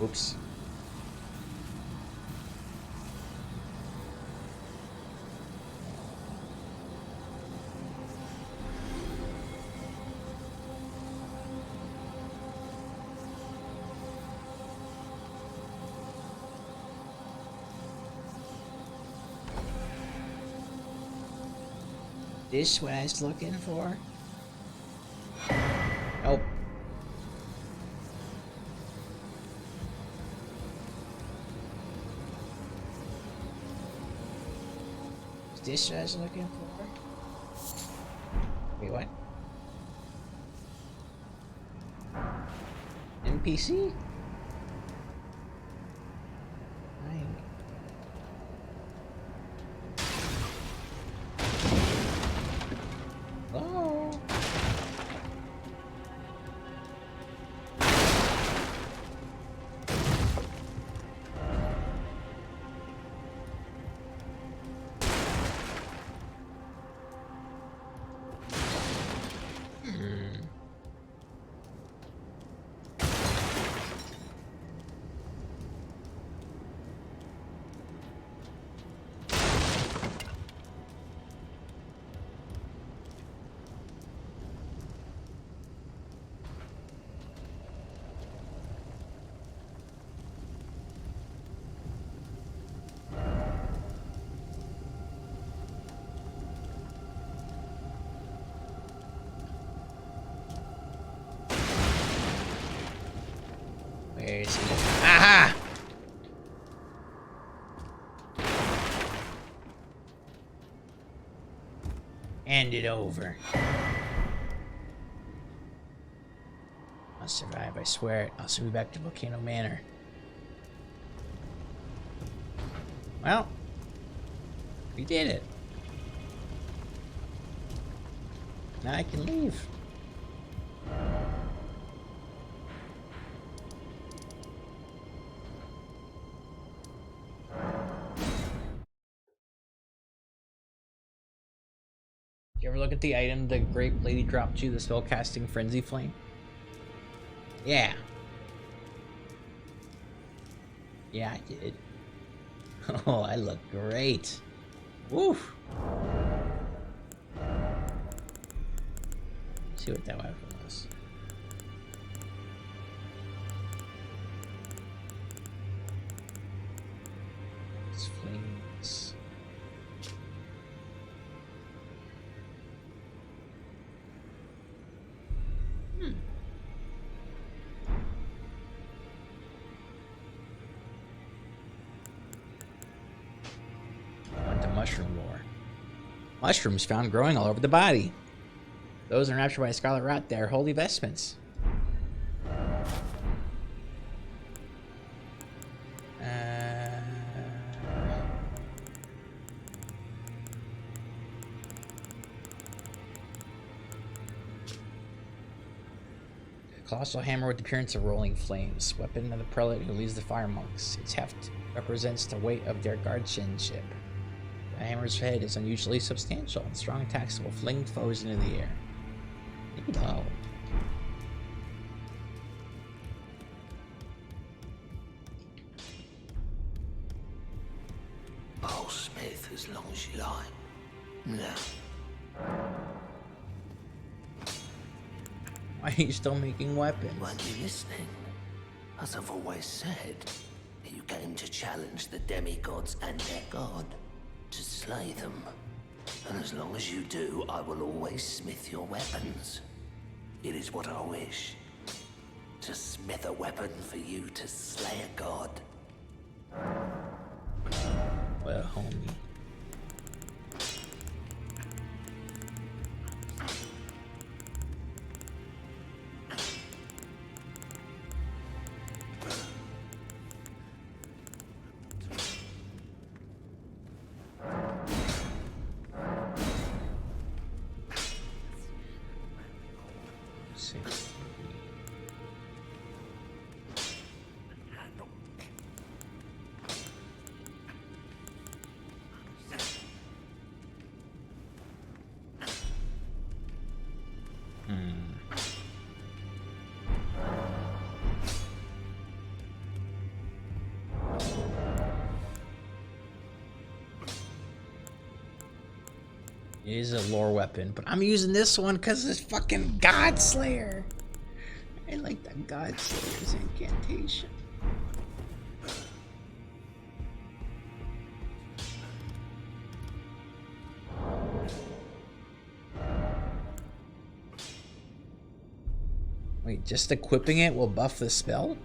Oops. This what I was looking for? Nope. This what I was looking for? Wait, what? NPC? Oh. Where is he? Aha! Hand it over. I'll survive, I swear it. I'll soon be back to Volcano Manor. Well, we did it. Now I can leave. You ever look at the item the Great Lady dropped you, the spellcasting Frenzy Flame? Yeah. Yeah, I did. Oh, I look great. Woof. See what that weapon was. It's flames. Mushroom lore. Mushrooms found growing all over the body. Those enraptured by scarlet rot, they are holy vestments. Colossal hammer with the appearance of rolling flames. Weapon of the prelate who leads the fire monks. Its heft represents the weight of their guardianship. The hammer's head is unusually substantial, and strong attacks will fling foes into the air. Neato. Oh, Smith, as long as you like. Now, Why are you still making weapons? weren't you listening? As I've always said, you came to challenge the demigods and their god, to slay them. And as long as you do, I will always smith your weapons. It is what I wish. To smith a weapon for you to slay a god. Well, homie. It is a lore weapon, but I'm using this one because it's fucking God Slayer. I like that God Slayer's incantation. Wait, just equipping it will buff the spell?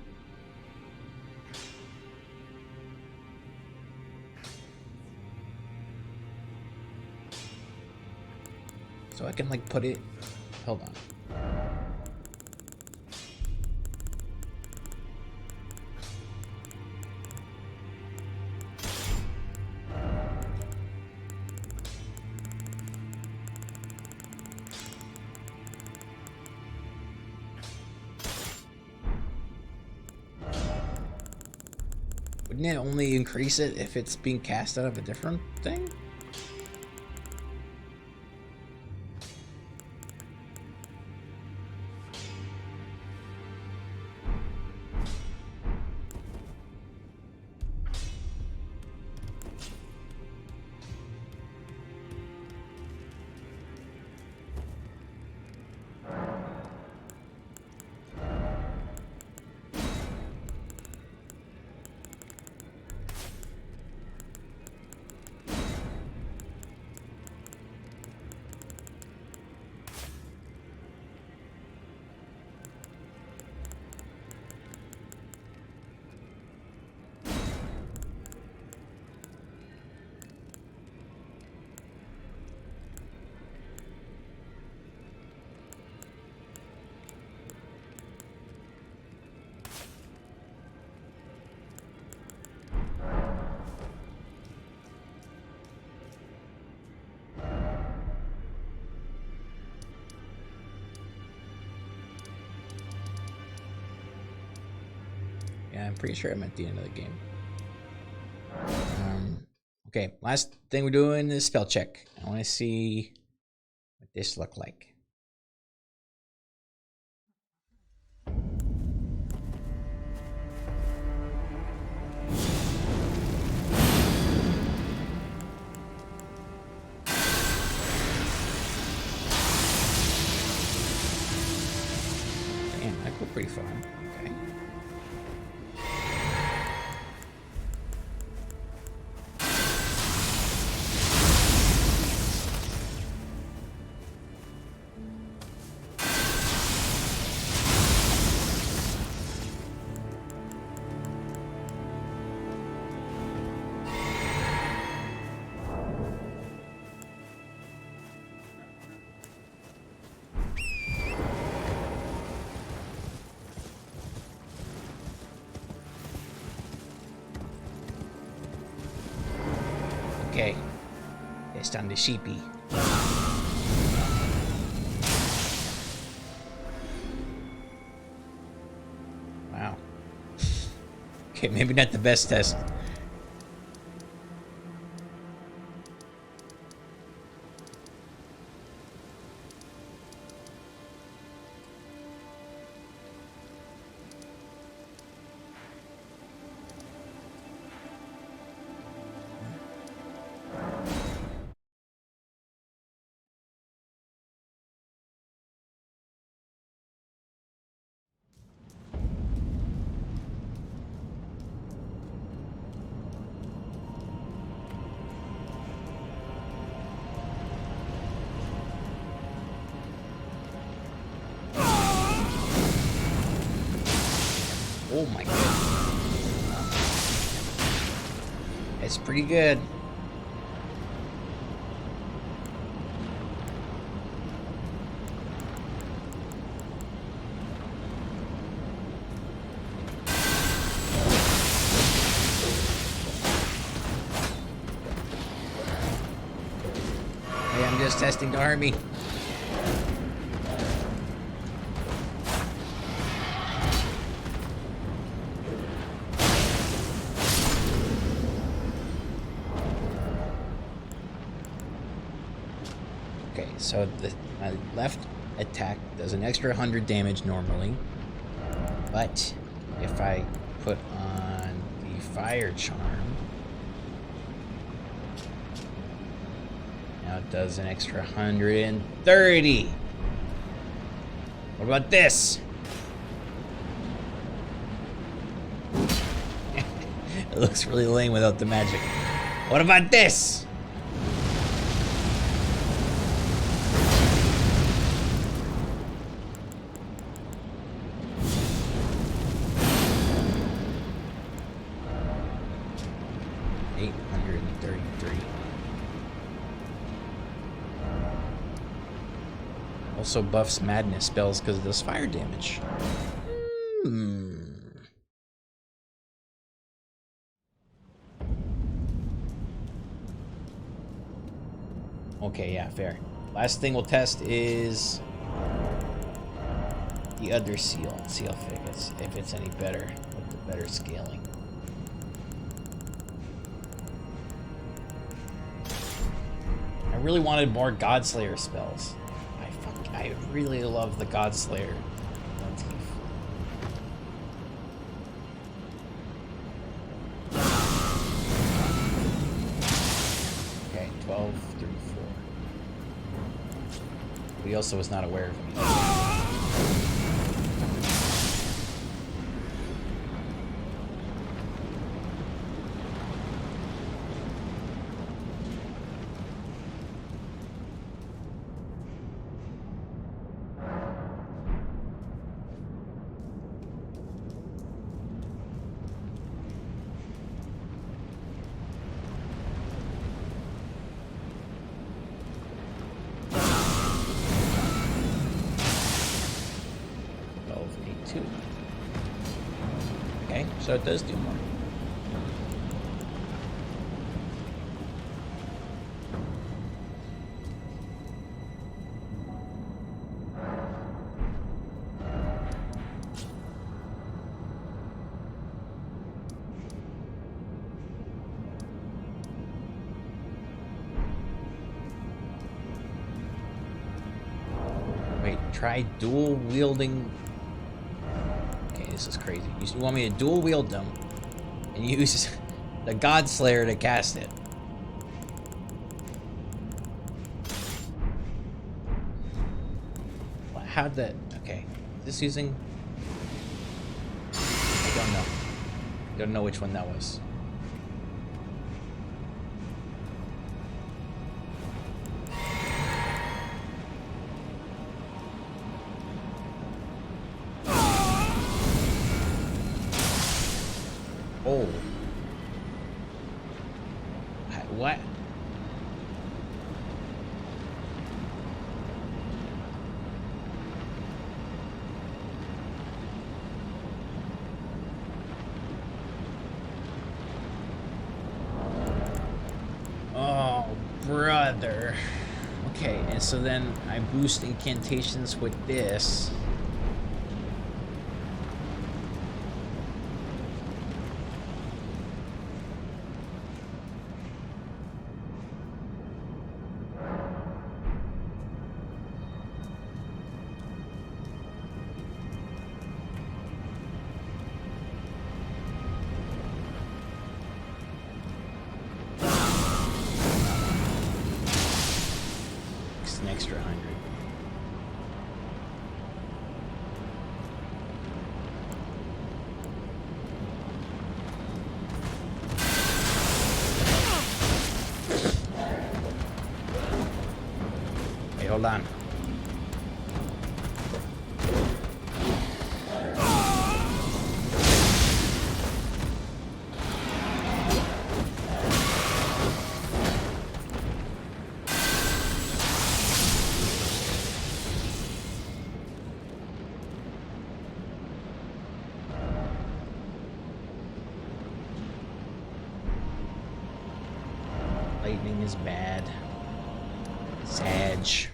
So I can like put it, hold on. Wouldn't it only increase it if it's being cast out of a different thing? Yeah, I'm pretty sure I'm at the end of the game. Okay, last thing we're doing is spell check. I want to see what this look like. Damn, I go pretty far. Okay. Okay, it's time to sheepy. Wow. Okay, maybe not the best test. Oh my god. It's pretty good. Hey, I'm just testing the army. So my left attack does an extra 100 damage normally, but if I put on the fire charm, now it does an extra 130. What about this? It looks really lame without the magic. What about this? Also buffs madness spells because it does fire damage. Okay, yeah, fair. Last thing we'll test is the other seal. Let's see if it's any better with the better scaling. I really wanted more Godslayer spells. I really love the Godslayer motif. Okay, 1234. He also was not aware of me. Okay, so it does do more. Wait, try dual wielding. This is crazy. You want me to dual wield them and use the Godslayer to cast it. How'd that... Okay. Is this using... I don't know. I don't know which one that was. Oh. What? Oh, brother. Okay, and so then I boost incantations with this. Extra 100. Hey, hold on. is bad. Sag.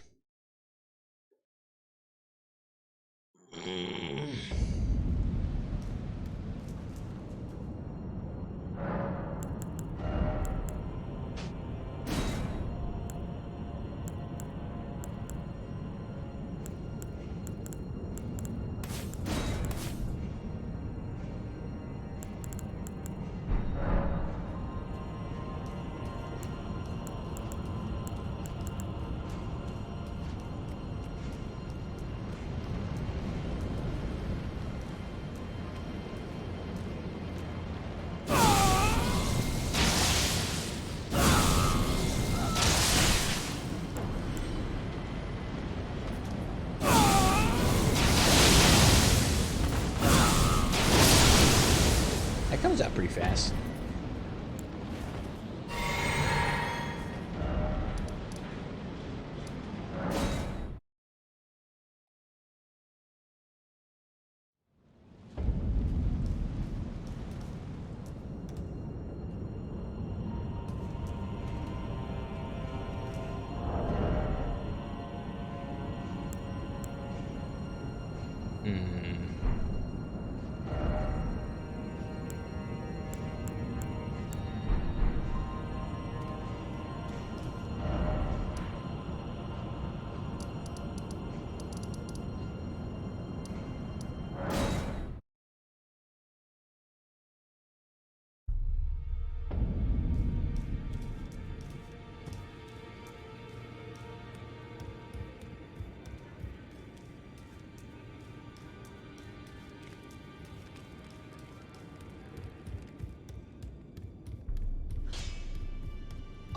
That comes out pretty fast.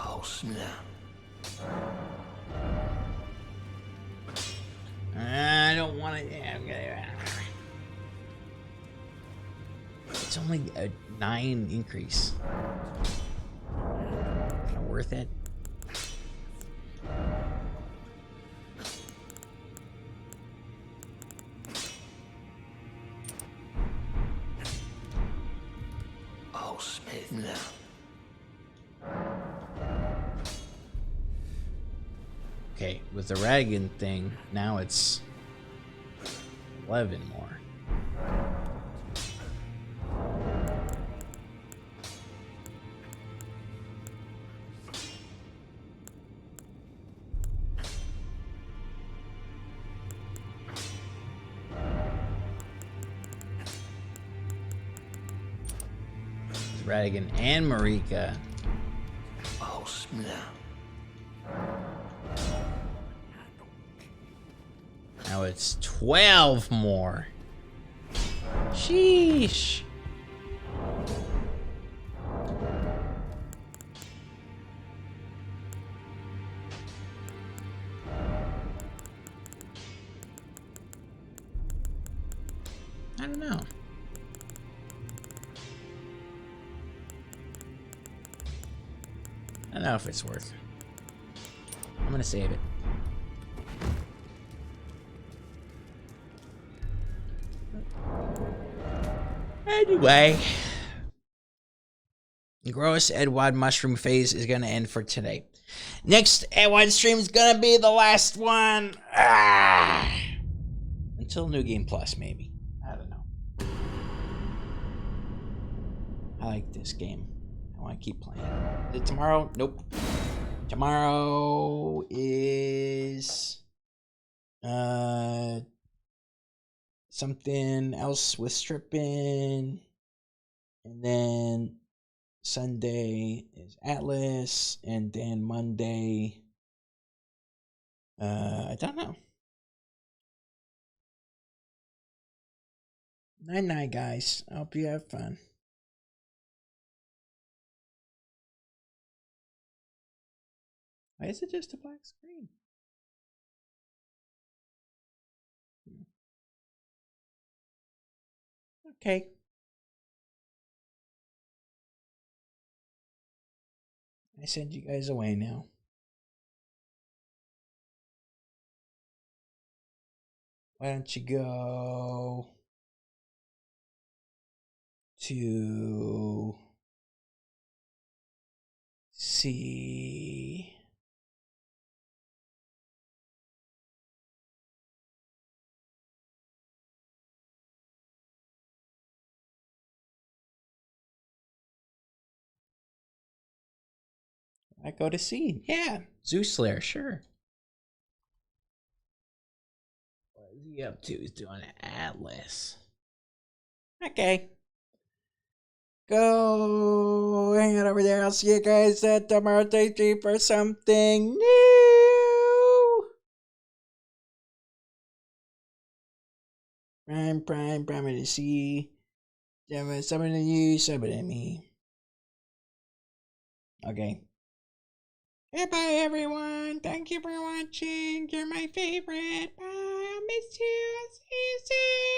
Oh, snap. I don't want to. Yeah, it's only a 9 increase. Kind of worth it. Oh, Smith now. Okay, with the Radigan thing, now it's 11 more. With Radigan and Marika. Oh, snap. Now it's 12 more. Sheesh. I don't know. I don't know if it's worth. I'm gonna save it. Anyway, gross Edwad mushroom phase is gonna end for today. Next Edwad stream is gonna be the last one. Until New Game Plus, maybe. I don't know. I like this game. I want to keep playing. Is it tomorrow? Nope. Tomorrow is something else with stripping, and then Sunday is Atlas, and then Monday I don't know. Night guys. I hope you have fun. Why is it just a black screen? Okay. I send you guys away now. Why don't you go to see I go to sea. Yeah. Zeus Slayer, sure. What is he up to? He's doing an atlas. Okay. Go hang out over there. I'll see you guys at the Mountaintops for something new. Prime to see. Something to you, something to me. Okay. Goodbye, everyone. Thank you for watching. You're my favorite. Bye. I'll miss you. I'll see you soon.